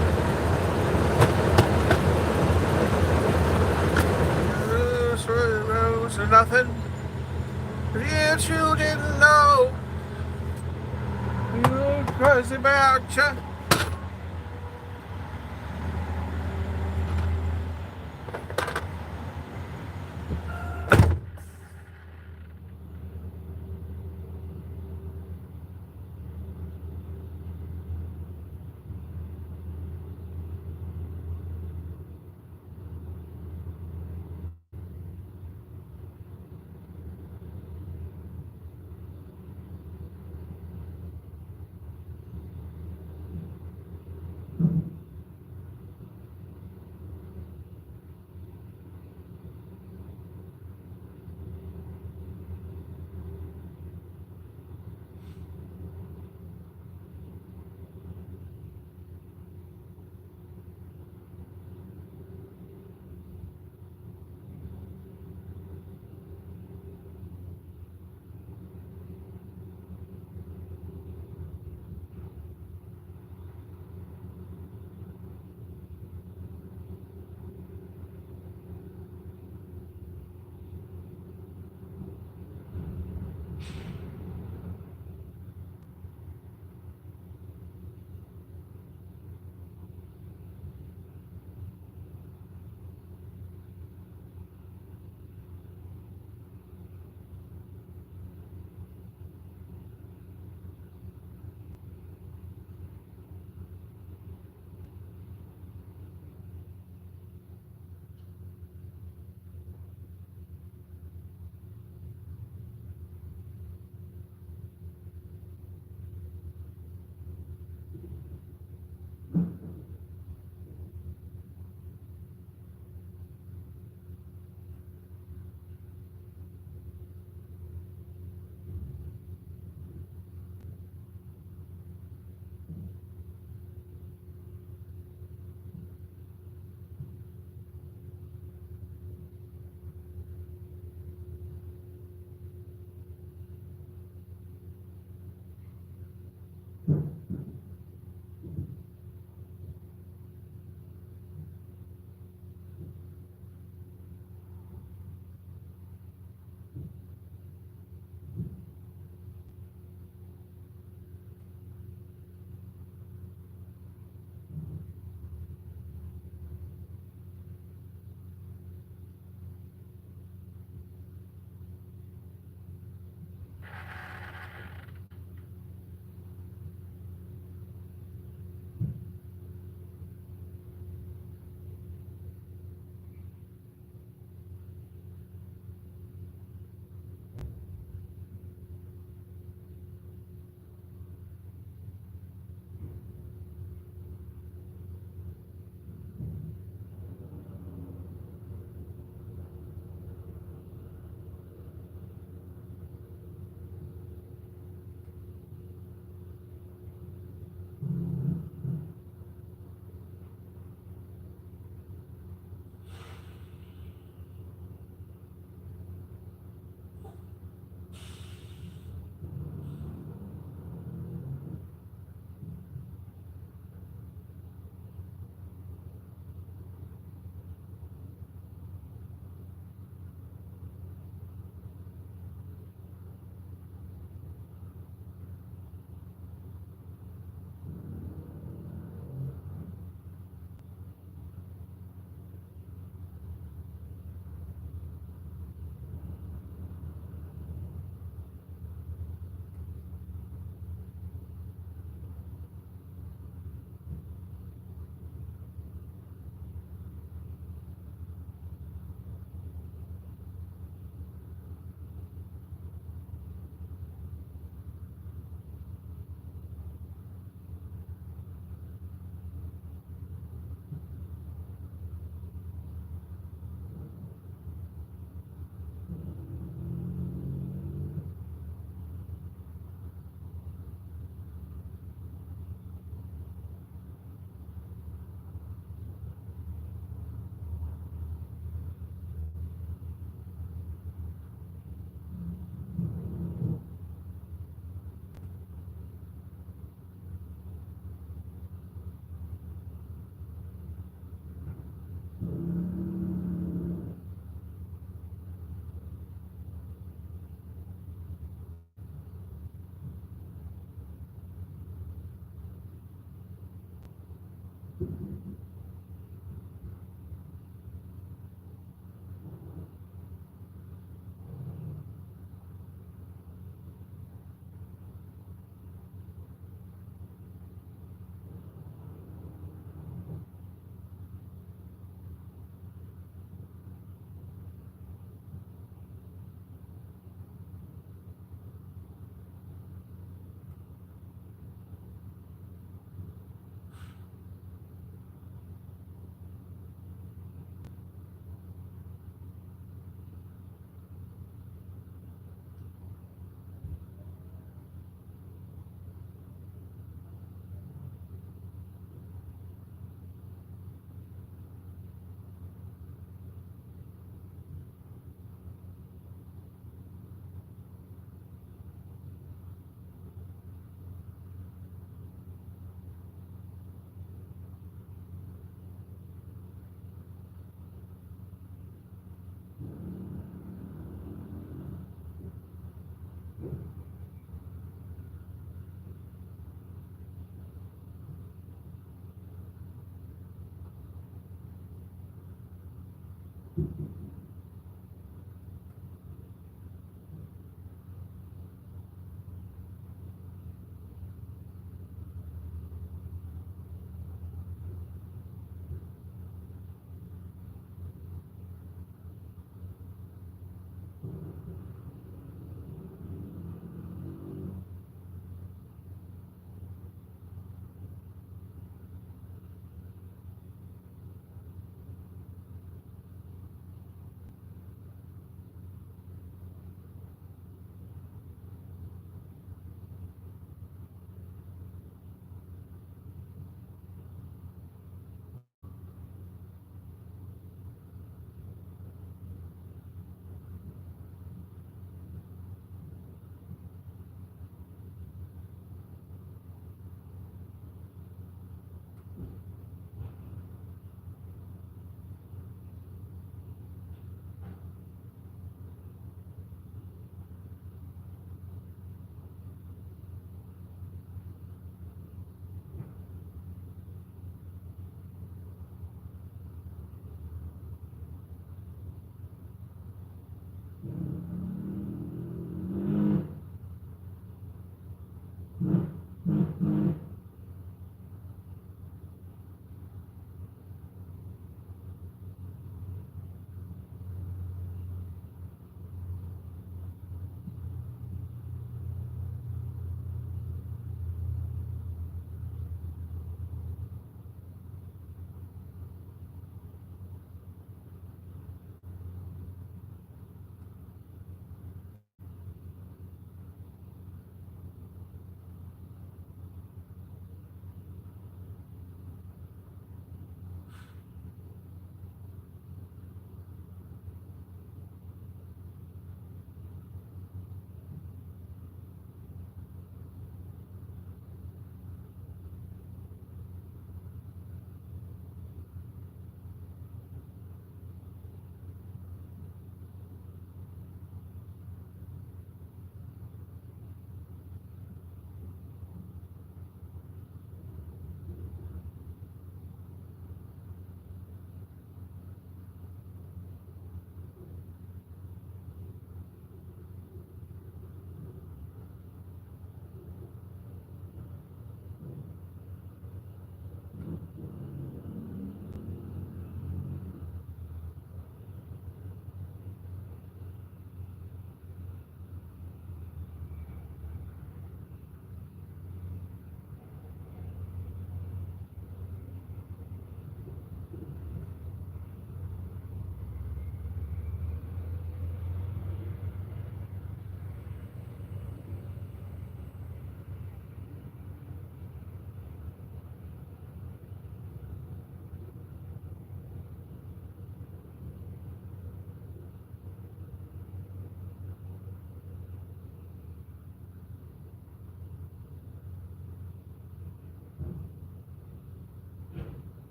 Rose or nothing. If you didn't know, you crazy about you.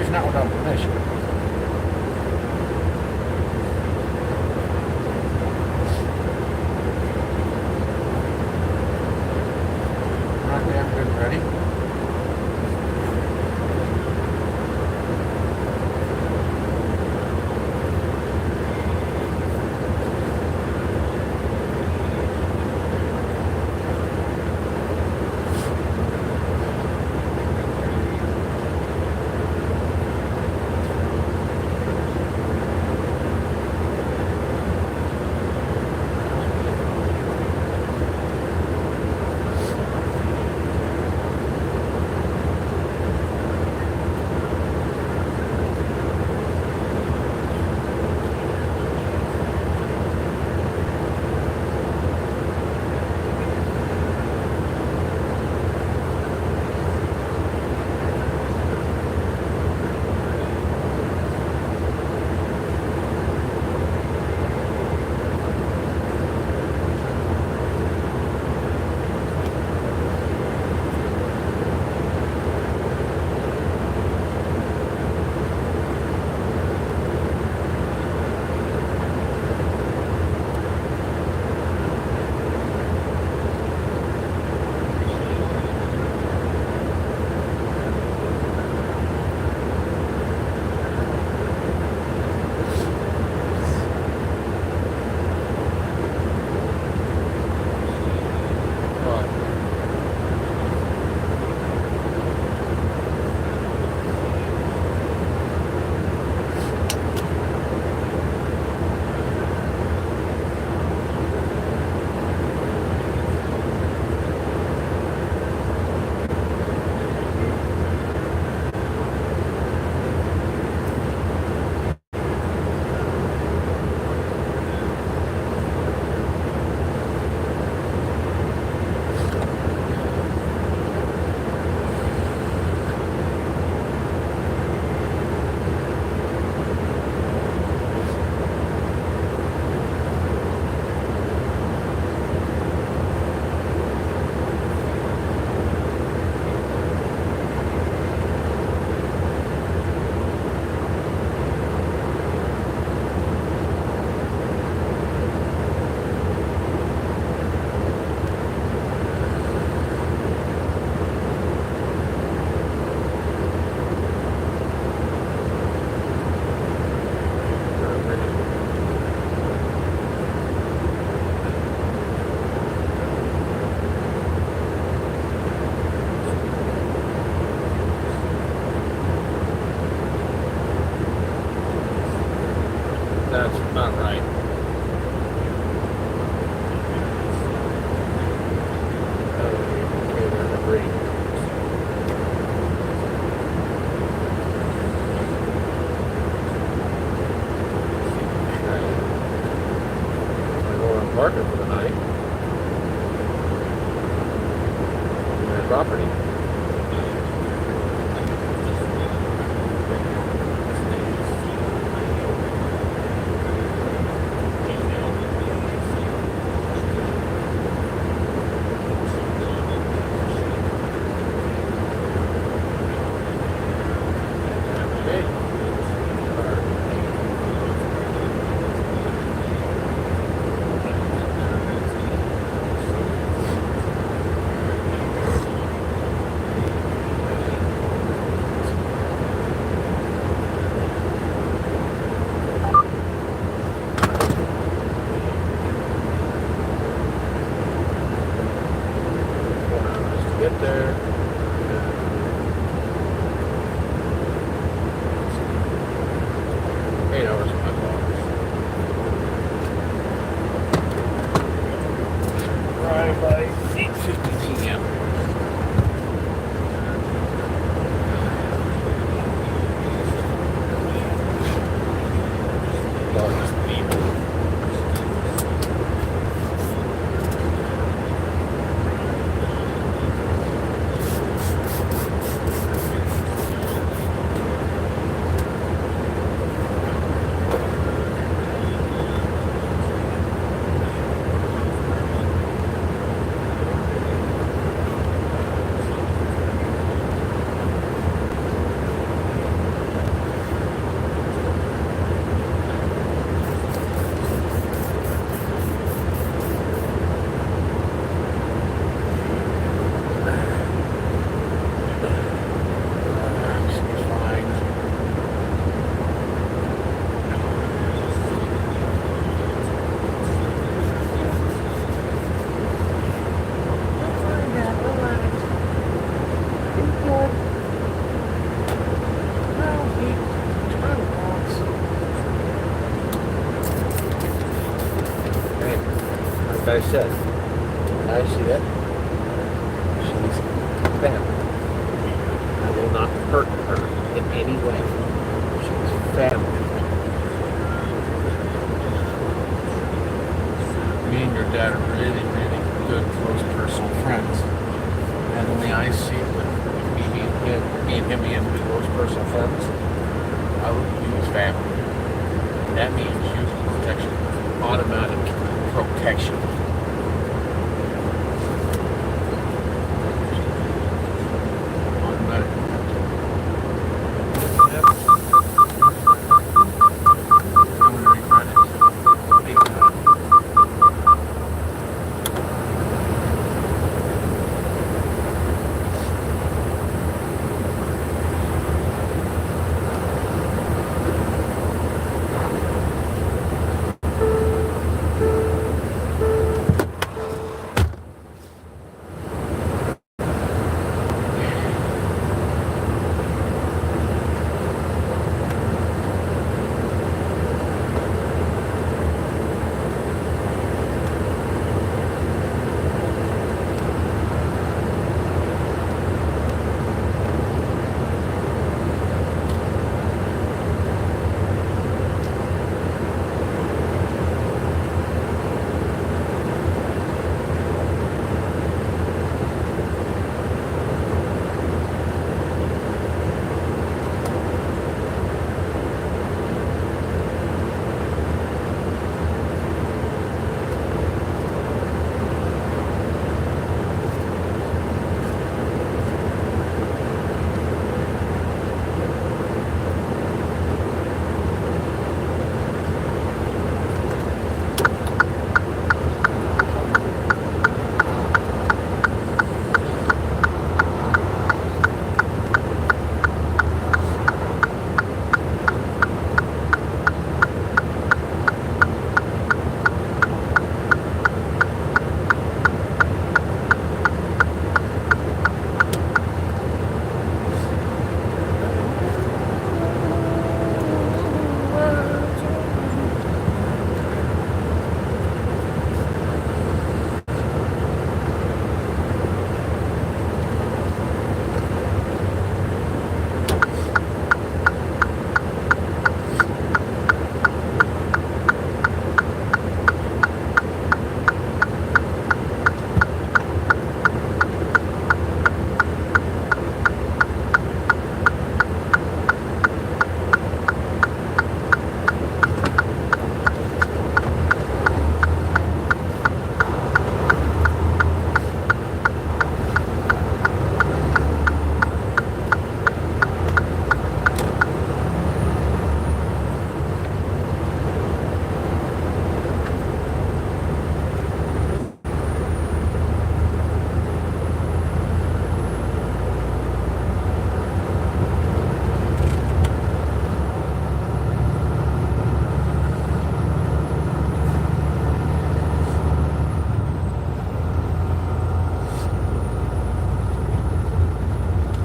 least not without permission. Okay, I'm good and ready. That's not right. Okay, there's a break. I'm parking for the night. My property. Get there. 8 hours on my clock. Right by 8:50 p.m. I said, I see that. She's family. I will not hurt her in any way. She's family. Me and your dad are really, really good, close personal friends. And the way I see it, me and him being close personal friends, I would use family. That means using protection, automatic protection. Automatic. Yep. I'm gonna regret it. Big time.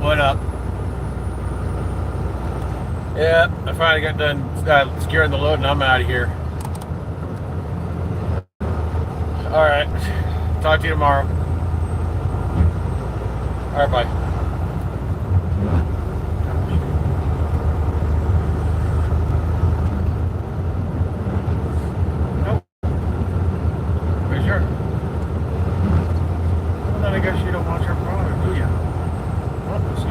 What up? Yeah, I finally got done securing the load and I'm out of here. Alright, talk to you tomorrow. Alright, bye. I guess you don't want your product, do you? Well, let's see.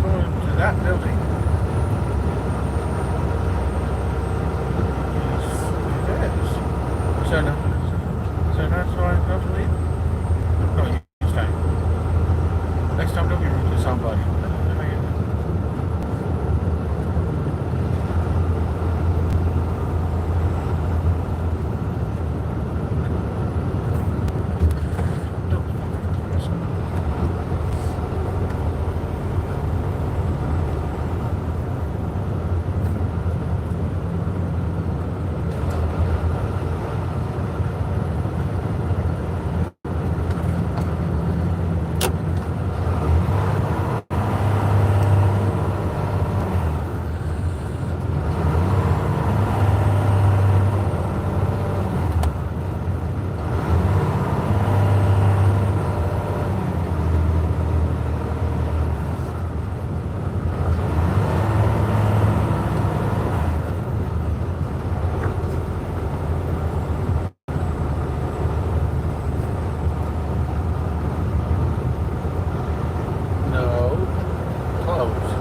Going to that building. Yes, it is. So that's why I don't leave. No, next time. Next time, don't be rude to somebody. hose.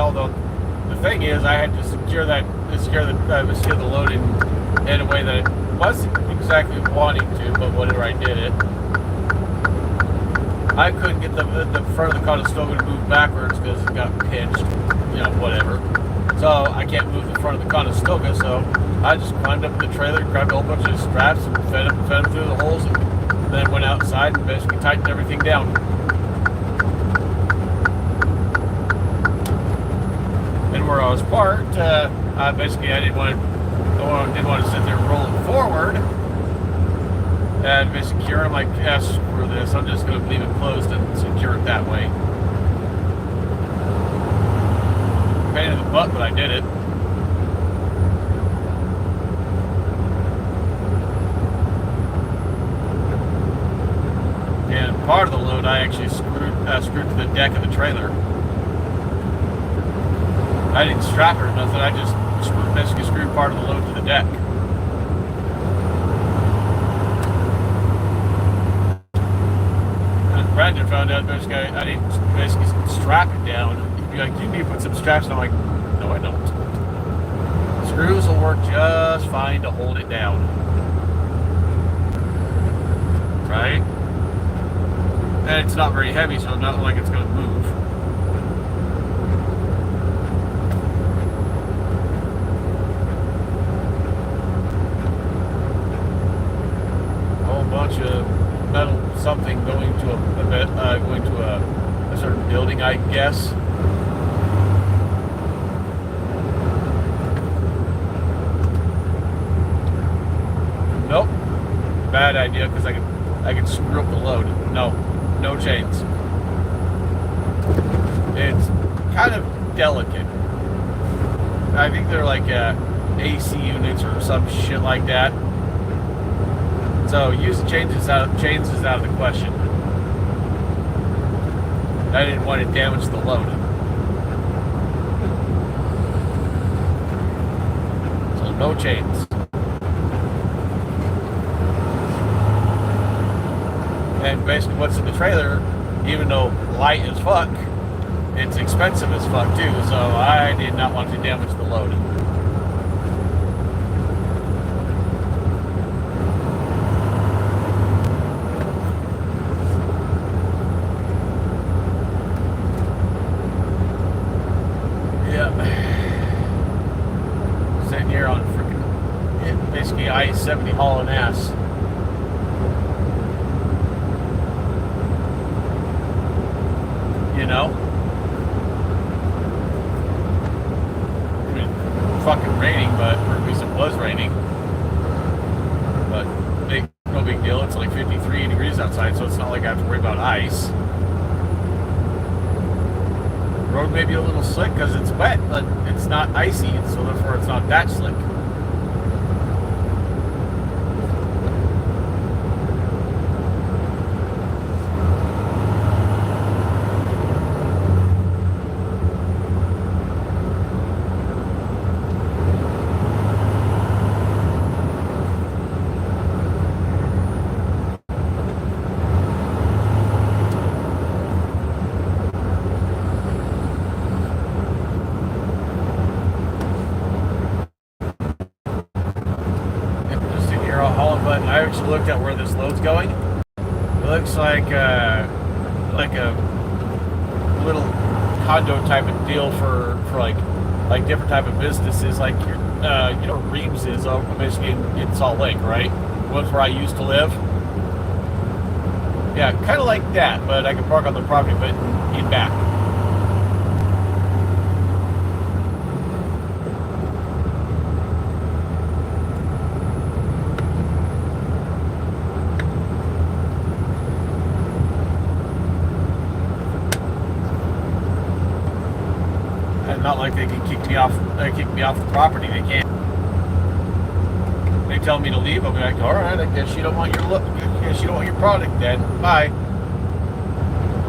although the thing is, I had to secure the load in a way that I wasn't exactly wanting to, but whenever I did it, I couldn't get the front of the Conestoga to move backwards because it got pinched, you know, whatever. So I can't move the front of the Conestoga, so I just climbed up in the trailer, grabbed a whole bunch of straps, and fed them through the holes, and then went outside and basically tightened everything down. And where I was parked, basically I didn't want to sit there rolling forward and basically secure it. I'm like, yeah, screw this. I'm just going to leave it closed and secure it that way. Pain in the butt, but I did it. And part of the load I actually screwed to the deck of the trailer. I didn't strap it or nothing. I just basically screwed part of the load to the deck. And Brandon found out basically I didn't basically strap it down. He'd be like, "You need to put some straps." And I'm like, "No, I don't." Screws will work just fine to hold it down. Right? And it's not very heavy, so it's not like it's going to move. Bunch of metal something going to a certain building, I guess. Nope, bad idea because I could screw up the load. No chains. It's kind of delicate. I think they're like AC units or some shit like that. So using chains is out of the question. I didn't want to damage the load. So no chains. And basically what's in the trailer, even though light as fuck, it's expensive as fuck too, so I did not want to damage the load. Sitting here on freaking basically I-70 hauling ass. You know? I mean, fucking raining, but or at least it was raining. But no big deal. It's like 53 degrees outside, so it's not like I have to worry about ice. The road may be a little slick because it's wet, but it's not icy, so therefore it's not that slick. But I actually looked at where this load's going. It looks like a little condo type of deal for like different type of businesses, like Reeves is basically in Salt Lake, right? That's where I used to live. Yeah, kind of like that, but I could park on the property, but in back. Not like they can kick me off the property. They can't. They tell me to leave. I'll be like, all right, I guess you don't want your look. I guess you don't want your product. Then bye.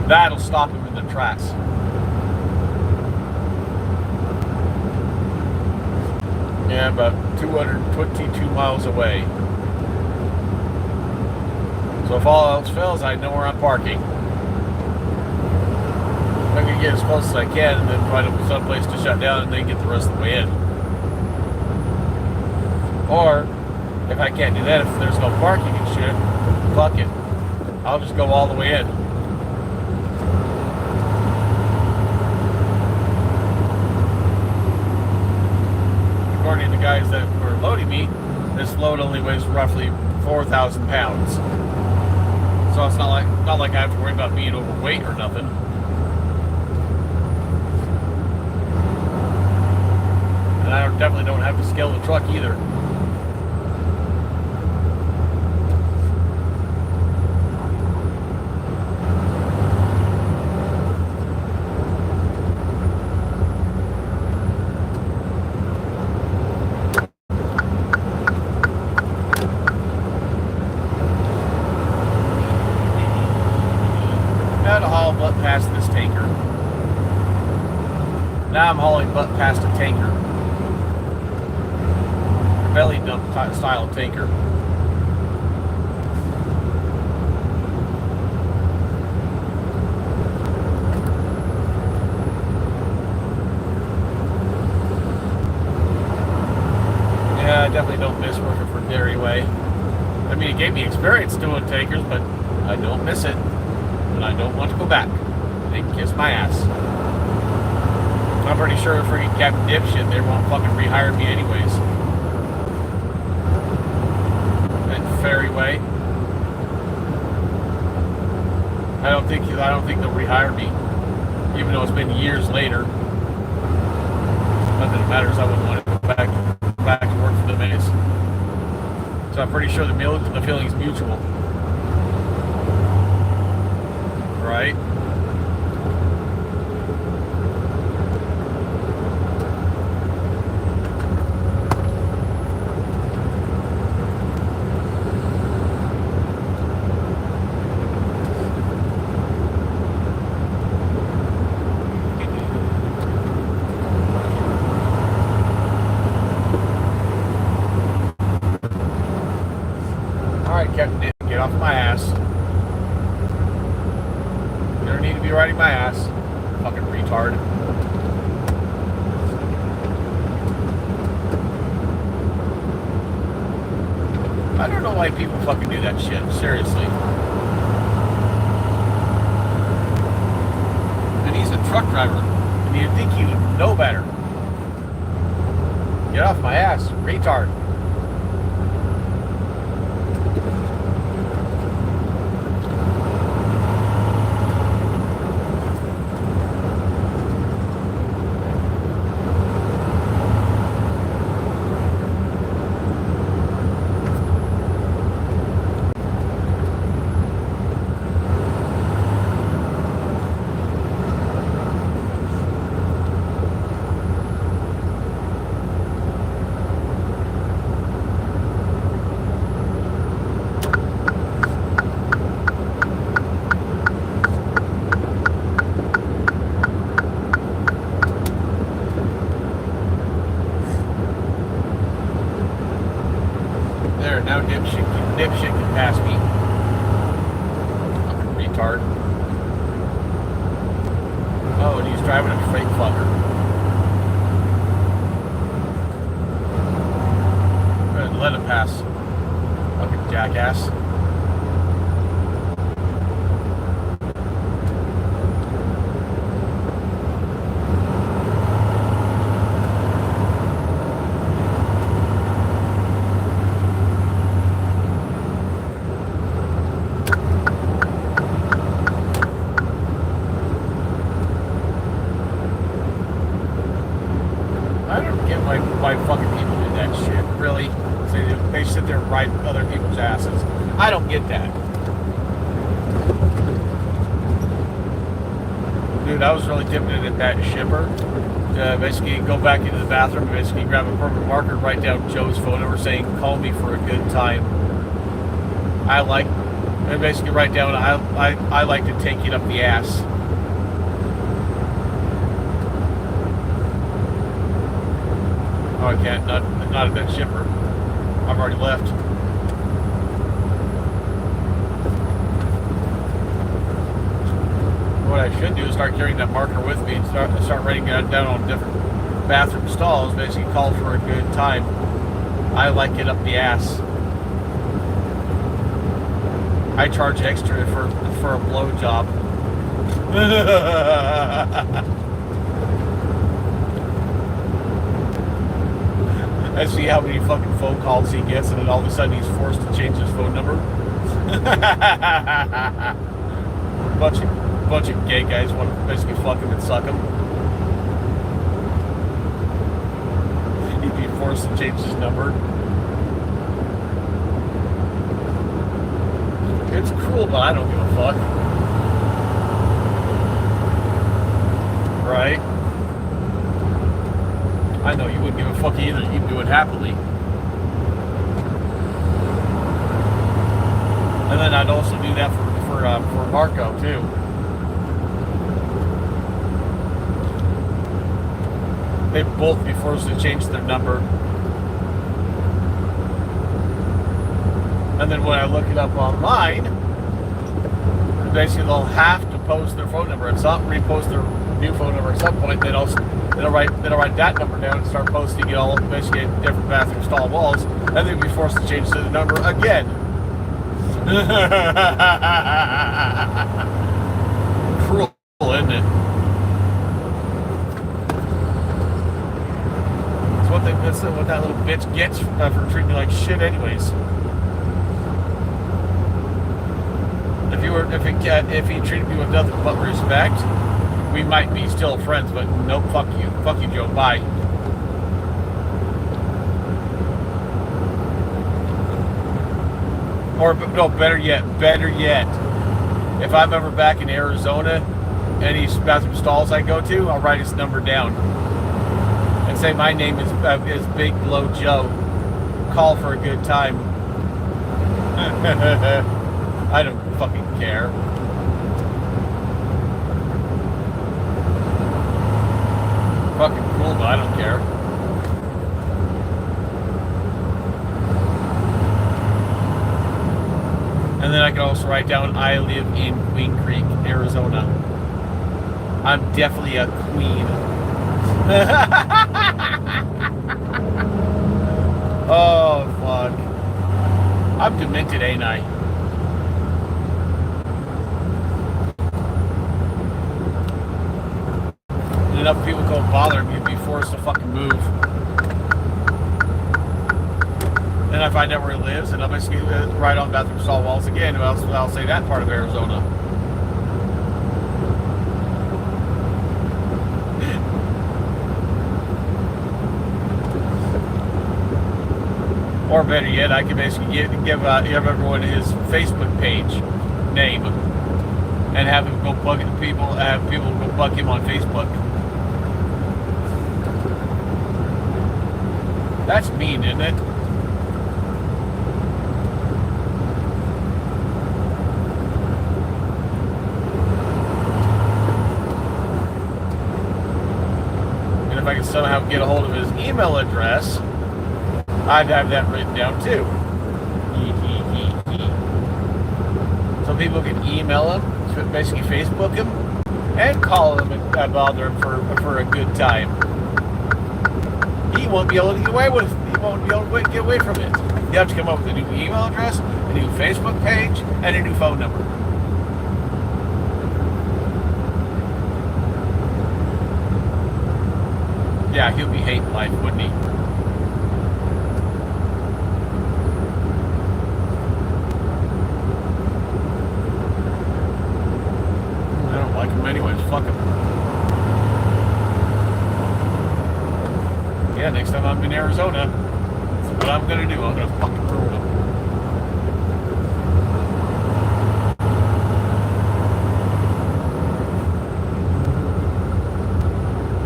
That'll stop them in their tracks. Yeah, about 222 miles away. So if all else fails, I know where I'm parking. I'm going to get as close as I can and then find some place to shut down and then get the rest of the way in. Or, if I can't do that, if there's no parking and shit, fuck it. I'll just go all the way in. According to the guys that were loading me, this load only weighs roughly 4,000 pounds. So it's not like I have to worry about being overweight or nothing. And I definitely don't have to scale the truck either. Past this tanker. Now I'm hauling butt past a tanker. Belly dump style tanker. Yeah, I definitely don't miss working for Dairyway. I mean, it gave me experience doing tankers, but I don't miss it. And I don't want to go back. They can kiss my ass. I'm pretty sure freaking Captain Dipshit, they won't fucking rehire me anyways. And Ferryway. I don't think they'll rehire me. Even though it's been years later. Not that it matters, I wouldn't want to go back to work for them anyways. So I'm pretty sure the feeling's mutual. Right? Alright, Captain Dip, get off my ass. You don't need to be riding my ass. Fucking retard. I don't know why people fucking do that shit. Seriously. And he's a truck driver. And you'd think he would know better. Get off my ass, retard. Now dipshit can pass me. Fucking retard. Oh, and he's driving a freight fucker. Go ahead and let him pass. Fucking jackass. Why fucking people do that shit, really? They sit there and ride other people's asses. I don't get that. Dude, I was really tempted at that shipper to basically go back into the bathroom and basically grab a permanent marker, write down Joe's phone number saying, call me for a good time. And basically write down, I like to take it up the ass. Oh, I can't. Not at that shipper. I've already left. what I should do is start carrying that marker with me and start writing it down on different bathroom stalls. Basically, call for a good time. I like it up the ass. I charge extra for a blow job. I see how many fucking phone calls he gets, and then all of a sudden he's forced to change his phone number. bunch of gay guys want to basically fuck him and suck him. He'd be forced to change his number. It's cruel, but I don't give a fuck. Right? I know you wouldn't give a fuck either. You'd do it happily. And then I'd also do that for Marco too. They'd both be forced to change their number. And then when I look it up online, basically they'll have to post their phone number. It's not repost their new phone number at some point. They'll write that number down and start posting it all basically at different bathroom stall walls, and they'd be forced to change the number again. Cruel, isn't it? That's what that little bitch gets for treating me like shit anyways. If he treated me with nothing but respect, we might be still friends, but no, fuck you, Joe, bye. Or no, better yet, if I'm ever back in Arizona, any bathroom stalls I go to, I'll write his number down and say my name is Big Blow Joe. Call for a good time. I don't fucking care. Fucking cool, but I don't care. And then I can also write down I live in Queen Creek, Arizona. I'm definitely a queen. Oh, fuck. I'm demented, ain't I? Enough people go bother me to be forced to fucking move. Then I find out where he lives, and I'll basically right on bathroom stall walls again. I'll say that part of Arizona. Or better yet, I can basically give everyone his Facebook page name and have him go plug into people, have people go bug him on Facebook. That's mean, isn't it? And if I could somehow get a hold of his email address, I'd have that written down too. So people can email him, basically Facebook him, and call him and bother him for a good time. He won't be able to get away with it. He won't be able to get away from it. You have to come up with a new email address, a new Facebook page, and a new phone number. Yeah, he'll be hating life, wouldn't he? I don't like him anyways. Fuck him. Yeah, next time I'm in Arizona, that's what I'm gonna do. I'm gonna fucking ruin them.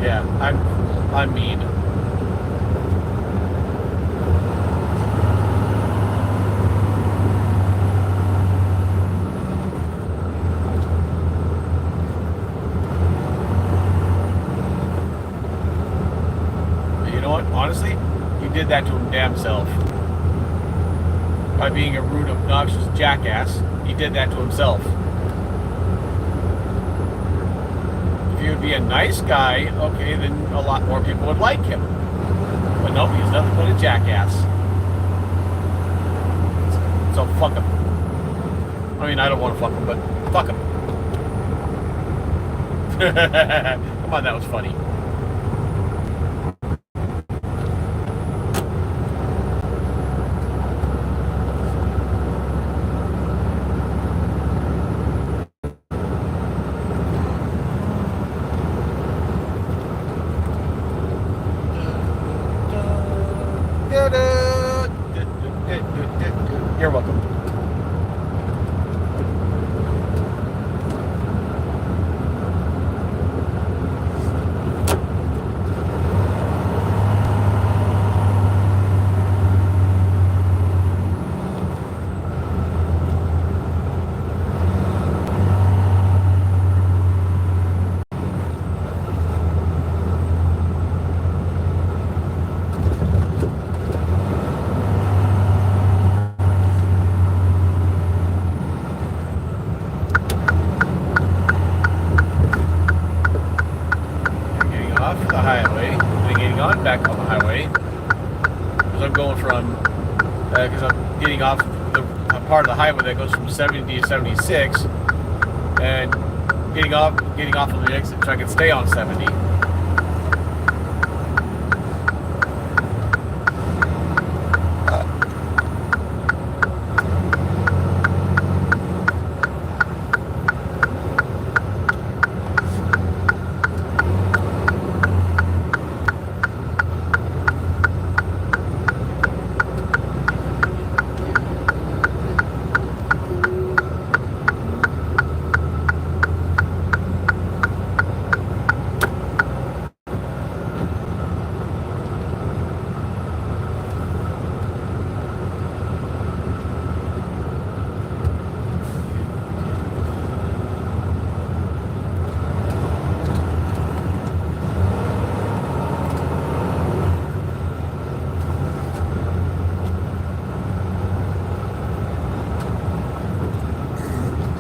Yeah, I'm mean. Honestly, he did that to him damn self. By being a rude, obnoxious jackass, he did that to himself. he would be a nice guy, okay, then a lot more people would like him. But nope, he's nothing but a jackass. So fuck him. I mean, I don't want to fuck him, but fuck him. Come on, that was funny. You're welcome. Back on the highway because I'm going from because I'm getting off the part of the highway that goes from 70 to 76 and getting off on the exit so I can stay on 70.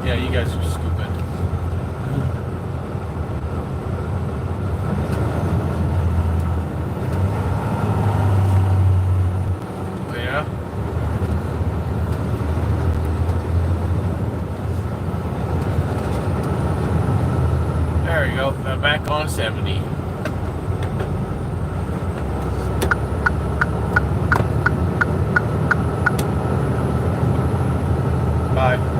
Yeah, you guys are stupid. Yeah. There you go. Now back on 70. Bye.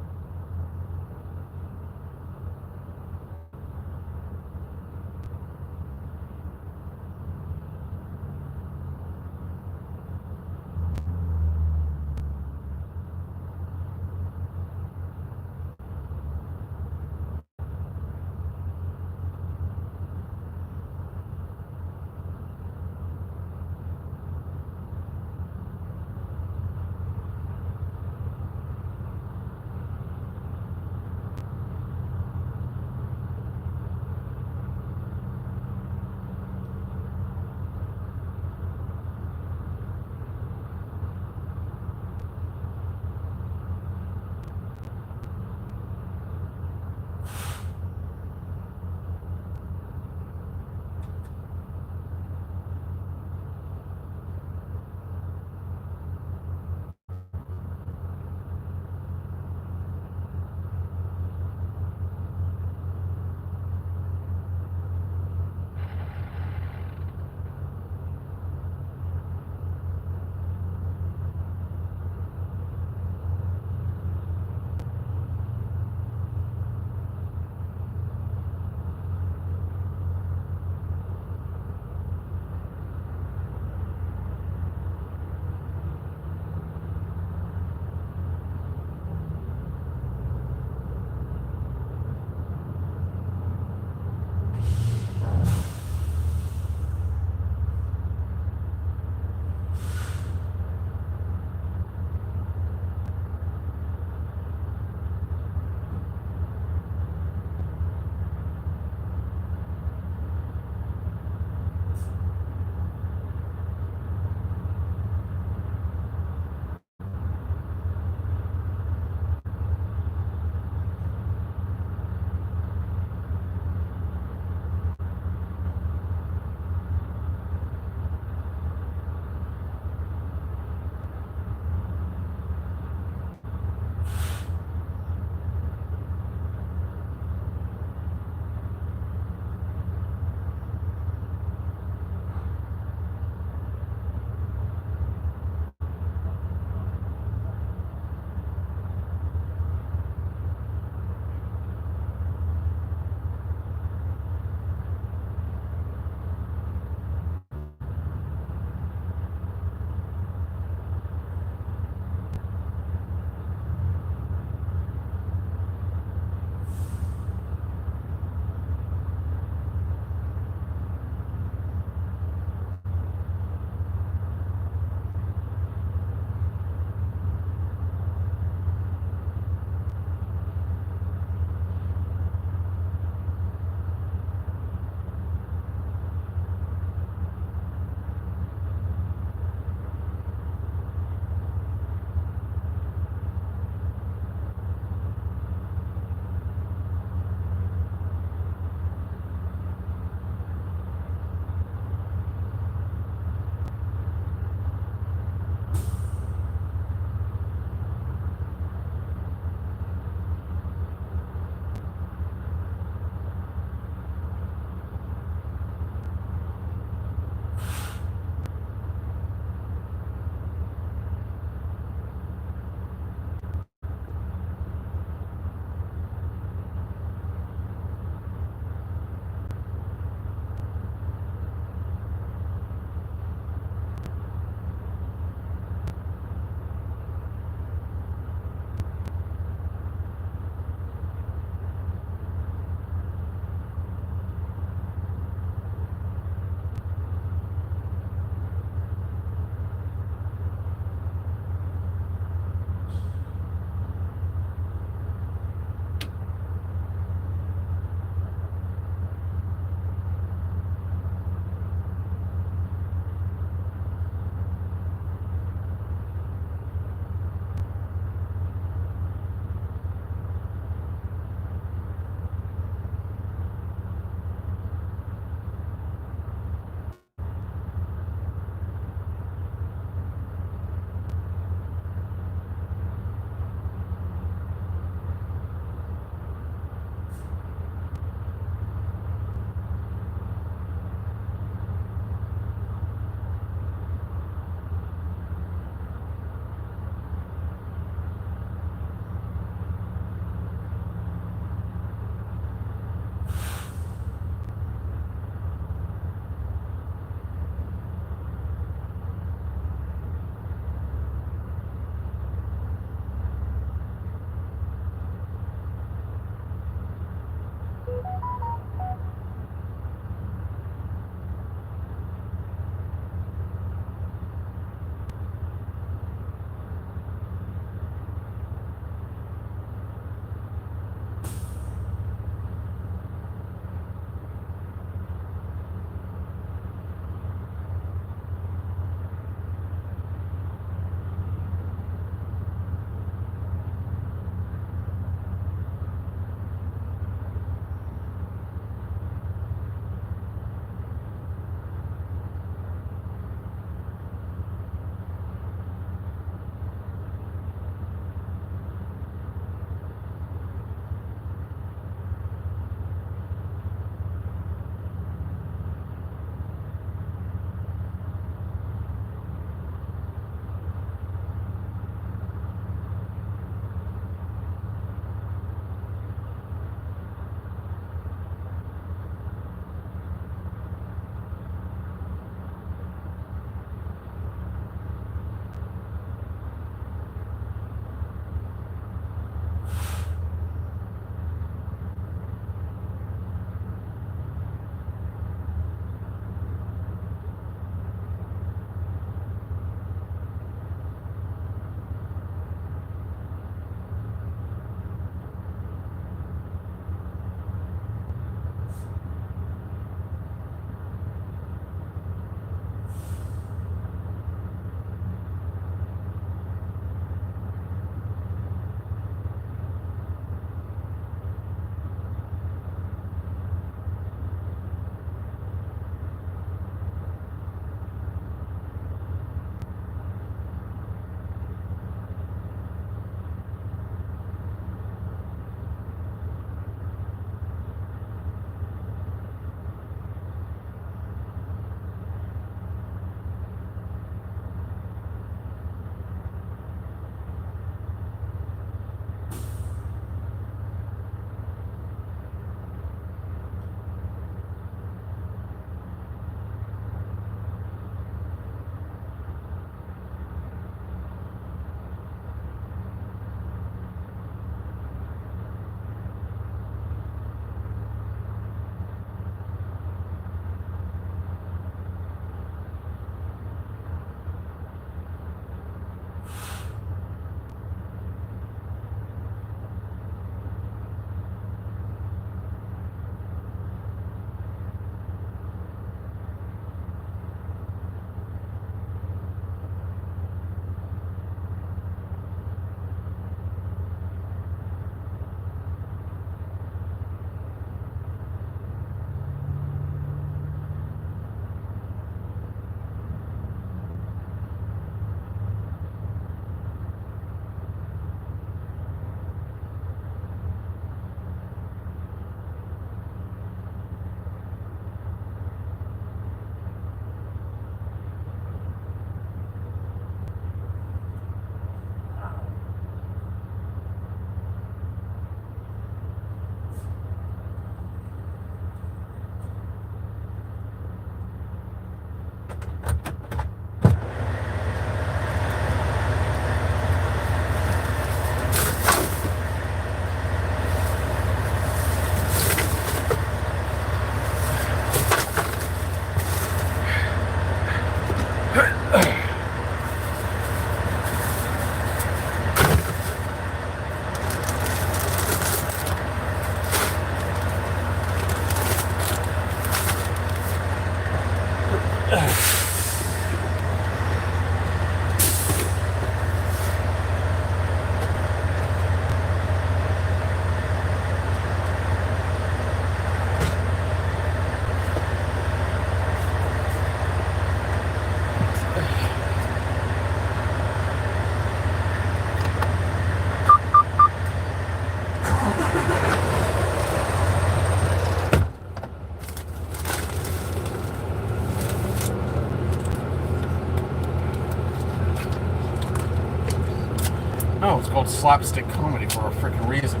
No, it's called slapstick comedy for a freaking reason.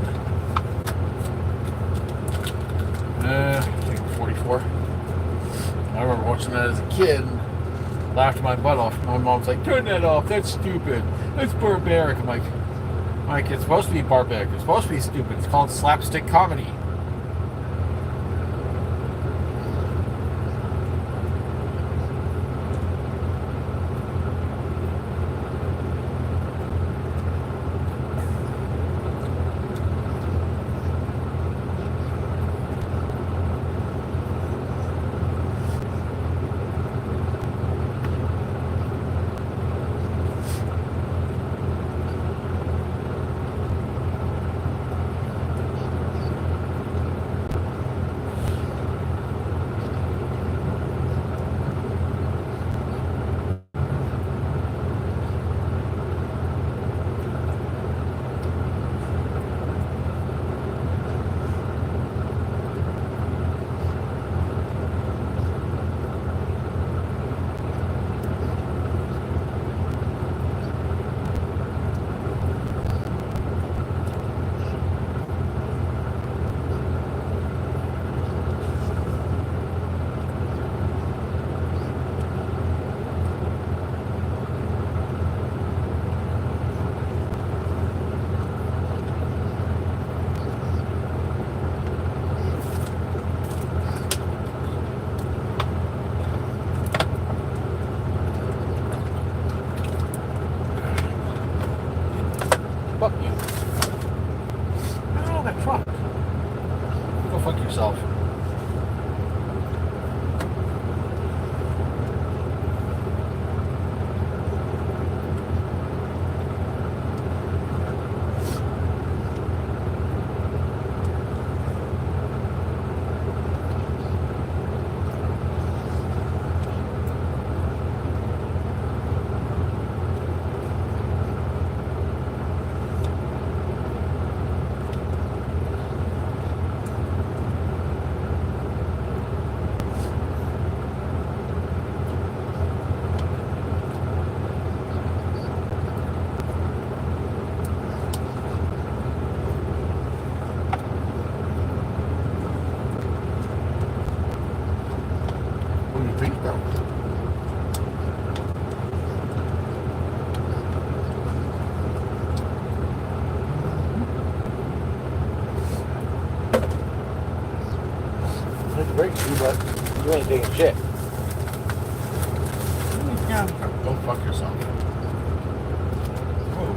I think I'm 44. I remember watching that as a kid and laughed my butt off. My mom's like, turn that off, that's stupid. That's barbaric. I'm like, Mike, it's supposed to be barbaric. It's supposed to be stupid. It's called slapstick comedy. Fuck you. Oh, that truck. Go fuck yourself. What do you think, though? It's great to you, but you ain't taking shit. Yeah. Go fuck yourself. Whoa.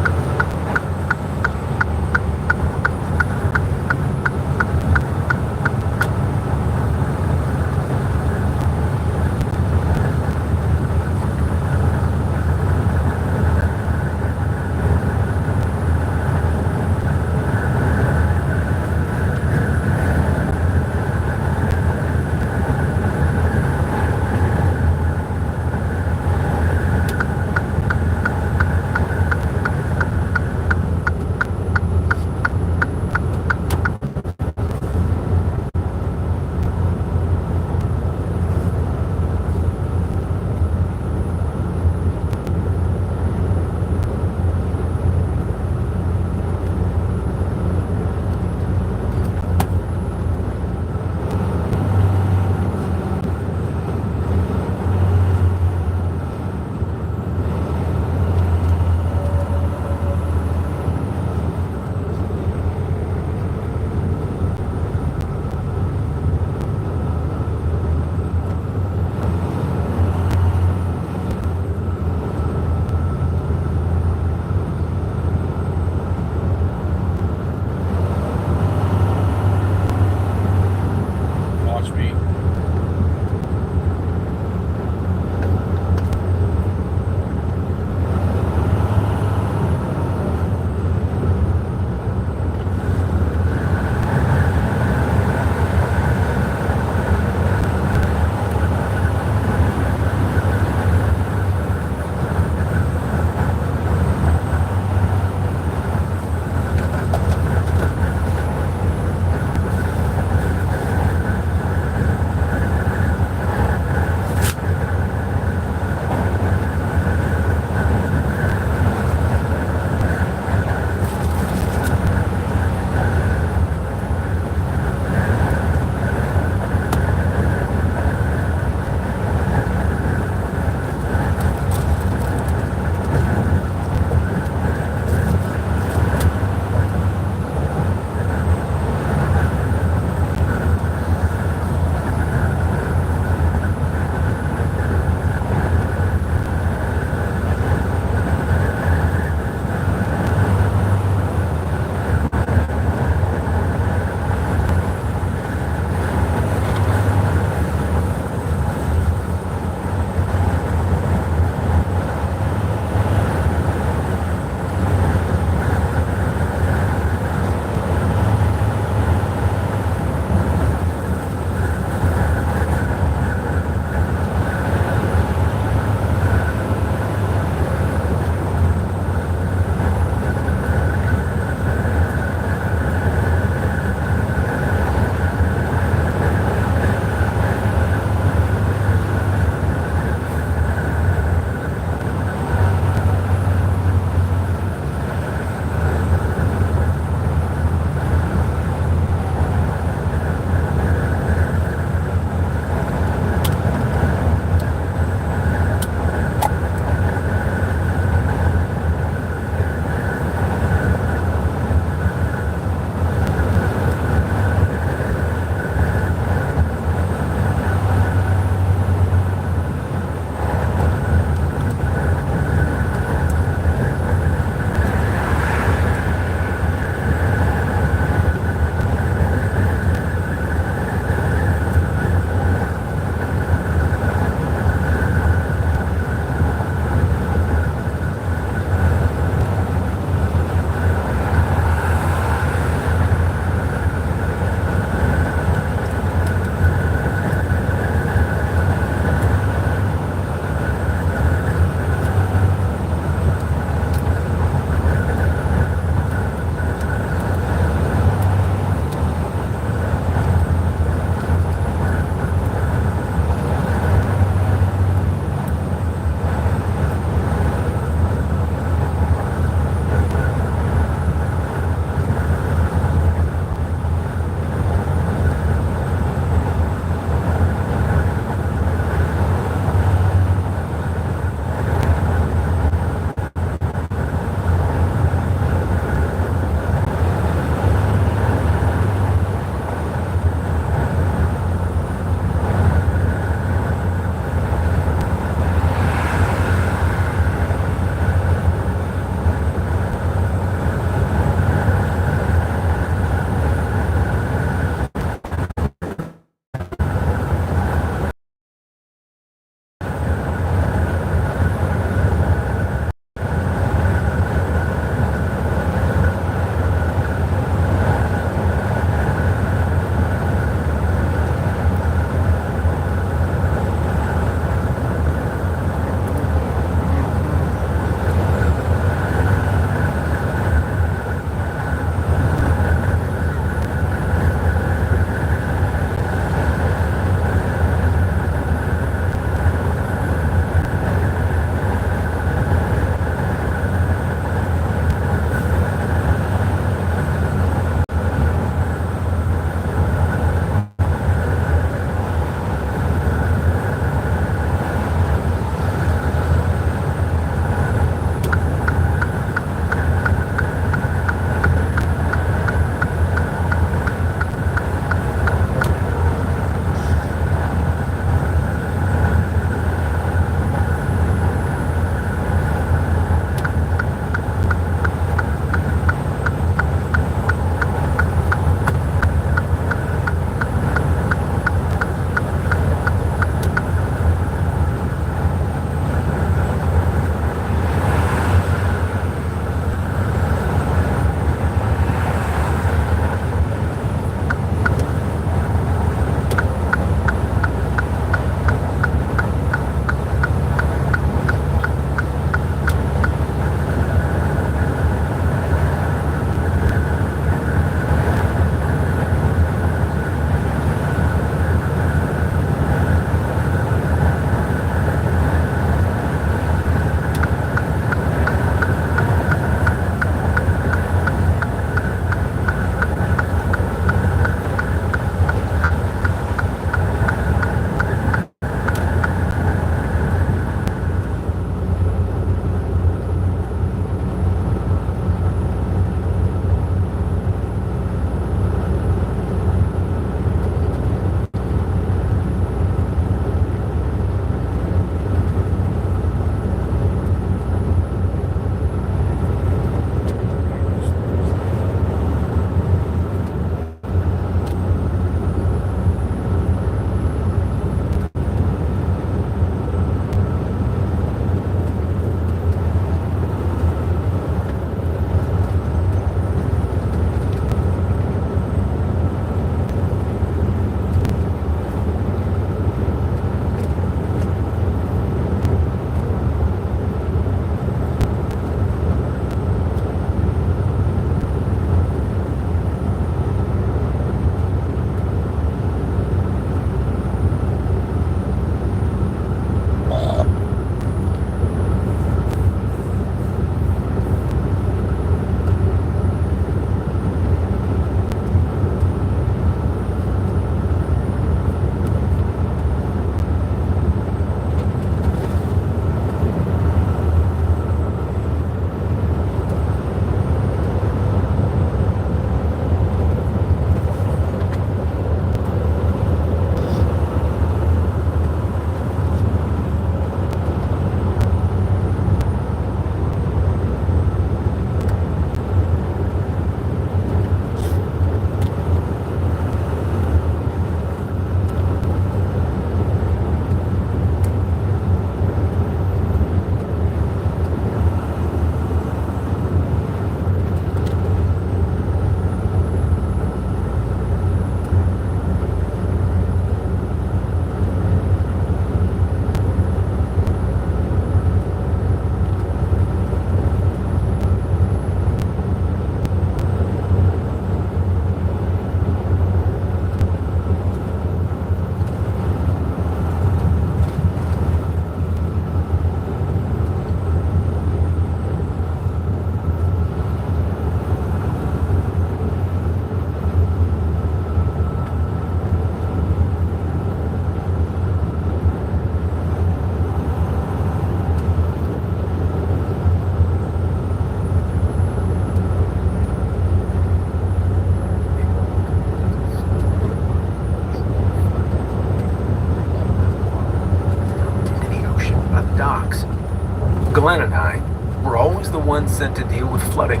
once sent to deal with flooding.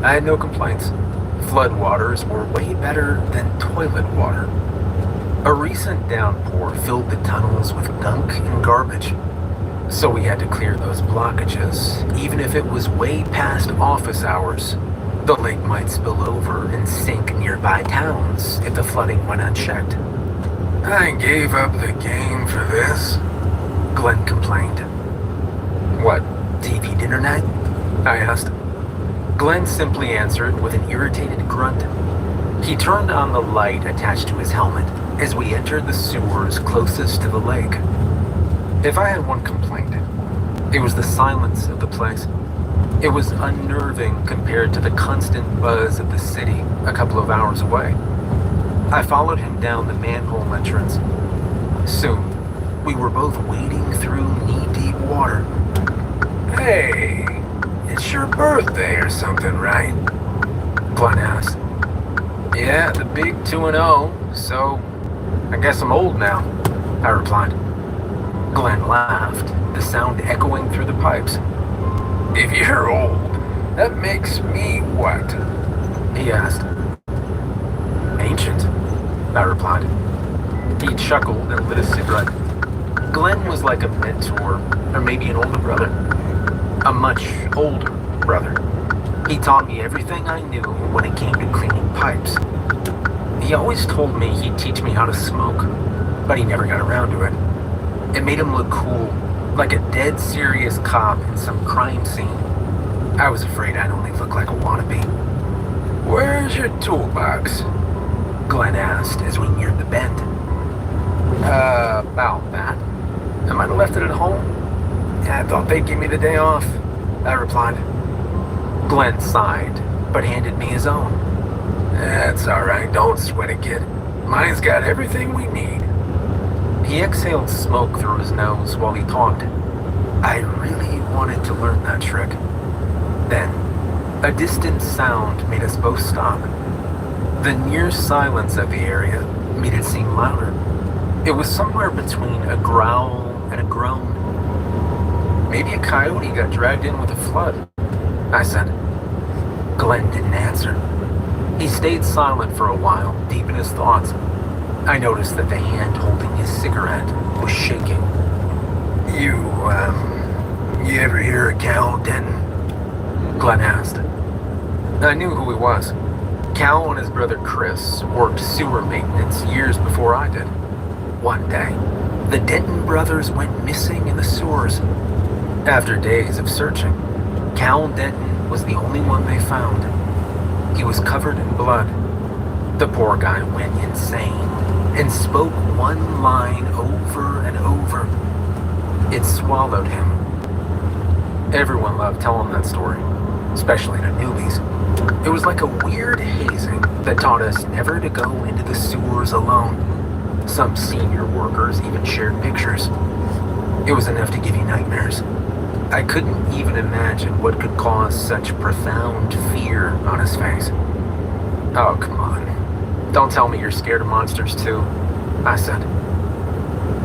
I had no complaints. Floodwaters were way better than toilet water. A recent downpour filled the tunnels with gunk and garbage, so we had to clear those blockages, even if it was way past office hours. The lake might spill over and sink nearby towns if the flooding went unchecked. I gave up the game for this, Glenn complained. What, TV dinner night? I asked. Glenn simply answered with an irritated grunt. He turned on the light attached to his helmet as we entered the sewers closest to the lake. If I had one complaint, it was the silence of the place. It was unnerving compared to the constant buzz of the city a couple of hours away. I followed him down the manhole entrance. Soon, we were both wading through knee-deep water. Hey, it's your birthday or something, right? Glenn asked. Yeah, the big 2-0, so I guess I'm old now, I replied. Glenn laughed, the sound echoing through the pipes. If you're old, that makes me what? He asked. Ancient, I replied. He chuckled and lit a cigarette. Glenn was like a mentor, or maybe an older brother. A much older brother. He taught me everything I knew when it came to cleaning pipes. He always told me he'd teach me how to smoke, but he never got around to it. It made him look cool, like a dead serious cop in some crime scene. I was afraid I'd only look like a wannabe. Where's your toolbox? Glenn asked as we neared the bend. About that. I might have left it at home. I thought they'd give me the day off, I replied. Glenn sighed, but handed me his own. That's alright, don't sweat it, kid. Mine's got everything we need. He exhaled smoke through his nose while he talked. I really wanted to learn that trick. Then, a distant sound made us both stop. The near silence of the area made it seem louder. It was somewhere between a growl and a groan. Maybe a coyote got dragged in with a flood, I said. Glenn didn't answer. He stayed silent for a while, deep in his thoughts. I noticed that the hand holding his cigarette was shaking. You ever hear of Cal Denton? Glenn asked. I knew who he was. Cal and his brother Chris worked sewer maintenance years before I did. One day, the Denton brothers went missing in the sewers. After days of searching, Cal Denton was the only one they found. He was covered in blood. The poor guy went insane and spoke one line over and over. It swallowed him. Everyone loved telling that story, especially to newbies. It was like a weird hazing that taught us never to go into the sewers alone. Some senior workers even shared pictures. It was enough to give you nightmares. I couldn't even imagine what could cause such profound fear on his face. Oh, come on. Don't tell me you're scared of monsters too, I said.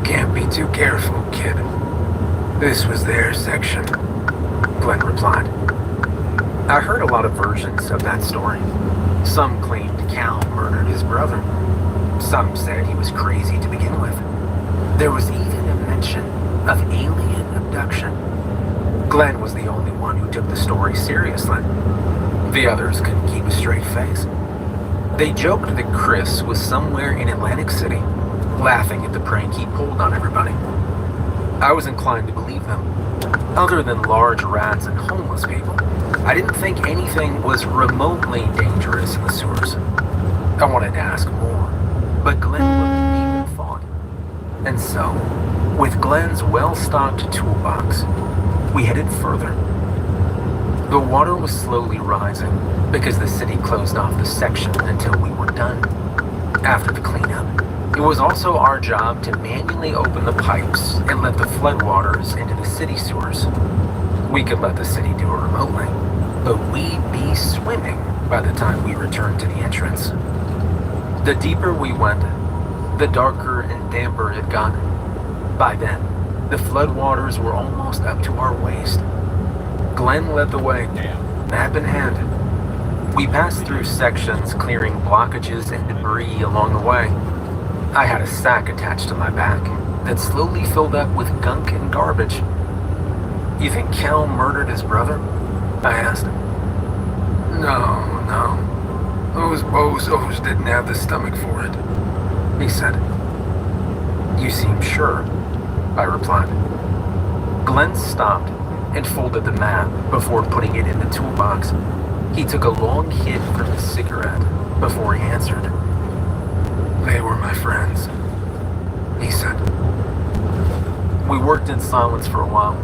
Can't be too careful, kid. This was their section, Glenn replied. I heard a lot of versions of that story. Some claimed Cal murdered his brother. Some said he was crazy to begin with. There was even a mention of alien abduction. Glenn was the only one who took the story seriously. The others couldn't keep a straight face. They joked that Chris was somewhere in Atlantic City, laughing at the prank he pulled on everybody. I was inclined to believe them. Other than large rats and homeless people, I didn't think anything was remotely dangerous in the sewers. I wanted to ask more, but Glenn looked at me with thought. And so, with Glenn's well-stocked toolbox, we headed further. The water was slowly rising because the city closed off the section until we were done. After the cleanup, it was also our job to manually open the pipes and let the floodwaters into the city sewers. We could let the city do it remotely, but we'd be swimming by the time we returned to the entrance. The deeper we went, the darker and damper it got. By then, the floodwaters were almost up to our waist. Glenn led the way, map in hand. We passed through sections clearing blockages and debris along the way. I had a sack attached to my back that slowly filled up with gunk and garbage. You think Cal murdered his brother? I asked. No. Those bozos didn't have the stomach for it, he said. You seem sure, I replied. Glenn stopped and folded the map before putting it in the toolbox. He took a long hit from his cigarette before he answered. They were my friends, he said. We worked in silence for a while.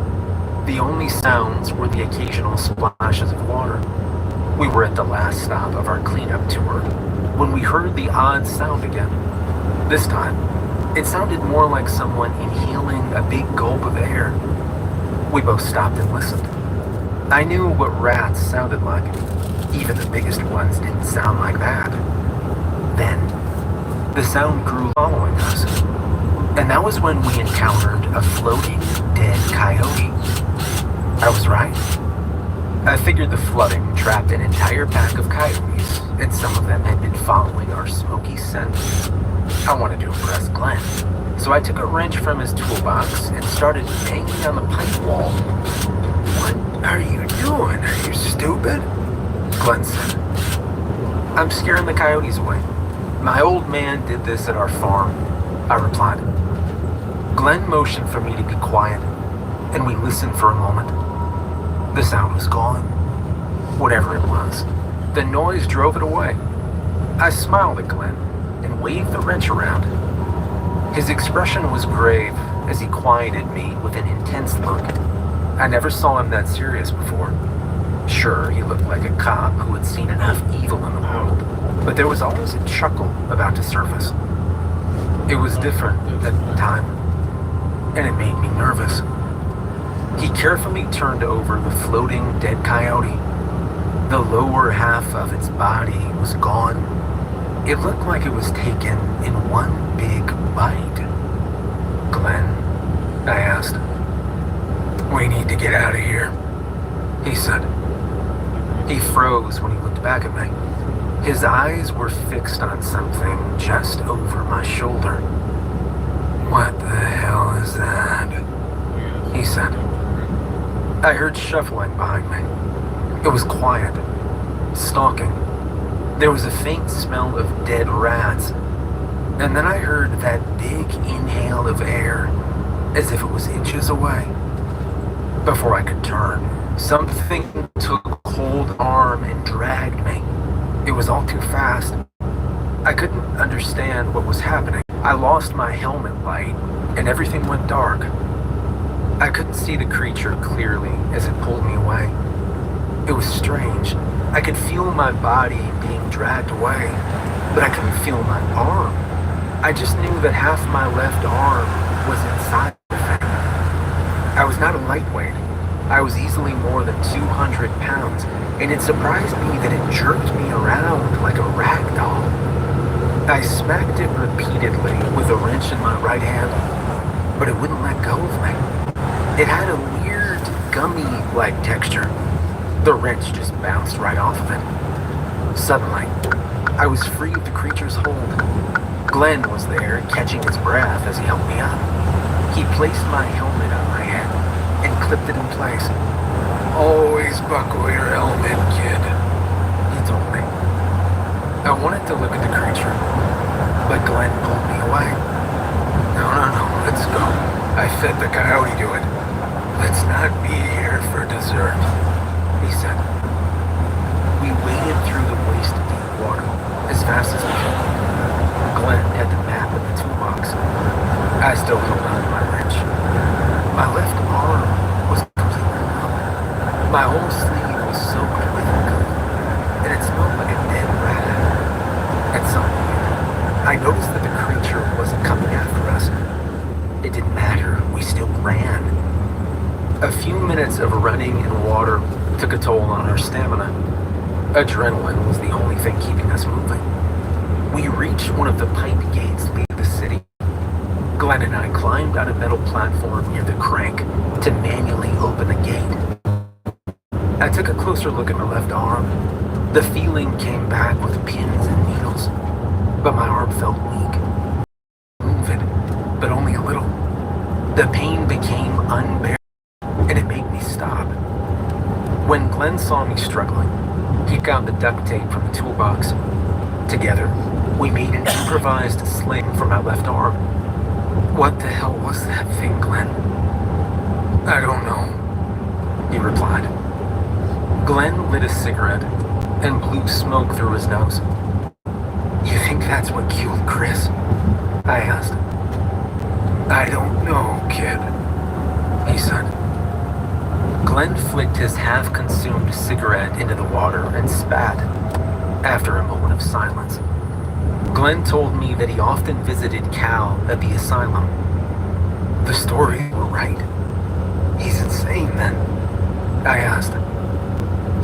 The only sounds were the occasional splashes of water. We were at the last stop of our cleanup tour when we heard the odd sound again. This time, it sounded more like someone inhaling a big gulp of air. We both stopped and listened. I knew what rats sounded like. Even the biggest ones didn't sound like that. Then, the sound grew following us. And that was when we encountered a floating, dead coyote. I was right. I figured the flooding trapped an entire pack of coyotes, and some of them had been following our smoky scent. I wanted to impress Glenn, so I took a wrench from his toolbox and started banging on the pipe wall. What are you doing? Are you stupid? Glenn said. I'm scaring the coyotes away. My old man did this at our farm, I replied. Glenn motioned for me to be quiet, and we listened for a moment. The sound was gone. Whatever it was, the noise drove it away. I smiled at Glenn and waved the wrench around. His expression was grave as he quieted me with an intense look. I never saw him that serious before. Sure, he looked like a cop who had seen enough evil in the world, but there was always a chuckle about to surface. It was different at the time, and it made me nervous. He carefully turned over the floating dead coyote. The lower half of its body was gone. It looked like it was taken in one big bite. Glenn, I asked. We need to get out of here, he said. He froze when he looked back at me. His eyes were fixed on something just over my shoulder. What the hell is that? He said. I heard shuffling behind me. It was quiet, stalking. There was a faint smell of dead rats, and then I heard that big inhale of air, as if it was inches away. Before I could turn, something took hold of my arm and dragged me. It was all too fast. I couldn't understand what was happening. I lost my helmet light, and everything went dark. I couldn't see the creature clearly as it pulled me away. It was strange. I could feel my body being dragged away, but I couldn't feel my arm. I just knew that half my left arm was inside the thing. I was not a lightweight. I was easily more than 200 pounds, and it surprised me that it jerked me around like a rag doll. I smacked it repeatedly with a wrench in my right hand, but it wouldn't let go of me. It had a weird, gummy-like texture. The wrench just bounced right off of it. Suddenly, I was free of the creature's hold. Glenn was there, catching his breath as he helped me up. He placed my helmet on my head and clipped it in place. Always buckle your helmet, kid, he told me. I wanted to look at the creature, but Glenn pulled me away. No, let's go. I fed the coyote to it. Let's not be here for dessert, he said. We waded through the waist-deep water as fast as we could. Glenn had the map in the toolbox. I still held on to my wrench. My left arm was completely numb. My whole sleeve was soaked with goo, and it smelled like a dead rat. At some point, I noticed that the creature wasn't coming after us. It didn't matter. We still ran. A few minutes of running in water took a toll on our stamina. Adrenaline was the only thing keeping us moving. We reached one of the pipe gates leading the city. Glenn and I climbed on a metal platform near the crank to manually open the gate. took a closer look at my left arm. The feeling came back with pins and needles, but my arm felt weak. Move it, but only a little. The pain became unbearable, and it made me stop. When Glenn saw me struggling, he got the duct tape from the toolbox. Together, we made an improvised sling for my left arm. What the hell was that thing, Glenn? I don't know, he replied. Glenn lit a cigarette and blew smoke through his nose. You think that's what killed Chris? I asked. I don't know, kid, he said. Glenn flicked his half-consumed cigarette into the water and spat. After a moment of silence, Glenn told me that he often visited Cal at the asylum. The stories were right. He's insane, then, I asked.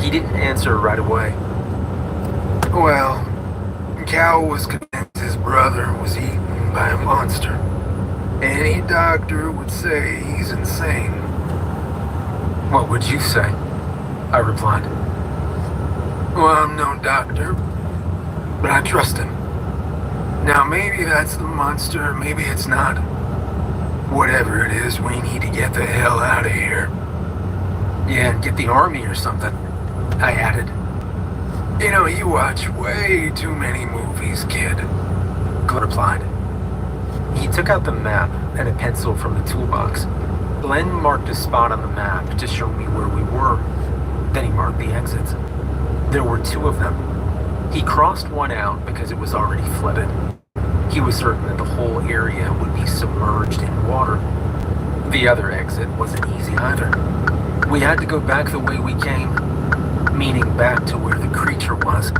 He didn't answer right away. Well, Cal was convinced his brother was eaten by a monster. Any doctor would say he's insane. What would you say? I replied. Well, I'm no doctor, but I trust him. Now, maybe that's the monster, maybe it's not. Whatever it is, we need to get the hell out of here. Yeah, and get the army or something, I added. You know, you watch way too many movies, kid, Glenn replied. He took out the map and a pencil from the toolbox. Glenn marked a spot on the map to show me where we were. Then he marked the exits. There were 2 of them. He crossed one out because it was already flooded. He was certain that the whole area would be submerged in water. The other exit wasn't easy either. We had to go back the way we came, meaning back to where the creature was.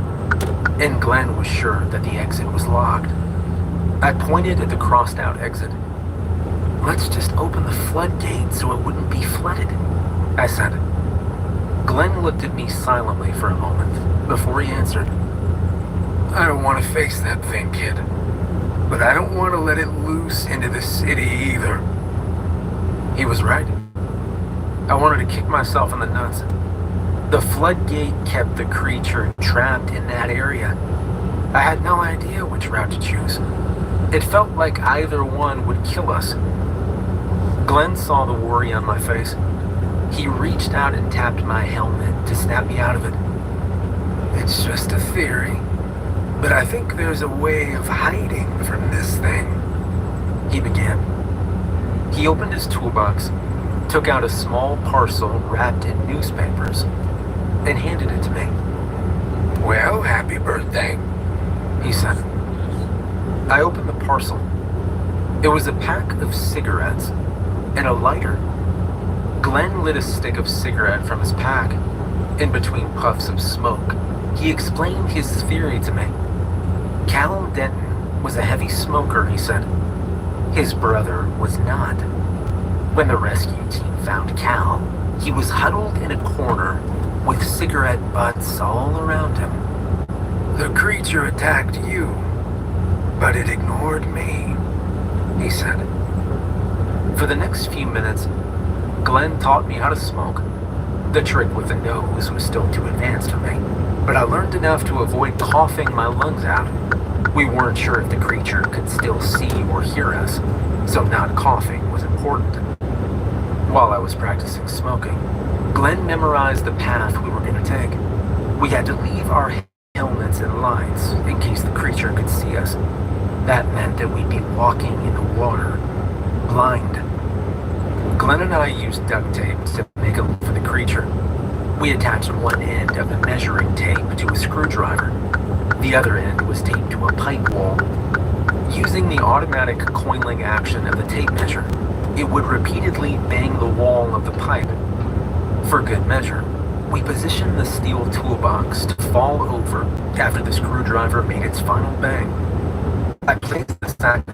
And Glenn was sure that the exit was locked. I pointed at the crossed out exit. Let's just open the floodgate so it wouldn't be flooded, I said. Glenn looked at me silently for a moment before he answered. I don't want to face that thing, kid, but I don't want to let it loose into the city either. He was right. I wanted to kick myself in the nuts. The floodgate kept the creature trapped in that area. I had no idea which route to choose. It felt like either one would kill us. Glenn saw the worry on my face. He reached out and tapped my helmet to snap me out of it. It's just a theory, but I think there's a way of hiding from this thing, he began. He opened his toolbox, took out a small parcel wrapped in newspapers, and handed it to me. Well, happy birthday, he said. I opened the parcel. It was a pack of cigarettes and a lighter. Glenn lit a stick of cigarette from his pack. In between puffs of smoke, he explained his theory to me. Cal Denton was a heavy smoker, he said. His brother was not. When the rescue team found Cal, he was huddled in a corner with cigarette butts all around him. The creature attacked you, but it ignored me, he said. For the next few minutes, Glenn taught me how to smoke. The trick with the nose was still too advanced for me, but I learned enough to avoid coughing my lungs out. We weren't sure if the creature could still see or hear us, so not coughing was important. While I was practicing smoking, Glenn memorized the path we were going to take. We had to leave our helmets and lights in case the creature could see us. That meant that we'd be walking in the water, blind. Glenn and I used duct tape to make a loop for the creature. We attached one end of the measuring tape to a screwdriver. The other end was taped to a pipe wall. Using the automatic coiling action of the tape measure, it would repeatedly bang the wall of the pipe. For good measure, we positioned the steel toolbox to fall over after the screwdriver made its final bang. I placed the sack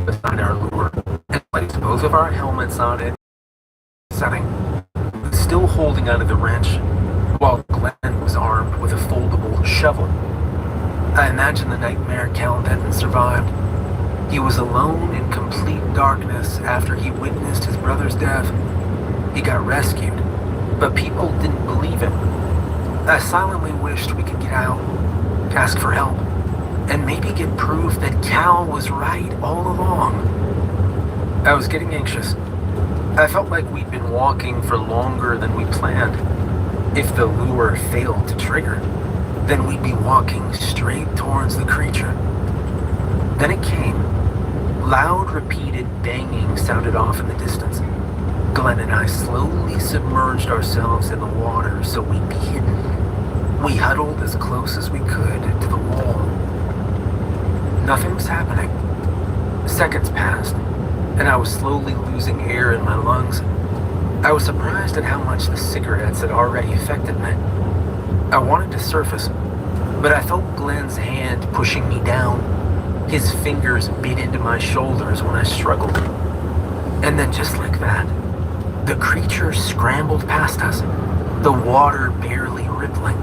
beside our lure and placed both of our helmets on it, setting, still holding onto the wrench, while Glenn was armed with a foldable shovel. I imagine the nightmare Cal Denton survived. He was alone in complete darkness after he witnessed his brother's death. He got rescued, but people didn't believe him. I silently wished we could get out, ask for help, and maybe get proof that Cal was right all along. I was getting anxious. I felt like we'd been walking for longer than we planned. If the lure failed to trigger, then we'd be walking straight towards the creature. Then it came. Loud, repeated banging sounded off in the distance. Glenn and I slowly submerged ourselves in the water so we'd be hidden. We huddled as close as we could to the wall. Nothing was happening. Seconds passed, and I was slowly losing air in my lungs. I was surprised at how much the cigarettes had already affected me. I wanted to surface, but I felt Glenn's hand pushing me down. His fingers bit into my shoulders when I struggled. And then just like that, the creature scrambled past us, the water barely rippling.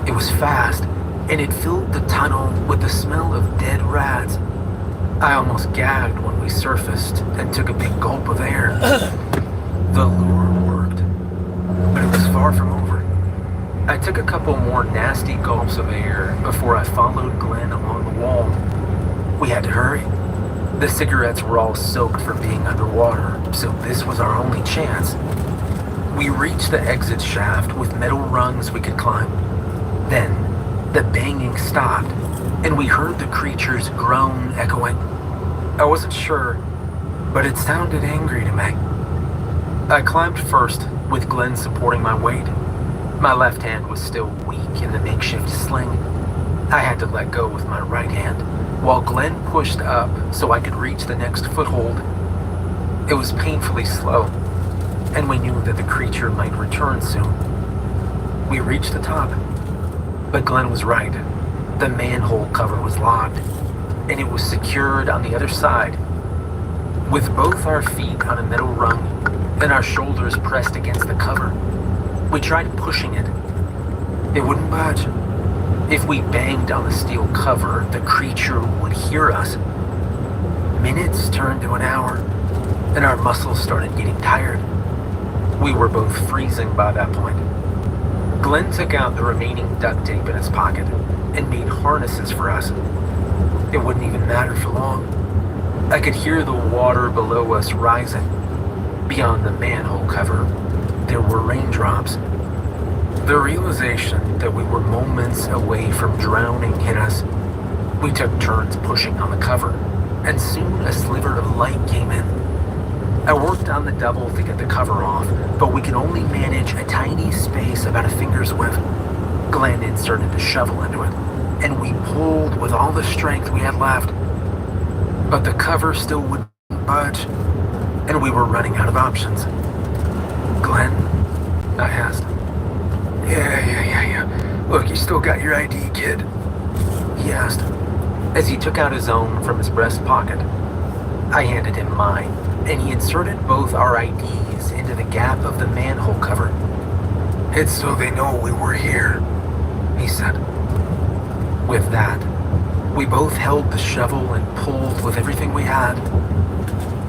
It was fast, and it filled the tunnel with the smell of dead rats. I almost gagged when we surfaced and took a big gulp of air. The lure worked, but it was far from over. I took a couple more nasty gulps of air before I followed Glenn along the wall. We had to hurry. The cigarettes were all soaked from being underwater, so this was our only chance. We reached the exit shaft with metal rungs we could climb. Then, the banging stopped, and we heard the creature's groan echoing. I wasn't sure, but it sounded angry to me. I climbed first, with Glenn supporting my weight. My left hand was still weak in the makeshift sling. I had to let go with my right hand, while Glenn pushed up so I could reach the next foothold. It was painfully slow, and we knew that the creature might return soon. We reached the top, but Glenn was right. The manhole cover was locked, and it was secured on the other side. With both our feet on a metal rung and our shoulders pressed against the cover, we tried pushing it. It wouldn't budge. If we banged on the steel cover, the creature would hear us. Minutes turned to an hour, and our muscles started getting tired. We were both freezing by that point. Glenn took out the remaining duct tape in his pocket and made harnesses for us. It wouldn't even matter for long. I could hear the water below us rising. Beyond the manhole cover, there were raindrops. The realization that we were moments away from drowning hit us. We took turns pushing on the cover, and soon a sliver of light came in. I worked on the double to get the cover off, but we could only manage a tiny space about a finger's width. Glenn inserted the shovel into it, and we pulled with all the strength we had left. But the cover still wouldn't budge, and we were running out of options. Glenn? I asked. Yeah. Look, you still got your ID, kid? He asked, as he took out his own from his breast pocket. I handed him mine, and he inserted both our IDs into the gap of the manhole cover. It's so they know we were here, he said. With that, we both held the shovel and pulled with everything we had.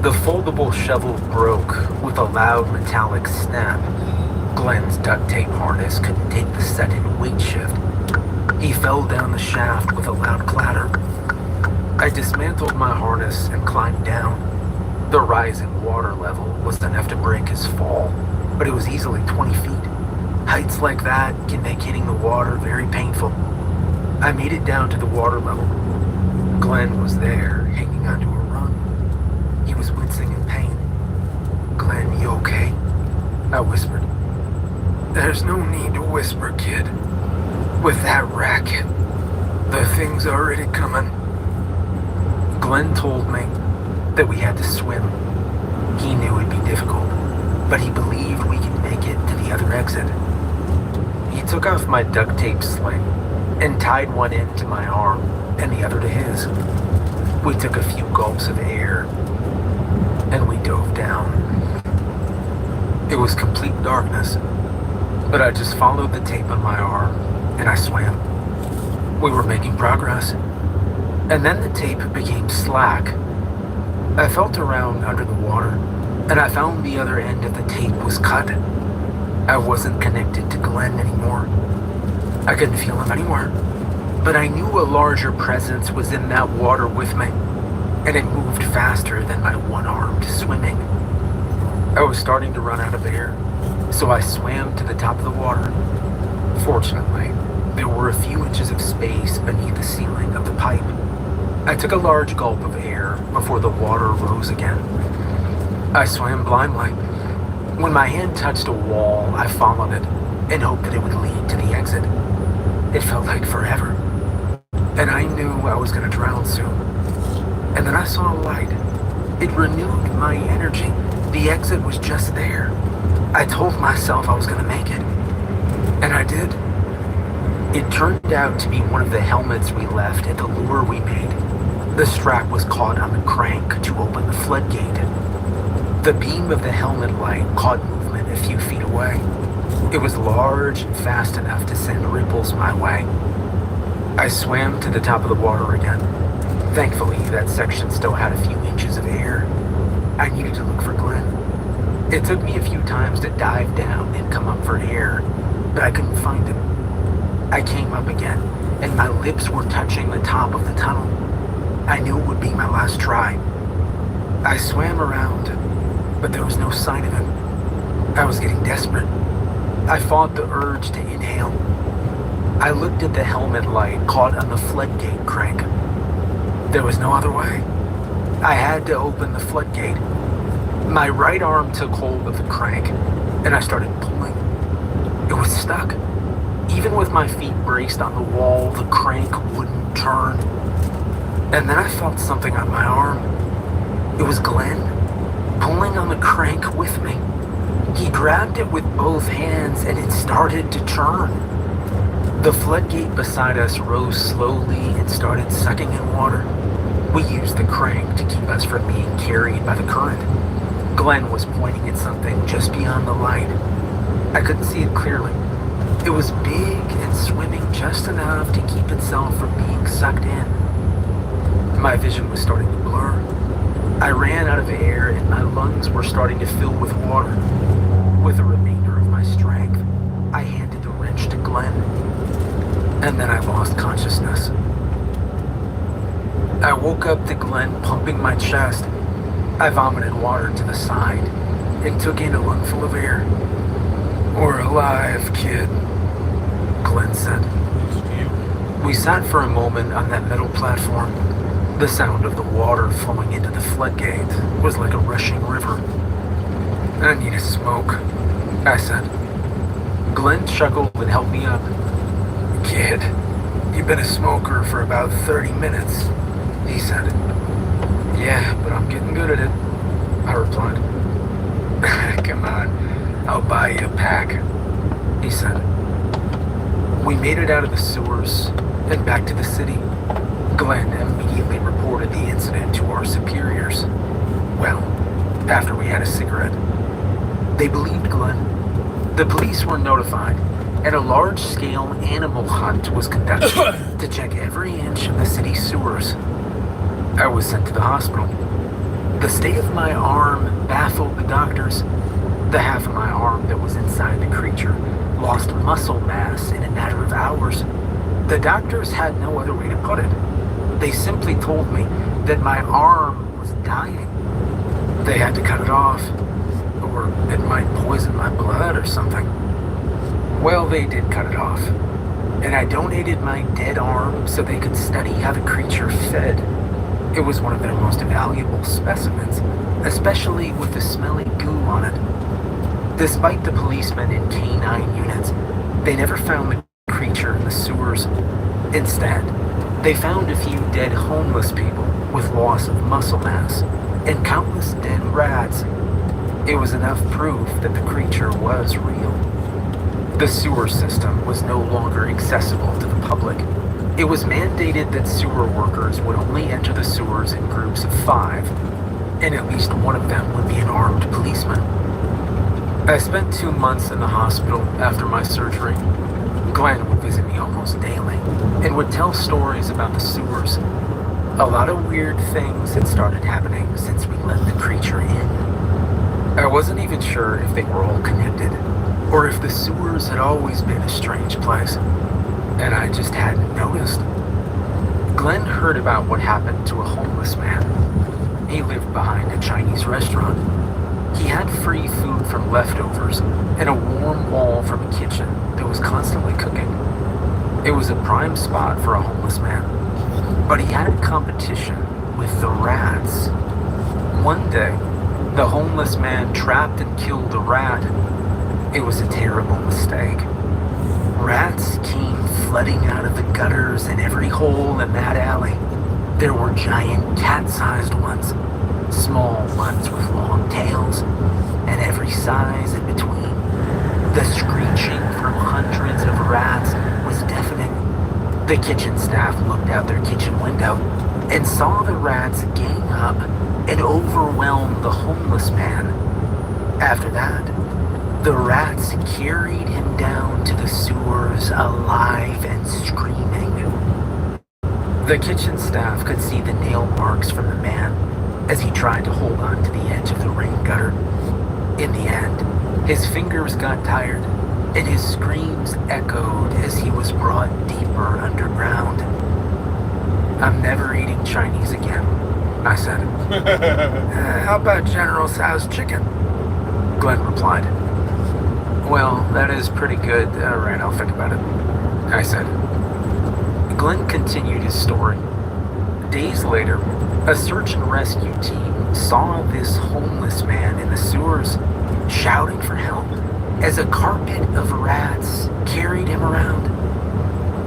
The foldable shovel broke with a loud metallic snap. Glenn's duct tape harness couldn't take the sudden weight shift. He fell down the shaft with a loud clatter. I dismantled my harness and climbed down. The rising water level was enough to break his fall, but it was easily 20 feet. Heights like that can make hitting the water very painful. I made it down to the water level. Glenn was there, hanging onto a rung. He was wincing in pain. Glenn, you okay? I whispered. There's no need to whisper, kid. With that racket, the thing's already coming. Glenn told me that we had to swim. He knew it'd be difficult, but he believed we could make it to the other exit. He took off my duct tape sling and tied one end to my arm and the other to his. We took a few gulps of air, and we dove down. It was complete darkness, but I just followed the tape on my arm, and I swam. We were making progress, and then the tape became slack. I felt around under the water, and I found the other end of the tape was cut. I wasn't connected to Glenn anymore. I couldn't feel him anywhere. But I knew a larger presence was in that water with me, and it moved faster than my one-armed swimming. I was starting to run out of air, so I swam to the top of the water. Fortunately, there were a few inches of space beneath the ceiling of the pipe. I took a large gulp of air before the water rose again. I swam blindly. When my hand touched a wall, I followed it and hoped that it would lead to the exit. It felt like forever, and I knew I was going to drown soon. And then I saw a light. It renewed my energy. The exit was just there. I told myself I was going to make it, and I did. It turned out to be one of the helmets we left at the lure we made. The strap was caught on the crank to open the floodgate. The beam of the helmet light caught movement a few feet away. It was large and fast enough to send ripples my way. I swam to the top of the water again. Thankfully, that section still had a few inches of air. I needed to look for Glenn. It took me a few times to dive down and come up for air, but I couldn't find him. I came up again, and my lips were touching the top of the tunnel. I knew it would be my last try. I swam around, but there was no sign of him. I was getting desperate. I fought the urge to inhale. I looked at the helmet light caught on the floodgate crank. There was no other way. I had to open the floodgate. My right arm took hold of the crank, and I started pulling. It was stuck. Even with my feet braced on the wall, the crank wouldn't turn. And then I felt something on my arm. It was Glenn, pulling on the crank with me. He grabbed it with both hands, and it started to turn. The floodgate beside us rose slowly and started sucking in water. We used the crank to keep us from being carried by the current. Glenn was pointing at something just beyond the light. I couldn't see it clearly. It was big and swimming just enough to keep itself from being sucked in. My vision was starting to blur. I ran out of air and my lungs were starting to fill with water. With the remainder of my strength, I handed the wrench to Glenn. And then I lost consciousness. I woke up to Glenn pumping my chest. I vomited water to the side and took in a lungful of air. "We're alive, kid," Glenn said. We sat for a moment on that metal platform. The sound of the water flowing into the floodgate was like a rushing river. "I need a smoke," I said. Glenn chuckled and helped me up. "Kid, you've been a smoker for about 30 minutes, he said. "Yeah, but I'm getting good at it," I replied. "Come on, I'll buy you a pack," he said. We made it out of the sewers and back to the city. Glenn immediately reported the incident to our superiors. Well, after we had a cigarette. They believed Glenn. The police were notified, and a large-scale animal hunt was conducted to check every inch of the city's sewers. I was sent to the hospital. The state of my arm baffled the doctors. The half of my arm that was inside the creature lost muscle mass in a matter of hours. The doctors had no other way to put it. They simply told me that my arm was dying. They had to cut it off, or it might poison my blood or something. Well, they did cut it off, and I donated my dead arm so they could study how the creature fed. It was one of their most valuable specimens, especially with the smelly goo on it. Despite the policemen and canine units, they never found the creature in the sewers. Instead, they found a few dead homeless people with loss of muscle mass and countless dead rats. It was enough proof that the creature was real. The sewer system was no longer accessible to the public. It was mandated that sewer workers would only enter the sewers in groups of 5, and at least one of them would be an armed policeman. I spent 2 months in the hospital after my surgery. Glenn would visit me almost daily and would tell stories about the sewers. A lot of weird things had started happening since we let the creature in. I wasn't even sure if they were all connected. or if the sewers had always been a strange place, and I just hadn't noticed. Glenn heard about what happened to a homeless man. He lived behind a Chinese restaurant. He had free food from leftovers and a warm wall from a kitchen that was constantly cooking. It was a prime spot for a homeless man, but he had competition with the rats. One day, the homeless man trapped and killed a rat. It was a terrible mistake. Rats came flooding out of the gutters and every hole in that alley. There were giant cat-sized ones, small ones with long tails, and every size in between. The screeching from hundreds of rats was deafening. The kitchen staff looked out their kitchen window and saw the rats gang up and overwhelm the homeless man. After that, the rats carried him down to the sewers alive and screaming. The kitchen staff could see the nail marks from the man as he tried to hold on to the edge of the rain gutter. In the end, his fingers got tired and his screams echoed as he was brought deeper underground. "I'm never eating Chinese again," I said. How about General Tso's chicken?" Glenn replied. "Well, that is pretty good. All right, I'll think about it," I said. Glenn continued his story. Days later, a search and rescue team saw this homeless man in the sewers shouting for help as a carpet of rats carried him around.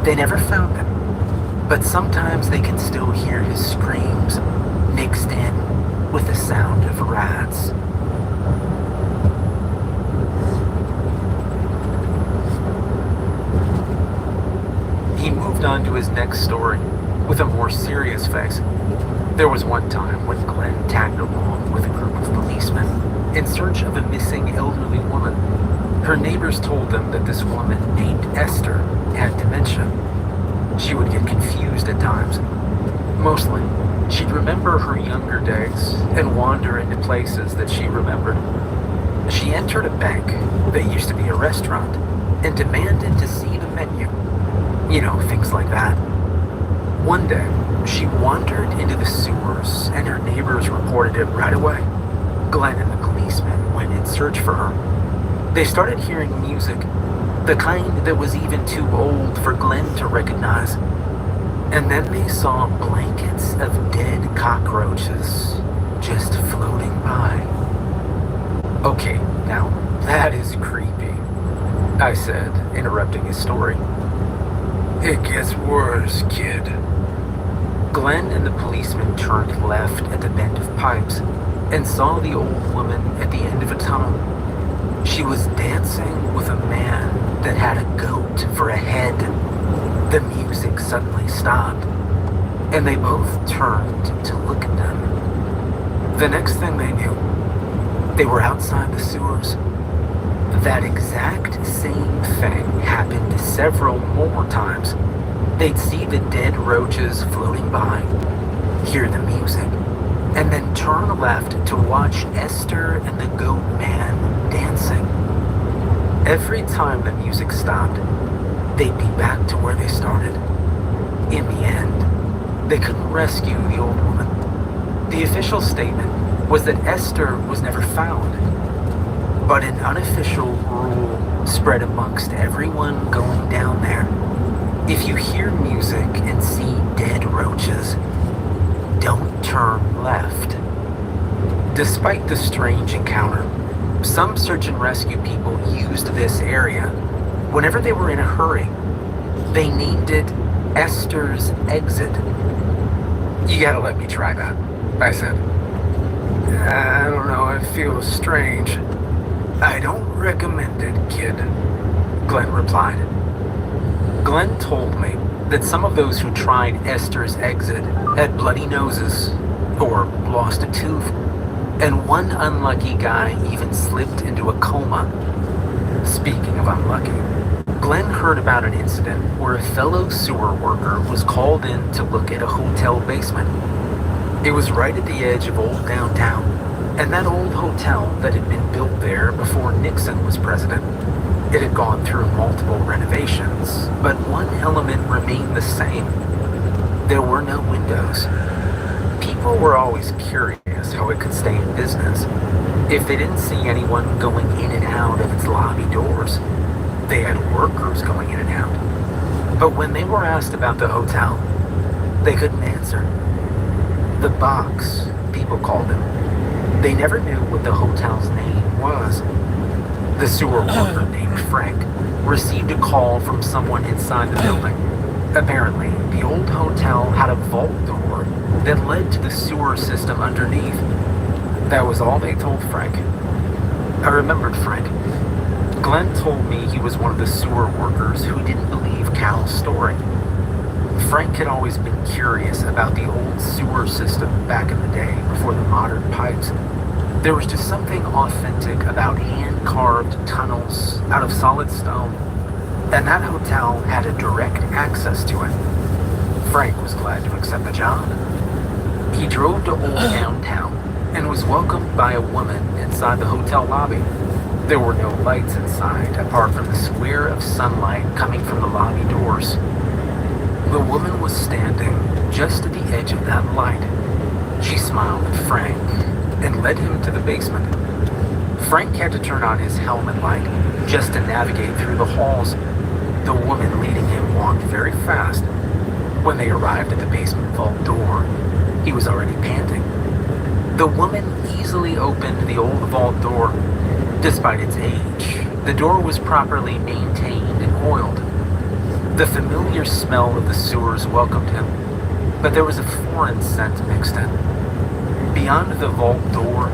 They never found him, but sometimes they can still hear his screams mixed in with the sound of rats. He moved on to his next story with a more serious face. There was one time when Glenn tagged along with a group of policemen in search of a missing elderly woman. Her neighbors told them that this woman named Esther had dementia. She would get confused at times. Mostly, she'd remember her younger days and wander into places that she remembered. She entered a bank that used to be a restaurant and demanded to see the menu. You know, things like that. One day, she wandered into the sewers and her neighbors reported it right away. Glenn and the policemen went in search for her. They started hearing music, the kind that was even too old for Glenn to recognize. And then they saw blankets of dead cockroaches just floating by. "Okay, now that is creepy," I said, interrupting his story. "It gets worse, kid." Glenn and the policeman turned left at the bend of pipes and saw the old woman at the end of a tunnel. She was dancing with a man that had a goat for a head. The music suddenly stopped, and they both turned to look at them. The next thing they knew, they were outside the sewers. That exact same thing happened several more times. They'd see the dead roaches floating by, hear the music, and then turn left to watch Esther and the goat man dancing. Every time the music stopped, they'd be back to where they started. In the end, they couldn't rescue the old woman. The official statement was that Esther was never found, but an unofficial rule spread amongst everyone going down there. If you hear music and see dead roaches, don't turn left. Despite the strange encounter, some search and rescue people used this area. Whenever they were in a hurry, they named it Esther's Exit. "You gotta let me try that," I said. "I don't know, it feels strange." "I don't recommend it, kid," Glenn replied. Glenn told me that some of those who tried Esther's Exit had bloody noses or lost a tooth, and one unlucky guy even slipped into a coma. Speaking of unlucky, Glenn heard about an incident where a fellow sewer worker was called in to look at a hotel basement. It was right at the edge of old downtown, and that old hotel that had been built there before Nixon was president. It had gone through multiple renovations, but one element remained the same. There were no windows. People were always curious how it could stay in business. If they didn't see anyone going in and out of its lobby doors, they had workers going in and out. But when they were asked about the hotel, they couldn't answer. The box, people called him. They never knew what the hotel's name was. The sewer worker named Frank received a call from someone inside the building. Apparently, the old hotel had a vault door that led to the sewer system underneath. That was all they told Frank. I remembered Frank. Glenn told me he was one of the sewer workers who didn't believe Cal's story. Frank had always been curious about the old sewer system back in the day before the modern pipes. There was just something authentic about hand-carved tunnels out of solid stone, and that hotel had a direct access to it. Frank was glad to accept the job. He drove to old downtown and was welcomed by a woman inside the hotel lobby. There were no lights inside apart from the square of sunlight coming from the lobby doors. The woman was standing just at the edge of that light. She smiled at Frank and led him to the basement. Frank had to turn on his helmet light just to navigate through the halls. The woman leading him walked very fast. When they arrived at the basement vault door, he was already panting. The woman easily opened the old vault door. Despite its age, the door was properly maintained and oiled. The familiar smell of the sewers welcomed him, but there was a foreign scent mixed in. Beyond the vault door,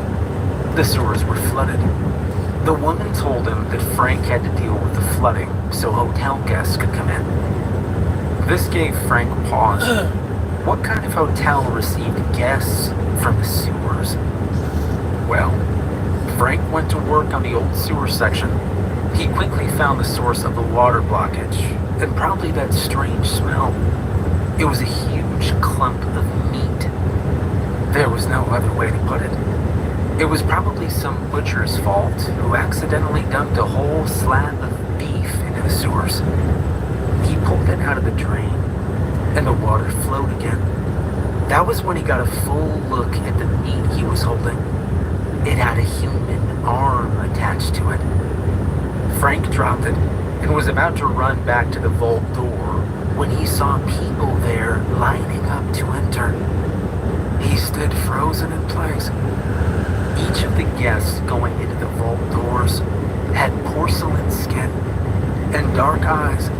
the sewers were flooded. The woman told him that Frank had to deal with the flooding so hotel guests could come in. This gave Frank pause. What kind of hotel received guests from the sewers? Well, Frank went to work on the old sewer section. He quickly found the source of the water blockage, and probably that strange smell. It was a huge clump of meat. There was no other way to put it. It was probably some butcher's fault who accidentally dumped a whole slab of beef into the sewers. He pulled it out of the drain, and the water flowed again. That was when he got a full look at the meat he was holding. It had a human arm attached to it. Frank dropped it and was about to run back to the vault door when he saw people there lining up to enter. He stood frozen in place. Each of the guests going into the vault doors had porcelain skin and dark eyes.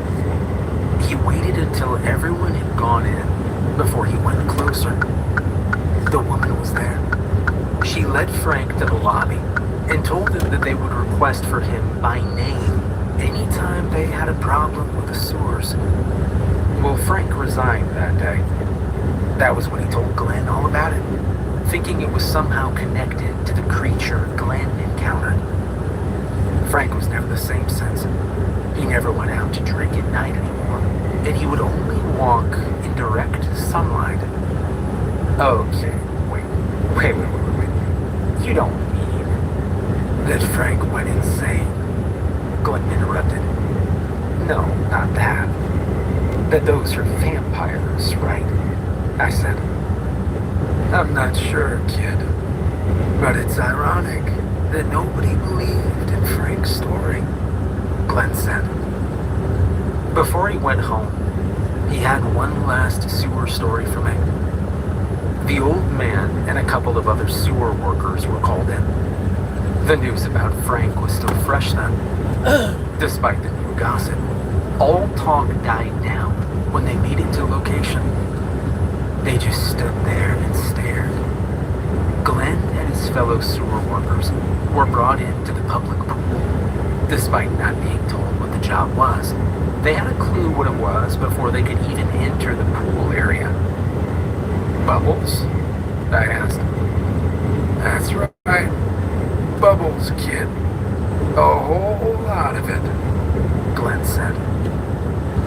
He waited until everyone had gone in before he went closer. The woman was there. She led Frank to the lobby and told him that they would request for him by name anytime they had a problem with the sewers. Well, Frank resigned that day. That was when he told Glenn all about it, thinking it was somehow connected to the creature Glenn encountered. Frank was never the same since. He never went out to drink at night anymore, and he would only walk in direct sunlight. Okay, wait. You don't mean that Frank went insane? Glenn interrupted. No, not that. That those are vampires, right? I said. I'm not sure, kid. But it's ironic that nobody believed in Frank's story, Glenn said. Before he went home, he had one last sewer story for me. The old man and a couple of other sewer workers were called in. The news about Frank was still fresh then. Despite the new gossip, all talk died down when they made it to location. They just stood there and stared. Glenn and his fellow sewer workers were brought into the public pool. Despite not being told what the job was, they had a clue what it was before they could even enter the pool area. Bubbles? I asked. That's right. Bubbles, kid. A whole lot of it, Glenn said.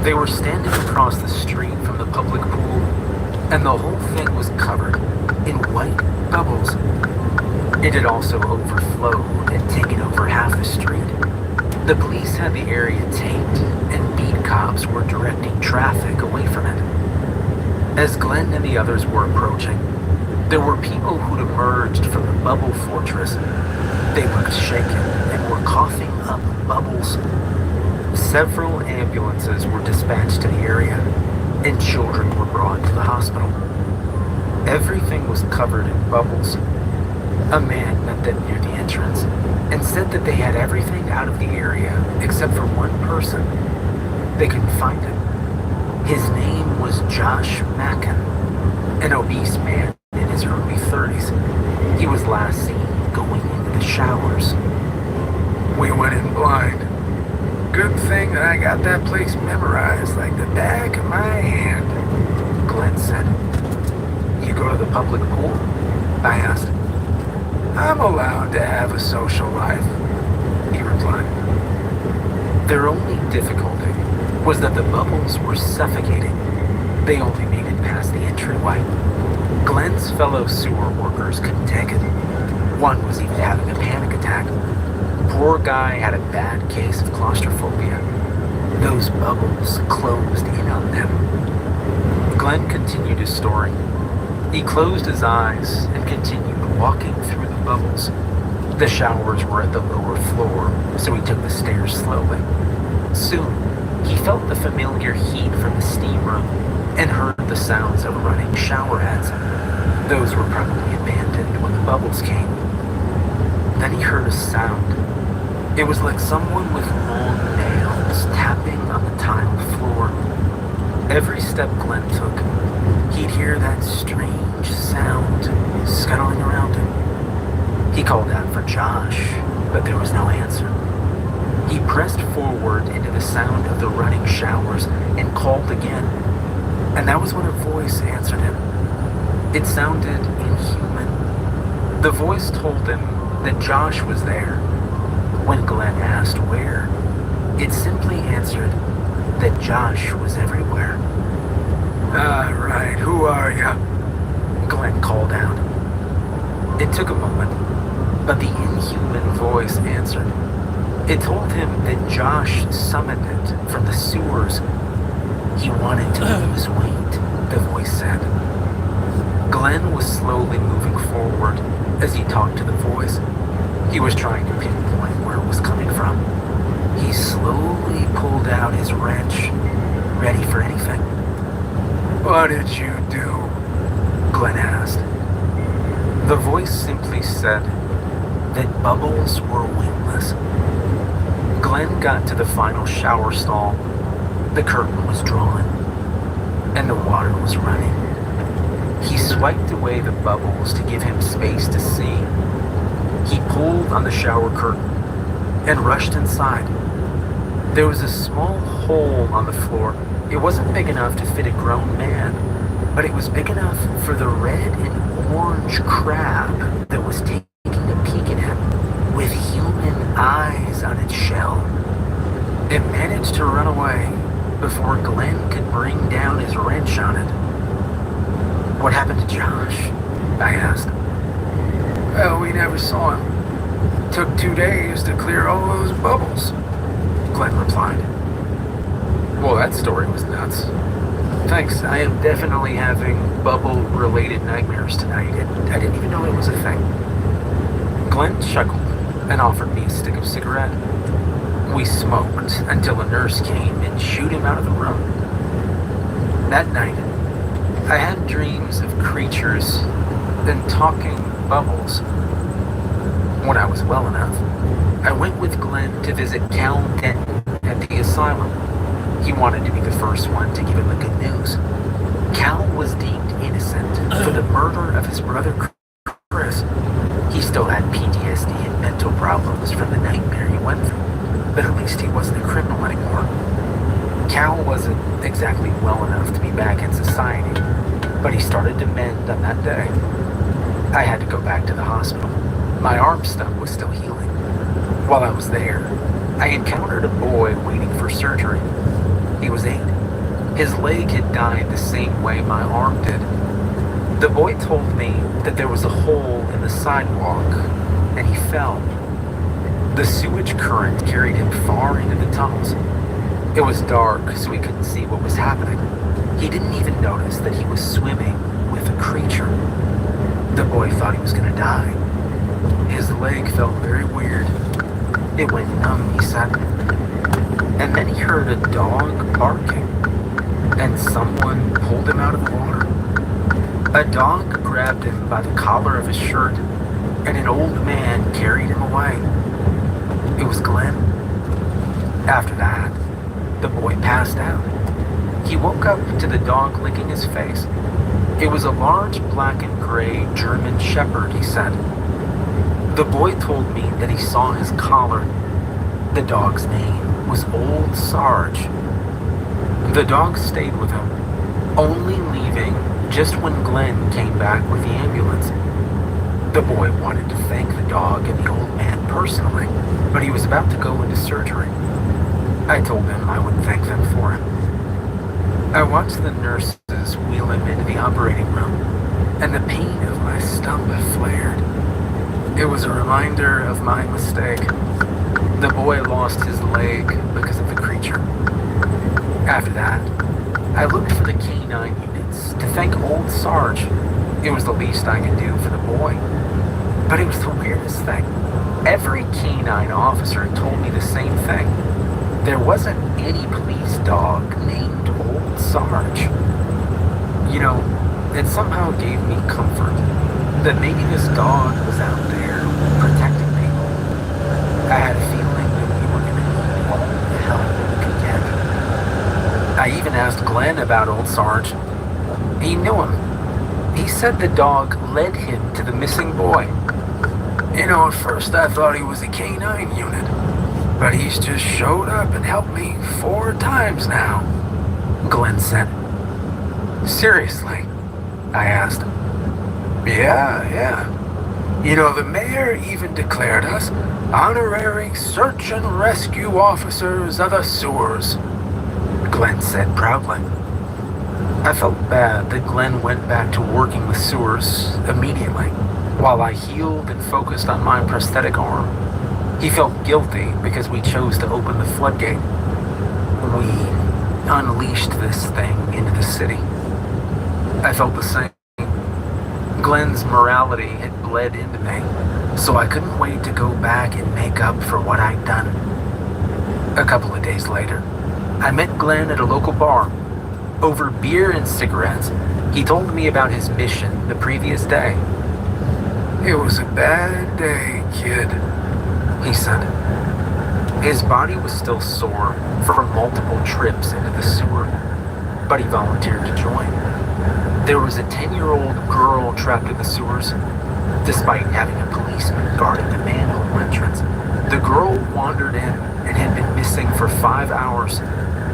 They were standing across the street from the public pool, and the whole thing was covered in white bubbles. It had also overflowed and taken over half the street. The police had the area taped, and beat cops were directing traffic away from it. As Glenn and the others were approaching, there were people who'd emerged from the bubble fortress. They looked shaken and were coughing up bubbles. Several ambulances were dispatched to the area, and children were brought to the hospital. Everything was covered in bubbles. A man met them near the entrance and said that they had everything out of the area except for one person. They couldn't find him. His name was Josh Mackin, an obese man in his early 30s. He was last seen going into the showers. We went in blind. Good thing that I got that place memorized like the back of my hand, Glenn said. You go to the public pool? I asked. I'm allowed to have a social life, he replied. Their only difficulty was that the bubbles were suffocating. They only made it past the entryway. Glenn's fellow sewer workers couldn't take it. One was even having a panic attack. Poor guy had a bad case of claustrophobia. Those bubbles closed in on them. Glenn continued his story. He closed his eyes and continued walking through the bubbles. The showers were at the lower floor, so he took the stairs slowly. Soon, he felt the familiar heat from the steam room and heard the sounds of running shower heads. Those were probably abandoned when the bubbles came. Then he heard a sound. It was like someone with long nails tapping on the tiled floor. Every step Glenn took, he'd hear that strange sound scuttling around him. He called out for Josh, but there was no answer. He pressed forward into the sound of the running showers and called again. And that was when a voice answered him. It sounded inhuman. The voice told him that Josh was there. When Glenn asked where, it simply answered that Josh was everywhere. Right, who are you? Glenn called out. It took a moment, but the inhuman voice answered. It told him that Josh summoned it from the sewers. He wanted to lose weight, the voice said. Glenn was slowly moving forward as he talked to the voice. He was trying to pinpoint where it was coming from. He slowly pulled out his wrench, ready for anything. What did you do? Glenn asked. The voice simply said that bubbles were wingless. Glenn got to the final shower stall. The curtain was drawn, and the water was running. He swiped away the bubbles to give him space to see. He pulled on the shower curtain and rushed inside. There was a small hole on the floor. It wasn't big enough to fit a grown man, but it was big enough for the red and orange crab that was taking a peek at him with human eyes on its shell. It managed to run away before Glenn could bring down his wrench on it. What happened to Josh? I asked. Well, we never saw him. Took 2 days to clear all those bubbles, Glenn replied. Well, that story was nuts. Thanks, I am definitely having bubble-related nightmares tonight. I didn't even know it was a thing. Glenn chuckled and offered me a stick of cigarette. We smoked until a nurse came and shooed him out of the room. That night, I had dreams of creatures and talking bubbles. When I was well enough, I went with Glenn to visit Cal Denton at the asylum. He wanted to be the first one to give him the good news. Cal was deemed innocent for the murder of his brother Chris. He still had PTSD and mental problems from the nightmare he went through, but at least he wasn't a criminal anymore. Cal wasn't exactly well enough to be back in society, but he started to mend on that day. I had to go back to the hospital. My arm stump was still healing. While I was there, I encountered a boy waiting for surgery. He was 8. His leg had died the same way my arm did. The boy told me that there was a hole in the sidewalk, and he fell. The sewage current carried him far into the tunnels. It was dark, so he couldn't see what was happening. He didn't even notice that he was swimming with a creature. The boy thought he was going to die. His leg felt very weird. It went numb, he said. And then he heard a dog barking, and someone pulled him out of the water. A dog grabbed him by the collar of his shirt, and an old man carried him away. It was Glenn. After that, the boy passed out. He woke up to the dog licking his face. It was a large black and gray German shepherd, he said. The boy told me that he saw his collar. The dog's name was Old Sarge. The dog stayed with him, only leaving just when Glenn came back with the ambulance. The boy wanted to thank the dog and the old man personally, but he was about to go into surgery. I told him I would thank them for him. I watched the nurses wheel him into the operating room, and the pain of my stomach flared. It was a reminder of my mistake. The boy lost his leg because of the creature. After that, I looked for the canine units to thank Old Sarge. It was the least I could do for the boy. But it was the weirdest thing. Every canine officer told me the same thing. There wasn't any police dog named Old Sarge. You know, it somehow gave me comfort that maybe this dog was out there protecting people. I had a feeling that we were going to need all the help we could get. I even asked Glenn about Old Sarge. He knew him. He said the dog led him to the missing boy. You know, at first I thought he was a canine unit, but he's just showed up and helped me 4 times now, Glenn said. Seriously? I asked. Yeah. You know, the mayor even declared us honorary search and rescue officers of the sewers, Glenn said proudly. I felt bad that Glenn went back to working the sewers immediately, while I healed and focused on my prosthetic arm. He felt guilty because we chose to open the floodgate. We unleashed this thing into the city. I felt the same. Glenn's morality had bled into me, so I couldn't wait to go back and make up for what I'd done. A couple of days later, I met Glenn at a local bar. Over beer and cigarettes, he told me about his mission the previous day. It was a bad day, kid, he said. His body was still sore from multiple trips into the sewer, but he volunteered to join. There was a 10-year-old girl trapped in the sewers. Despite having a policeman guarding the manhole entrance, the girl wandered in and had been missing for 5 hours.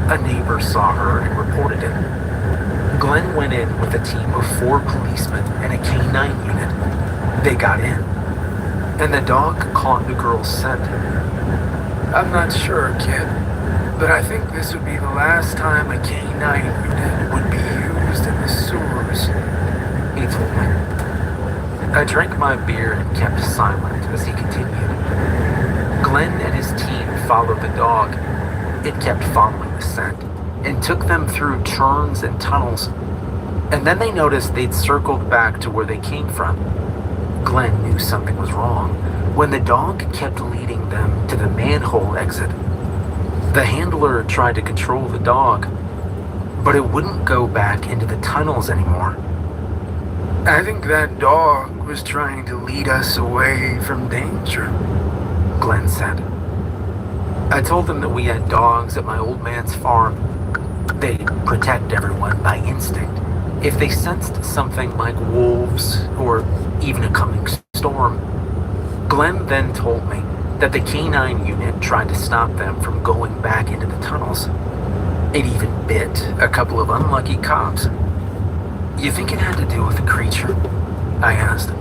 A neighbor saw her and reported it. Glenn went in with a team of 4 policemen and a canine unit. They got in, and the dog caught the girl's scent. I'm not sure, kid, but I think this would be the last time a canine unit would be used in the sewers, he told me. I drank my beer and kept silent as he continued. Glenn and his team followed the dog. It kept following the scent and took them through turns and tunnels. And then they noticed they'd circled back to where they came from. Glenn knew something was wrong when the dog kept leading them to the manhole exit. The handler tried to control the dog, but it wouldn't go back into the tunnels anymore. I think that dog was trying to lead us away from danger, Glenn said. I told them that we had dogs at my old man's farm. They'd protect everyone by instinct. If they sensed something like wolves or even a coming storm. Glenn then told me that the canine unit tried to stop them from going back into the tunnels. It even bit a couple of unlucky cops. You think it had to do with the creature? I asked.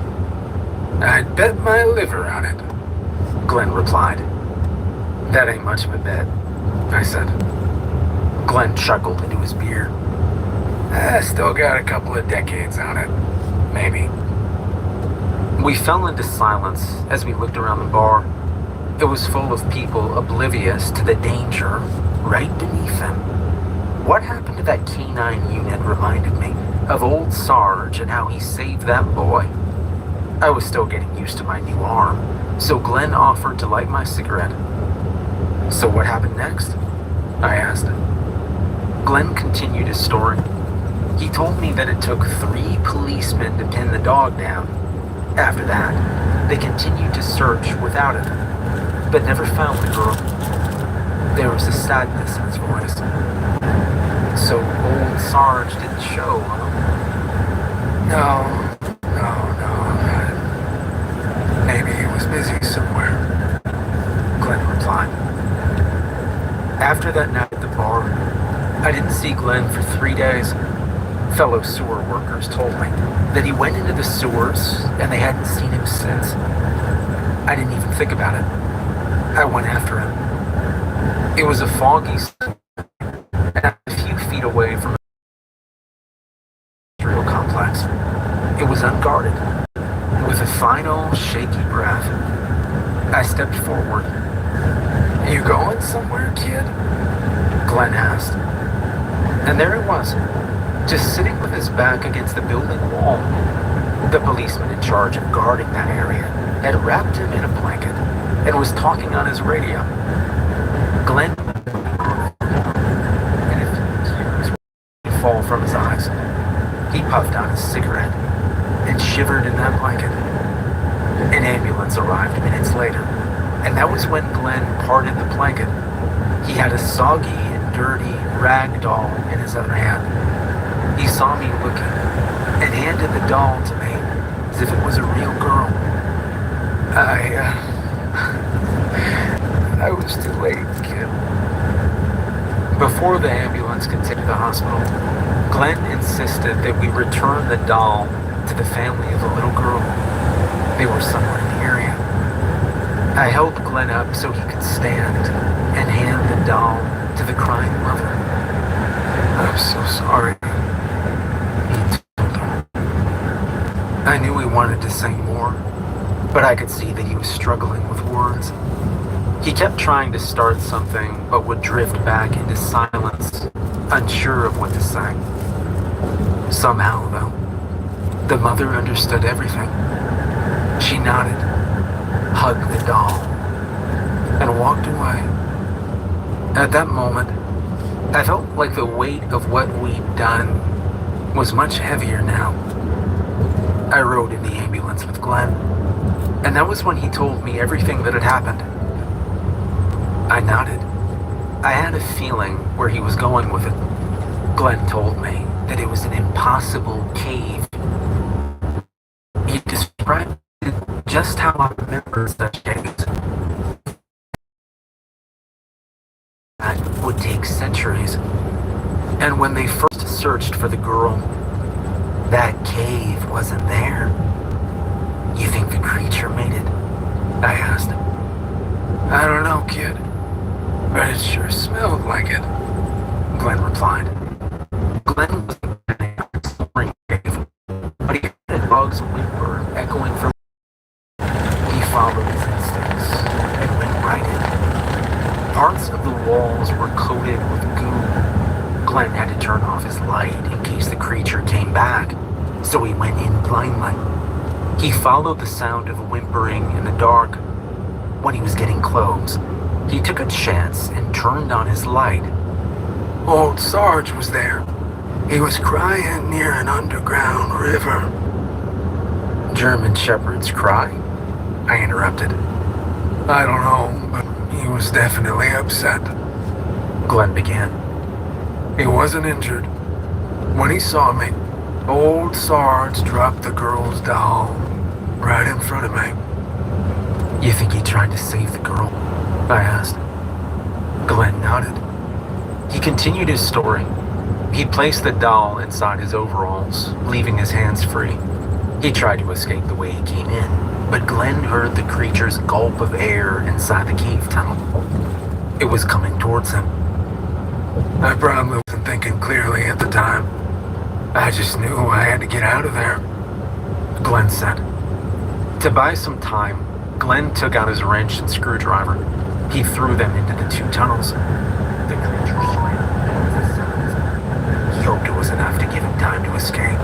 I'd bet my liver on it, Glenn replied. That ain't much of a bet, I said. Glenn chuckled into his beer. I still got a couple of decades on it, maybe. We fell into silence as we looked around the bar. It was full of people oblivious to the danger right beneath them. What happened to that canine unit reminded me of old Sarge and how he saved that boy. I was still getting used to my new arm, so Glenn offered to light my cigarette. So what happened next? I asked. Glenn continued his story. He told me that it took 3 policemen to pin the dog down. After that, they continued to search without it, but never found the girl. There was a sadness in his voice. So old Sarge didn't show, huh? No. Maybe he was busy somewhere, Glenn replied. After that night at the bar, I didn't see Glenn for 3 days. Fellow sewer workers told me that he went into the sewers and they hadn't seen him since. I didn't even think about it. I went after him. It was a foggy summer, and I'm a few feet away from industrial complex. It was unguarded. With a final, shaky breath, I stepped forward. You going somewhere, kid? Glenn asked. And there it was, just sitting with his back against the building wall. The policeman in charge of guarding that area had wrapped him in a blanket and was talking on his radio. Glenn, and if tears would fall from his eyes, he puffed on his cigarette and shivered in that blanket. An ambulance arrived minutes later, and that was when Glenn parted the blanket. He had a soggy and dirty rag doll in his other hand. He saw me looking and handed the doll to me as if it was a real girl. I was too late, kid. Before the ambulance could take the hospital, Glenn insisted that we return the doll to the family of the little girl. They were somewhere in the area. I held Glenn up so he could stand and hand the doll to the crying mother. I'm so sorry, he told her. I knew he wanted to say more, but I could see that he was struggling with words. He kept trying to start something, but would drift back into silence, unsure of what to say. Somehow, though, the mother understood everything. She nodded, hugged the doll, and walked away. At that moment, I felt like the weight of what we'd done was much heavier now. I rode in the ambulance with Glenn, and that was when he told me everything that had happened. I nodded. I had a feeling where he was going with it. Glenn told me that it was an impossible cave. He described just how I remember such caves. That would take centuries. And when they first searched for the girl, that cave wasn't there. You think the creature made it? I asked. I don't know, kid, but it sure smelled like it, Glenn replied. Glenn was in a exploring cave, but he heard a dog's whimper echoing from. He followed his instincts and went right in. Parts of the walls were coated with goo. Glenn had to turn off his light in case the creature came back, so he went in blindly. He followed the sound of whimpering in the dark. When he was getting close, he took a chance and turned on his light. Old Sarge was there. He was crying near an underground river. German shepherds cry? I interrupted. I don't know, but he was definitely upset, Glenn began. He wasn't injured. When he saw me, old Sarge dropped the girl's doll right in front of me. You think he tried to save the girl? I asked. Glenn nodded. He continued his story. He placed the doll inside his overalls, leaving his hands free. He tried to escape the way he came in, but Glenn heard the creature's gulp of air inside the cave tunnel. It was coming towards him. I probably wasn't thinking clearly at the time. I just knew I had to get out of there, Glenn said. To buy some time, Glenn took out his wrench and screwdriver. He threw them into the 2 tunnels. The creature swam towards the suns. He hoped it was enough to give him time to escape.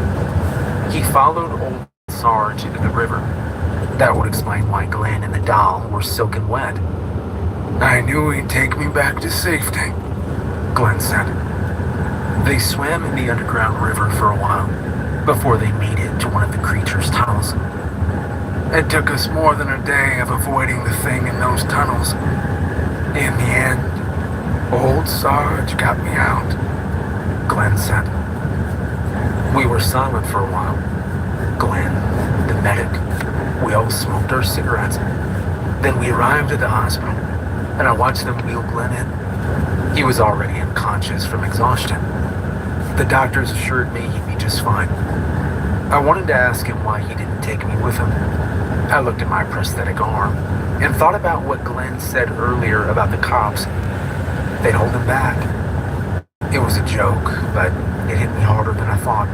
He followed old Sarge into the river. That would explain why Glenn and the doll were soaking wet. I knew he'd take me back to safety, Glenn said. They swam in the underground river for a while before they made it to one of the creature's tunnels. It took us more than a day of avoiding the thing in those tunnels. In the end, old Sarge got me out, Glenn said. We were silent for a while. Glenn, the medic, we all smoked our cigarettes. Then we arrived at the hospital, and I watched them wheel Glenn in. He was already unconscious from exhaustion. The doctors assured me he'd be just fine. I wanted to ask him why he didn't take me with him. I looked at my prosthetic arm and thought about what Glenn said earlier about the cops. They'd hold him back. It was a joke, but it hit me harder than I thought.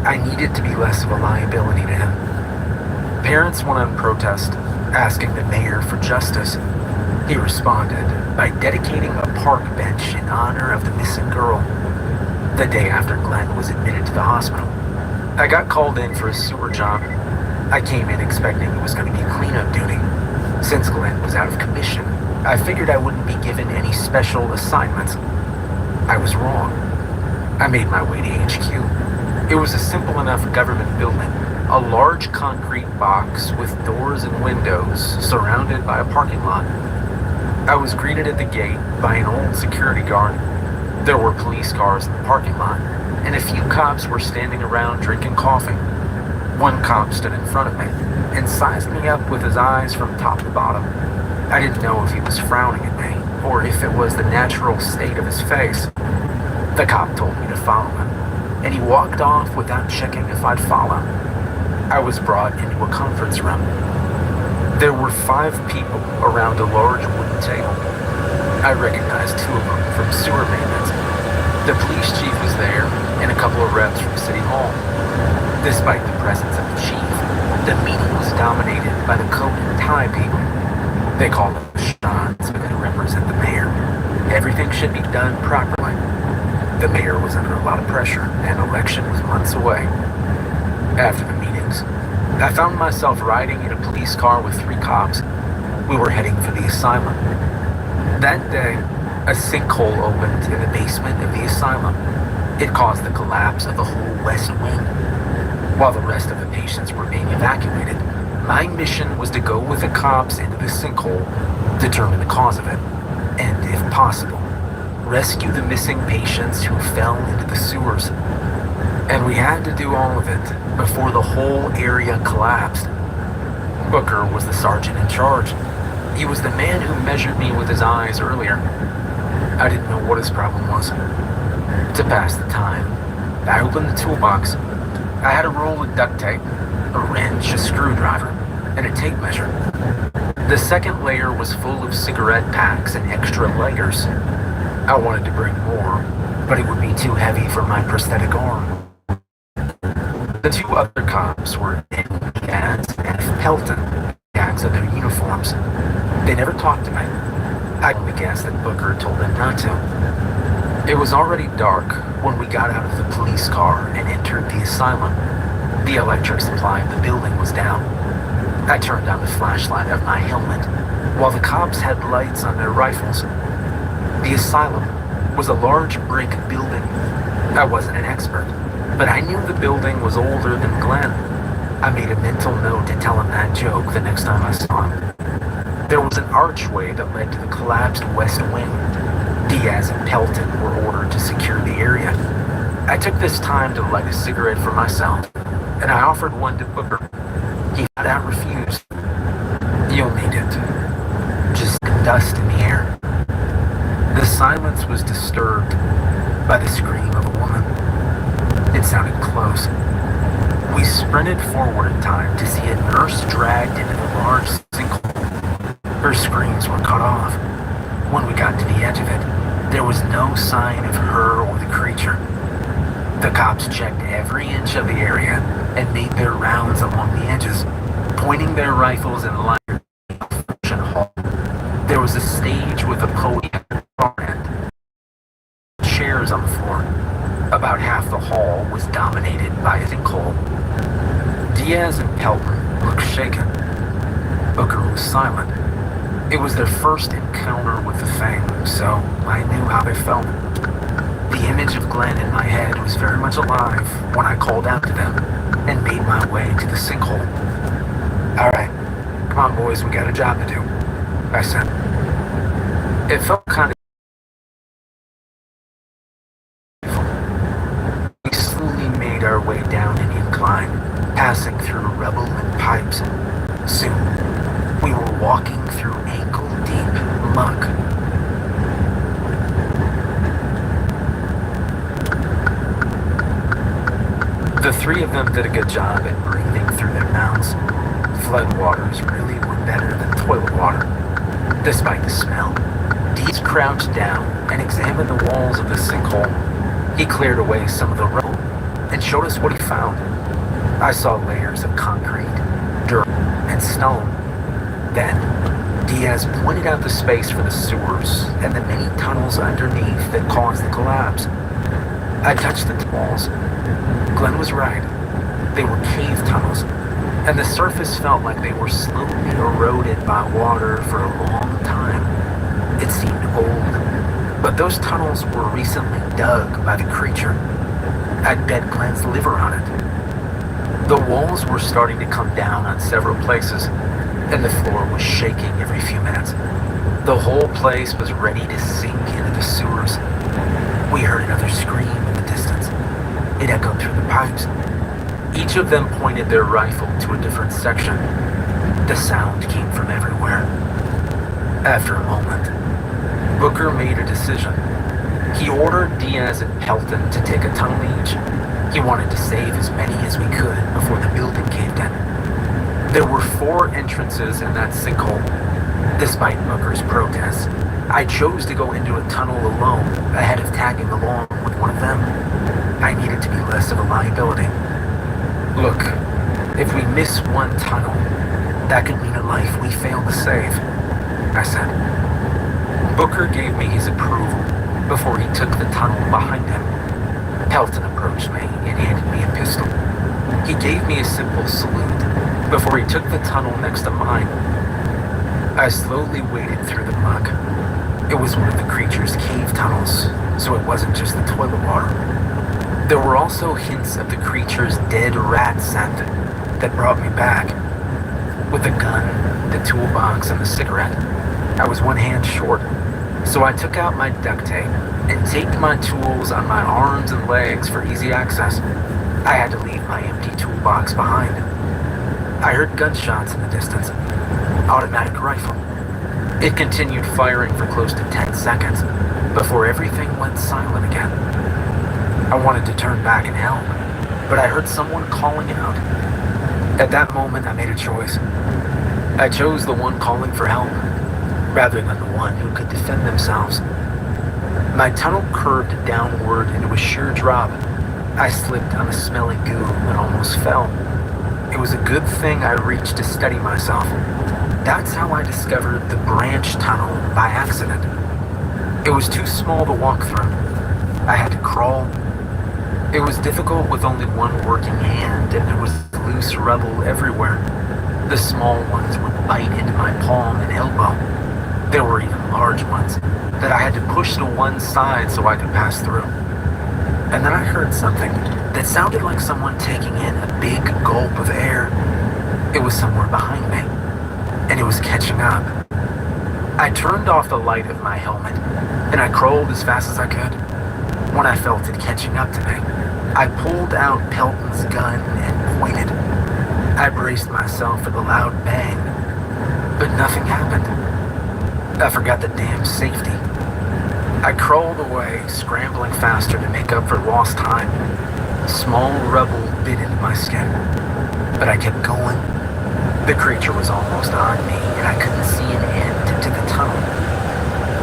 I needed to be less of a liability to him. Parents went on protest, asking the mayor for justice. He responded by dedicating a park bench in honor of the missing girl. The day after Glenn was admitted to the hospital, I got called in for a sewer job. I came in expecting it was going to be cleanup duty. Since Glenn was out of commission, I figured I wouldn't be given any special assignments. I was wrong. I made my way to HQ. It was a simple enough government building, a large concrete box with doors and windows surrounded by a parking lot. I was greeted at the gate by an old security guard. There were police cars in the parking lot, and a few cops were standing around drinking coffee. One cop stood in front of me and sized me up with his eyes from top to bottom. I didn't know if he was frowning at me or if it was the natural state of his face. The cop told me to follow him, and he walked off without checking if I'd follow. I was brought into a conference room. There were 5 people around a large wooden table. I recognized 2 of them from sewer maintenance. The police chief was there, and a couple of reps from City Hall. Despite the presence of the chief, the meeting was dominated by the coat and tie people. They called them the shots, but they represent the mayor. Everything should be done properly. The mayor was under a lot of pressure, and election was months away. After the meetings, I found myself riding in a police car with 3 cops. We were heading for the asylum. That day, a sinkhole opened in the basement of the asylum. It caused the collapse of the whole west wing. While the rest of the patients were being evacuated, my mission was to go with the cops into the sinkhole, determine the cause of it, and, if possible, rescue the missing patients who fell into the sewers. And we had to do all of it before the whole area collapsed. Booker was the sergeant in charge. He was the man who measured me with his eyes earlier. I didn't know what his problem was. To pass the time, I opened the toolbox. I had a roll of duct tape, a wrench, a screwdriver, and a tape measure. The second layer was full of cigarette packs and extra lighters. I wanted to bring more, but it would be too heavy for my prosthetic arm. The 2 other cops were Diaz and F. Pelton, tags of their uniforms. They never talked to me. I only guessed that Booker told them not to. It was already dark when we got out of the police car and entered the asylum. The electric supply of the building was down. I turned on the flashlight of my helmet, while the cops had lights on their rifles. The asylum was a large brick building. I wasn't an expert, but I knew the building was older than Glenn. I made a mental note to tell him that joke the next time I saw him. There was an archway that led to the collapsed west wing. Diaz and Pelton were ordered to secure the area. I took this time to light a cigarette for myself, and I offered one to Booker. He flat out refused. You'll need it. Just dust in the air. The silence was disturbed by the scream of a woman. It sounded close. We sprinted forward in time to see a nurse dragged into the large sinkhole. Her screams were cut off. When we got to the edge of it, there was no sign of her or the creature. The cops checked every inch of the area and made their rounds along the edges, pointing their rifles and lighters was a stage with a podium at the far end. Chairs on the floor. About half the hall was dominated by a sinkhole. Diaz and Pelton looked shaken. Booker was silent. It was their first encounter with the thing, so I knew how they felt. The image of Glenn in my head was very much alive when I called out to them and made my way to the sinkhole. "All right, come on boys, we got a job to do," I said. It felt kind of... We slowly made our way down an incline, passing through rubble and pipes. Soon, we were walking through ankle-deep muck. The three of them did a good job at breathing through their mouths. Floodwaters really were better than toilet water, despite the smell. Deeds crouched down and examined the walls of the sinkhole. He cleared away some of the rubble and showed us what he found. I saw layers of concrete, dirt, and stone. Then, Diaz pointed out the space for the sewers and the many tunnels underneath that caused the collapse. I touched the walls. Glenn was right. They were cave tunnels, and the surface felt like they were slowly eroded by water for a long time. It seemed old, but those tunnels were recently dug by the creature. I'd bet Glenn's liver on it. The walls were starting to come down on several places, and the floor was shaking every few minutes. The whole place was ready to sink into the sewers. We heard another scream in the distance. It echoed through the pipes. Each of them pointed their rifle to a different section. The sound came from everywhere. After a moment, Booker made a decision. He ordered Diaz and Pelton to take a tunnel each. He wanted to save as many as we could before the building caved in. There were 4 entrances in that sinkhole. Despite Booker's protests, I chose to go into a tunnel alone ahead of tagging along with one of them. I needed to be less of a liability. Look, if we miss one tunnel, that could mean a life we fail to save, I said. Booker gave me his approval before he took the tunnel behind him. Pelton approached me and handed me a pistol. He gave me a simple salute before he took the tunnel next to mine. I slowly waded through the muck. It was one of the creature's cave tunnels, so it wasn't just the toilet water. There were also hints of the creature's dead rat scent that brought me back. With the gun, the toolbox, and the cigarette, I was one hand short, so I took out my duct tape and taped my tools on my arms and legs for easy access. I had to leave my empty toolbox behind. I heard gunshots in the distance. Automatic rifle. It continued firing for close to 10 seconds before everything went silent again. I wanted to turn back and help, but I heard someone calling out. At that moment, I made a choice. I chose the one calling for help, rather than the one who could defend themselves. My tunnel curved downward into a sheer drop. I slipped on a smelly goo and almost fell. It was a good thing I reached to steady myself. That's how I discovered the branch tunnel by accident. It was too small to walk through. I had to crawl. It was difficult with only one working hand, and there was loose rubble everywhere. The small ones would bite into my palm and elbow. There were even large ones that I had to push to one side so I could pass through. And then I heard something that sounded like someone taking in a big gulp of air. It was somewhere behind me, and it was catching up. I turned off the light of my helmet, and I crawled as fast as I could. When I felt it catching up to me, I pulled out Pelton's gun and pointed. I braced myself for the loud bang, but nothing happened. I forgot the damn safety. I crawled away, scrambling faster to make up for lost time. Small rubble bit into my skin, but I kept going. The creature was almost on me, and I couldn't see an end to the tunnel.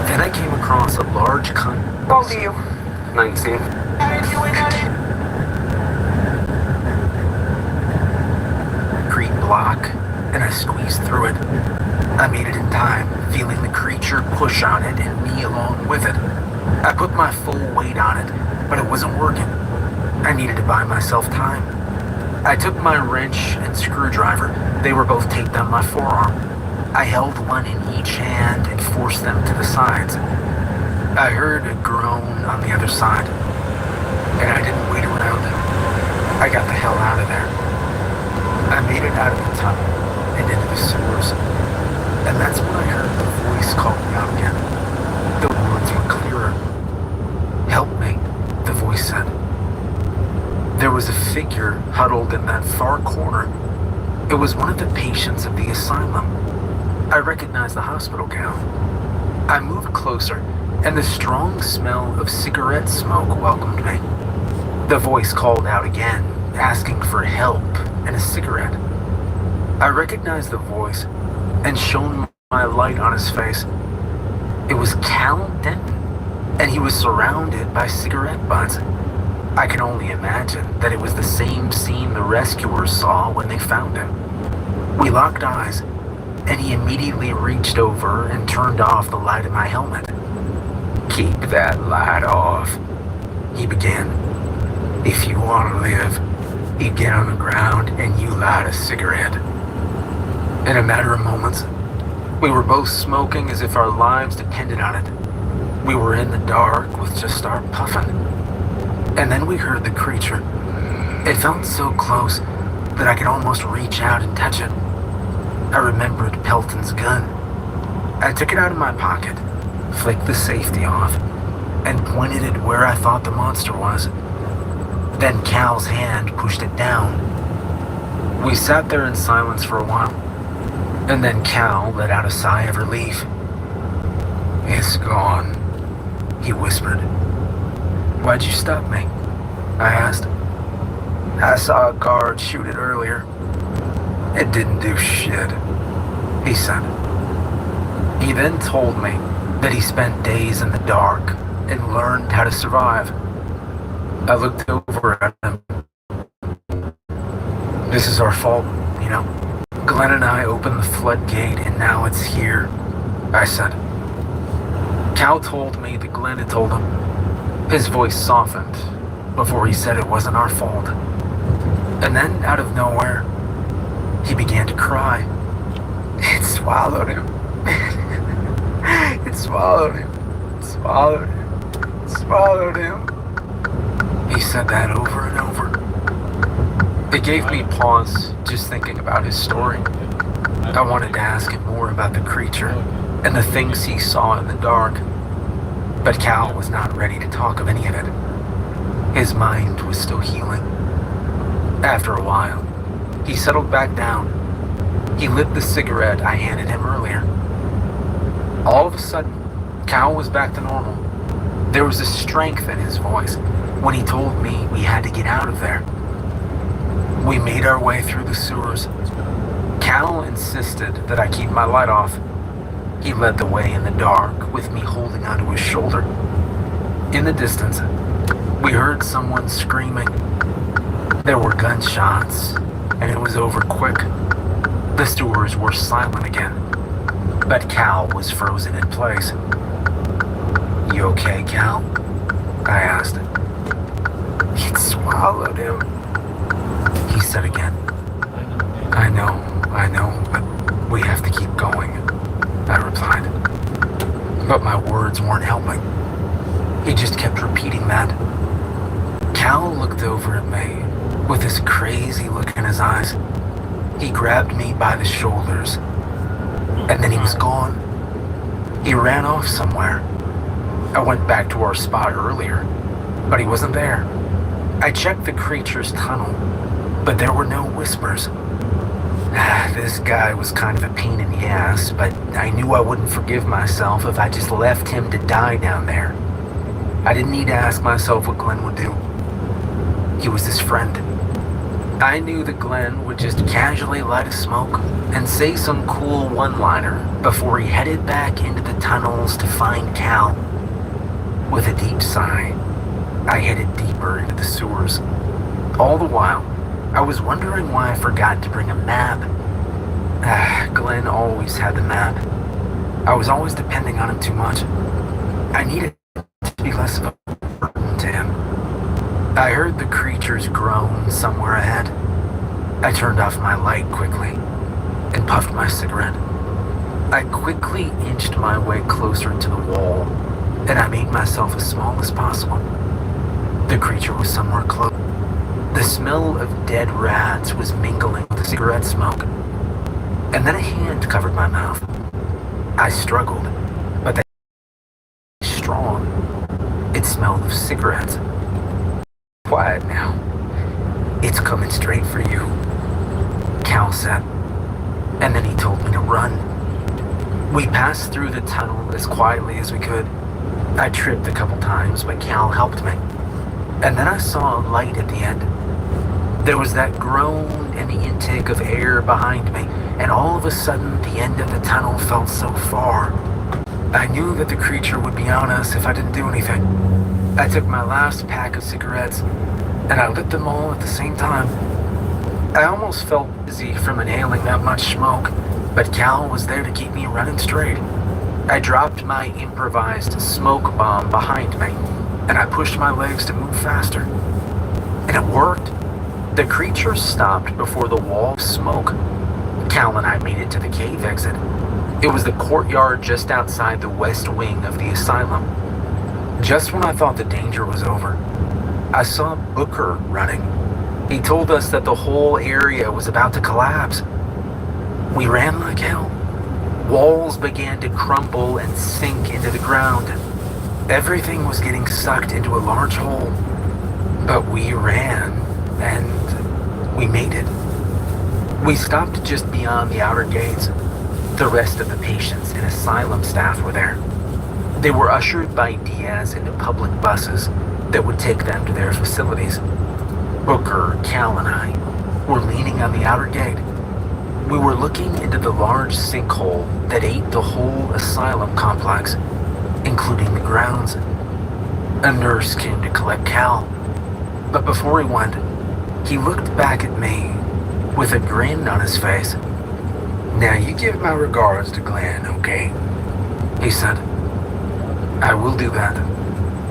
Then I came across a large How old are you? 19. Concrete block, and I squeezed through it. I made it in time, feeling the creature creature push on it and me along with it. I put my full weight on it, but it wasn't working. I needed to buy myself time. I took my wrench and screwdriver. They were both taped on my forearm. I held one in each hand and forced them to the sides. I heard a groan on the other side, and I didn't wait around. I got the hell out of there. I made it out of the tunnel and into the sewers, and that's when I heard the voice call me out again. The words were clearer. "Help me," the voice said. There was a figure huddled in that far corner. It was one of the patients of the asylum. I recognized the hospital gown. I moved closer, and the strong smell of cigarette smoke welcomed me. The voice called out again, asking for help and a cigarette. I recognized the voice and shone my light on his face. It was Cal Denton, and he was surrounded by cigarette butts. I can only imagine that it was the same scene the rescuers saw when they found him. We locked eyes, and he immediately reached over and turned off the light in my helmet. "Keep that light off," he began. "If you want to live, you get on the ground and you light a cigarette." In a matter of moments, we were both smoking as if our lives depended on it. We were in the dark with just our puffing. And then we heard the creature. It felt so close that I could almost reach out and touch it. I remembered Pelton's gun. I took it out of my pocket, flicked the safety off, and pointed it where I thought the monster was. Then Cal's hand pushed it down. We sat there in silence for a while, and then Cal let out a sigh of relief. "It's gone," he whispered. "Why'd you stop me?" I asked. "I saw a guard shoot it earlier. It didn't do shit," he said. He then told me that he spent days in the dark and learned how to survive. I looked over at him. "This is our fault, you know? Glenn and I opened the floodgate and now it's here," I said. Cal told me that Glenn had told him. His voice softened before he said it wasn't our fault. And then, out of nowhere, he began to cry. It swallowed him. It swallowed him. It swallowed him. It swallowed him. He said that over and over. It gave me pause just thinking about his story. I wanted to ask him more about the creature and the things he saw in the dark. But Cal was not ready to talk of any of it. His mind was still healing. After a while, he settled back down. He lit the cigarette I handed him earlier. All of a sudden, Cal was back to normal. There was a strength in his voice when he told me we had to get out of there. We made our way through the sewers. Cal insisted that I keep my light off. He led the way in the dark, with me holding onto his shoulder. In the distance, we heard someone screaming. There were gunshots, and it was over quick. The sewers were silent again, but Cal was frozen in place. "You okay, Cal?" I asked. "It swallowed him," he said again. I know, but we have to keep going," I replied. But my words weren't helping. He just kept repeating that. Cal looked over at me with this crazy look in his eyes. He grabbed me by the shoulders, and then he was gone. He ran off somewhere. I went back to our spot earlier, but he wasn't there. I checked the creature's tunnel, but there were no whispers. This guy was kind of a pain in the ass, but I knew I wouldn't forgive myself if I just left him to die down there. I didn't need to ask myself what Glenn would do. He was his friend. I knew that Glenn would just casually light a smoke and say some cool one-liner before he headed back into the tunnels to find Cal. With a deep sigh, I headed deeper into the sewers. All the while, I was wondering why I forgot to bring a map. Glenn always had the map. I was always depending on him too much. I needed to be less of a burden to him. I heard the creatures groan somewhere ahead. I turned off my light quickly and puffed my cigarette. I quickly inched my way closer to the wall, and I made myself as small as possible. The creature was somewhere close. The smell of dead rats was mingling with the cigarette smoke, and then a hand covered my mouth. I struggled, but they were strong. It smelled of cigarettes. Quiet now. It's coming straight for you, Cal said, and then he told me to run. We passed through the tunnel as quietly as we could. I tripped a couple times, but Cal helped me. And then I saw a light at the end. There was that groan and the intake of air behind me, and all of a sudden the end of the tunnel felt so far. I knew that the creature would be on us if I didn't do anything. I took my last pack of cigarettes, and I lit them all at the same time. I almost felt dizzy from inhaling that much smoke, but Cal was there to keep me running straight. I dropped my improvised smoke bomb behind me, and I pushed my legs to move faster. And it worked. The creature stopped before the wall of smoke. Cal and I made it to the cave exit. It was the courtyard just outside the west wing of the asylum. Just when I thought the danger was over, I saw Booker running. He told us that the whole area was about to collapse. We ran like hell. Walls began to crumble and sink into the ground. Everything was getting sucked into a large hole. But we ran, and we made it. We stopped just beyond the outer gates. The rest of the patients and asylum staff were there. They were ushered by Diaz into public buses that would take them to their facilities. Booker, Cal, and I were leaning on the outer gate. We were looking into the large sinkhole that ate the whole asylum complex, including the grounds. A nurse came to collect Cal, but before he went, he looked back at me with a grin on his face. "Now you give my regards to Glenn, okay?" he said. "I will do that,"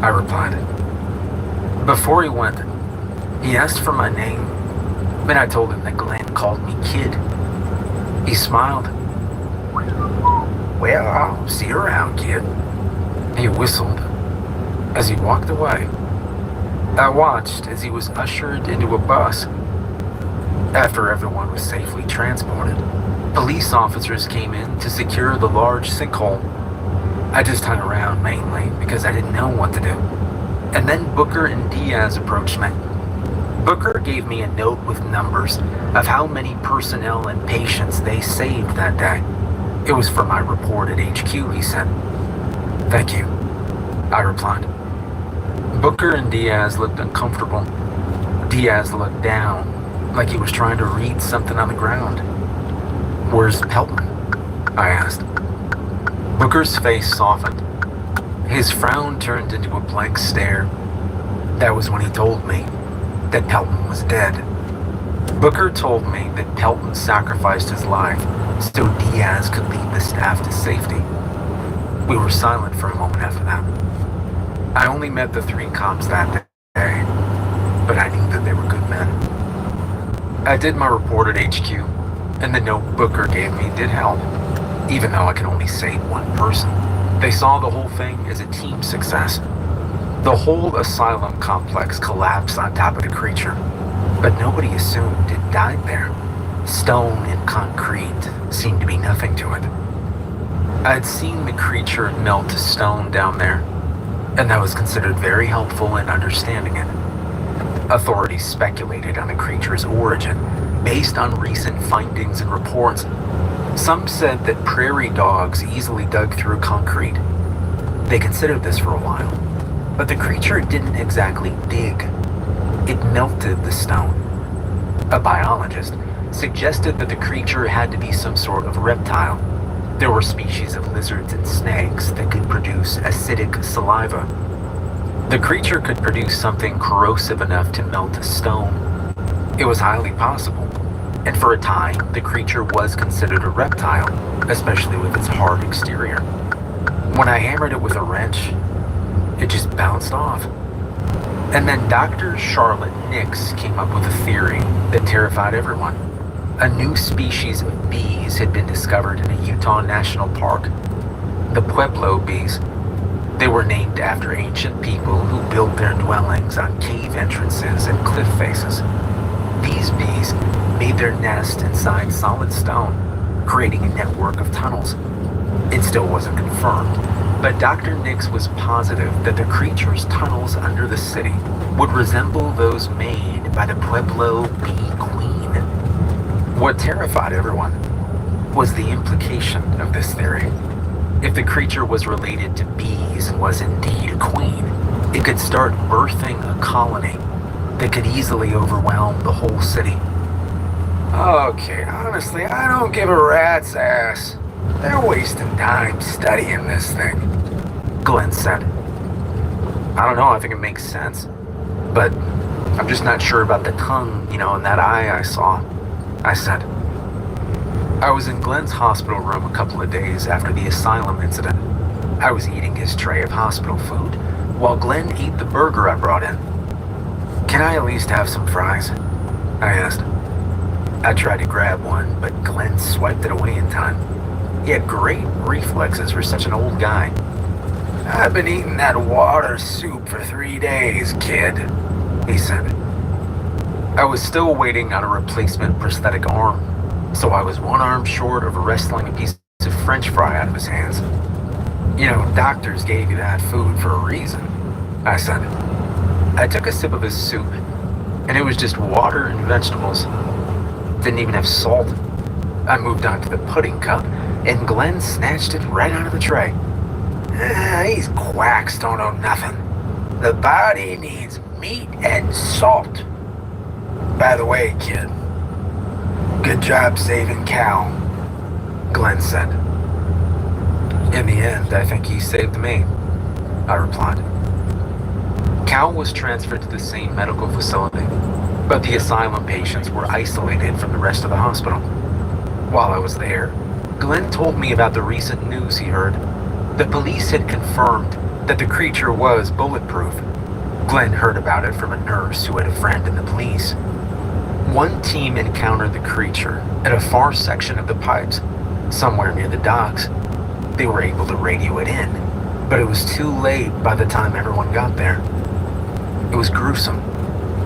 I replied. Before he went, he asked for my name, and I told him that Glenn called me Kid. He smiled. "Well, I'll see you around, kid." He whistled as he walked away. I watched as he was ushered into a bus. After everyone was safely transported, police officers came in to secure the large sinkhole. I just hung around mainly because I didn't know what to do. And then Booker and Diaz approached me. Booker gave me a note with numbers of how many personnel and patients they saved that day. It was for my report at HQ, he said. "Thank you," I replied. Booker and Diaz looked uncomfortable. Diaz looked down, like he was trying to read something on the ground. "Where's Peltman?" I asked. Booker's face softened. His frown turned into a blank stare. That was when he told me that Peltman was dead. Booker told me that Peltman sacrificed his life so Diaz could lead the staff to safety. We were silent for a moment after that. I only met the 3 cops that day, but I knew that they were good men. I did my report at HQ, and the note Booker gave me did help, even though I could only save one person. They saw the whole thing as a team success. The whole asylum complex collapsed on top of the creature, but nobody assumed it died there. Stone and concrete seemed to be nothing to it. I'd seen the creature melt to stone down there, and that was considered very helpful in understanding it. Authorities speculated on the creature's origin based on recent findings and reports. Some said that prairie dogs easily dug through concrete. They considered this for a while, but the creature didn't exactly dig. It melted the stone. A biologist suggested that the creature had to be some sort of reptile. There were species of lizards and snakes that could produce acidic saliva. The creature could produce something corrosive enough to melt a stone. It was highly possible, and for a time, the creature was considered a reptile, especially with its hard exterior. When I hammered it with a wrench, it just bounced off. And then Dr. Charlotte Nix came up with a theory that terrified everyone. A new species of bees had been discovered in a Utah national park. The Pueblo bees. They were named after ancient people who built their dwellings on cave entrances and cliff faces. These bees made their nest inside solid stone, creating a network of tunnels. It still wasn't confirmed, but Dr. Nix was positive that the creature's tunnels under the city would resemble those made by the Pueblo bee queen. What terrified everyone was the implication of this theory. If the creature was related to bees and was indeed a queen, it could start birthing a colony that could easily overwhelm the whole city. Okay, honestly, I don't give a rat's ass. They're wasting time studying this thing, Glenn said. I don't know, I think it makes sense. But I'm just not sure about the tongue, and that eye I saw, I said. I was in Glenn's hospital room a couple of days after the asylum incident. I was eating his tray of hospital food while Glenn ate the burger I brought in. Can I at least have some fries? I asked. I tried to grab one, but Glenn swiped it away in time. He had great reflexes for such an old guy. I've been eating that water soup for 3 days, kid, he said. I was still waiting on a replacement prosthetic arm, so I was one arm short of wrestling a piece of French fry out of his hands. Doctors gave you that food for a reason, I said. I took a sip of his soup, and it was just water and vegetables. Didn't even have salt. I moved on to the pudding cup, and Glenn snatched it right out of the tray. These quacks don't know nothing. The body needs meat and salt. By the way, kid, good job saving Cal, Glenn said. In the end, I think he saved me, I replied. Cal was transferred to the same medical facility, but the asylum patients were isolated from the rest of the hospital. While I was there, Glenn told me about the recent news he heard. The police had confirmed that the creature was bulletproof. Glenn heard about it from a nurse who had a friend in the police. One team encountered the creature at a far section of the pipes, somewhere near the docks. They were able to radio it in, but it was too late by the time everyone got there. It was gruesome.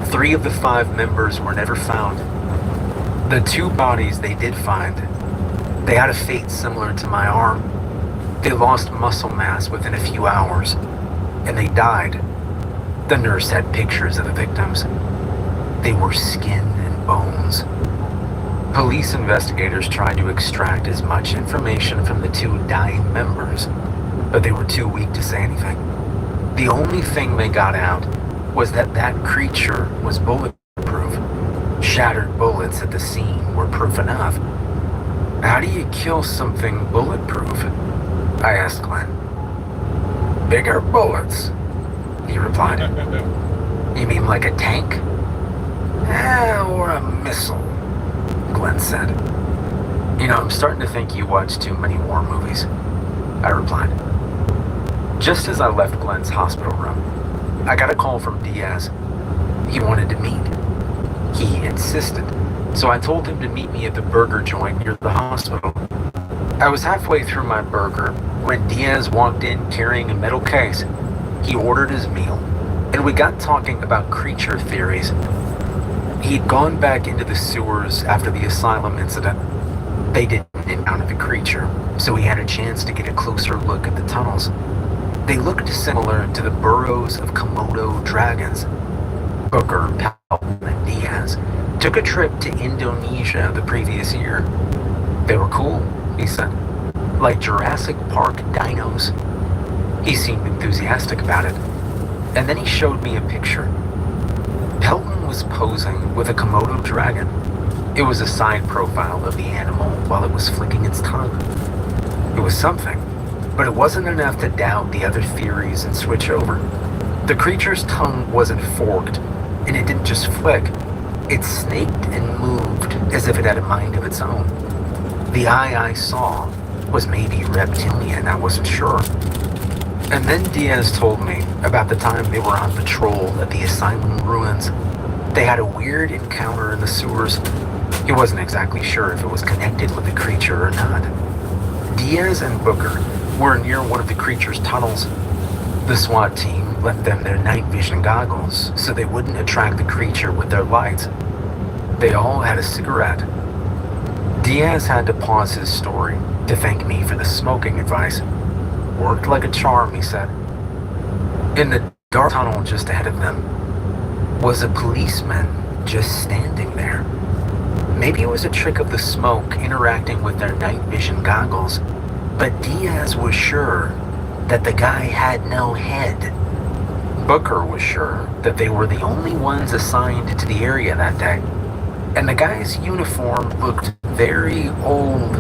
3 of the 5 members were never found. The 2 bodies they did find, they had a fate similar to my arm. They lost muscle mass within a few hours, and they died. The nurse had pictures of the victims. They were skin and bones. Police investigators tried to extract as much information from the 2 dying members, but they were too weak to say anything. The only thing they got out was that creature was bulletproof. Shattered bullets at the scene were proof enough. How do you kill something bulletproof? I asked Glenn. Bigger bullets, he replied. You mean like a tank? Or a missile, Glenn said. I'm starting to think you watch too many war movies, I replied. Just as I left Glenn's hospital room, I got a call from Diaz. He wanted to meet. He insisted, so I told him to meet me at the burger joint near the hospital. I was halfway through my burger when Diaz walked in carrying a metal case. He ordered his meal, and we got talking about creature theories. He'd gone back into the sewers after the asylum incident. They didn't encounter the creature, so he had a chance to get a closer look at the tunnels. They looked similar to the burrows of Komodo dragons. Booker, Powell, and Diaz took a trip to Indonesia the previous year. They were cool, he said, like Jurassic Park dinos. He seemed enthusiastic about it, and then he showed me a picture. Pelton was posing with a Komodo dragon. It was a side profile of the animal while it was flicking its tongue. It was something, but it wasn't enough to doubt the other theories and switch over. The creature's tongue wasn't forked, and it didn't just flick. It snaked and moved as if it had a mind of its own. The eye I saw was maybe reptilian, I wasn't sure. And then Diaz told me about the time they were on patrol at the asylum ruins. They had a weird encounter in the sewers. He wasn't exactly sure if it was connected with the creature or not. Diaz and Booker were near one of the creature's tunnels. The SWAT team lent them their night vision goggles so they wouldn't attract the creature with their lights. They all had a cigarette. Diaz had to pause his story to thank me for the smoking advice. Worked like a charm, he said. In the dark tunnel just ahead of them was a policeman just standing there. Maybe it was a trick of the smoke interacting with their night vision goggles, but Diaz was sure that the guy had no head. Booker was sure that they were the only ones assigned to the area that day, and the guy's uniform looked very old.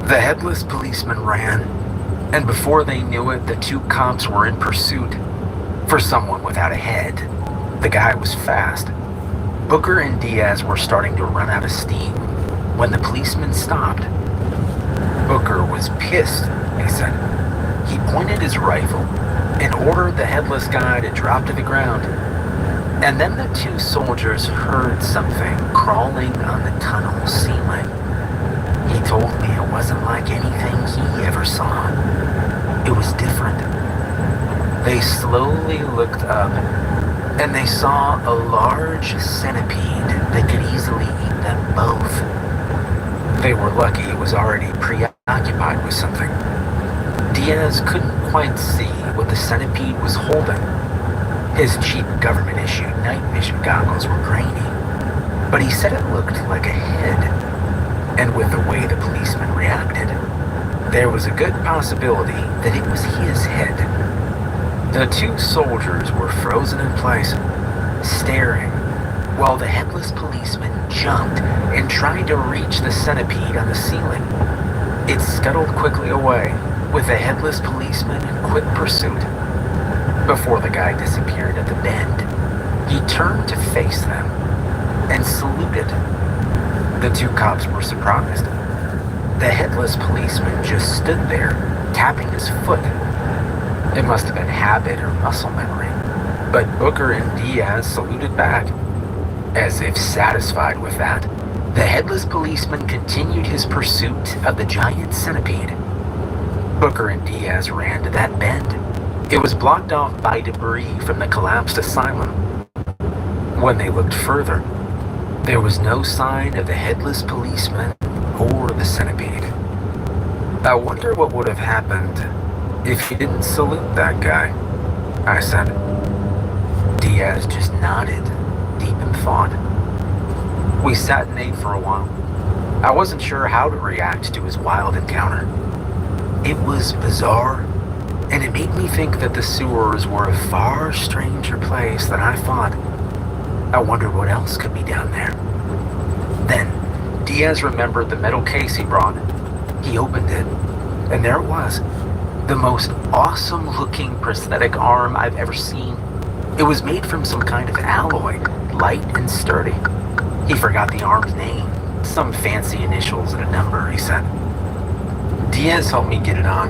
The headless policeman ran, and before they knew it, the two cops were in pursuit. For someone without a head, the guy was fast. Booker and Diaz were starting to run out of steam when the policeman stopped. Booker was pissed, he said. He pointed his rifle and ordered the headless guy to drop to the ground. And then the two soldiers heard something crawling on the tunnel ceiling. He told me it wasn't like anything he ever saw. It was different. They slowly looked up, and they saw a large centipede that could easily eat them both. They were lucky it was already preoccupied with something. Diaz couldn't quite see what the centipede was holding. His cheap government-issued night vision goggles were grainy, but he said it looked like a head. And with the way the policeman reacted, there was a good possibility that it was his head. The two soldiers were frozen in place, staring, while the headless policeman jumped and tried to reach the centipede on the ceiling. It scuttled quickly away, with the headless policeman in quick pursuit. Before the guy disappeared at the bend, he turned to face them and saluted. The two cops were surprised. The headless policeman just stood there, tapping his foot. It must have been habit or muscle memory, but Booker and Diaz saluted back. As if satisfied with that, the headless policeman continued his pursuit of the giant centipede. Booker and Diaz ran to that bend. It was blocked off by debris from the collapsed asylum. When they looked further, there was no sign of the headless policeman or the centipede. I wonder what would have happened if he didn't salute that guy, I said. Diaz just nodded, deep in thought. We sat and ate for a while. I wasn't sure how to react to his wild encounter. It was bizarre, and it made me think that the sewers were a far stranger place than I thought. I wondered what else could be down there. Then, Diaz remembered the metal case he brought. He opened it, and there it was. The most awesome-looking prosthetic arm I've ever seen. It was made from some kind of alloy, light and sturdy. He forgot the arm's name. Some fancy initials and a number, he said. Diaz helped me get it on,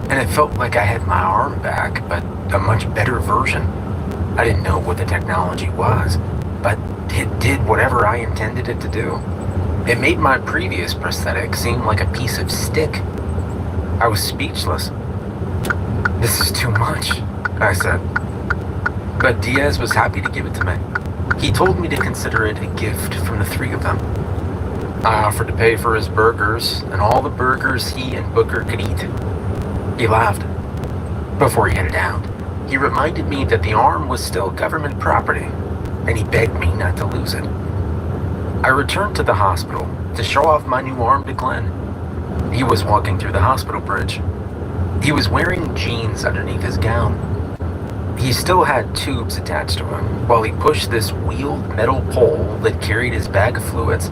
and it felt like I had my arm back, but a much better version. I didn't know what the technology was, but it did whatever I intended it to do. It made my previous prosthetic seem like a piece of stick. I was speechless. This is too much, I said. But Diaz was happy to give it to me. He told me to consider it a gift from the three of them. I offered to pay for his burgers and all the burgers he and Booker could eat. He laughed. Before he headed out, he reminded me that the arm was still government property, and he begged me not to lose it. I returned to the hospital to show off my new arm to Glenn. He was walking through the hospital bridge. He was wearing jeans underneath his gown. He still had tubes attached to him while he pushed this wheeled metal pole that carried his bag of fluids.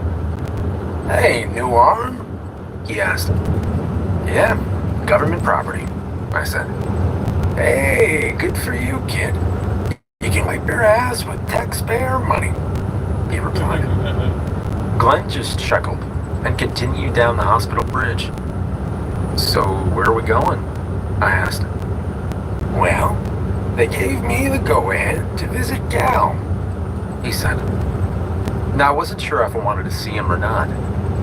"Hey, new arm?" he asked. "Yeah, government property," I said. "Hey, good for you, kid. You can wipe your ass with taxpayer money." he replied. Glenn just chuckled and continued down the hospital bridge. So, where are we going? I asked. Well, they gave me the go-ahead to visit Cal, he said. Now, I wasn't sure if I wanted to see him or not.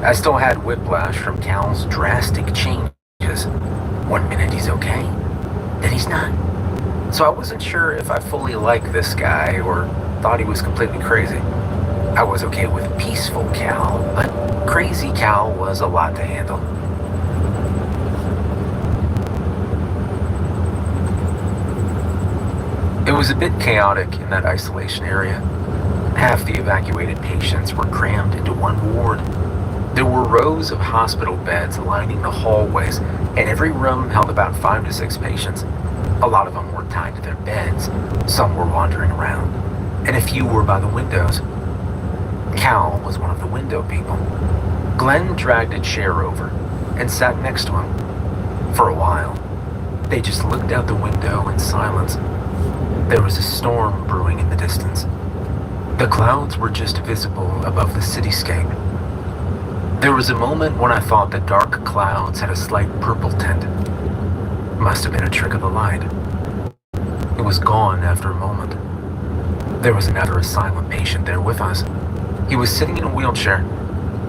I still had whiplash from Cal's drastic changes. One minute he's okay, then he's not. So I wasn't sure if I fully liked this guy or thought he was completely crazy. I was okay with peaceful Cal, but crazy Cal was a lot to handle. It was a bit chaotic in that isolation area. Half the evacuated patients were crammed into one ward. There were rows of hospital beds lining the hallways, and every room held about 5 to 6 patients. A lot of them were tied to their beds, some were wandering around, and a few were by the windows. Cal was one of the window people. Glenn dragged a chair over and sat next to him. For a while, they just looked out the window in silence. There was a storm brewing in the distance. The clouds were just visible above the cityscape. There was a moment when I thought the dark clouds had a slight purple tint. Must have been a trick of the light. It was gone after a moment. There was another silent patient there with us. He was sitting in a wheelchair.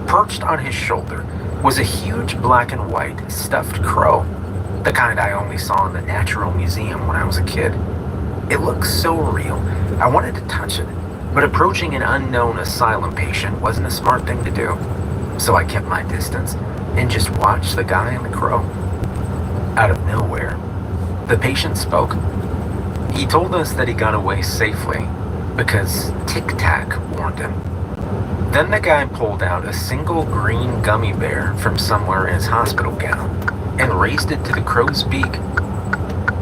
Perched on his shoulder was a huge black and white stuffed crow, the kind I only saw in the Natural Museum when I was a kid. It looked so real, I wanted to touch it, but approaching an unknown asylum patient wasn't a smart thing to do. So I kept my distance and just watched the guy and the crow. Out of nowhere, the patient spoke. He told us that he got away safely because Tic Tac warned him. Then the guy pulled out a single green gummy bear from somewhere in his hospital gown and raised it to the crow's beak.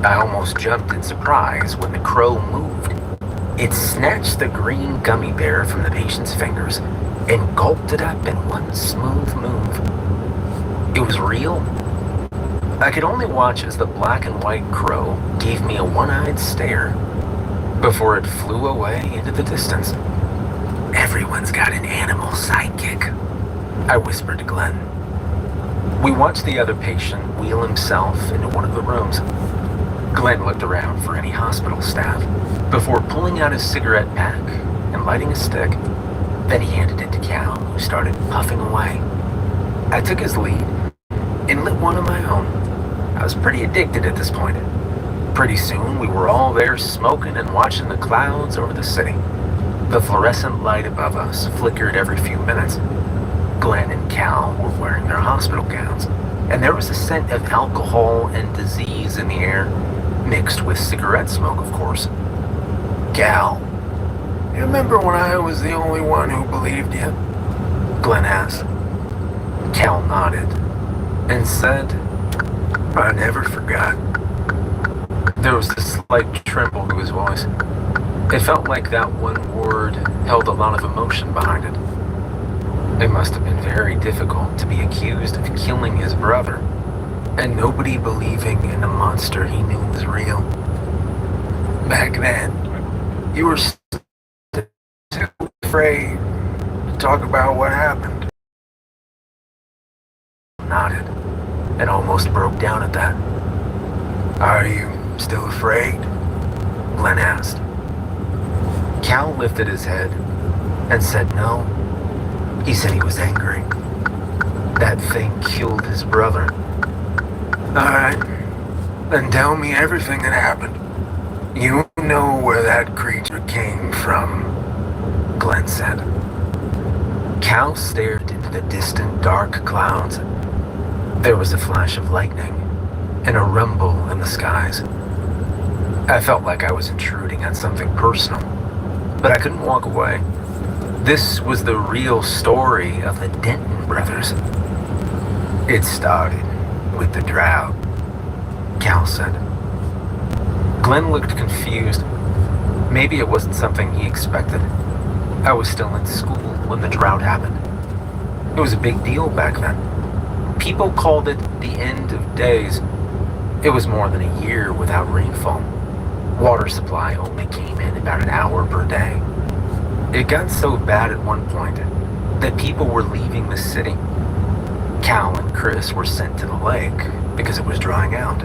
I almost jumped in surprise when the crow moved. It snatched the green gummy bear from the patient's fingers and gulped it up in one smooth move. It was real. I could only watch as the black and white crow gave me a one-eyed stare before it flew away into the distance. Everyone's got an animal sidekick, I whispered to Glenn. We watched the other patient wheel himself into one of the rooms. Glenn looked around for any hospital staff before pulling out his cigarette pack and lighting a stick. Then he handed it to Cal, who started puffing away. I took his lead and lit one of my own. I was pretty addicted at this point. Pretty soon, we were all there smoking and watching the clouds over the city. The fluorescent light above us flickered every few minutes. Glenn and Cal were wearing their hospital gowns, and there was a scent of alcohol and disease in the air, mixed with cigarette smoke, of course. Cal, you remember when I was the only one who believed you? Glenn asked. Cal nodded and said, I never forgot. There was a slight tremble to his voice. It felt like that one word held a lot of emotion behind it. It must have been very difficult to be accused of killing his brother, and nobody believing in a monster he knew was real. Back then, you were too afraid to talk about what happened. Nodded and almost broke down at that. Are you still afraid? Glenn asked. Cal lifted his head and said no. He said he was angry. That thing killed his brother. Alright, then tell me everything that happened. You know where that creature came from, Glenn said. Cal stared into the distant dark clouds. There was a flash of lightning and a rumble in the skies. I felt like I was intruding on something personal, but I couldn't walk away. This was the real story of the Denton brothers. It started with the drought, Cal said. Glenn looked confused. Maybe it wasn't something he expected. I was still in school when the drought happened. It was a big deal back then. People called it the end of days. It was more than a year without rainfall. Water supply only came in about an hour per day. It got so bad at one point that people were leaving the city. Cal and Chris were sent to the lake because it was drying out.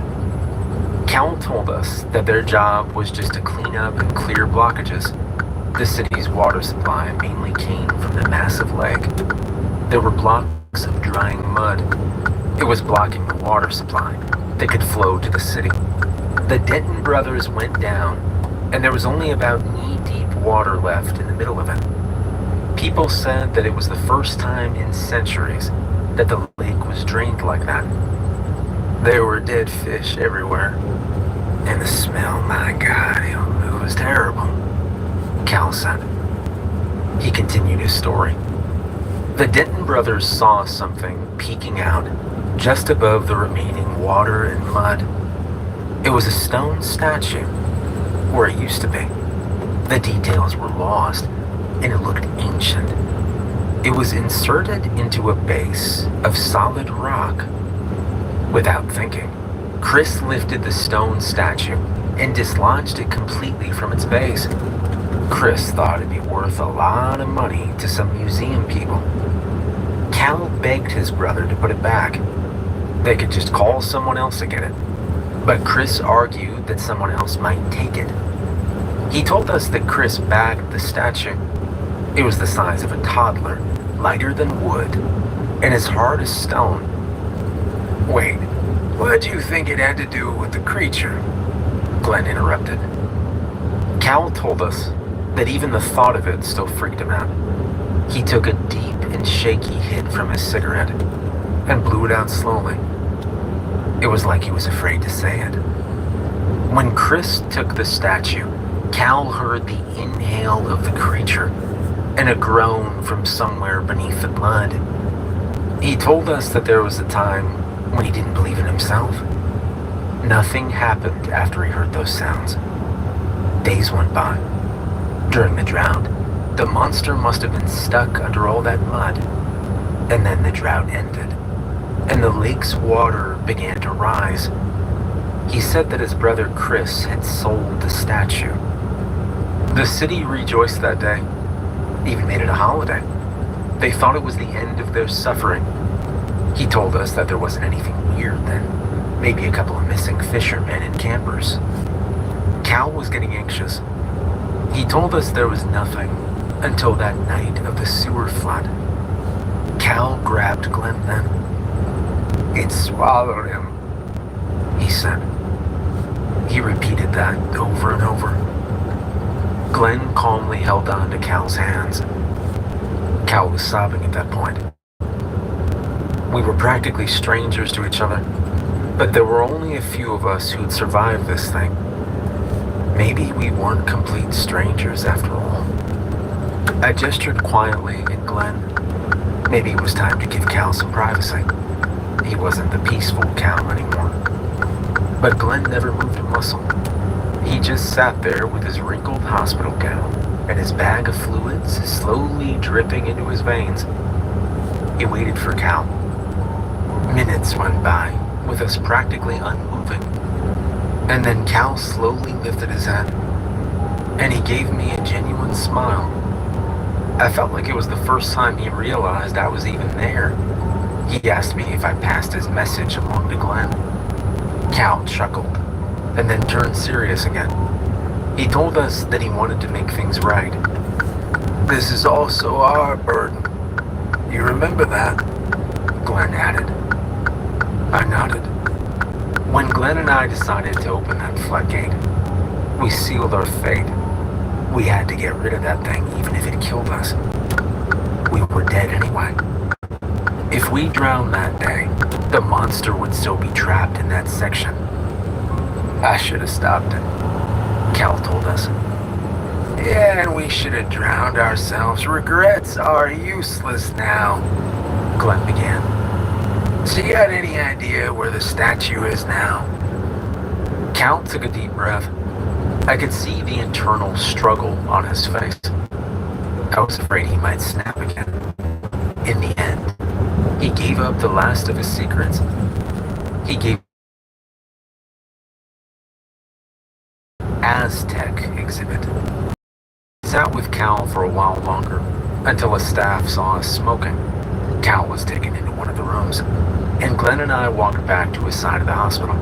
Cal told us that their job was just to clean up and clear blockages. The city's water supply mainly came from the massive lake. There were blocks of drying mud. It was blocking the water supply that could flow to the city. The Denton brothers went down, and there was only about knee-deep water left in the middle of it. People said that it was the first time in centuries that the lake was drained like that. There were dead fish everywhere, and the smell, my God, it was terrible, Cal said. He continued his story. The Denton brothers saw something peeking out just above the remaining water and mud. It was a stone statue, where it used to be. The details were lost, and it looked ancient. It was inserted into a base of solid rock. Without thinking, Chris lifted the stone statue and dislodged it completely from its base. Chris thought it'd be worth a lot of money to some museum people. Cal begged his brother to put it back. They could just call someone else to get it. But Chris argued that someone else might take it. He told us that Chris bagged the statue. It was the size of a toddler, lighter than wood, and as hard as stone. Wait, what do you think it had to do with the creature? Glenn interrupted. Cal told us that even the thought of it still freaked him out. He took a deep and shaky hit from his cigarette and blew it out slowly. It was like he was afraid to say it. When Chris took the statue, Cal heard the inhale of the creature and a groan from somewhere beneath the mud. He told us that there was a time when he didn't believe in himself. Nothing happened after he heard those sounds. Days went by. During the drought, the monster must have been stuck under all that mud. And then the drought ended, and the lake's water began to rise. He said that his brother Chris had sold the statue. The city rejoiced that day, even made it a holiday. They thought it was the end of their suffering. He told us that there wasn't anything weird then, maybe a couple of missing fishermen and campers. Cal was getting anxious. He told us there was nothing until that night of the sewer flood. Cal grabbed Glenn then. It swallowed him, he said. He repeated that over and over. Glenn calmly held on to Cal's hands. Cal was sobbing at that point. We were practically strangers to each other, but there were only a few of us who'd survived this thing. Maybe we weren't complete strangers after all. I gestured quietly at Glenn. Maybe it was time to give Cal some privacy. He wasn't the peaceful Cal anymore. But Glenn never moved a muscle. He just sat there with his wrinkled hospital gown and his bag of fluids slowly dripping into his veins. He waited for Cal. Minutes went by, with us practically unmoving. And then Cal slowly lifted his head, and he gave me a genuine smile. I felt like it was the first time he realized I was even there. He asked me if I passed his message along to Glenn. Cal chuckled, and then turned serious again. He told us that he wanted to make things right. This is also our burden. You remember that? Glenn added. I nodded. When Glenn and I decided to open that floodgate, we sealed our fate. We had to get rid of that thing even if it killed us. We were dead anyway. If we drowned that day, the monster would still be trapped in that section. I should have stopped it, Cal told us. Yeah, and we should have drowned ourselves. Regrets are useless now, Glenn began. So you got any idea where the statue is now? Cal took a deep breath. I could see the internal struggle on his face. I was afraid he might snap again. In the end, he gave up the last of his secrets. He gave Aztec exhibit. It's out sat with Cal for a while longer, until a staff saw us smoking. Cal was taken into one of the rooms, and Glenn and I walked back to his side of the hospital.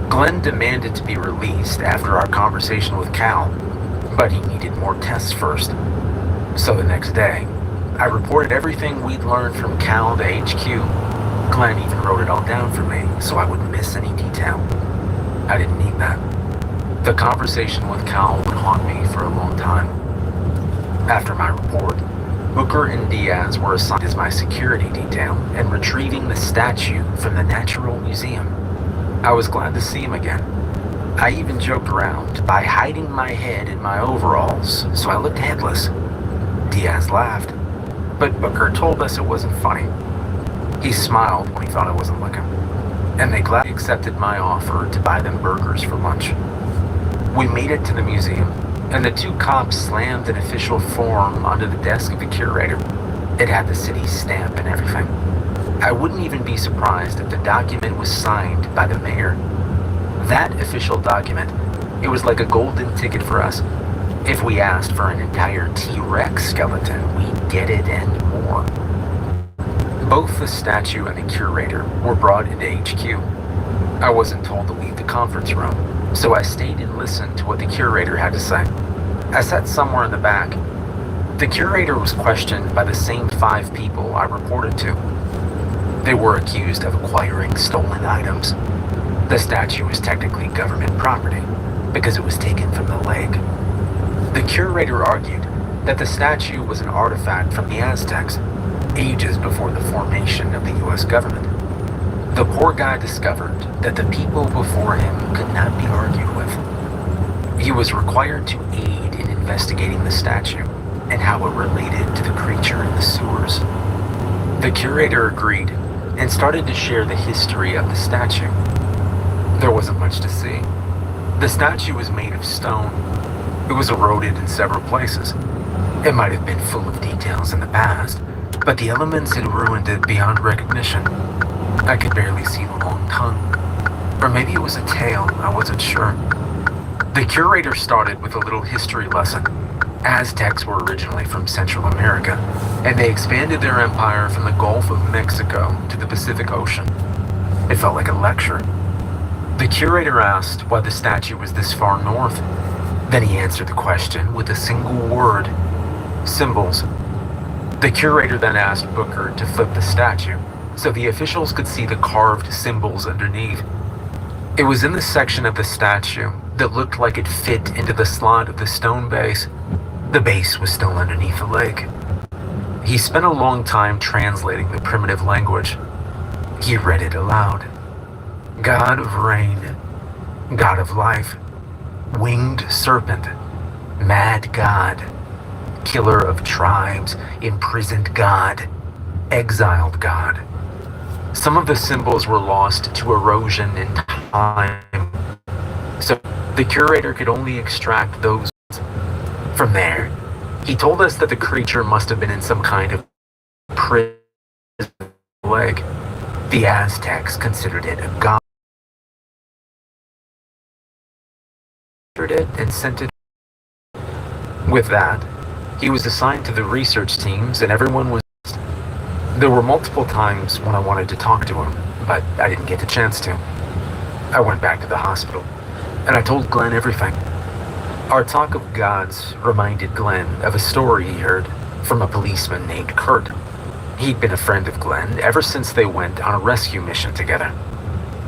Glenn demanded to be released after our conversation with Cal, but he needed more tests first. So the next day, I reported everything we'd learned from Cal to HQ. Glenn even wrote it all down for me so I wouldn't miss any detail. I didn't need that. The conversation with Cal would haunt me for a long time. After my report, Booker and Diaz were assigned as my security detail and retrieving the statue from the Natural Museum. I was glad to see him again. I even joked around by hiding my head in my overalls so I looked headless. Diaz laughed, but Booker told us it wasn't funny. He smiled when he thought I wasn't looking, and they gladly accepted my offer to buy them burgers for lunch. We made it to the museum, and the two cops slammed an official form onto the desk of the curator. It had the city's stamp and everything. I wouldn't even be surprised if the document was signed by the mayor. That official document, it was like a golden ticket for us. If we asked for an entire T-Rex skeleton, we'd get it and more. Both the statue and the curator were brought into HQ. I wasn't told to leave the conference room, so I stayed and listened to what the curator had to say. I sat somewhere in the back. The curator was questioned by the same 5 people I reported to. They were accused of acquiring stolen items. The statue was technically government property because it was taken from the leg. The curator argued that the statue was an artifact from the Aztecs, ages before the formation of the US government. The poor guy discovered that the people before him could not be argued with. He was required to aid in investigating the statue and how it related to the creature in the sewers. The curator agreed and started to share the history of the statue. There wasn't much to see. The statue was made of stone. It was eroded in several places. It might have been full of details in the past, but the elements had ruined it beyond recognition. I could barely see the long tongue. Or maybe it was a tail, I wasn't sure. The curator started with a little history lesson. Aztecs were originally from Central America, and they expanded their empire from the Gulf of Mexico to the Pacific Ocean. It felt like a lecture. The curator asked why the statue was this far north. Then he answered the question with a single word: symbols. The curator then asked Booker to flip the statue so the officials could see the carved symbols underneath. It was in the section of the statue that looked like it fit into the slot of the stone base. The base was still underneath the leg. He spent a long time translating the primitive language. He read it aloud. God of rain, God of life, winged serpent, mad God, killer of tribes, imprisoned God, exiled God. Some of the symbols were lost to erosion and time, so the curator could only extract those. From there, he told us that the creature must have been in some kind of prison leg. The Aztecs considered it a god. It and sent it. With that, he was assigned to the research teams and everyone was. There were multiple times when I wanted to talk to him, but I didn't get the chance to. I went back to the hospital, and I told Glenn everything. Our talk of gods reminded Glenn of a story he heard from a policeman named Kurt. He'd been a friend of Glenn ever since they went on a rescue mission together.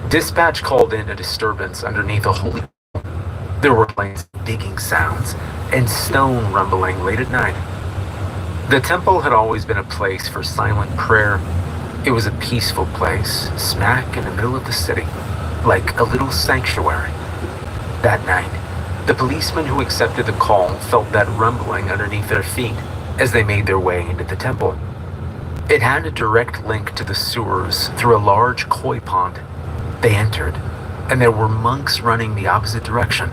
Dispatch called in a disturbance underneath a holy. There were digging sounds and stone rumbling late at night. The temple had always been a place for silent prayer. It was a peaceful place, smack in the middle of the city, like a little sanctuary. That night, the policemen who accepted the call felt that rumbling underneath their feet as they made their way into the temple. It had a direct link to the sewers through a large koi pond. They entered, and there were monks running the opposite direction.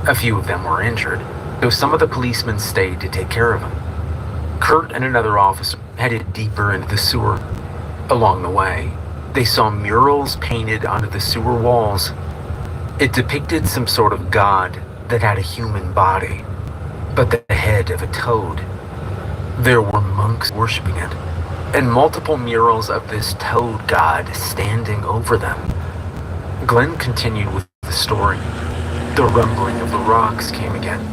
A few of them were injured, though some of the policemen stayed to take care of them. Kurt and another officer headed deeper into the sewer. Along the way, they saw murals painted onto the sewer walls. It depicted some sort of god that had a human body, but the head head of a toad. There were monks worshipping it, and multiple murals of this toad god standing over them. Glenn continued with the story. The rumbling of the rocks came again.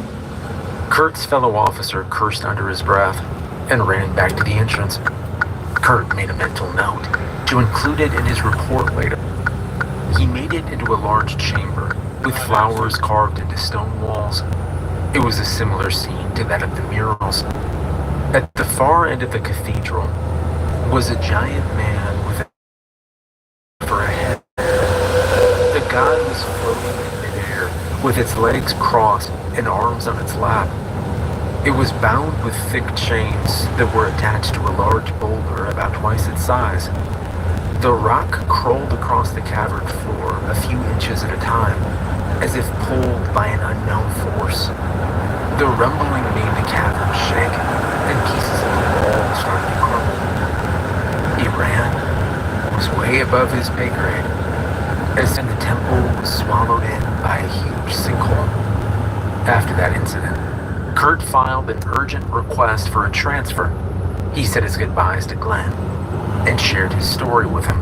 Kurt's fellow officer cursed under his breath and ran back to the entrance. Kurt made a mental note to include it in his report later. He made it into a large chamber with flowers carved into stone walls. It was a similar scene to that of the murals. At the far end of the cathedral was a giant man with for a head. The god was floating in midair with its legs crossed and arms on its lap. It was bound with thick chains that were attached to a large boulder about twice its size. The rock crawled across the cavern floor a few inches at a time, as if pulled by an unknown force. The rumbling made the cavern shake, and pieces of the wall started to crumble. He ran, was way above his pay grade, as the temple was swallowed in by a huge sinkhole. After that incident, Kurt filed an urgent request for a transfer. He said his goodbyes to Glenn and shared his story with him.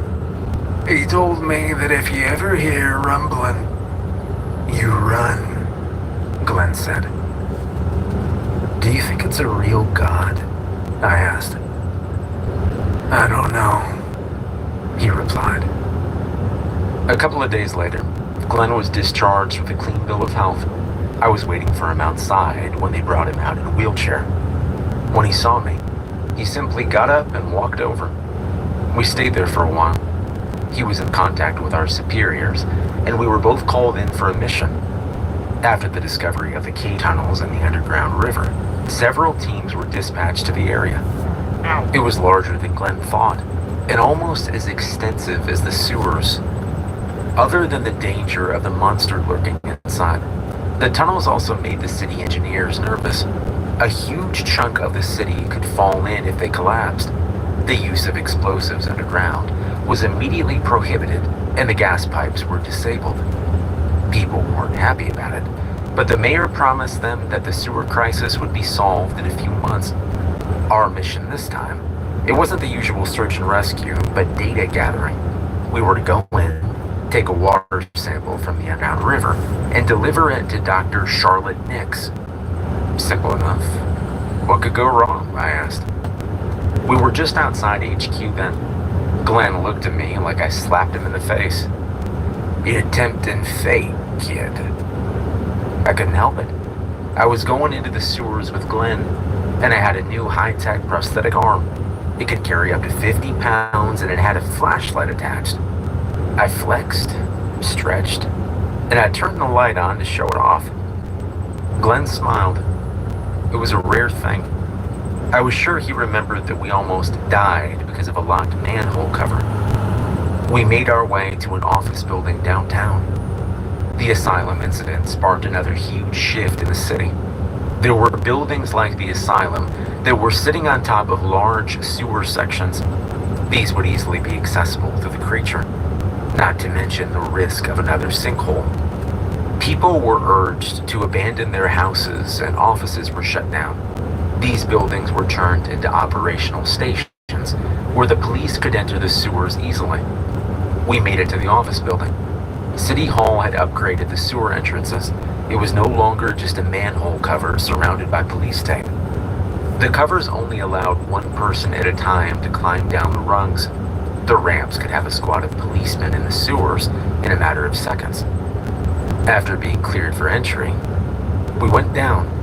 He told me that if you ever hear rumbling, you run, Glenn said. Do you think it's a real god? I asked. I don't know, he replied. A couple of days later, Glenn was discharged with a clean bill of health. I was waiting for him outside when they brought him out in a wheelchair. When he saw me, he simply got up and walked over. We stayed there for a while. He was in contact with our superiors, and we were both called in for a mission. After the discovery of the cave tunnels in the underground river, several teams were dispatched to the area. It was larger than Glenn thought, and almost as extensive as the sewers. Other than the danger of the monster lurking inside, the tunnels also made the city engineers nervous. A huge chunk of the city could fall in if they collapsed. The use of explosives underground was immediately prohibited, and the gas pipes were disabled. People weren't happy about it, but the mayor promised them that the sewer crisis would be solved in a few months. Our mission this time, it wasn't the usual search and rescue, but data gathering. We were to go in, take a water sample from the underground river, and deliver it to Dr. Charlotte Nix. Simple enough. What could go wrong? I asked. We were just outside HQ then. Glenn looked at me like I slapped him in the face. You're tempting fate, kid. I couldn't help it. I was going into the sewers with Glenn, and I had a new high-tech prosthetic arm. It could carry up to 50 pounds, and it had a flashlight attached. I flexed, stretched, and I turned the light on to show it off. Glenn smiled. It was a rare thing. I was sure he remembered that we almost died because of a locked manhole cover. We made our way to an office building downtown. The asylum incident sparked another huge shift in the city. There were buildings like the asylum that were sitting on top of large sewer sections. These would easily be accessible to the creature, not to mention the risk of another sinkhole. People were urged to abandon their houses and offices were shut down. These buildings were turned into operational stations where the police could enter the sewers easily. We made it to the office building. City Hall had upgraded the sewer entrances. It was no longer just a manhole cover surrounded by police tape. The covers only allowed one person at a time to climb down the rungs. The ramps could have a squad of policemen in the sewers in a matter of seconds. After being cleared for entry, we went down.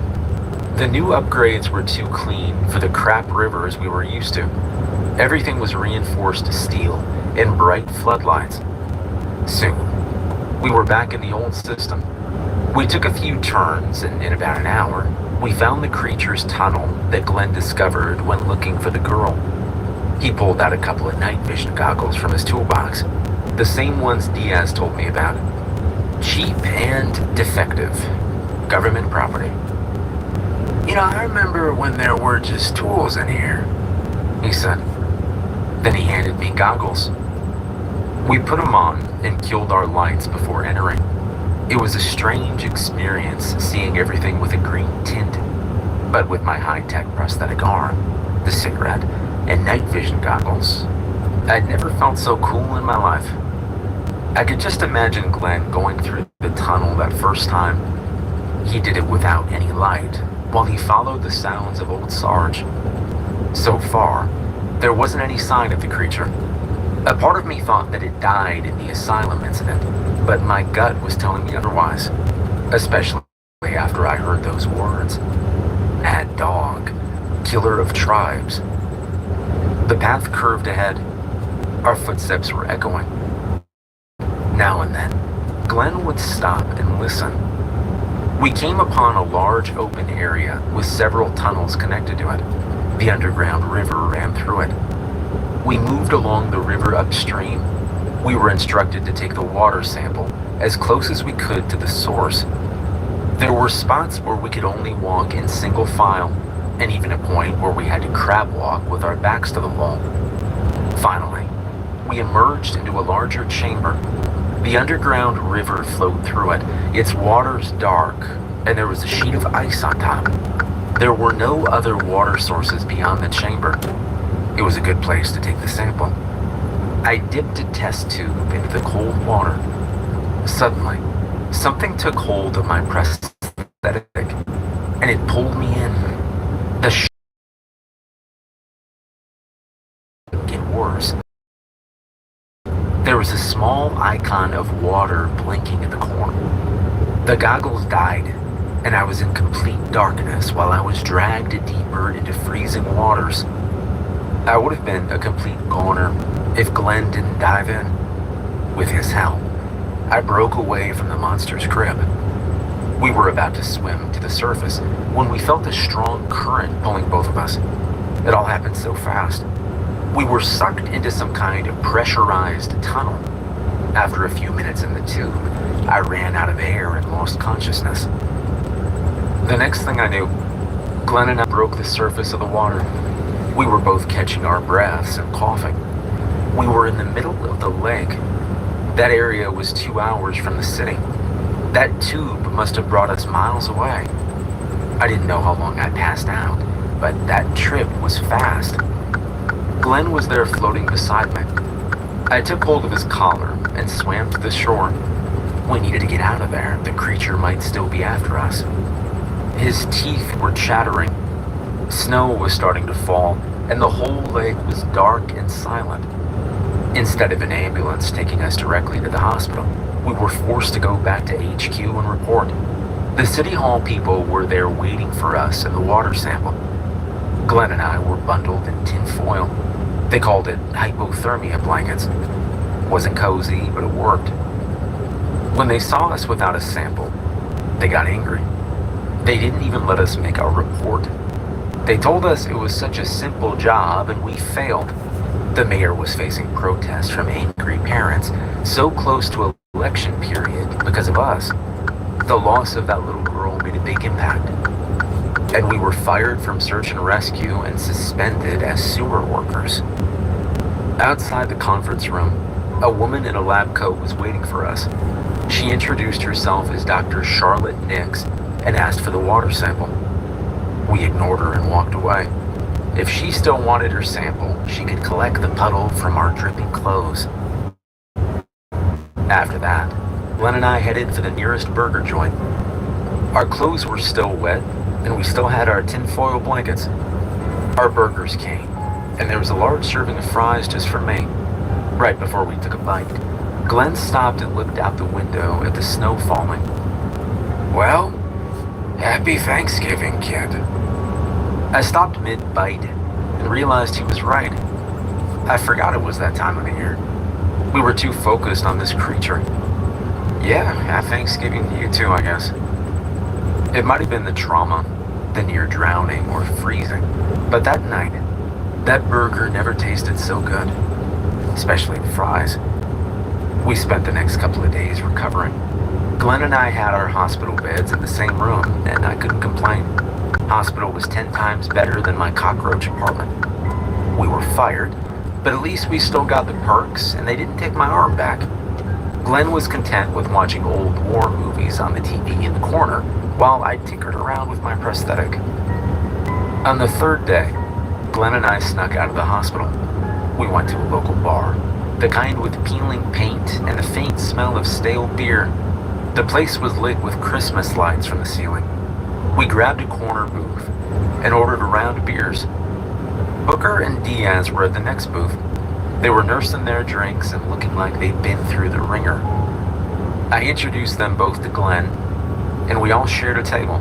The new upgrades were too clean for the crap rivers we were used to. Everything was reinforced steel and bright floodlights. Soon, we were back in the old system. We took a few turns, and in about an hour, we found the creature's tunnel that Glenn discovered when looking for the girl. He pulled out a couple of night vision goggles from his toolbox, the same ones Diaz told me about. Cheap and defective. Government property. You know, I remember when there were just tools in here, he said. Then he handed me goggles. We put them on and killed our lights before entering. It was a strange experience seeing everything with a green tint. But with my high-tech prosthetic arm, the cigarette, and night vision goggles, I'd never felt so cool in my life. I could just imagine Glenn going through the tunnel that first time. He did it without any light, while he followed the sounds of old Sarge. So far, there wasn't any sign of the creature. A part of me thought that it died in the asylum incident, but my gut was telling me otherwise, especially after I heard those words. Mad dog, killer of tribes. The path curved ahead. Our footsteps were echoing. Now and then, Glenn would stop and listen. We came upon a large open area with several tunnels connected to it. The underground river ran through it. We moved along the river upstream. We were instructed to take the water sample as close as we could to the source. There were spots where we could only walk in single file, and even a point where we had to crab walk with our backs to the wall. Finally, we emerged into a larger chamber. The underground river flowed through it, its waters dark, and there was a sheet of ice on top. There were no other water sources beyond the chamber. It was a good place to take the sample. I dipped a test tube into the cold water. Suddenly, something took hold of my prosthetic, and it pulled me in. The get worse. There was a small icon of water blinking in the corner. The goggles died, and I was in complete darkness while I was dragged deeper into freezing waters. I would have been a complete goner if Glenn didn't dive in. With his help, I broke away from the monster's grip. We were about to swim to the surface when we felt a strong current pulling both of us. It all happened so fast. We were sucked into some kind of pressurized tunnel. After a few minutes in the tube, I ran out of air and lost consciousness. The next thing I knew, Glenn and I broke the surface of the water. We were both catching our breaths and coughing. We were in the middle of the lake. That area was 2 hours from the city. That tube must have brought us miles away. I didn't know how long I passed out, but that trip was fast. Glenn was there floating beside me. I took hold of his collar and swam to the shore. We needed to get out of there. The creature might still be after us. His teeth were chattering. Snow was starting to fall, and the whole lake was dark and silent. Instead of an ambulance taking us directly to the hospital, we were forced to go back to HQ and report. The City Hall people were there waiting for us and the water sample. Glenn and I were bundled in tin foil. They called it hypothermia blankets. Wasn't cozy, but it worked. When they saw us without a sample, they got angry. They didn't even let us make our report. They told us it was such a simple job and we failed. The mayor was facing protests from angry parents so close to election period because of us. The loss of that little girl made a big impact. And we were fired from search and rescue and suspended as sewer workers. Outside the conference room, a woman in a lab coat was waiting for us. She introduced herself as Dr. Charlotte Nix and asked for the water sample. We ignored her and walked away. If she still wanted her sample, she could collect the puddle from our dripping clothes. After that, Glenn and I headed for the nearest burger joint. Our clothes were still wet, and we still had our tinfoil blankets. Our burgers came, and there was a large serving of fries just for me. Right before we took a bite, Glenn stopped and looked out the window at the snow falling. Well, happy Thanksgiving, kid. I stopped mid-bite and realized he was right. I forgot it was that time of the year. We were too focused on this creature. Yeah, happy Thanksgiving to you too, I guess. It might have been the trauma, the near drowning or freezing, but that night, that burger never tasted so good, especially the fries. We spent the next couple of days recovering. Glenn and I had our hospital beds in the same room, and I couldn't complain. Hospital was 10 times better than my cockroach apartment. We were fired, but at least we still got the perks, and they didn't take my arm back. Glenn was content with watching old war movies on the TV in the corner, while I tinkered around with my prosthetic. On the third day, Glenn and I snuck out of the hospital. We went to a local bar, the kind with peeling paint and a faint smell of stale beer. The place was lit with Christmas lights from the ceiling. We grabbed a corner booth and ordered a round of beers. Booker and Diaz were at the next booth. They were nursing their drinks and looking like they'd been through the ringer. I introduced them both to Glenn, and we all shared a table.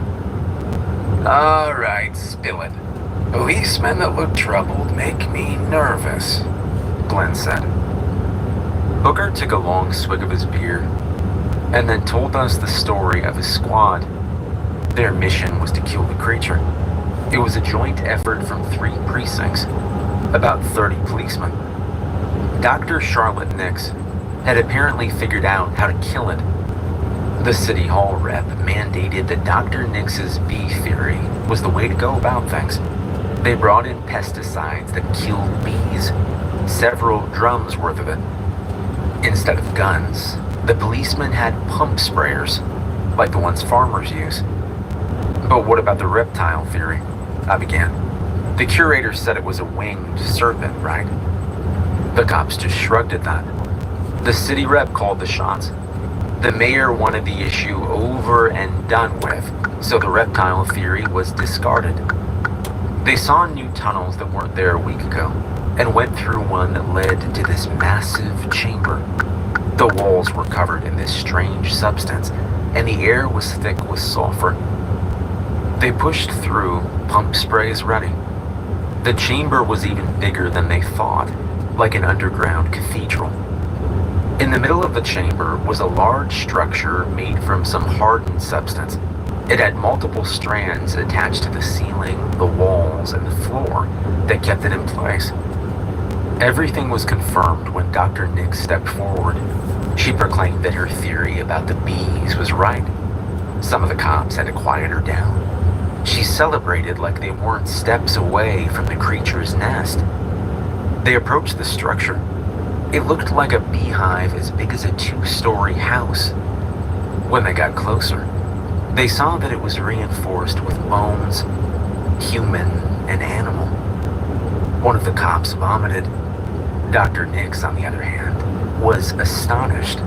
All right, spill it. Policemen that look troubled make me nervous, Glenn said. Booker took a long swig of his beer and then told us the story of his squad. Their mission was to kill the creature. It was a joint effort from 3 precincts, about 30 policemen. Dr. Charlotte Nix had apparently figured out how to kill it. The city hall rep mandated that Dr. Nix's bee theory was the way to go about things. They brought in pesticides that killed bees, several drums worth of it. Instead of guns, the policemen had pump sprayers, like the ones farmers use. But what about the reptile theory? I began. The curator said it was a winged serpent, right? The cops just shrugged at that. The city rep called the shots. The mayor wanted the issue over and done with, so the reptile theory was discarded. They saw new tunnels that weren't there a week ago, and went through one that led to this massive chamber. The walls were covered in this strange substance, and the air was thick with sulfur. They pushed through, pump sprays ready. The chamber was even bigger than they thought, like an underground cathedral. In the middle of the chamber was a large structure made from some hardened substance. It had multiple strands attached to the ceiling, the walls, and the floor that kept it in place. Everything was confirmed when Dr. Nix stepped forward. She proclaimed that her theory about the bees was right. Some of the cops had to quiet her down. She celebrated like they weren't steps away from the creature's nest. They approached the structure. It looked like a beehive as big as a 2-story house. When they got closer, they saw that it was reinforced with bones, human and animal. One of the cops vomited. Dr. Nix, on the other hand, was astonished.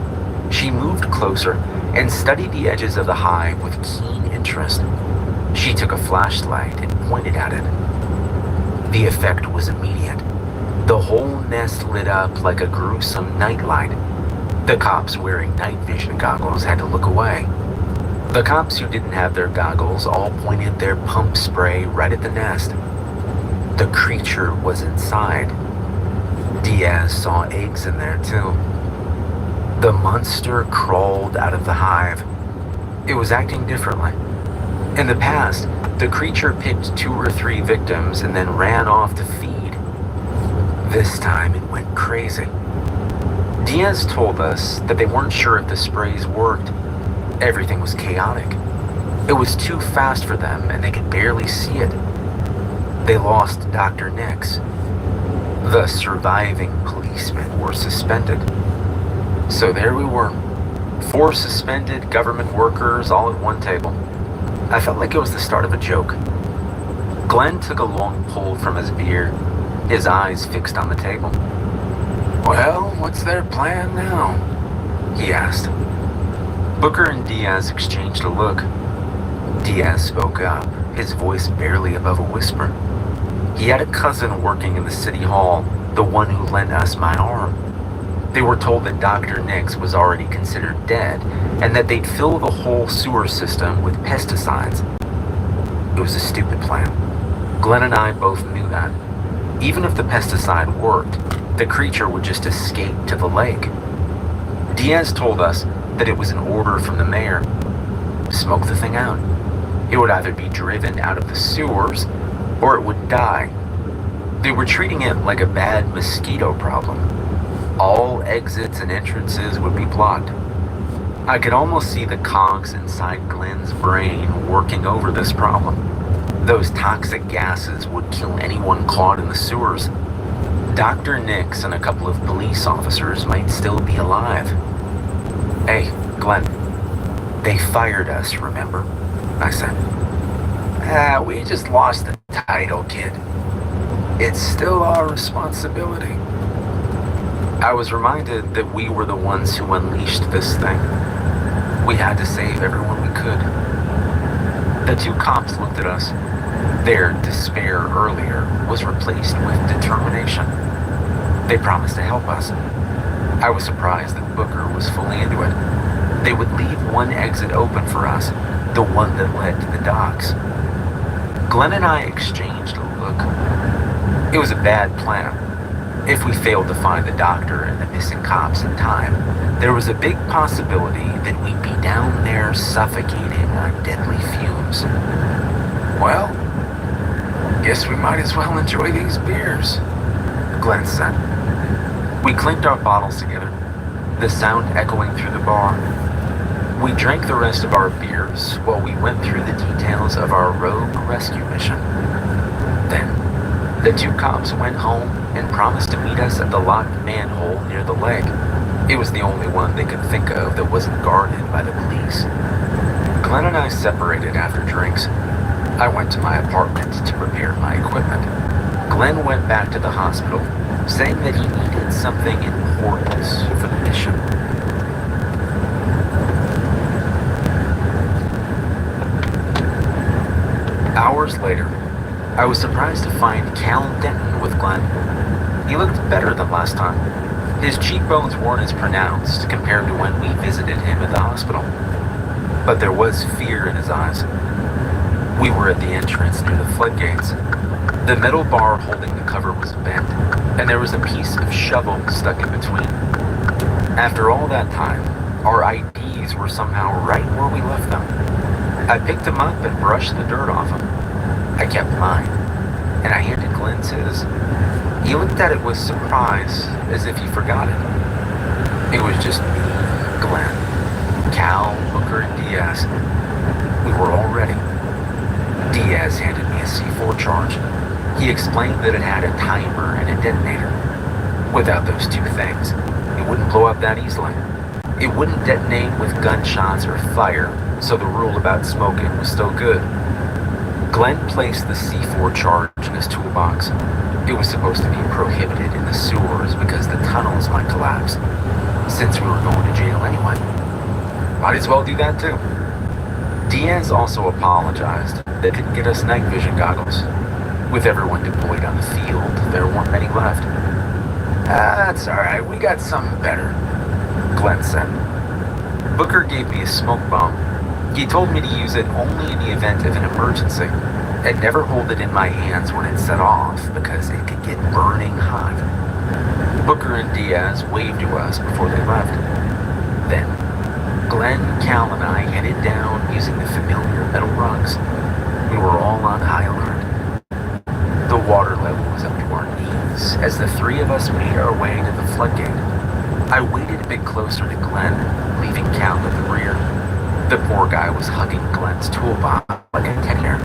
She moved closer and studied the edges of the hive with keen interest. She took a flashlight and pointed at it. The effect was immediate. The whole nest lit up like a gruesome nightlight. The cops wearing night vision goggles had to look away. The cops who didn't have their goggles all pointed their pump spray right at the nest. The creature was inside. Diaz saw eggs in there too. The monster crawled out of the hive. It was acting differently. In the past, the creature picked 2 or 3 victims and then ran off to feed. This time it went crazy. Diaz told us that they weren't sure if the sprays worked. Everything was chaotic. It was too fast for them and they could barely see it. They lost Dr. Nix. The surviving policemen were suspended. So there we were. 4 suspended government workers all at one table. I felt like it was the start of a joke. Glenn took a long pull from his beer, his eyes fixed on the table. Well, what's their plan now? He asked. Booker and Diaz exchanged a look. Diaz spoke up, his voice barely above a whisper. He had a cousin working in the city hall, the one who lent us my arm. They were told that Dr. Nix was already considered dead, and that they'd fill the whole sewer system with pesticides. It was a stupid plan. Glenn and I both knew that. Even if the pesticide worked, the creature would just escape to the lake. Diaz told us that it was an order from the mayor. Smoke the thing out. It would either be driven out of the sewers, or it would die. They were treating it like a bad mosquito problem. All exits and entrances would be blocked. I could almost see the cogs inside Glenn's brain working over this problem. Those toxic gases would kill anyone caught in the sewers. Dr. Nix and a couple of police officers might still be alive. Hey, Glenn, they fired us, remember? I said. We just lost the title, kid. It's still our responsibility. I was reminded that we were the ones who unleashed this thing. We had to save everyone we could. The two cops looked at us. Their despair earlier was replaced with determination. They promised to help us. I was surprised that Booker was fully into it. They would leave one exit open for us, the one that led to the docks. Glenn and I exchanged a look. It was a bad plan. If we failed to find the doctor and the missing cops in time, there was a big possibility that we'd be down there suffocating on deadly fumes. Well, guess we might as well enjoy these beers, Glenn said. We clinked our bottles together, the sound echoing through the bar. We drank the rest of our beers while we went through the details of our rogue rescue mission. Then, the two cops went home and promised to meet us at the locked manhole near the leg. It was the only one they could think of that wasn't guarded by the police. Glenn and I separated after drinks. I went to my apartment to prepare my equipment. Glenn went back to the hospital, saying that he needed something important for the mission. Hours later, I was surprised to find Cal Denton with Glenn. He looked better than last time. His cheekbones weren't as pronounced compared to when we visited him at the hospital. But there was fear in his eyes. We were at the entrance near the floodgates. The metal bar holding the cover was bent, and there was a piece of shovel stuck in between. After all that time, our IDs were somehow right where we left them. I picked them up and brushed the dirt off them. I kept mine, and I handed Glenn's his. He looked at it with surprise, as if he forgot it. It was just me, Glenn, Cal, Booker, and Diaz. We were all ready. Diaz handed me a C4 charge. He explained that it had a timer and a detonator. Without those two things, it wouldn't blow up that easily. It wouldn't detonate with gunshots or fire, so the rule about smoking was still good. Glenn placed the C4 charge in his toolbox. It was supposed to be prohibited in the sewers because the tunnels might collapse. Since we were going to jail anyway, might as well do that too. Diaz also apologized. They didn't get us night vision goggles. With everyone deployed on the field, there weren't many left. That's alright, we got something better, Glenn said. Booker gave me a smoke bomb. He told me to use it only in the event of an emergency, and never hold it in my hands when it set off because it could get burning hot. Booker and Diaz waved to us before they left. Then, Glenn, Cal, and I headed down using the familiar metal rungs. We were all on high alert. The water level was up to our knees as the three of us made our way to the floodgate. I waited a bit closer to Glenn, leaving Cal at the rear. The poor guy was hugging Glenn's toolbox like a teddy bear.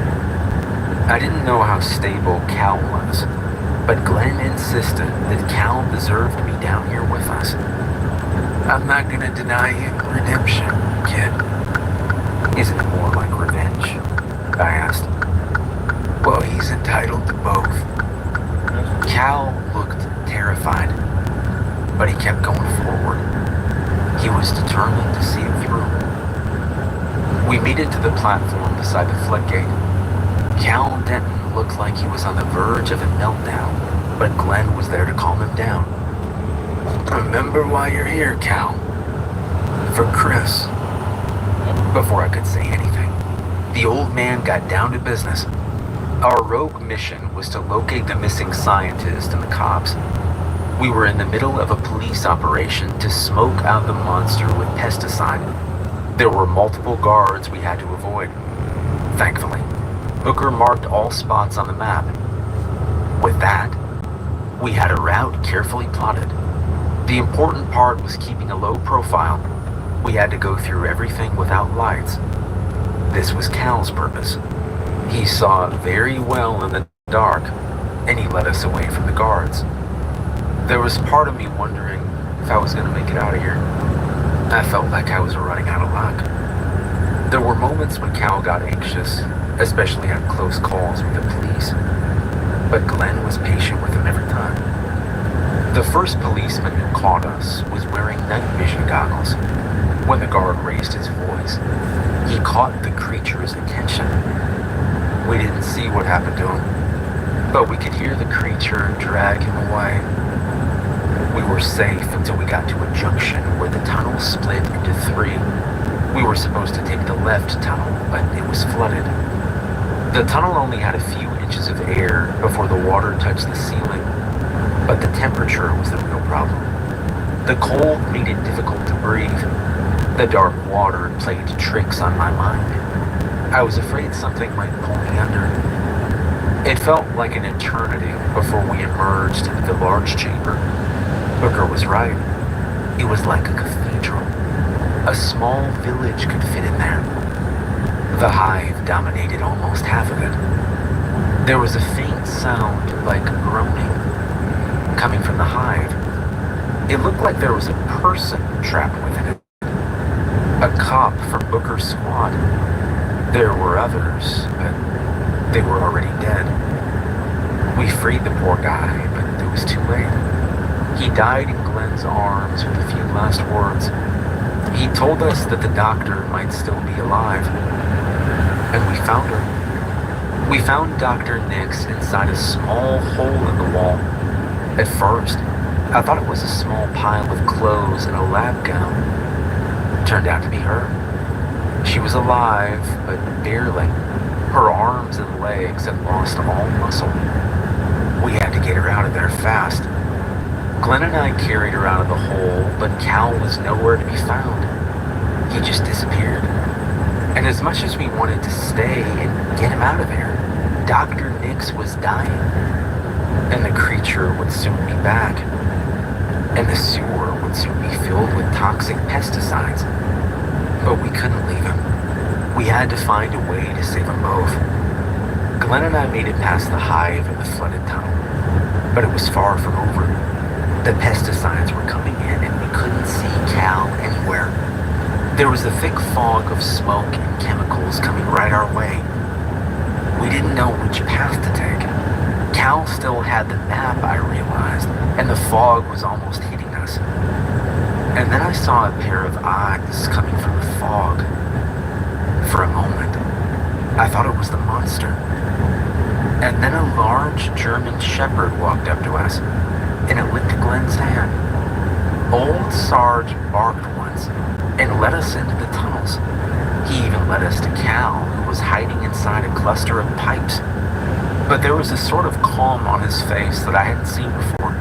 I didn't know how stable Cal was, but Glenn insisted that Cal deserved to be down here with us. I'm not gonna deny him redemption, kid. Isn't it more like revenge? I asked. Well, he's entitled to both. Cal looked terrified, but he kept going forward. He was determined to see it through. We made it to the platform beside the floodgate. Cal Denton looked like he was on the verge of a meltdown, but Glenn was there to calm him down. Remember why you're here, Cal. For Chris. Before I could say anything, the old man got down to business. Our rogue mission was to locate the missing scientist and the cops. We were in the middle of a police operation to smoke out the monster with pesticide. There were multiple guards we had to avoid. Thankfully, Booker marked all spots on the map. With that, we had a route carefully plotted. The important part was keeping a low profile. We had to go through everything without lights. This was Cal's purpose. He saw very well in the dark, and he led us away from the guards. There was part of me wondering if I was going to make it out of here. I felt like I was running out of luck. There were moments when Cal got anxious, especially at close calls with the police. But Glenn was patient with him every time. The first policeman who caught us was wearing night vision goggles. When the guard raised his voice, he caught the creature's attention. We didn't see what happened to him, but we could hear the creature drag him away. We were safe until we got to a junction where the tunnel split into 3. We were supposed to take the left tunnel, but it was flooded. The tunnel only had a few inches of air before the water touched the ceiling, but the temperature was the real problem. The cold made it difficult to breathe. The dark water played tricks on my mind. I was afraid something might pull me under. It felt like an eternity before we emerged into the large chamber. Booker was right. It was like a cathedral. A small village could fit in there. The hive dominated almost half of it. There was a faint sound like groaning coming from the hive. It looked like there was a person trapped within it. A cop from Booker's squad. There were others, but they were already dead. We freed the poor guy, but it was too late. He died in Glenn's arms with a few last words. He told us that the doctor might still be alive. And we found her. We found Dr. Nix inside a small hole in the wall. At first, I thought it was a small pile of clothes and a lab gown. Turned out to be her. She was alive, but barely. Her arms and legs had lost all muscle. We had to get her out of there fast. Glenn and I carried her out of the hole, but Cal was nowhere to be found. He just disappeared. And as much as we wanted to stay and get him out of there, Dr. Nix was dying. And the creature would soon be back. And the sewer would soon be filled with toxic pesticides. But we couldn't leave him. We had to find a way to save them both. Glenn and I made it past the hive and the flooded tunnel. But it was far from over. The pesticides were coming in and we couldn't see Cal anywhere. There was a thick fog of smoke and chemicals coming right our way. We didn't know which path to take. Cal still had the map, I realized, and the fog was almost hitting us. And then I saw a pair of eyes coming from the fog. For a moment, I thought it was the monster. And then a large German shepherd walked up to us, and it licked Glenn's hand. Old Sarge barked once and led us into the tunnels. He even led us to Cal, who was hiding inside a cluster of pipes. But there was a sort of calm on his face that I hadn't seen before,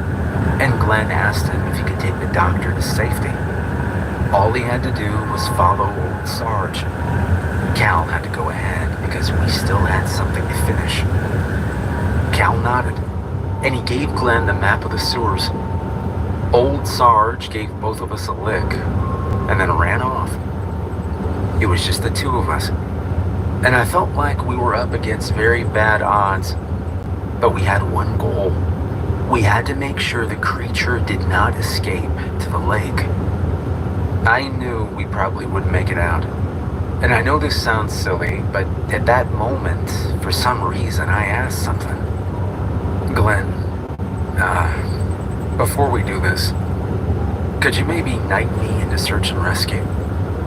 and Glenn asked him if he could take the doctor to safety. All he had to do was follow old Sarge. Cal had to go ahead because we still had something to finish. Cal nodded, and he gave Glenn the map of the sewers. Old Sarge gave both of us a lick, and then ran off. It was just the two of us, and I felt like we were up against very bad odds. But we had one goal. We had to make sure the creature did not escape to the lake. I knew we probably wouldn't make it out. And I know this sounds silly, but at that moment, for some reason, I asked something. Glenn, before we do this, could you maybe knight me into search and rescue?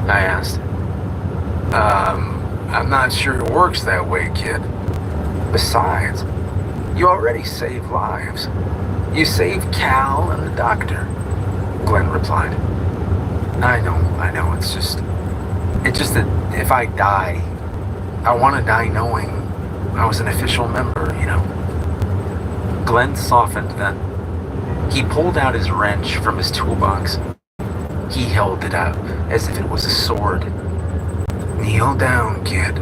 I asked. I'm not sure it works that way, kid. Besides, you already saved lives. You saved Cal and the doctor, Glenn replied. I know, it's just that if I die, I want to die knowing I was an official member, you know. Glenn softened then. He pulled out his wrench from his toolbox. He held it up as if it was a sword. Kneel down, kid.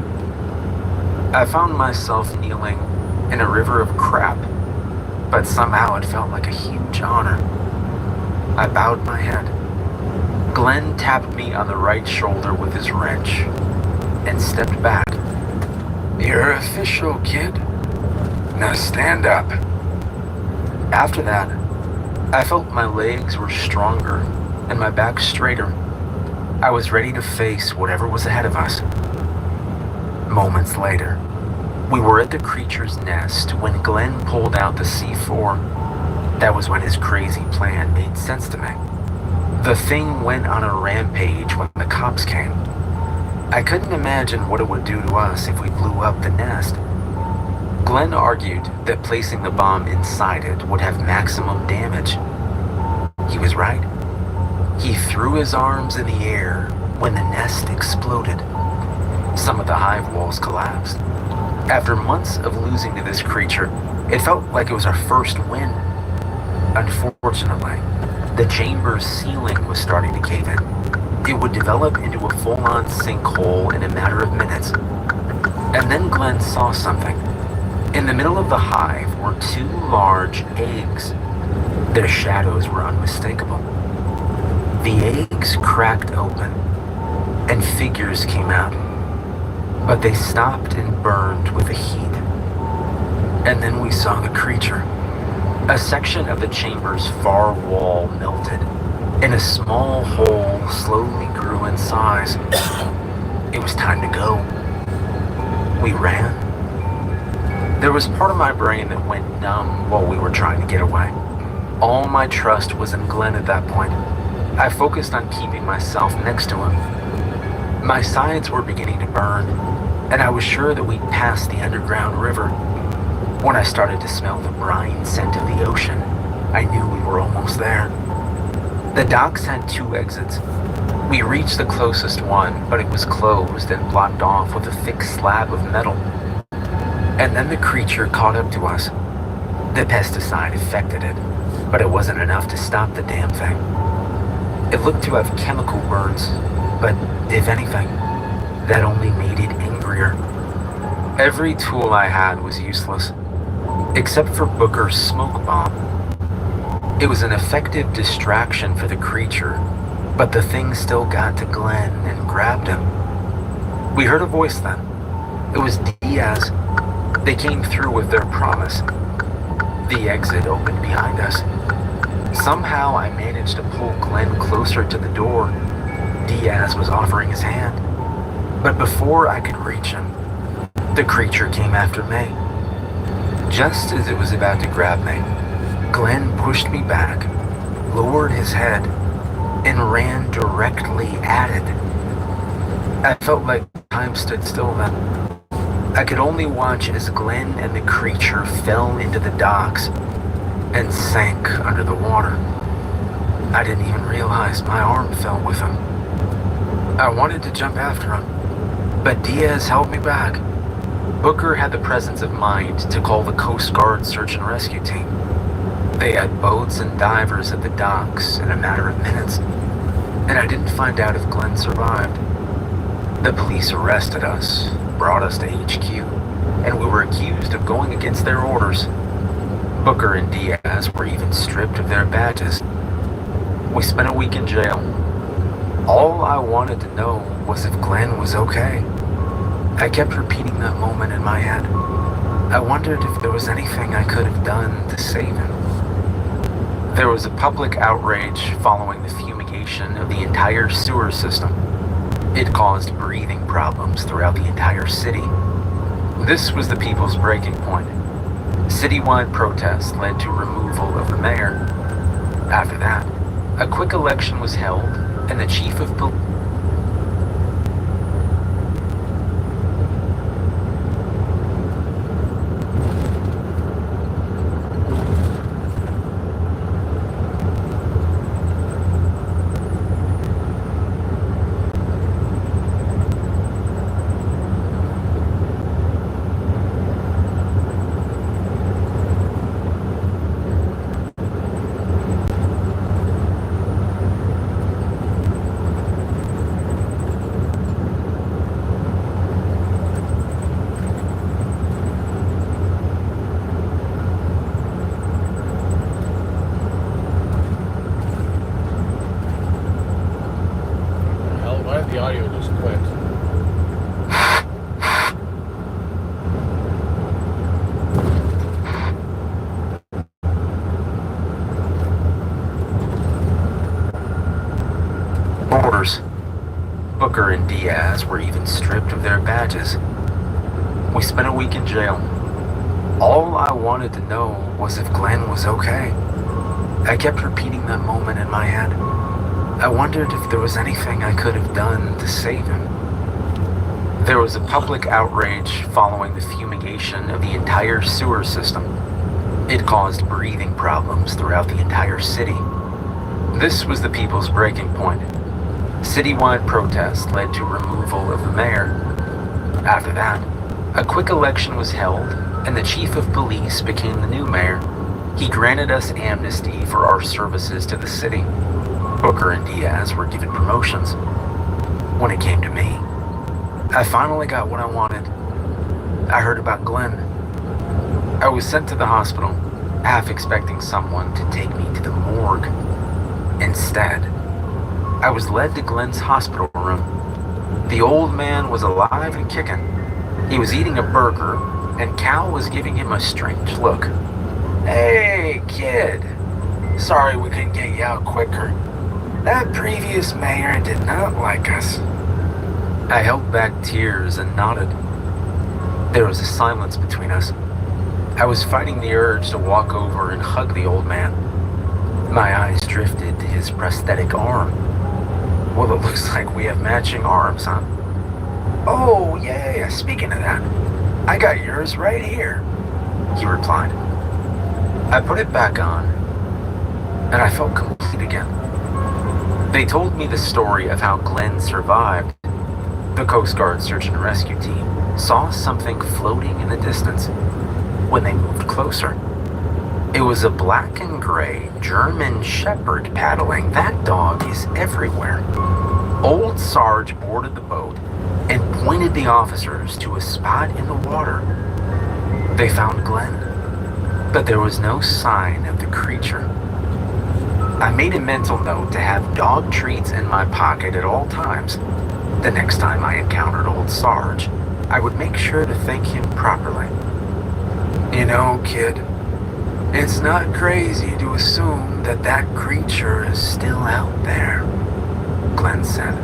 I found myself kneeling in a river of crap, but somehow it felt like a huge honor. I bowed my head. Glenn tapped me on the right shoulder with his wrench and stepped back. You're official, kid. Now stand up. After that, I felt my legs were stronger and my back straighter. I was ready to face whatever was ahead of us. Moments later, We were at the creature's nest when Glenn pulled out the C4. That was when his crazy plan made sense to me. The thing went on a rampage when the cops came. I couldn't imagine what it would do to us if we blew up the nest. Glenn argued that placing the bomb inside it would have maximum damage. He was right. He threw his arms in the air when the nest exploded. Some of the hive walls collapsed. After months of losing to this creature, it felt like it was our first win. Unfortunately, the chamber's ceiling was starting to cave in. It would develop into a full-on sinkhole in a matter of minutes. And then Glenn saw something. In the middle of the hive were 2 large eggs. Their shadows were unmistakable. The eggs cracked open, and figures came out. But they stopped and burned with the heat. And then we saw the creature. A section of the chamber's far wall melted, and a small hole slowly grew in size. It was time to go. We ran. There was part of my brain that went numb while we were trying to get away. All my trust was in Glenn at that point. I focused on keeping myself next to him. My sides were beginning to burn, and I was sure that we'd passed the underground river. When I started to smell the brine scent of the ocean, I knew we were almost there. The docks had 2 exits. We reached the closest one, but it was closed and blocked off with a thick slab of metal. And then the creature caught up to us. The pesticide affected it, but it wasn't enough to stop the damn thing. It looked to have chemical burns, but if anything, that only made it angrier. Every tool I had was useless, except for Booker's smoke bomb. It was an effective distraction for the creature, but the thing still got to Glenn and grabbed him. We heard a voice then. It was Diaz. They came through with their promise. The exit opened behind us. Somehow I managed to pull Glenn closer to the door. Diaz was offering his hand. But before I could reach him, the creature came after me. Just as it was about to grab me, Glenn pushed me back, lowered his head, and ran directly at it. I felt like time stood still then. I could only watch as Glenn and the creature fell into the docks and sank under the water. I didn't even realize my arm fell with him. I wanted to jump after him, but Diaz held me back. Booker had the presence of mind to call the Coast Guard search and rescue team. They had boats and divers at the docks in a matter of minutes, and I didn't find out if Glenn survived. The police arrested us, brought us to HQ, and we were accused of going against their orders. Booker and Diaz were even stripped of their badges. We spent a week in jail. All I wanted to know was if Glenn was okay. I kept repeating that moment in my head. I wondered if there was anything I could have done to save him. There was a public outrage following the fumigation of the entire sewer system. It caused breathing problems throughout the entire city. This was the people's breaking point. Citywide protests led to removal of the mayor. After that, a quick election was held, and the chief of police The audio just quit. Orders. Booker and Diaz were even stripped of their badges. We spent a week in jail. All I wanted to know was if Glenn was okay. I kept repeating that moment in my head. I wondered if there was anything I could have done to save him. There was a public outrage following the fumigation of the entire sewer system. It caused breathing problems throughout the entire city. This was the people's breaking point. Citywide protest led to removal of the mayor. After that, a quick election was held, and the chief of police became the new mayor. He granted us amnesty for our services to the city. Booker and Diaz were given promotions. When it came to me, I finally got what I wanted. I heard about Glenn. I was sent to the hospital, half expecting someone to take me to the morgue. Instead, I was led to Glenn's hospital room. The old man was alive and kicking. He was eating a burger, and Cal was giving him a strange look. "Hey, kid. Sorry we couldn't get you out quicker. That previous mayor did not like us." I held back tears and nodded. There was a silence between us. I was fighting the urge to walk over and hug the old man. My eyes drifted to his prosthetic arm. "Well, it looks like we have matching arms, huh?" "Oh, yeah, speaking of that, I got yours right here," he replied. I put it back on, and I felt complete again. They told me the story of how Glenn survived. The Coast Guard search and rescue team saw something floating in the distance. When they moved closer, it was a black and gray German Shepherd paddling. That dog is everywhere. Old Sarge boarded the boat and pointed the officers to a spot in the water. They found Glenn, but there was no sign of the creature. I made a mental note to have dog treats in my pocket at all times. The next time I encountered old Sarge, I would make sure to thank him properly. "You know, kid, it's not crazy to assume that that creature is still out there," Glenn said.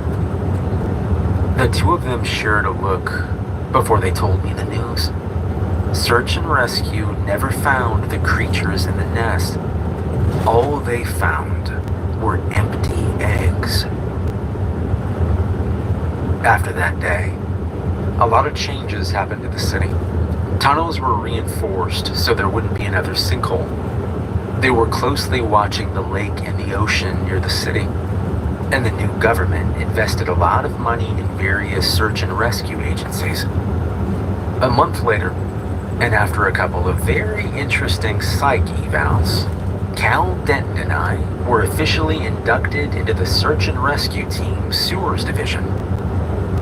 The two of them shared a look before they told me the news. Search and rescue never found the creatures in the nest. All they found were empty eggs. After that day, a lot of changes happened to the city. Tunnels were reinforced so there wouldn't be another sinkhole. They were closely watching the lake and the ocean near the city, and the new government invested a lot of money in various search and rescue agencies. A month later, and after a couple of very interesting psych evals, Cal Denton and I were officially inducted into the search and rescue team's sewers division.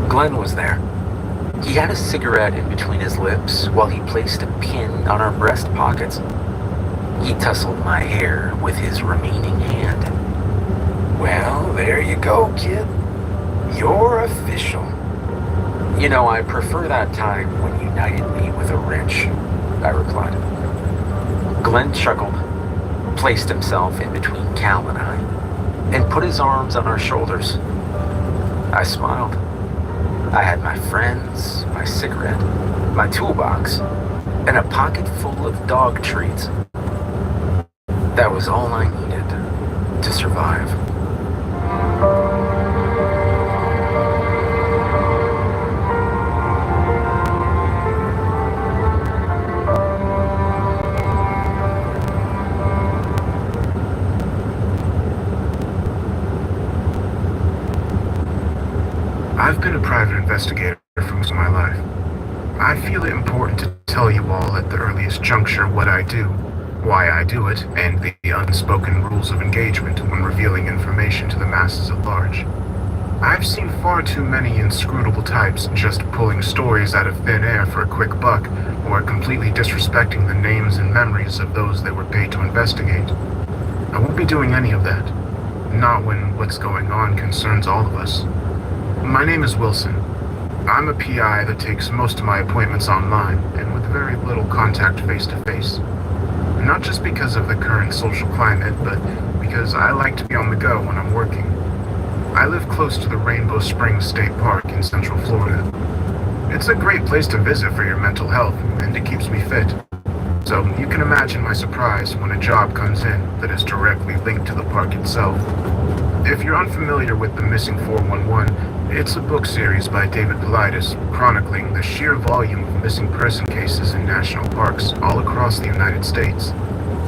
Glenn was there. He had a cigarette in between his lips while he placed a pin on our breast pockets. He tousled my hair with his remaining hand. "Well, there you go, kid. You're official." "You know, I prefer that time when you knighted me with a wrench," I replied. Glenn chuckled, placed himself in between Cal and I, and put his arms on our shoulders. I smiled. I had my friends, my cigarette, my toolbox, and a pocket full of dog treats. That was all I needed to survive. I've been a private investigator for most of my life. I feel it important to tell you all at the earliest juncture what I do, why I do it, and the unspoken rules of engagement when revealing information to the masses at large. I've seen far too many inscrutable types just pulling stories out of thin air for a quick buck, or completely disrespecting the names and memories of those they were paid to investigate. I won't be doing any of that. Not when what's going on concerns all of us. My name is Wilson. I'm a PI that takes most of my appointments online and with very little contact face-to-face. Not just because of the current social climate, but because I like to be on the go when I'm working. I live close to the Rainbow Springs State Park in Central Florida. It's a great place to visit for your mental health, and it keeps me fit. So you can imagine my surprise when a job comes in that is directly linked to the park itself. If you're unfamiliar with The Missing 411, it's a book series by David Mitus chronicling the sheer volume of missing person cases in national parks all across the United States.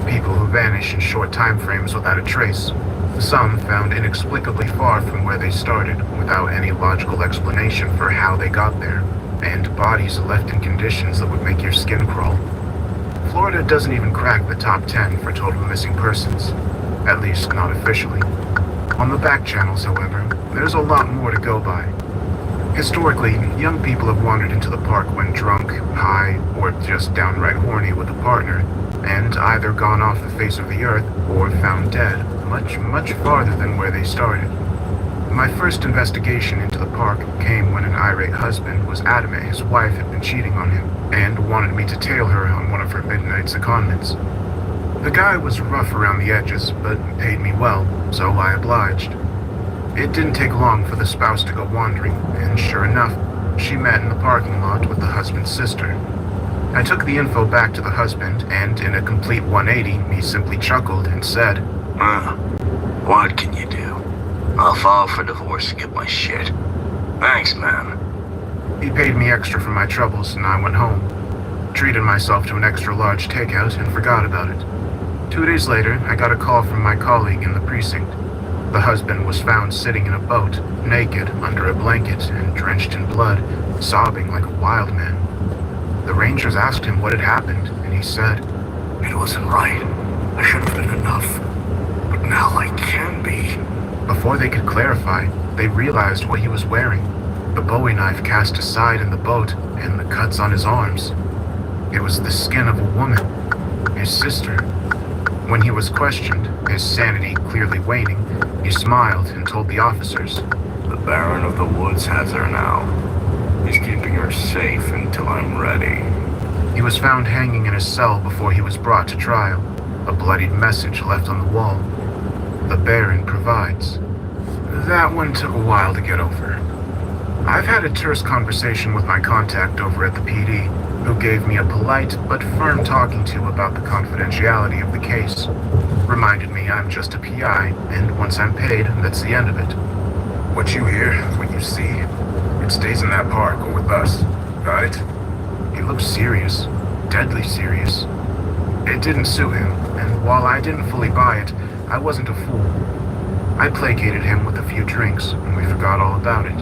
People who vanish in short time frames without a trace. Some found inexplicably far from where they started without any logical explanation for how they got there, and bodies left in conditions that would make your skin crawl. Florida doesn't even crack the top 10 for total missing persons, at least not officially. On the back channels, however, there's a lot more to go by. Historically, young people have wandered into the park when drunk, high, or just downright horny with a partner, and either gone off the face of the earth or found dead, much farther than where they started. My first investigation into the park came when an irate husband was adamant his wife had been cheating on him, and wanted me to tail her on one of her midnight secondments. The guy was rough around the edges, but paid me well, so I obliged. It didn't take long for the spouse to go wandering, and sure enough, she met in the parking lot with the husband's sister. I took the info back to the husband, and in a complete 180, he simply chuckled and said, What can you do? I'll file for divorce and get my shit. Thanks, man. He paid me extra for my troubles, and I went home. Treated myself to an extra large takeout and forgot about it. 2 days later, I got a call from my colleague in the precinct. The husband was found sitting in a boat, naked, under a blanket, and drenched in blood, sobbing like a wild man. The rangers asked him what had happened, and he said, It wasn't right. I should have been enough. But now I can be. Before they could clarify, they realized what he was wearing. The Bowie knife cast aside in the boat, and the cuts on his arms. It was the skin of a woman, his sister. When he was questioned, his sanity clearly waning, he smiled and told the officers, The Baron of the Woods has her now. He's keeping her safe until I'm ready. He was found hanging in a cell before he was brought to trial, a bloodied message left on the wall. The Baron provides. That one took a while to get over. I've had a terse conversation with my contact over at the PD, who gave me a polite but firm talking to about the confidentiality of the case. Reminded me I'm just a PI, and once I'm paid, that's the end of it. What you hear, what you see, it stays in that park or with us, right? He looked serious, deadly serious. It didn't suit him, and while I didn't fully buy it, I wasn't a fool. I placated him with a few drinks, and we forgot all about it.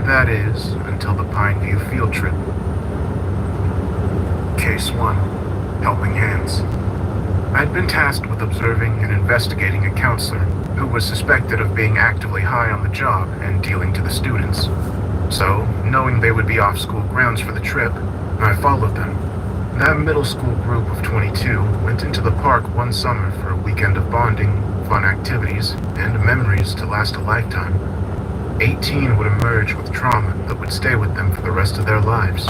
That is, until the Pine View field trip. Case 1. Helping Hands. I'd been tasked with observing and investigating a counselor who was suspected of being actively high on the job and dealing to the students. So, knowing they would be off school grounds for the trip, I followed them. That middle school group of 22 went into the park one summer for a weekend of bonding, fun activities, and memories to last a lifetime. 18 would emerge with trauma that would stay with them for the rest of their lives.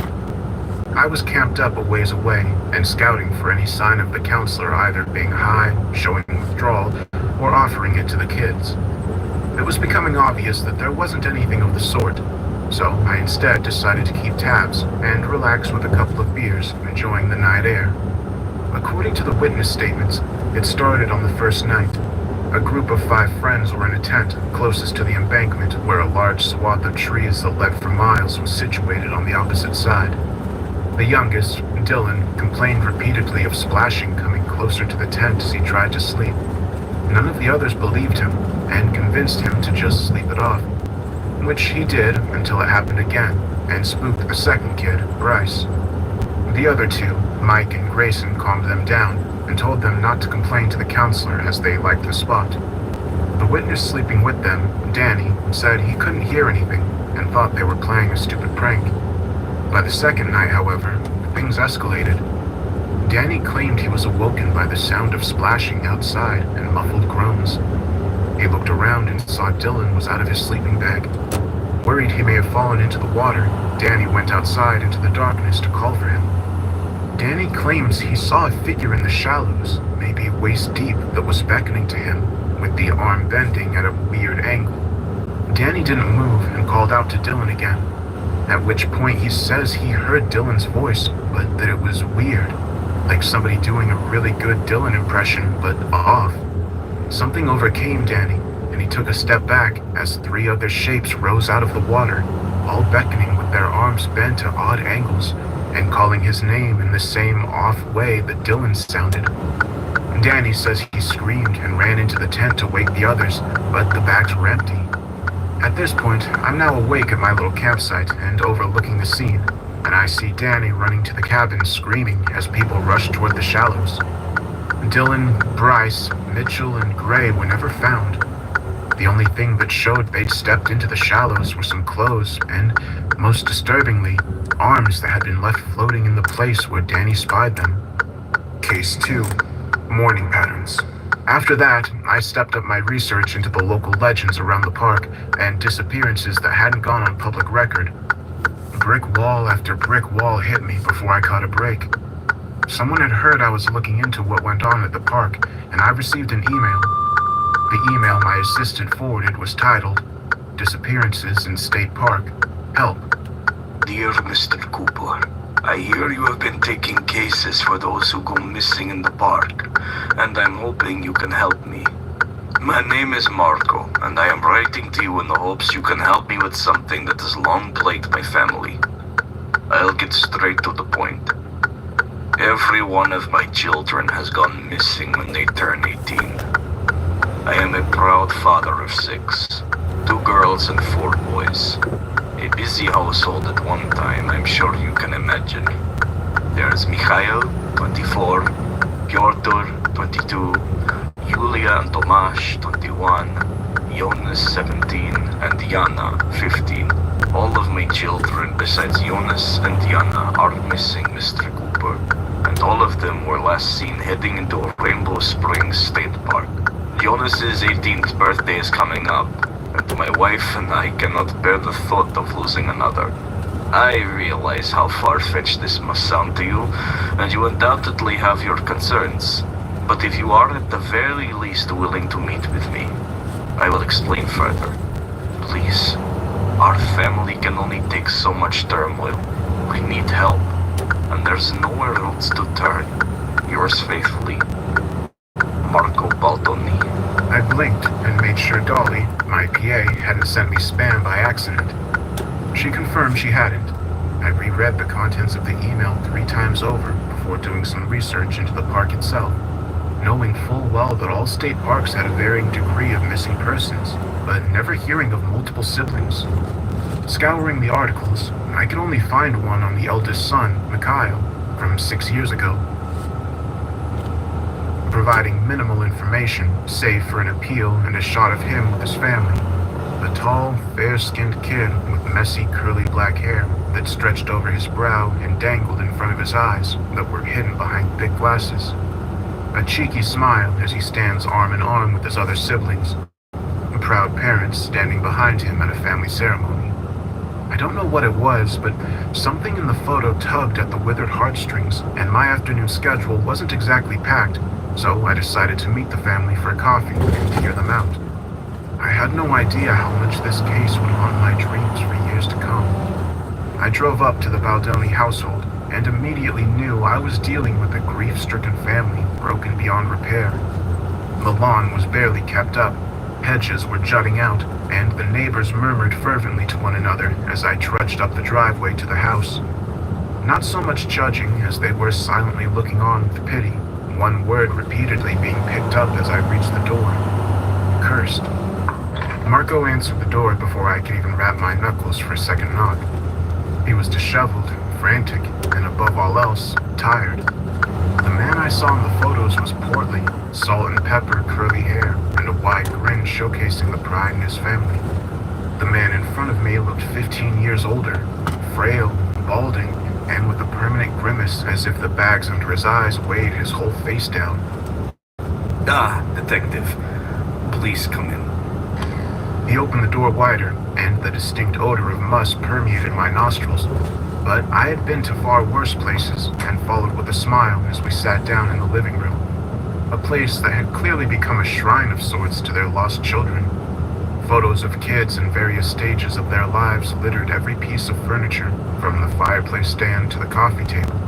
I was camped up a ways away and scouting for any sign of the counselor either being high, showing withdrawal, or offering it to the kids. It was becoming obvious that there wasn't anything of the sort, so I instead decided to keep tabs and relax with a couple of beers, enjoying the night air. According to the witness statements, it started on the first night. A group of 5 friends were in a tent closest to the embankment where a large swath of trees that led for miles was situated on the opposite side. The youngest, Dylan, complained repeatedly of splashing coming closer to the tent as he tried to sleep. None of the others believed him and convinced him to just sleep it off, which he did until it happened again and spooked the second kid, Bryce. The other 2, Mike and Grayson, calmed them down and told them not to complain to the counselor as they liked the spot. The witness sleeping with them, Danny, said he couldn't hear anything and thought they were playing a stupid prank. By the second night, however, things escalated. Danny claimed he was awoken by the sound of splashing outside and muffled groans. He looked around and saw Dylan was out of his sleeping bag. Worried he may have fallen into the water, Danny went outside into the darkness to call for him. Danny claims he saw a figure in the shallows, maybe waist deep, that was beckoning to him, with the arm bending at a weird angle. Danny didn't move and called out to Dylan again. at which point he says he heard Dylan's voice, but that it was weird, like somebody doing a really good Dylan impression, but off. Something overcame Danny, and he took a step back as 3 other shapes rose out of the water, all beckoning with their arms bent to odd angles, and calling his name in the same off way that Dylan sounded. Danny says he screamed and ran into the tent to wake the others, but the bags were empty. At this point, I'm now awake at my little campsite and overlooking the scene, and I see Danny running to the cabin screaming as people rush toward the shallows. Dylan, Bryce, Mitchell, and Gray were never found. The only thing that showed they'd stepped into the shallows were some clothes and, most disturbingly, arms that had been left floating in the place where Danny spied them. Case 2. Morning patterns. After that, I stepped up my research into the local legends around the park and disappearances that hadn't gone on public record. Brick wall after brick wall hit me before I caught a break. Someone had heard I was looking into what went on at the park, and I received an email. The email my assistant forwarded was titled, Disappearances in State Park. Help. Dear Mr. Cooper, I hear you have been taking cases for those who go missing in the park, and I'm hoping you can help me. My name is Marco, and I am writing to you in the hopes you can help me with something that has long plagued my family. I'll get straight to the point. Every one of my children has gone missing when they turn 18. I am a proud father of 6, 2 girls and 4 boys. A busy household at one time, I'm sure you can imagine. There's Mikhail, 24, Piotr, 22, Yulia and Tomasz, 21, Jonas, 17, and Yana, 15. All of my children, besides Jonas and Yana, are missing, Mr. Cooper, and all of them were last seen heading into Rainbow Springs State Park. Jonas's 18th birthday is coming up, and my wife and I cannot bear the thought of losing another. I realize how far-fetched this must sound to you, and you undoubtedly have your concerns. But if you are at the very least willing to meet with me, I will explain further. Please, our family can only take so much turmoil. We need help, and there's nowhere else to turn. Yours faithfully, Marco Baldoni. I blinked and made sure Dolly, my PA, hadn't sent me spam by accident. She confirmed she hadn't. I reread the contents of the email 3 times over before doing some research into the park itself, knowing full well that all state parks had a varying degree of missing persons, but never hearing of multiple siblings. Scouring the articles, I could only find one on the eldest son, Mikhail, from 6 years ago, providing minimal information, save for an appeal and a shot of him with his family. A tall, fair-skinned kid with messy, curly black hair that stretched over his brow and dangled in front of his eyes that were hidden behind thick glasses. A cheeky smile as he stands arm in arm with his other siblings, proud parents standing behind him at a family ceremony. I don't know what it was, but something in the photo tugged at the withered heartstrings, and my afternoon schedule wasn't exactly packed, so I decided to meet the family for a coffee and to hear them out. I had no idea how much this case would haunt my dreams for years to come. I drove up to the Baldoni household and immediately knew I was dealing with a grief-stricken family broken beyond repair. The lawn was barely kept up, hedges were jutting out, and the neighbors murmured fervently to one another as I trudged up the driveway to the house. Not so much judging as they were silently looking on with pity, one word repeatedly being picked up as I reached the door. Cursed. Marco answered the door before I could even wrap my knuckles for a second knock. He was disheveled, frantic, and above all else, tired. The man I saw in the photos was portly, salt and pepper curly hair, and a wide grin showcasing the pride in his family. The man in front of me looked 15 years older, frail, balding, and with a permanent grimace as if the bags under his eyes weighed his whole face down. Ah, detective. Please come in. He opened the door wider, and the distinct odor of musk permeated my nostrils. But I had been to far worse places, and followed with a smile as we sat down in the living room. A place that had clearly become a shrine of sorts to their lost children. Photos of kids in various stages of their lives littered every piece of furniture, from the fireplace stand to the coffee table.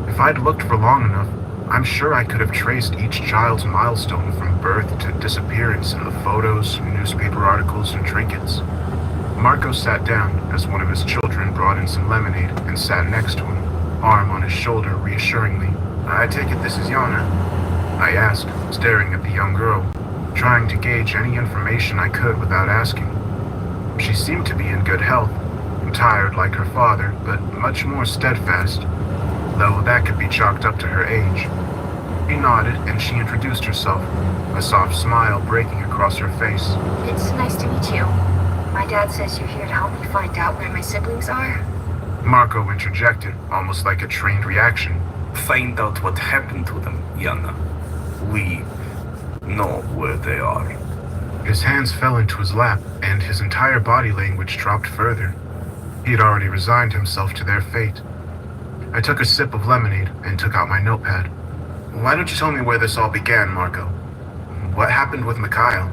If I'd looked for long enough, I'm sure I could have traced each child's milestone from birth to disappearance in the photos, newspaper articles, and trinkets. Marco sat down as one of his children brought in some lemonade and sat next to him, arm on his shoulder reassuringly. "I take it this is Yana?" I asked, staring at the young girl, trying to gauge any information I could without asking. She seemed to be in good health, tired like her father, but much more steadfast, though that could be chalked up to her age. He nodded and she introduced herself, a soft smile breaking across her face. It's nice to meet you. My dad says you're here to help me find out where my siblings are. Marco interjected, almost like a trained reaction. Find out what happened to them, Yana. We know where they are. His hands fell into his lap, and his entire body language dropped further. He had already resigned himself to their fate. I took a sip of lemonade and took out my notepad. "Why don't you tell me where this all began, Marco? What happened with Mikhail?"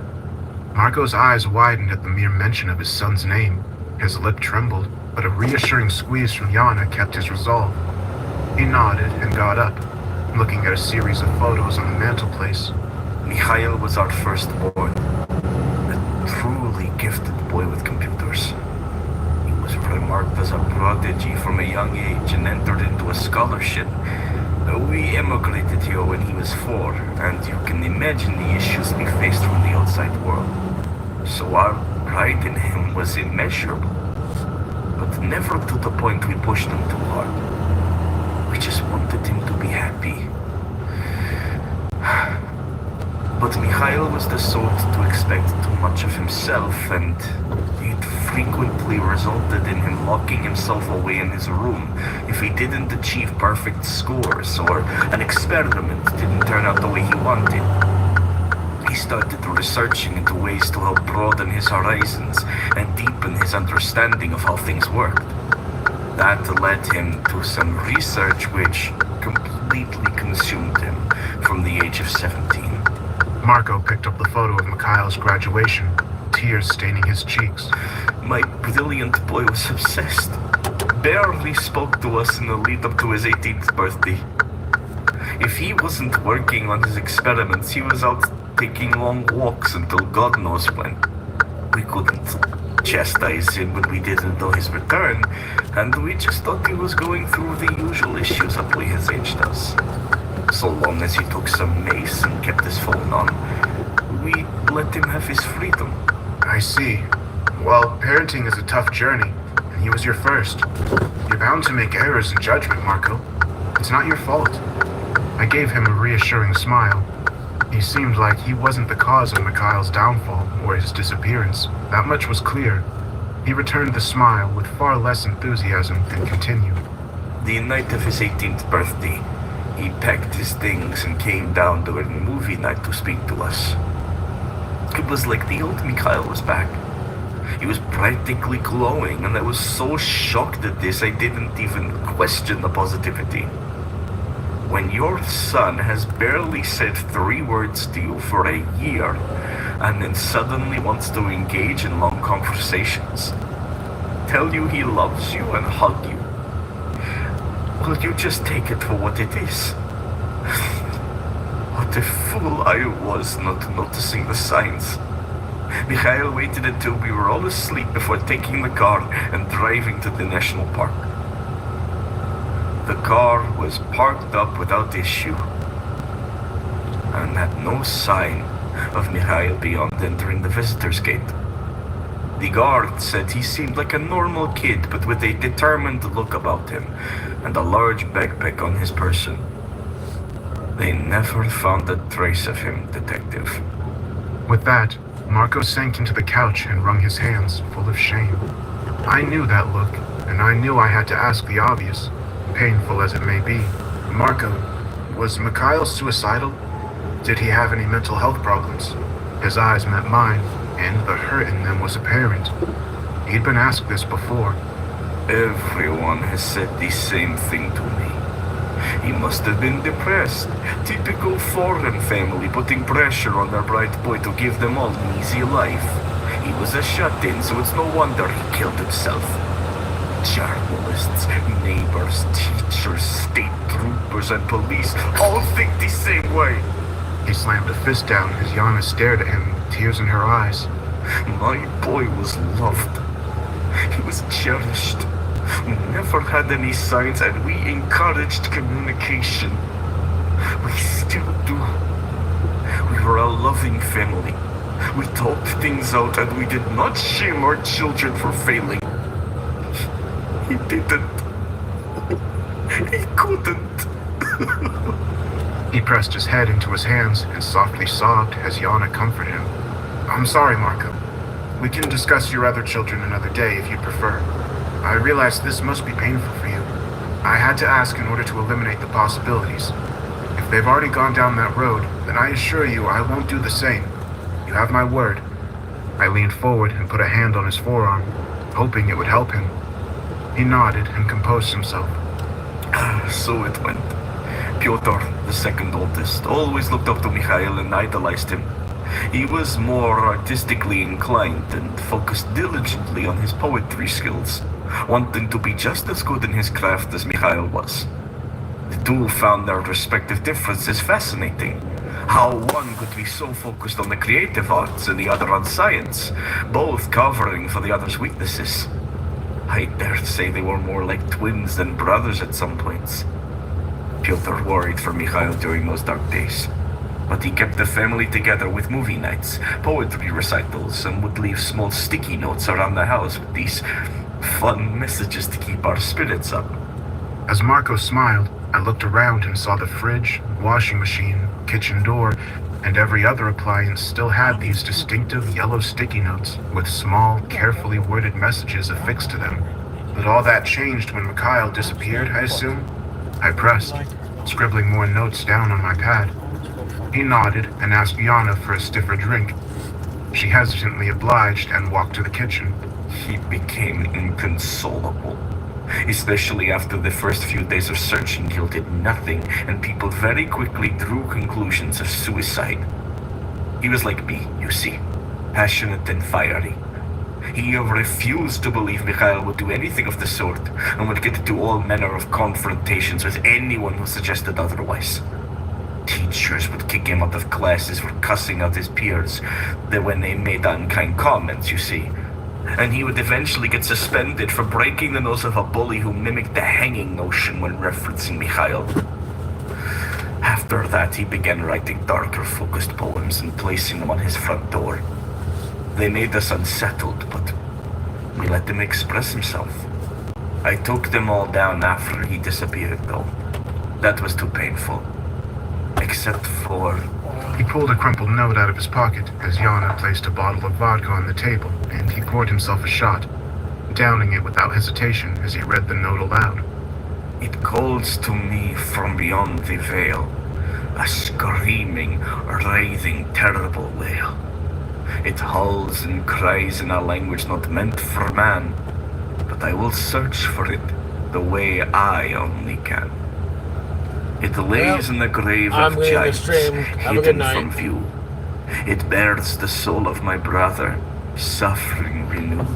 Marco's eyes widened at the mere mention of his son's name. His lip trembled, but a reassuring squeeze from Yana kept his resolve. He nodded and got up, looking at a series of photos on the mantelpiece. Mikhail was our firstborn, a truly gifted boy with computers. He was remarked as a prodigy from a young age and entered into a scholarship. We immigrated here when he was 4, and you can imagine the issues we faced from the outside world. So our pride in him was immeasurable, but never to the point we pushed him too hard. We just wanted him to be happy. But Mikhail was the sort to expect too much of himself, and it frequently resulted in him locking himself away in his room if he didn't achieve perfect scores or an experiment didn't turn out the way he wanted. He started researching into ways to help broaden his horizons and deepen his understanding of how things worked. That led him to some research which completely consumed him from the age of 17. Marco picked up the photo of Mikhail's graduation, tears staining his cheeks. My brilliant boy was obsessed. Barely spoke to us in the lead up to his 18th birthday. If he wasn't working on his experiments, he was out taking long walks until God knows when. We couldn't chastise him when we didn't know his return, and we just thought he was going through the usual issues a boy his age does. So long as he took some mace and kept his phone on, we let him have his freedom. I see. Well, parenting is a tough journey, and he was your first. You're bound to make errors in judgment, Marco. It's not your fault. I gave him a reassuring smile. He seemed like he wasn't the cause of Mikhail's downfall or his disappearance. That much was clear. He returned the smile with far less enthusiasm and continued. The night of his 18th birthday, he packed his things and came down during movie night to speak to us. It was like the old Mikhail was back. He was practically glowing, and I was so shocked at this I didn't even question the positivity. When your son has barely said 3 words to you for a year, and then suddenly wants to engage in long conversations, tell you he loves you and hug you, will you just take it for what it is? What a fool I was not noticing the signs. Mikhail waited until we were all asleep before taking the car and driving to the national park. The car was parked up without issue, and had no sign of Mikhail beyond entering the visitor's gate. The guard said he seemed like a normal kid, but with a determined look about him, and a large backpack on his person. They never found a trace of him, Detective. With that, Marco sank into the couch and wrung his hands, full of shame. I knew that look, and I knew I had to ask the obvious, painful as it may be. Marco, was Mikhail suicidal? Did he have any mental health problems? His eyes met mine, and the hurt in them was apparent. He'd been asked this before. Everyone has said the same thing to me. He must have been depressed. Typical foreign family putting pressure on their bright boy to give them all an easy life. He was a shut-in, so it's no wonder he killed himself. Journalists, neighbors, teachers, state troopers, and police all think the same way. He slammed a fist down as Yana stared at him, tears in her eyes. My boy was loved. He was cherished. We never had any signs, and we encouraged communication. We still do. We were a loving family. We talked things out, and we did not shame our children for failing. He didn't. He couldn't. He pressed his head into his hands and softly sobbed as Yana comforted him. I'm sorry, Marco. We can discuss your other children another day if you prefer. I realize this must be painful for you. I had to ask in order to eliminate the possibilities. If they've already gone down that road, then I assure you I won't do the same. You have my word. I leaned forward and put a hand on his forearm, hoping it would help him. He nodded and composed himself. So it went. Pyotr, the second oldest, always looked up to Mikhail and idolized him. He was more artistically inclined and focused diligently on his poetry skills, wanting to be just as good in his craft as Mikhail was. The two found their respective differences fascinating. How one could be so focused on the creative arts and the other on science, both covering for the other's weaknesses. I dare say they were more like twins than brothers at some points. Pyotr worried for Mikhail during those dark days, but he kept the family together with movie nights, poetry recitals, and would leave small sticky notes around the house with these fun messages to keep our spirits up. As Marco smiled, I looked around and saw the fridge, washing machine, kitchen door, and every other appliance still had these distinctive yellow sticky notes with small, carefully worded messages affixed to them. But all that changed when Mikhail disappeared, I assume? I pressed, scribbling more notes down on my pad. He nodded and asked Yana for a stiffer drink. She hesitantly obliged and walked to the kitchen. He became inconsolable. Especially after the first few days of searching yielded nothing, and people very quickly drew conclusions of suicide. He was like me, you see, passionate and fiery. He refused to believe Mikhail would do anything of the sort, and would get into all manner of confrontations with anyone who suggested otherwise. Teachers would kick him out of classes for cussing out his peers, when they made unkind comments, you see. And he would eventually get suspended for breaking the nose of a bully who mimicked the hanging notion when referencing Mikhail. After that, he began writing darker, focused poems and placing them on his front door. They made us unsettled, but we let him express himself. I took them all down after he disappeared, though. That was too painful. Except for... He pulled a crumpled note out of his pocket as Yana placed a bottle of vodka on the table, and he poured himself a shot, downing it without hesitation as he read the note aloud. It calls to me from beyond the veil, a screaming, writhing, terrible wail. It howls and cries in a language not meant for man, but I will search for it the way I only can. It lays in the grave of giants, hidden from view. It bears the soul of my brother, suffering renewed.